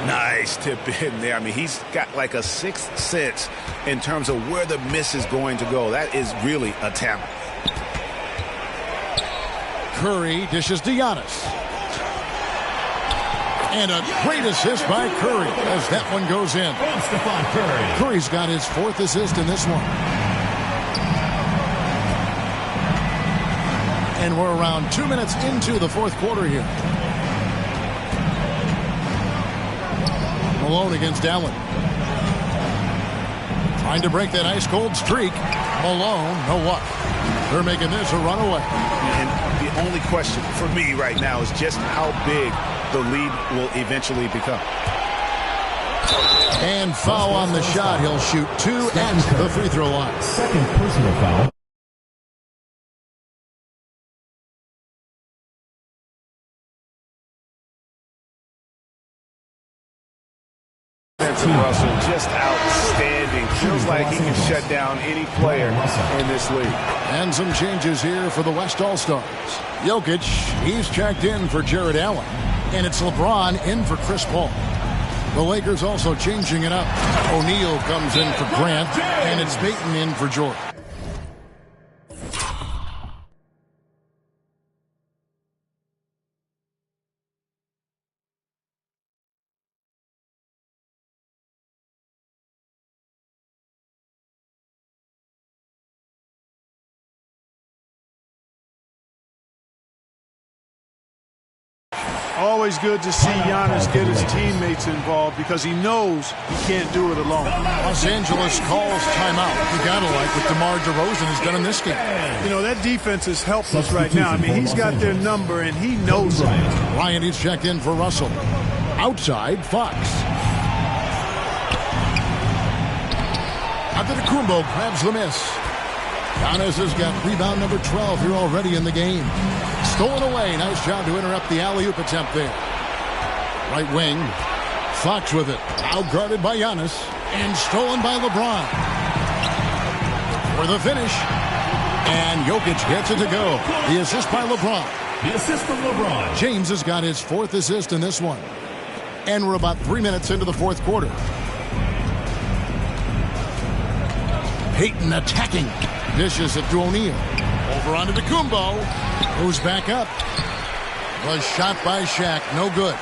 Speaker 5: Nice tip in there. I mean, he's got like a sixth sense in terms of where the miss is going to go. That is really a talent.
Speaker 3: Curry dishes to Giannis. And a great assist by Curry as that one goes in. Curry's got his 4th assist in this one. And we're around 2 minutes into the 4th quarter here. Malone against Allen. Trying to break that ice-cold streak. Malone, no luck. They're making this a runaway.
Speaker 5: And the only question for me right now is just how big the lead will eventually become.
Speaker 3: And foul on the shot. He'll shoot 2 at the free throw line.
Speaker 22: Second personal foul.
Speaker 5: Russell, just outstanding. Feels like he can shut down any player in this league.
Speaker 3: And some changes here for the West All-Stars. Jokic, he's checked in for Jared Allen. And it's LeBron in for Chris Paul. The Lakers also changing it up. O'Neal comes in for Grant, and it's Payton in for Jordan.
Speaker 8: Always good to see Giannis get his teammates involved because he knows he can't do it alone.
Speaker 3: Los Angeles calls timeout. You gotta like what DeMar DeRozan has done in this game.
Speaker 8: You know, that defense is helpless right now. I mean, he's got their number and he knows it.
Speaker 3: Ryan, he's checked in for Russell. Outside, Fox. Antetokounmpo grabs the miss. Giannis has got rebound number 12 here already in the game. Stolen away. Nice job to interrupt the alley-oop attempt there. Right wing. Fox with it. Outguarded by Giannis. And stolen by LeBron. For the finish. And Jokic gets it to go. The assist by LeBron.
Speaker 22: The assist from LeBron.
Speaker 3: James has got his 4th assist in this one. And we're about 3 minutes into the 4th quarter. Payton attacking. Dishes it to O'Neal. Over onto Antetokounmpo. Who's back up. Was shot by Shaq. No good.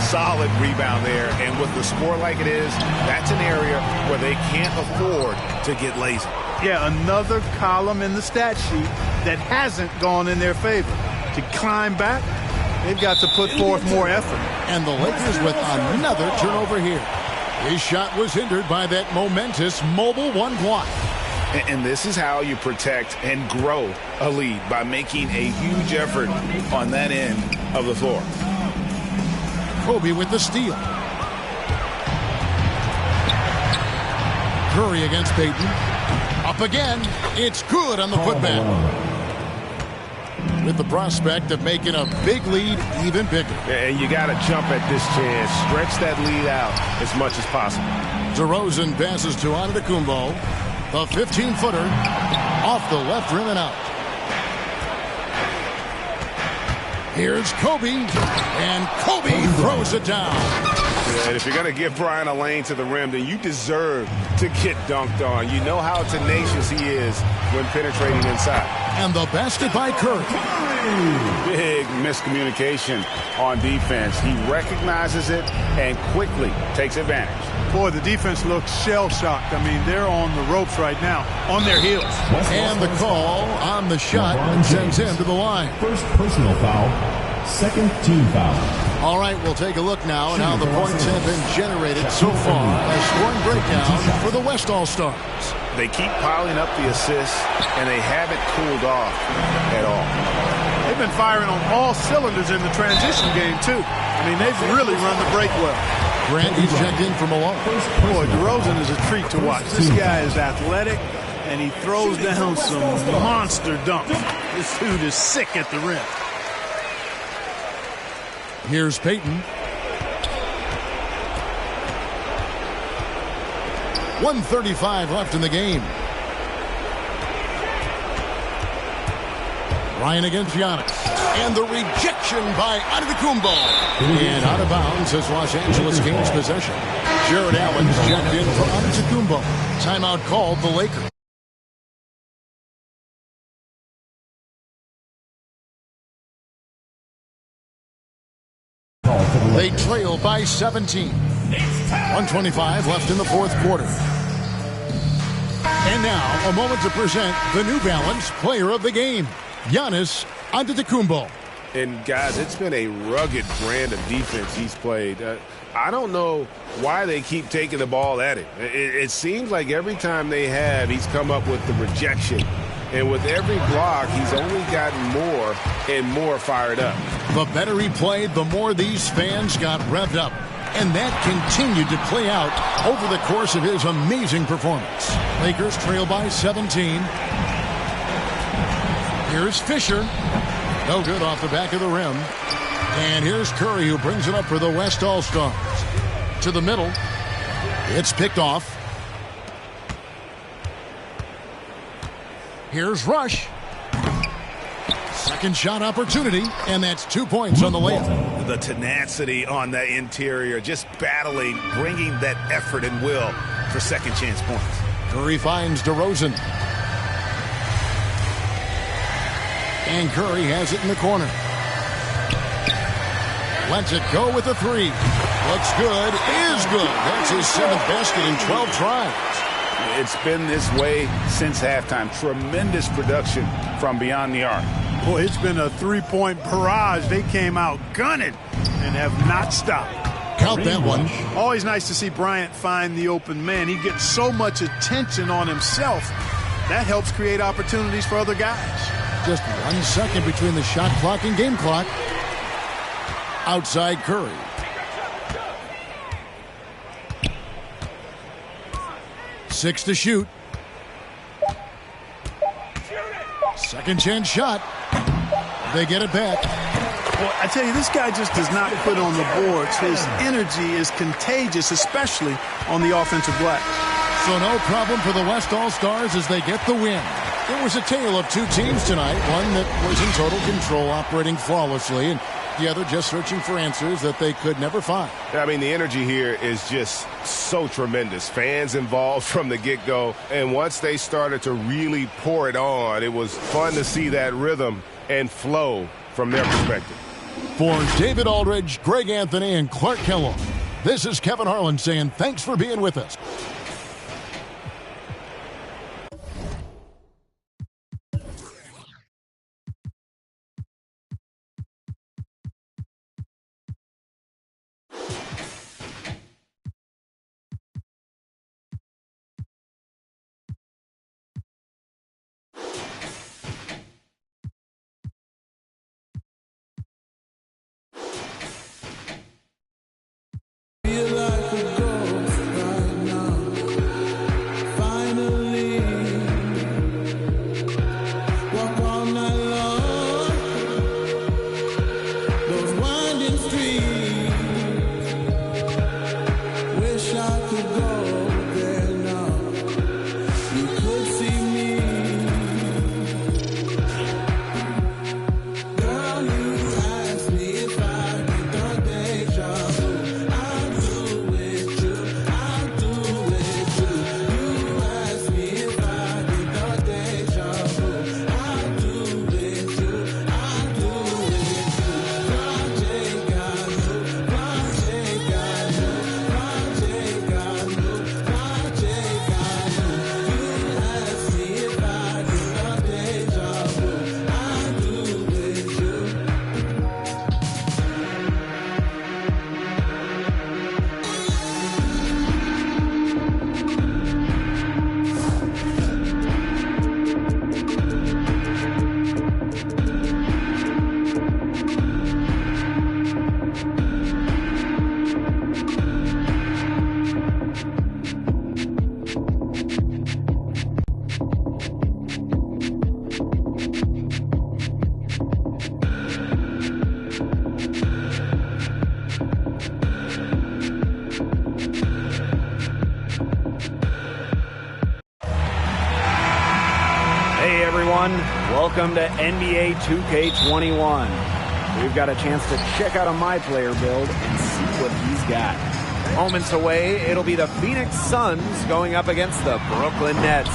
Speaker 5: Solid rebound there. And with the score like it is, that's an area where they can't afford to get lazy.
Speaker 8: Yeah, another column in the stat sheet that hasn't gone in their favor. To climb back, they've got to put forth more effort.
Speaker 3: And the Lakers with another turnover here. His shot was hindered by that momentous mobile one block.
Speaker 5: And this is how you protect and grow a lead, by making a huge effort on that end of the floor.
Speaker 3: Kobe with the steal. Curry against Payton. Up again. It's good on the putback. With the prospect of making a big lead even bigger.
Speaker 7: And you got to jump at this chance. Stretch that lead out as much as possible.
Speaker 3: DeRozan passes to Antetokounmpo. The 15-footer off the left rim and out. Here's Kobe, and Kobe throws it down.
Speaker 7: And if you're going to give Brian a lane to the rim, then you deserve to get dunked on. You know how tenacious he is when penetrating inside.
Speaker 3: And the basket by Curry.
Speaker 7: Big miscommunication on defense. He recognizes it and quickly takes advantage.
Speaker 8: Boy, the defense looks shell-shocked. I mean, they're on the ropes right now, on their heels.
Speaker 3: And the call on the shot sends him to the line.
Speaker 12: First personal foul, second team foul.
Speaker 3: All right, we'll take a look now at how the points have been generated so far. A scoring breakdown for the West All-Stars.
Speaker 7: They keep piling up the assists, and they haven't cooled off at all.
Speaker 8: They've been firing on all cylinders in the transition game, too. I mean, they've really run the break well.
Speaker 3: Grant, he's checked in from Malone.
Speaker 8: Boy, DeRozan is a treat to watch. This guy is athletic, and he throws down some monster dunks. This dude is sick at the rim.
Speaker 3: Here's Payton. 1:35 left in the game. Ryan against Giannis. And the rejection by Antetokounmpo. And out of bounds as Los Angeles gains possession. Jared Allen's checked in for Antetokounmpo. Timeout called the Lakers. They trail by 17. 1:25 left in the fourth quarter. And now, a moment to present the New Balance Player of the Game, Giannis Antetokounmpo.
Speaker 7: And, guys, it's been a rugged brand of defense he's played. I don't know why they keep taking the ball at him. It seems like every time they have, he's come up with the rejection. And with every block, he's only gotten more and more fired up.
Speaker 3: The better he played, the more these fans got revved up. And that continued to play out over the course of his amazing performance. Lakers trail by 17. Here's Fisher. No good off the back of the rim. And here's Curry, who brings it up for the West All-Stars. To the middle. It's picked off. Here's Rush. Second shot opportunity, and that's 2 points on the layup.
Speaker 7: The tenacity on the interior, just battling, bringing that effort and will for second chance points.
Speaker 3: Curry finds DeRozan. And Curry has it in the corner. Lets it go with a three. Looks good, is good. That's his seventh basket in 12 tries.
Speaker 7: It's been this way since halftime. Tremendous production from beyond the arc.
Speaker 8: Boy, it's been a three-point barrage. They came out gunning and have not stopped.
Speaker 3: Count that one.
Speaker 8: Always nice to see Bryant find the open man. He gets so much attention on himself. That helps create opportunities for other guys.
Speaker 3: Just 1 second between the shot clock and game clock. Outside Curry. Six to shoot. Second chance shot. They get it back.
Speaker 8: Well, I tell you, this guy just does not quit on the boards. His energy is contagious, especially on the offensive glass.
Speaker 3: So no problem for the West All-Stars as they get the win. It was a tale of two teams tonight. One that was in total control, operating flawlessly, and the other just searching for answers that they could never find.
Speaker 7: I mean, the energy here is just so tremendous. Fans involved from the get-go, and once they started to really pour it on, it was fun to see that rhythm and flow from their perspective.
Speaker 3: For David Aldridge, Greg Anthony, and Clark Kellogg, this is Kevin Harlan saying thanks for being with us.
Speaker 1: Welcome to NBA 2K21. We've got a chance to check out a My Player build and see what he's got. Moments away, it'll be the Phoenix Suns going up against the Brooklyn Nets.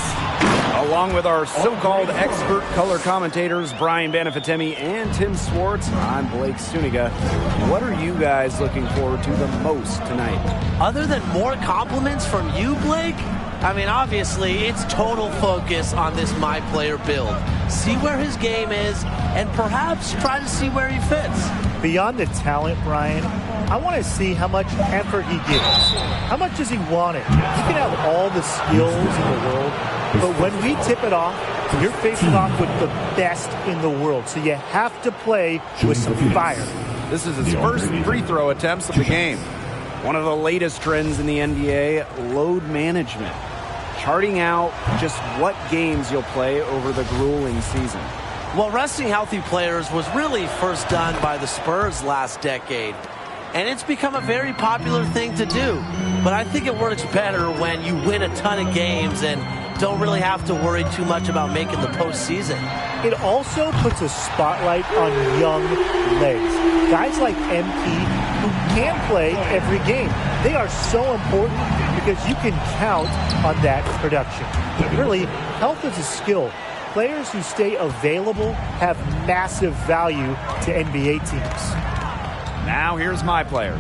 Speaker 1: Along with our so-called expert color commentators, Brian Banafitemi and Tim Swartz, I'm Blake Suniga. What are you guys looking forward to the most tonight?
Speaker 4: Other than more compliments from you, Blake? I mean, obviously, it's total focus on this My Player build. See where his game is, and perhaps try to see where he fits.
Speaker 23: Beyond the talent, Brian, I want to see how much effort he gives. How much does he want it? He can have all the skills in the world, but when we tip it off, you're facing off with the best in the world. So you have to play with some fire.
Speaker 1: This is his first free throw attempts of the game. One of the latest trends in the NBA, load management. Charting out just what games you'll play over the grueling season.
Speaker 4: Well, resting healthy players was really first done by the Spurs last decade. And it's become a very popular thing to do. But I think it works better when you win a ton of games and don't really have to worry too much about making the postseason.
Speaker 23: It also puts a spotlight on young legs. Guys like MP who can't play every game. They are so important because you can count on that production. Really, health is a skill. Players who stay available have massive value to NBA teams.
Speaker 1: Now here's My Player.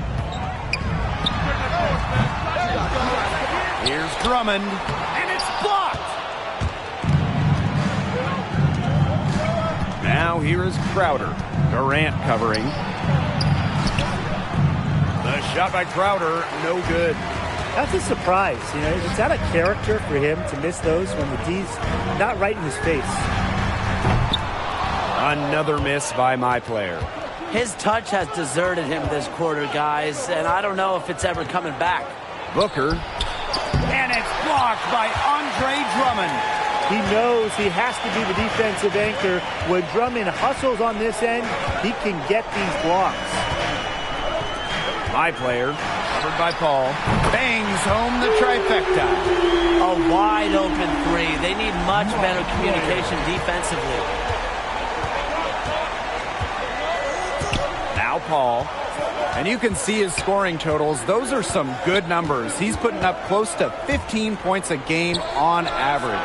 Speaker 1: Here's Drummond, and it's blocked. Now here is Crowder. Durant covering. The shot by Crowder, no good.
Speaker 23: That's a surprise. You know, it's out of character for him to miss those when the D's not right in his face.
Speaker 1: Another miss by My Player.
Speaker 4: His touch has deserted him this quarter, guys, and I don't know if it's ever coming back.
Speaker 1: Booker. And it's blocked by Andre Drummond.
Speaker 23: He knows he has to be the defensive anchor. When Drummond hustles on this end, he can get these blocks.
Speaker 1: My Player, covered by Paul, bangs home the trifecta.
Speaker 4: A wide open three. They need much better communication defensively.
Speaker 1: Now Paul. And you can see his scoring totals. Those are some good numbers. He's putting up close to 15 points a game on average.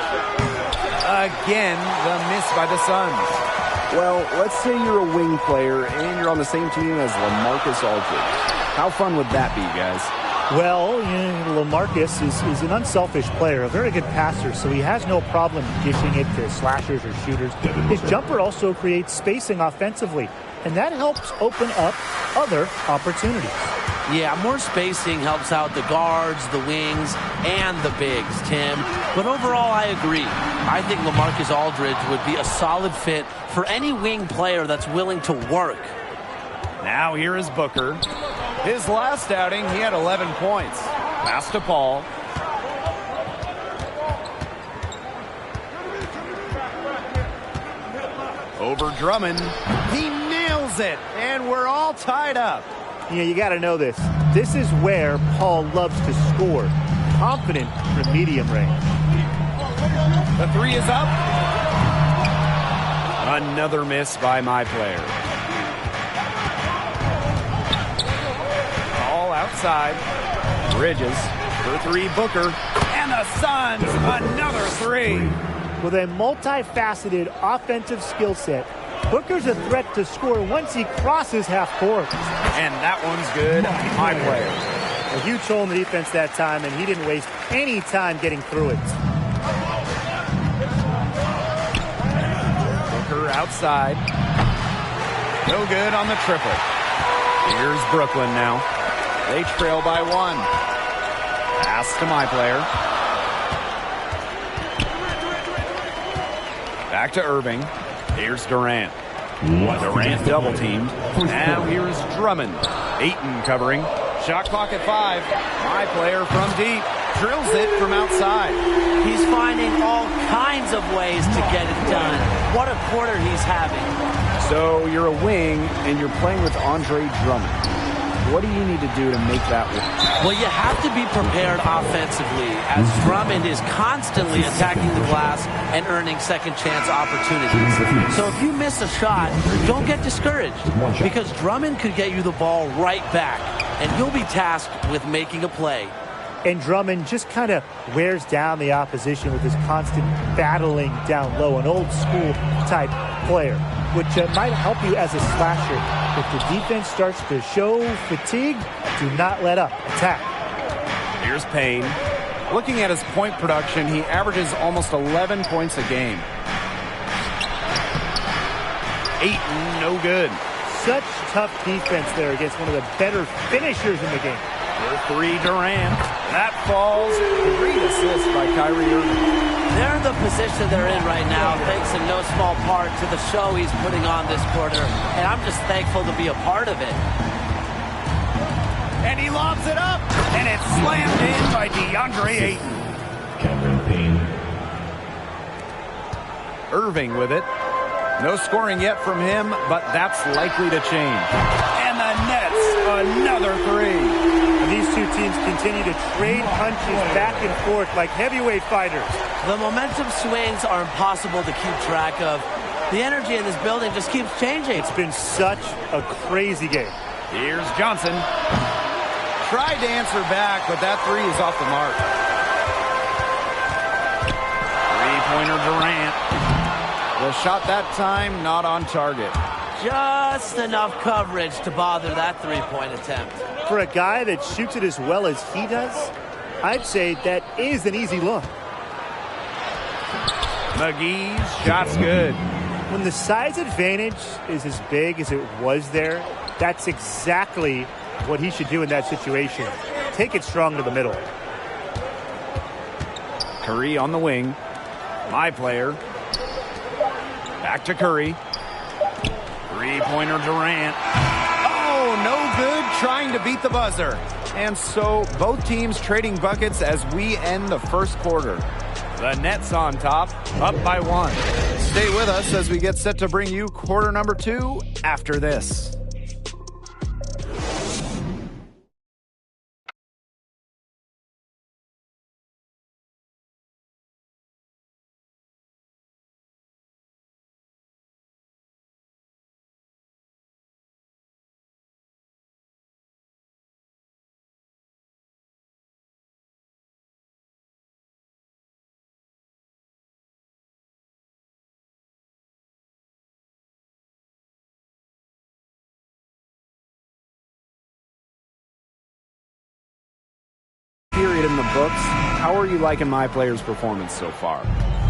Speaker 1: Again, the miss by the Suns. Well, let's say you're a wing player and you're on the same team as LaMarcus Aldridge. How fun would that be, guys?
Speaker 23: Well, LaMarcus is an unselfish player, a very good passer, so he has no problem dishing it to slashers or shooters. His jumper also creates spacing offensively, and that helps open up other opportunities.
Speaker 4: Yeah, more spacing helps out the guards, the wings, and the bigs, Tim. But overall, I agree. I think LaMarcus Aldridge would be a solid fit for any wing player that's willing to work.
Speaker 1: Now here is Booker. His last outing, he had 11 points. Pass to Paul. Over Drummond. He nails it, and we're all tied up.
Speaker 23: You got to know this. This is where Paul loves to score. Confident from medium range.
Speaker 1: The three is up. Another miss by My Player. All outside. Bridges for three, Booker. And the Suns, another three.
Speaker 23: With a multifaceted offensive skill set, Booker's a threat to score once he crosses half court.
Speaker 1: And that one's good. My Player.
Speaker 23: A huge hole in the defense that time, and he didn't waste any time getting through it.
Speaker 1: Booker outside. No good on the triple. Here's Brooklyn now. They trail by one. Pass to My Player. Back to Irving. Here's Durant. Durant double teamed. Now here's Drummond. Ayton covering. Shot clock at 5. My Player from deep. Drills it from outside.
Speaker 4: He's finding all kinds of ways to get it done. What a quarter he's having.
Speaker 1: So you're a wing and you're playing with Andre Drummond. What do you need to do to make that work?
Speaker 4: Well, you have to be prepared offensively, as Drummond is constantly attacking the glass and earning second chance opportunities. So if you miss a shot, don't get discouraged, because Drummond could get you the ball right back, and you'll be tasked with making a play.
Speaker 23: And Drummond just kind of wears down the opposition with his constant battling down low, an old school type player, which might help you as a slasher. If the defense starts to show fatigue, do not let up. Attack.
Speaker 1: Here's Payne. Looking at his point production, he averages almost 11 points a game. Ayton, no good.
Speaker 23: Such tough defense there against one of the better finishers in the game.
Speaker 1: For 3, Durant. That falls. Great assist by Kyrie Irving.
Speaker 4: They're in the position they're in right now, thanks in no small part to the show he's putting on this quarter. And I'm just thankful to be a part of it.
Speaker 1: And he lobs it up. And it's slammed in by DeAndre Ayton.
Speaker 22: Cameron Payne.
Speaker 1: Irving with it. No scoring yet from him, but that's likely to change. And the Nets, another 3.
Speaker 23: These two teams continue to trade punches back and forth like heavyweight fighters.
Speaker 4: The momentum swings are impossible to keep track of. The energy in this building just keeps changing.
Speaker 23: It's been such a crazy game.
Speaker 1: Here's Johnson. Tried to answer back, but that 3 is off the mark. Three-pointer Durant. The shot that time, not on target.
Speaker 4: Just enough coverage to bother that three-point attempt.
Speaker 23: For a guy that shoots it as well as he does, I'd say that is an easy look.
Speaker 1: McGee's shot's good.
Speaker 23: When the size advantage is as big as it was there, that's exactly what he should do in that situation. Take it strong to the middle.
Speaker 1: Curry on the wing. My player. Back to Curry. Three-pointer Durant. Oh, no good, trying to beat the buzzer. And so both teams trading buckets as we end the first quarter. The Nets on top, up by 1. Stay with us as we get set to bring you quarter number 2 after this. Period in the books. How are you liking my player's performance so far?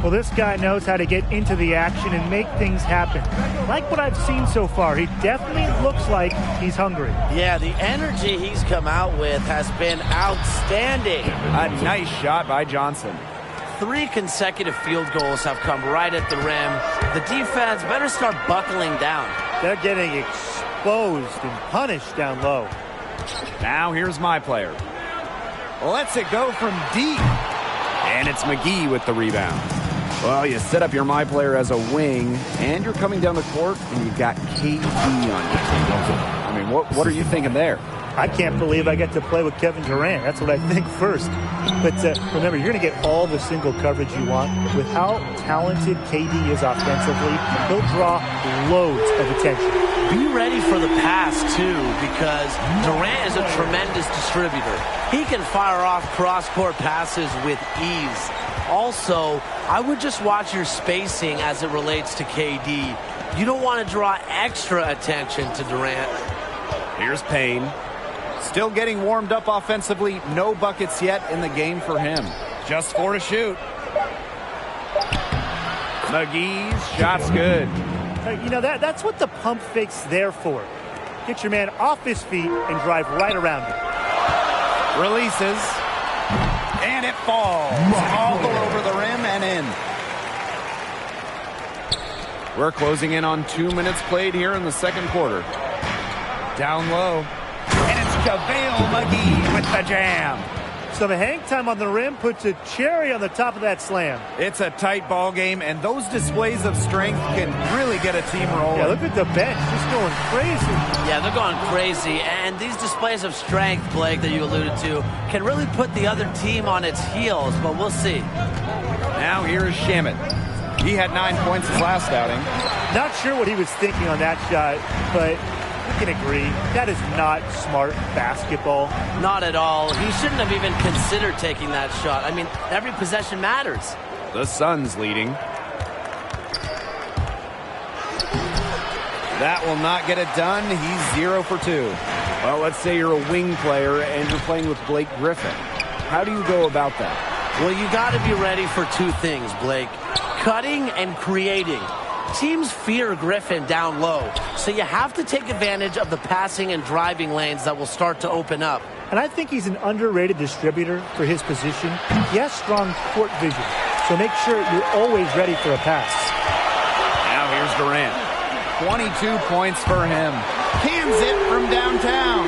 Speaker 23: Well, this guy knows how to get into the action and make things happen. Like what I've seen so far, he definitely looks like he's hungry.
Speaker 4: Yeah, the energy he's come out with has been outstanding.
Speaker 1: A nice shot by Johnson.
Speaker 4: 3 consecutive field goals have come right at the rim. The defense better start buckling down.
Speaker 23: They're getting exposed and punished down low.
Speaker 1: Now here's my player. Lets it go from deep. And it's McGee with the rebound. Well, you set up your my player as a wing, and you're coming down the court, and you've got KD on you. I mean, what are you thinking there?
Speaker 23: I can't believe I get to play with Kevin Durant. That's what I think first. But remember, you're going to get all the single coverage you want. With how talented KD is offensively, he'll draw loads of attention.
Speaker 4: Be ready for the pass, too, because Durant is a tremendous distributor. He can fire off cross-court passes with ease. Also, I would just watch your spacing as it relates to KD. You don't want to draw extra attention to Durant.
Speaker 1: Here's Payne. Still getting warmed up offensively. No buckets yet in the game for him. Just 4 to shoot. McGee's shot's good.
Speaker 23: You know, that's what the pump fake's there for. Get your man off his feet and drive right around him.
Speaker 1: Releases. And it falls all over the rim and in. We're closing in on 2 minutes played here in the second quarter. Down low. And it's JaVale McGee with the jam.
Speaker 23: Some hang time on the rim puts a cherry on the top of that slam.
Speaker 1: It's a tight ball game, and those displays of strength can really get a team rolling.
Speaker 23: Yeah, look at the bench, just going crazy.
Speaker 4: Yeah, they're going crazy, and these displays of strength, Blake, that you alluded to, can really put the other team on its heels, but we'll see.
Speaker 1: Now here is Shamet. He had 9 points his last outing.
Speaker 23: Not sure what he was thinking on that shot, but we can agree, that is not smart basketball.
Speaker 4: Not at all. He shouldn't have even considered taking that shot. I mean, every possession matters.
Speaker 1: The Suns leading. That will not get it done. He's 0 for 2. Well, let's say you're a wing player and you're playing with Blake Griffin. How do you go about that?
Speaker 4: Well, you got to be ready for two things, Blake. Cutting and creating. Teams fear Griffin down low, so you have to take advantage of the passing and driving lanes that will start to open up.
Speaker 23: And I think he's an underrated distributor for his position. He has strong court vision, so make sure you're always ready for a pass.
Speaker 1: Now here's Durant. 22 points for him. Cans it from downtown.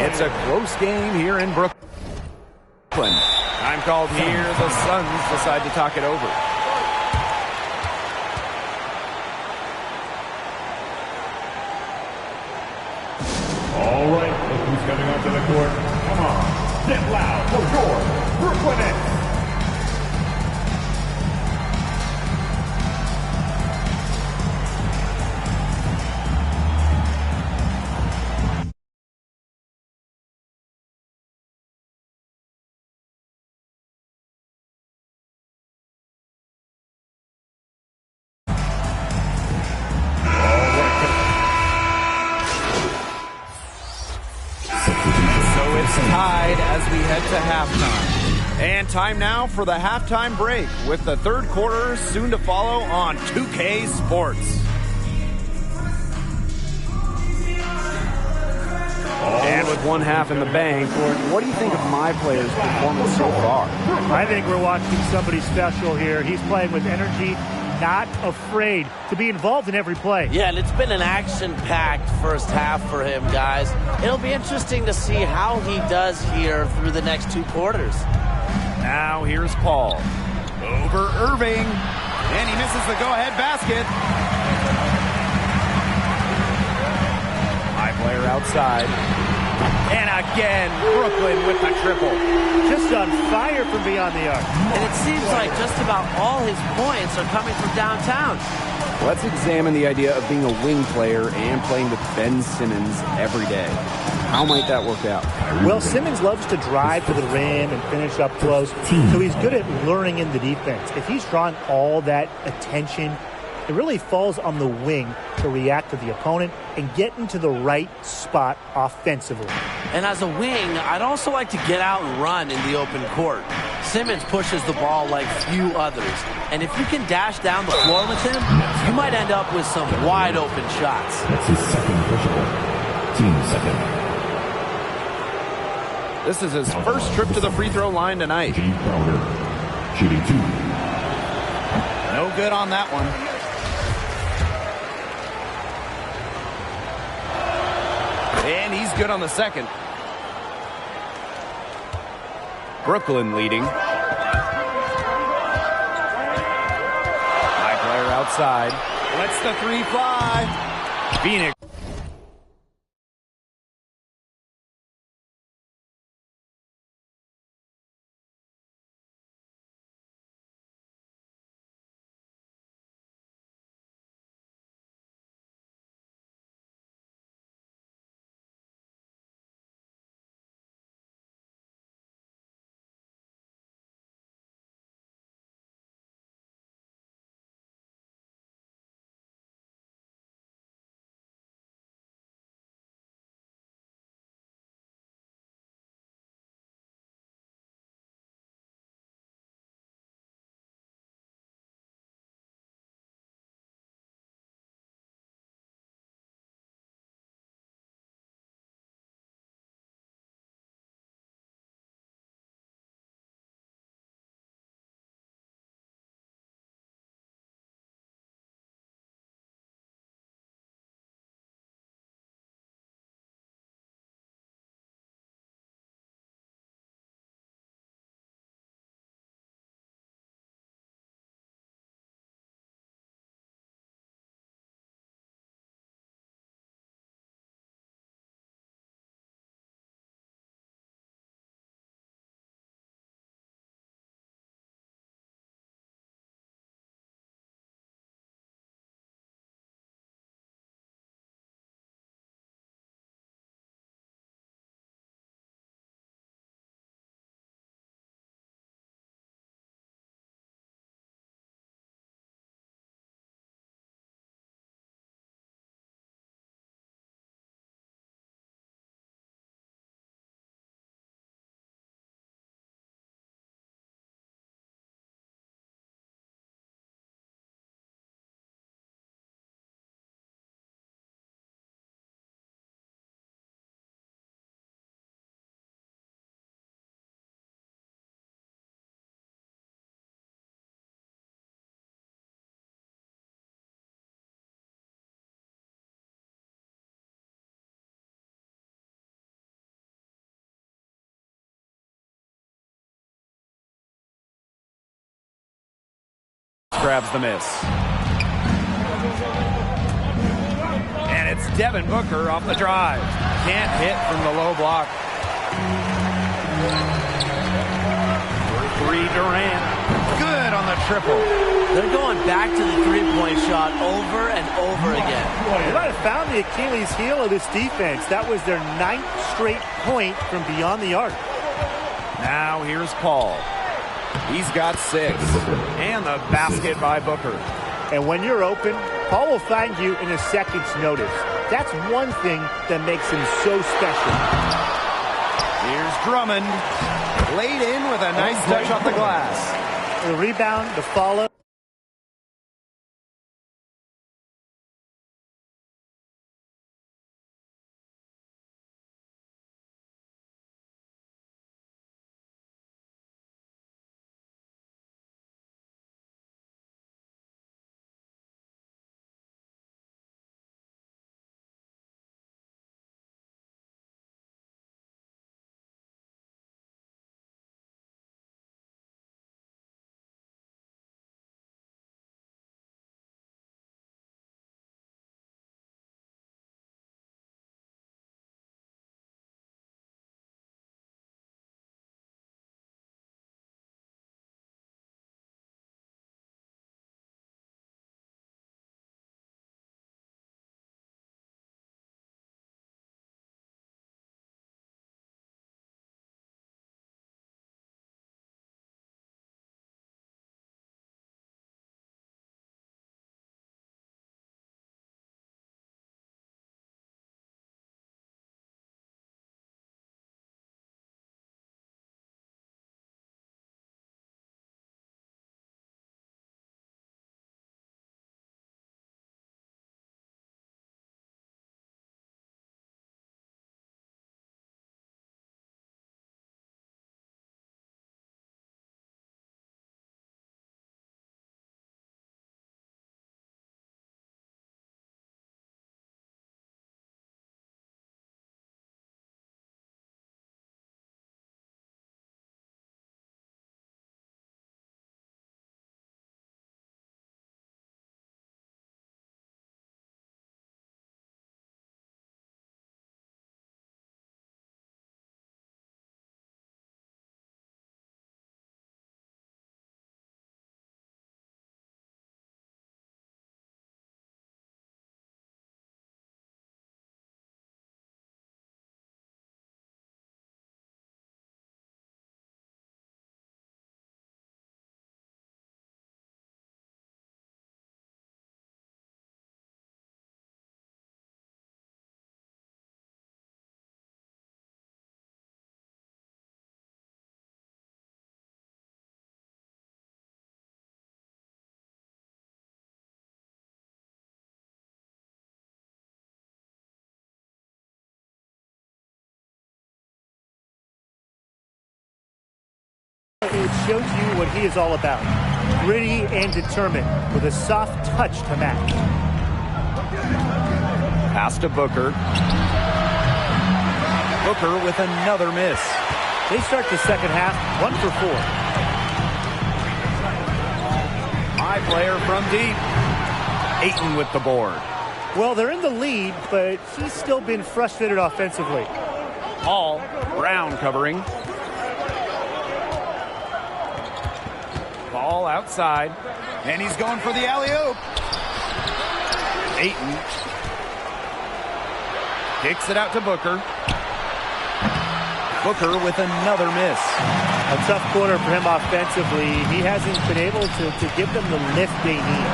Speaker 1: It's a close game here in Brooklyn. Time called here. The Suns decide to talk it over.
Speaker 12: All right, look who's coming onto the court. Come on, get loud for your Brooklyn Nets.
Speaker 1: Tied as we head to halftime. And time now for the halftime break with the third quarter soon to follow on 2K Sports. And with one half in the bank, what do you think of my player's performance so far?
Speaker 23: I think we're watching somebody special here. He's playing with energy, not afraid to be involved in every play.
Speaker 4: Yeah, and it's been an action-packed first half for him, guys. It'll be interesting to see how he does here through the next two quarters.
Speaker 1: Now here's Paul. Over Irving. And he misses the go-ahead basket. High player outside. And again, Brooklyn with the triple.
Speaker 23: Just on fire from beyond the arc.
Speaker 4: And it seems like just about all his points are coming from downtown.
Speaker 1: Let's examine the idea of being a wing player and playing with Ben Simmons every day. How might that work out?
Speaker 23: Well, Simmons loves to drive to the rim and finish up close, so he's good at luring in the defense. If he's drawing all that attention, it really falls on the wing to react to the opponent and get into the right spot offensively.
Speaker 4: And as a wing, I'd also like to get out and run in the open court. Simmons pushes the ball like few others. And if you can dash down the floor with him, you might end up with some wide open shots.
Speaker 12: That's his second pushable. Team second.
Speaker 1: This is his first trip to the free throw line tonight.
Speaker 12: Steve Crowder, shooting 2.
Speaker 1: No good on that one. And he's good on the second. Brooklyn leading. High player outside. Lets the three fly. Phoenix. grabs the miss. And it's Devin Booker off the drive. Can't hit from the low block. For three, Durant. Good on the triple.
Speaker 4: They're going back to the three-point shot over and over again.
Speaker 23: They might have found the Achilles heel of this defense. That was their 9th straight point from beyond the arc.
Speaker 1: Now here's Paul. He's got 6. And the basket by Booker.
Speaker 23: And when you're open, Paul will find you in a second's notice. That's one thing that makes him so special.
Speaker 1: Here's Drummond. Laid in with a nice touch off the glass.
Speaker 23: The rebound, the follow. It shows you what he is all about. Gritty and determined with a soft touch to match.
Speaker 1: Pass to Booker. Booker with another miss.
Speaker 23: They start the second half 1 for 4.
Speaker 1: High player from deep. Ayton with the board.
Speaker 23: Well, they're in the lead, but he's still been frustrated offensively.
Speaker 1: Paul, Brown covering. Ball outside. And he's going for the alley-oop. Ayton kicks it out to Booker. Booker with another miss.
Speaker 23: A tough quarter for him offensively. He hasn't been able to give them the lift they need.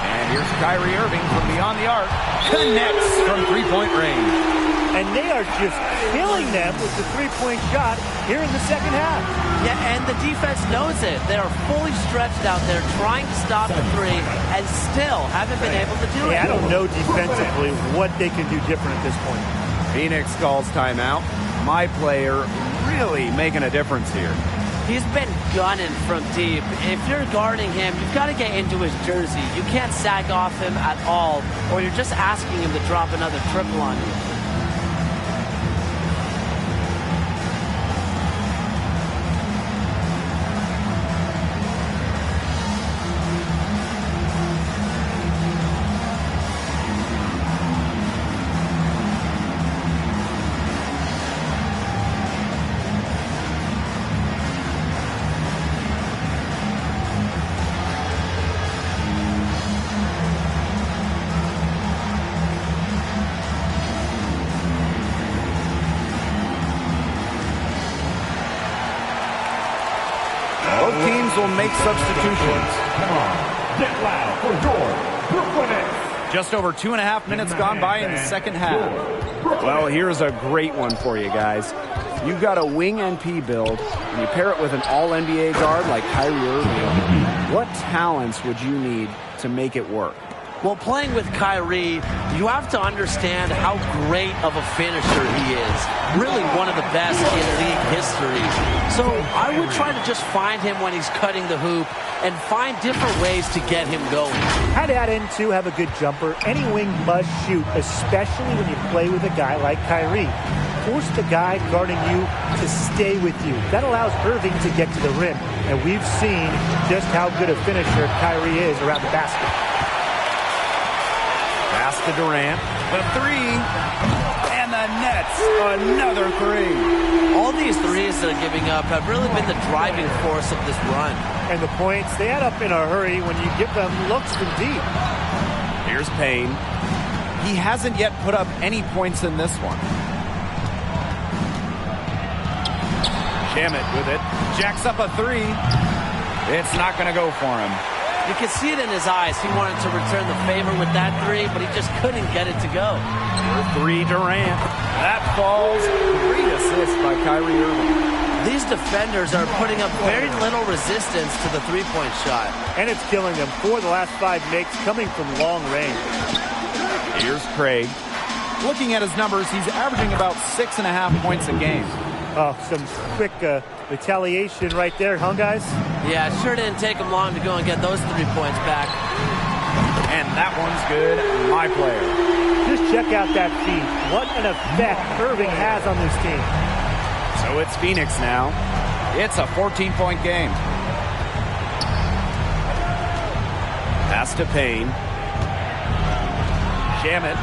Speaker 1: And here's Kyrie Irving from beyond the arc. Connects from three-point range.
Speaker 23: And they are just killing them with the three-point shot here in the second half.
Speaker 4: Yeah, and the defense knows it. They are fully stretched out there trying to stop the three and still haven't been able to do it.
Speaker 23: I don't know defensively what they can do different at this point.
Speaker 1: Phoenix calls timeout. My player really making a difference here.
Speaker 4: He's been gunning from deep. If you're guarding him, you've got to get into his jersey. You can't sag off him at all, or you're just asking him to drop another triple on you.
Speaker 1: will make substitutions.
Speaker 12: Come on, get loud for your Brooklyn Nets.
Speaker 1: Just over 2.5 minutes gone by in the second half. Well, here's a great one for you guys. You've got a wing NP build, and you pair it with an all-NBA guard like Kyrie Irving. What talents would you need to make it work?
Speaker 4: Well, playing with Kyrie, you have to understand how great of a finisher he is. Really one of the best in league history. So I would try to just find him when he's cutting the hoop and find different ways to get him going.
Speaker 23: Had to add in, too, have a good jumper. Any wing must shoot, especially when you play with a guy like Kyrie. Force the guy guarding you to stay with you. That allows Irving to get to the rim. And we've seen just how good a finisher Kyrie is around the basket.
Speaker 1: Pass to Durant. The three. And the Nets. Another three.
Speaker 4: All these threes they're giving up have really been the driving force of this run.
Speaker 23: And the points, they add up in a hurry when you give them looks from deep.
Speaker 1: Here's Payne. He hasn't yet put up any points in this one. Shamet with it. Jacks up a three. It's not going to go for him.
Speaker 4: You can see it in his eyes. He wanted to return the favor with that three, but he just couldn't get it to go.
Speaker 1: Three Durant. That falls. Great assist by Kyrie Irving.
Speaker 4: These defenders are putting up very little resistance to the three-point shot.
Speaker 23: And it's killing them. 4 of the last 5 makes coming from long range.
Speaker 1: Here's Craig. Looking at his numbers, he's averaging about 6.5 points a game.
Speaker 23: Oh, some quick retaliation right there, huh, guys?
Speaker 4: Yeah, it sure didn't take him long to go and get those 3 points back.
Speaker 1: And that one's good. My player.
Speaker 23: Just check out that feed. What an effect Irving has on this team.
Speaker 1: So it's Phoenix now. It's a 14-point game. Pass to Payne. Shamet.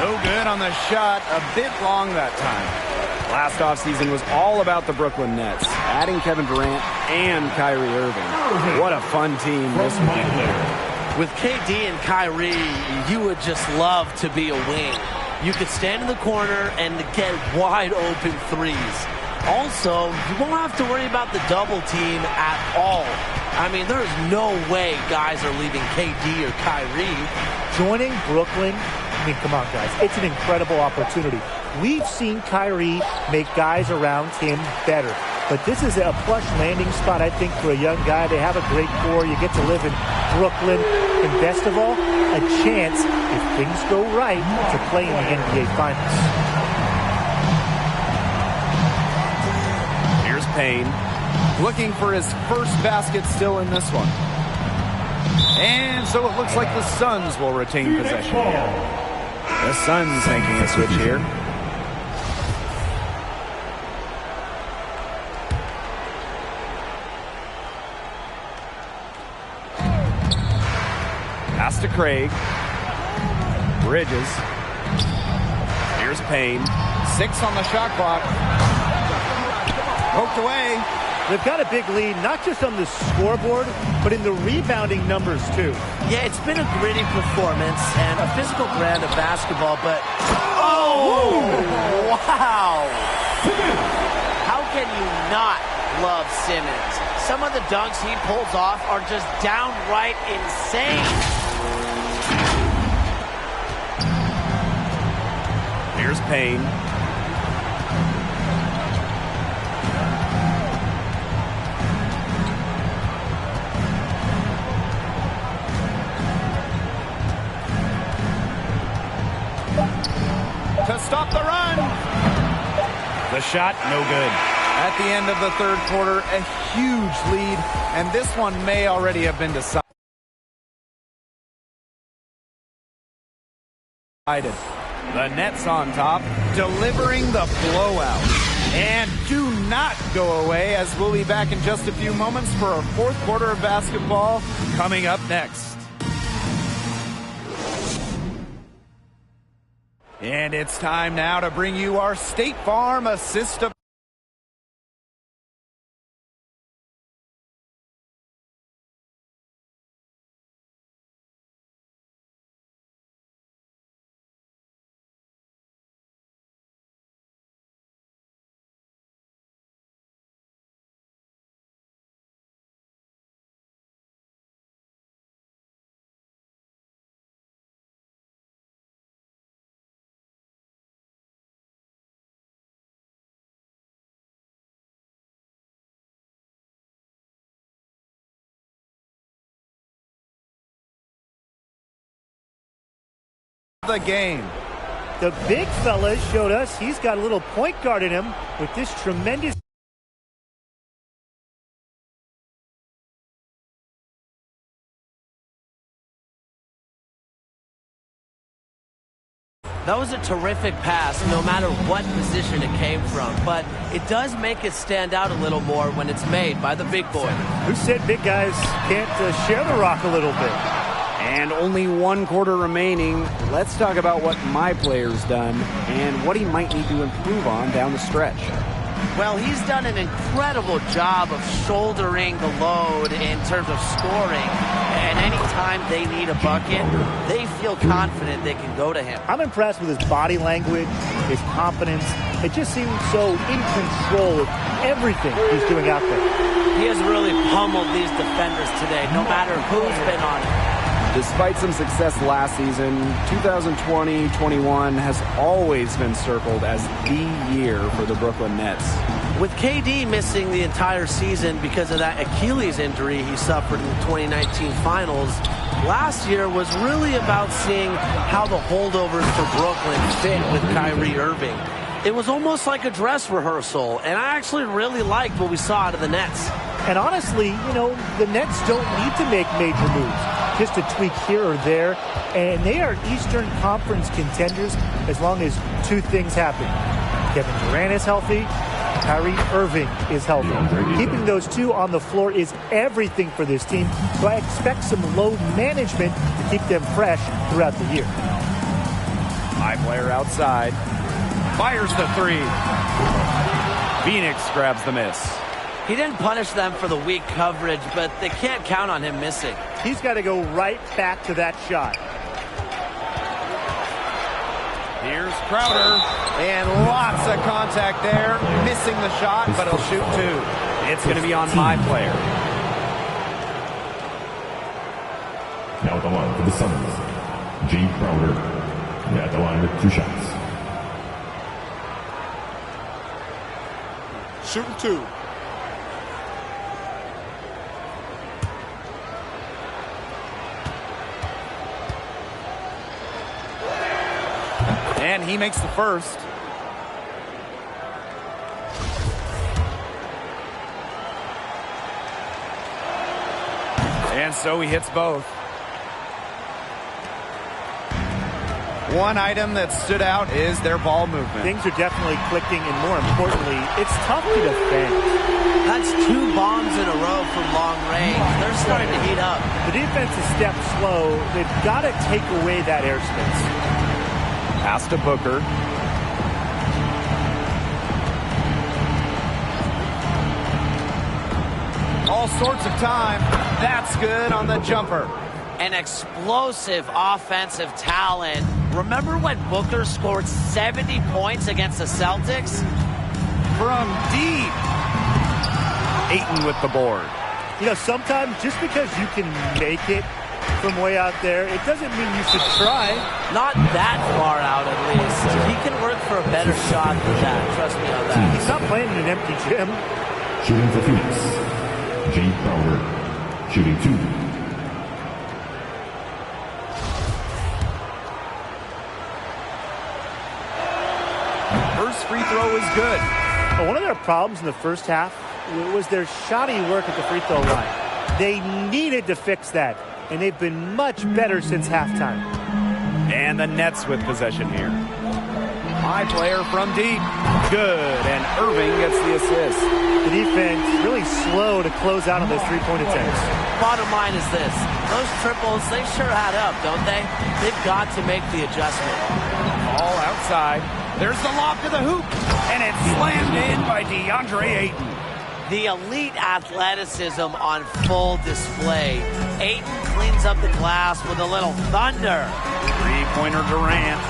Speaker 1: No good on the shot. A bit long that time. Last offseason was all about the Brooklyn Nets, adding Kevin Durant and Kyrie Irving. What a fun team this one.
Speaker 4: With KD and Kyrie, you would just love to be a wing. You could stand in the corner and get wide open threes. Also, you won't have to worry about the double team at all. I mean, there's no way guys are leaving KD or Kyrie.
Speaker 23: Joining Brooklyn, I mean, come on, guys. It's an incredible opportunity. We've seen Kyrie make guys around him better. But this is a plush landing spot, I think, for a young guy. They have a great core. You get to live in Brooklyn. And best of all, a chance, if things go right, to play in the NBA Finals.
Speaker 1: Here's Payne. Looking for his first basket still in this one. And so it looks like the Suns will retain possession. The Suns making a switch here. Pass to Craig. Bridges. Here's Payne. 6 on the shot clock. Poked away.
Speaker 23: They've got a big lead, not just on the scoreboard, but in the rebounding numbers, too.
Speaker 4: Yeah, it's been a gritty performance and a physical brand of basketball, but... Oh! Wow! How can you not love Simmons? Some of the dunks he pulls off are just downright insane.
Speaker 1: Here's Payne. To stop the run. The shot, no good. At the end of the third quarter, a huge lead, and this one may already have been decided. The Nets on top, delivering the blowout. And do not go away, as we'll be back in just a few moments for our fourth quarter of basketball coming up next. And it's time now to bring you our State Farm Assist of The game.
Speaker 23: The big fella showed us he's got a little point guard in him with this tremendous.
Speaker 4: That was a terrific pass, no matter what position it came from. But it does make it stand out a little more when it's made by the big boy.
Speaker 23: Who said big guys can't share the rock a little bit?
Speaker 1: And only 1 quarter remaining. Let's talk about what my player's done and what he might need to improve on down the stretch.
Speaker 4: Well, he's done an incredible job of shouldering the load in terms of scoring. And anytime they need a bucket, they feel confident they can go to him.
Speaker 23: I'm impressed with his body language, his confidence. It just seems so in control of everything he's doing out there.
Speaker 4: He has really pummeled these defenders today, no matter who's been on him.
Speaker 1: Despite some success last season, 2020-21 has always been circled as the year for the Brooklyn Nets.
Speaker 4: With KD missing the entire season because of that Achilles injury he suffered in the 2019 finals, last year was really about seeing how the holdovers for Brooklyn fit with Kyrie Irving. It was almost like a dress rehearsal, and I actually really liked what we saw out of the Nets.
Speaker 23: And honestly, you know, the Nets don't need to make major moves. Just a tweak here or there, and they are Eastern Conference contenders as long as 2 things happen. Kevin Durant is healthy, Kyrie Irving is healthy. Keeping those 2 on the floor is everything for this team, so I expect some load management to keep them fresh throughout the year.
Speaker 1: My player outside. Fires the 3. Phoenix grabs the miss.
Speaker 4: He didn't punish them for the weak coverage, but they can't count on him missing.
Speaker 23: He's got to go right back to that shot.
Speaker 1: Here's Crowder, and lots of contact there. Missing the shot, but he'll shoot 2. It's going to be on my player.
Speaker 22: Now at the line for the Suns, Jay Crowder. At the line with 2 shots.
Speaker 16: Shooting 2.
Speaker 1: And he makes the first. And so he hits both. One item that stood out is their ball movement.
Speaker 23: Things are definitely clicking, and more importantly, it's tough to defend.
Speaker 4: That's 2 bombs in a row from long range. They're starting to heat up.
Speaker 23: The defense is step slow. They've got to take away that airspace.
Speaker 1: Pass to Booker. All sorts of time. That's good on the jumper.
Speaker 4: An explosive offensive talent. Remember when Booker scored 70 points against the Celtics?
Speaker 1: From deep. Ayton with the board.
Speaker 23: You know, sometimes just because you can make it from way out there, it doesn't mean you should try.
Speaker 4: Not that far out, at least. He can work for a better shot than that. Trust me on that.
Speaker 23: He's not playing in an empty gym.
Speaker 22: Shooting for Phoenix, Jay Crowder. Shooting 2.
Speaker 1: First free throw is good.
Speaker 23: Well, one of their problems in the first half was their shoddy work at the free throw line. They needed to fix that, and they've been much better since halftime.
Speaker 1: And the Nets with possession here. High player from deep. Good, and Irving gets the assist.
Speaker 23: The defense really slow to close out on those three-point attempts.
Speaker 4: Bottom line is this. Those triples, they sure add up, don't they? They've got to make the adjustment.
Speaker 1: All outside. There's the lob to the hoop, and it's slammed in by DeAndre Ayton.
Speaker 4: The elite athleticism on full display. Ayton cleans up the glass with a little thunder.
Speaker 1: Three-pointer Durant.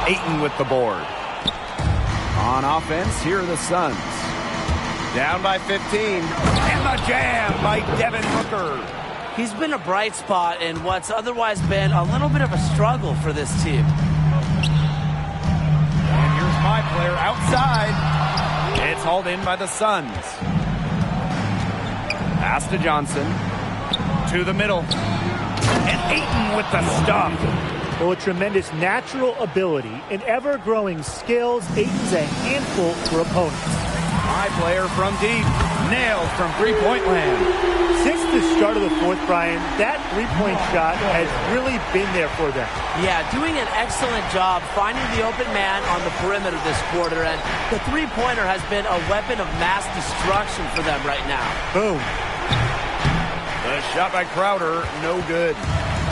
Speaker 1: Ayton with the board. On offense, here are the Suns. Down by 15. And the jam by Devin Booker.
Speaker 4: He's been a bright spot in what's otherwise been a little bit of a struggle for this team.
Speaker 1: And here's my player outside. It's hauled in by the Suns. Pass to Johnson. To the middle. And Ayton with the stop.
Speaker 23: Well, with tremendous natural ability and ever-growing skills, Ayton's a handful for opponents.
Speaker 1: My player from deep. Nails from three-point land.
Speaker 23: Since the start of the fourth, Brian, that three-point shot has really been there for them.
Speaker 4: Yeah, doing an excellent job finding the open man on the perimeter this quarter, and the three-pointer has been a weapon of mass destruction for them right now.
Speaker 23: Boom.
Speaker 1: The shot by Crowder, no good.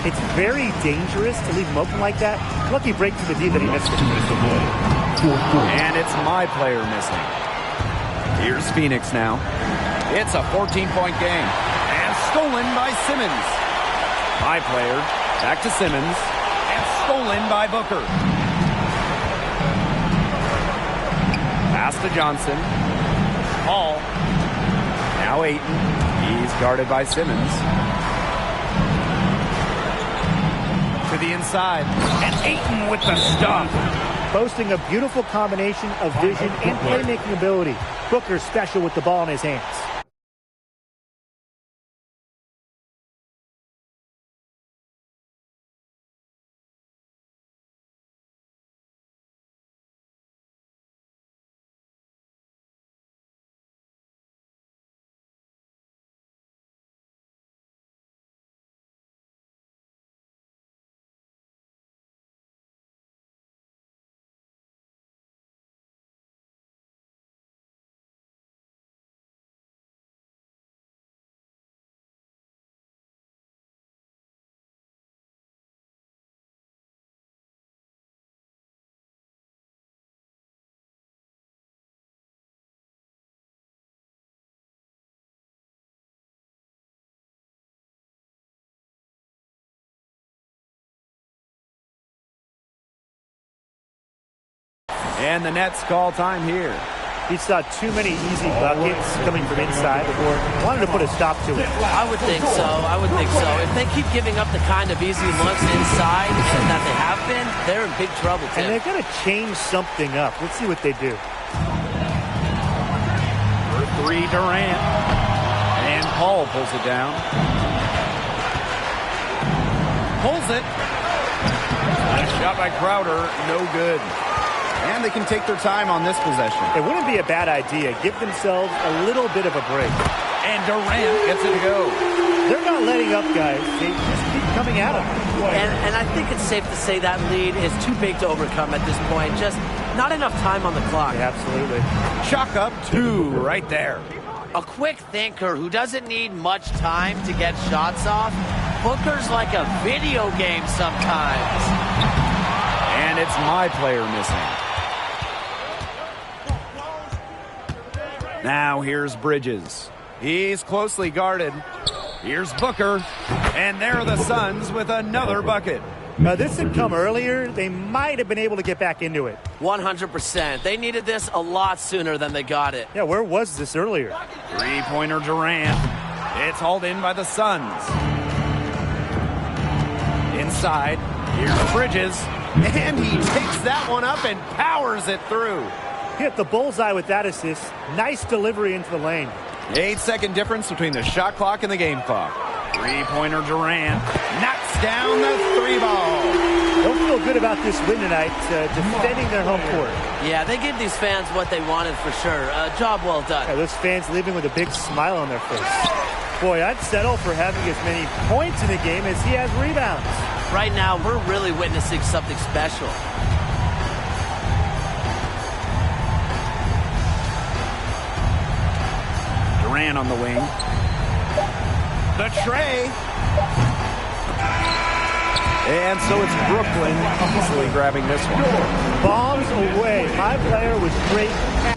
Speaker 23: It's very dangerous to leave him open like that. Lucky break to the D that he missed it.
Speaker 1: And it's my player missing. Here's Phoenix now. It's a 14-point game. And stolen by Simmons. My player, back to Simmons. And stolen by Booker. Pass to Johnson. Hall. Now Ayton. He's guarded by Simmons. To the inside. And Ayton with the stop.
Speaker 23: Boasting a beautiful combination of vision and playmaking ability. Booker special with the ball in his hands.
Speaker 1: And the Nets call time here.
Speaker 23: He saw too many easy buckets coming from inside before. Wanted to put a stop to it.
Speaker 4: I would think so. I would think so. If they keep giving up the kind of easy looks inside and that they have been, they're in big trouble, Tim.
Speaker 23: And they've got to change something up. Let's see what they do.
Speaker 1: For three, Durant. And Paul pulls it down. Pulls it. A shot by Crowder, no good. And they can take their time on this possession.
Speaker 23: It wouldn't be a bad idea. Give themselves a little bit of a break.
Speaker 1: And Durant gets it to go.
Speaker 23: They're not letting up, guys. They just keep coming at them.
Speaker 4: And I think it's safe to say that lead is too big to overcome at this point. Just not enough time on the clock.
Speaker 23: Yeah, absolutely.
Speaker 1: Chalk up two right there.
Speaker 4: A quick thinker who doesn't need much time to get shots off. Booker's like a video game sometimes.
Speaker 1: And it's my player missing. Now here's Bridges. He's closely guarded. Here's Booker. And there are the Suns with another bucket.
Speaker 23: This had come earlier. They might have been able to get back into it.
Speaker 4: 100%. They needed this a lot sooner than they got it.
Speaker 23: Yeah, where was this earlier?
Speaker 1: Three-pointer Durant. It's hauled in by the Suns. Inside. Here's Bridges. And he takes that one up and powers it through.
Speaker 23: Hit the bullseye with that assist. Nice delivery into the lane.
Speaker 1: 8-second difference between the shot clock and the game clock. Three-pointer Durant knocks down the three ball.
Speaker 23: They'll feel good about this win tonight, defending their home court.
Speaker 4: Yeah, they give these fans what they wanted for sure. Job well done.
Speaker 23: Yeah, those fans leaving with a big smile on their face. Boy, I'd settle for having as many points in the game as he has rebounds.
Speaker 4: Right now, we're really witnessing something special.
Speaker 1: Durant on the wing. The tray. And so it's Brooklyn easily grabbing this one.
Speaker 23: Bombs away. My player was straight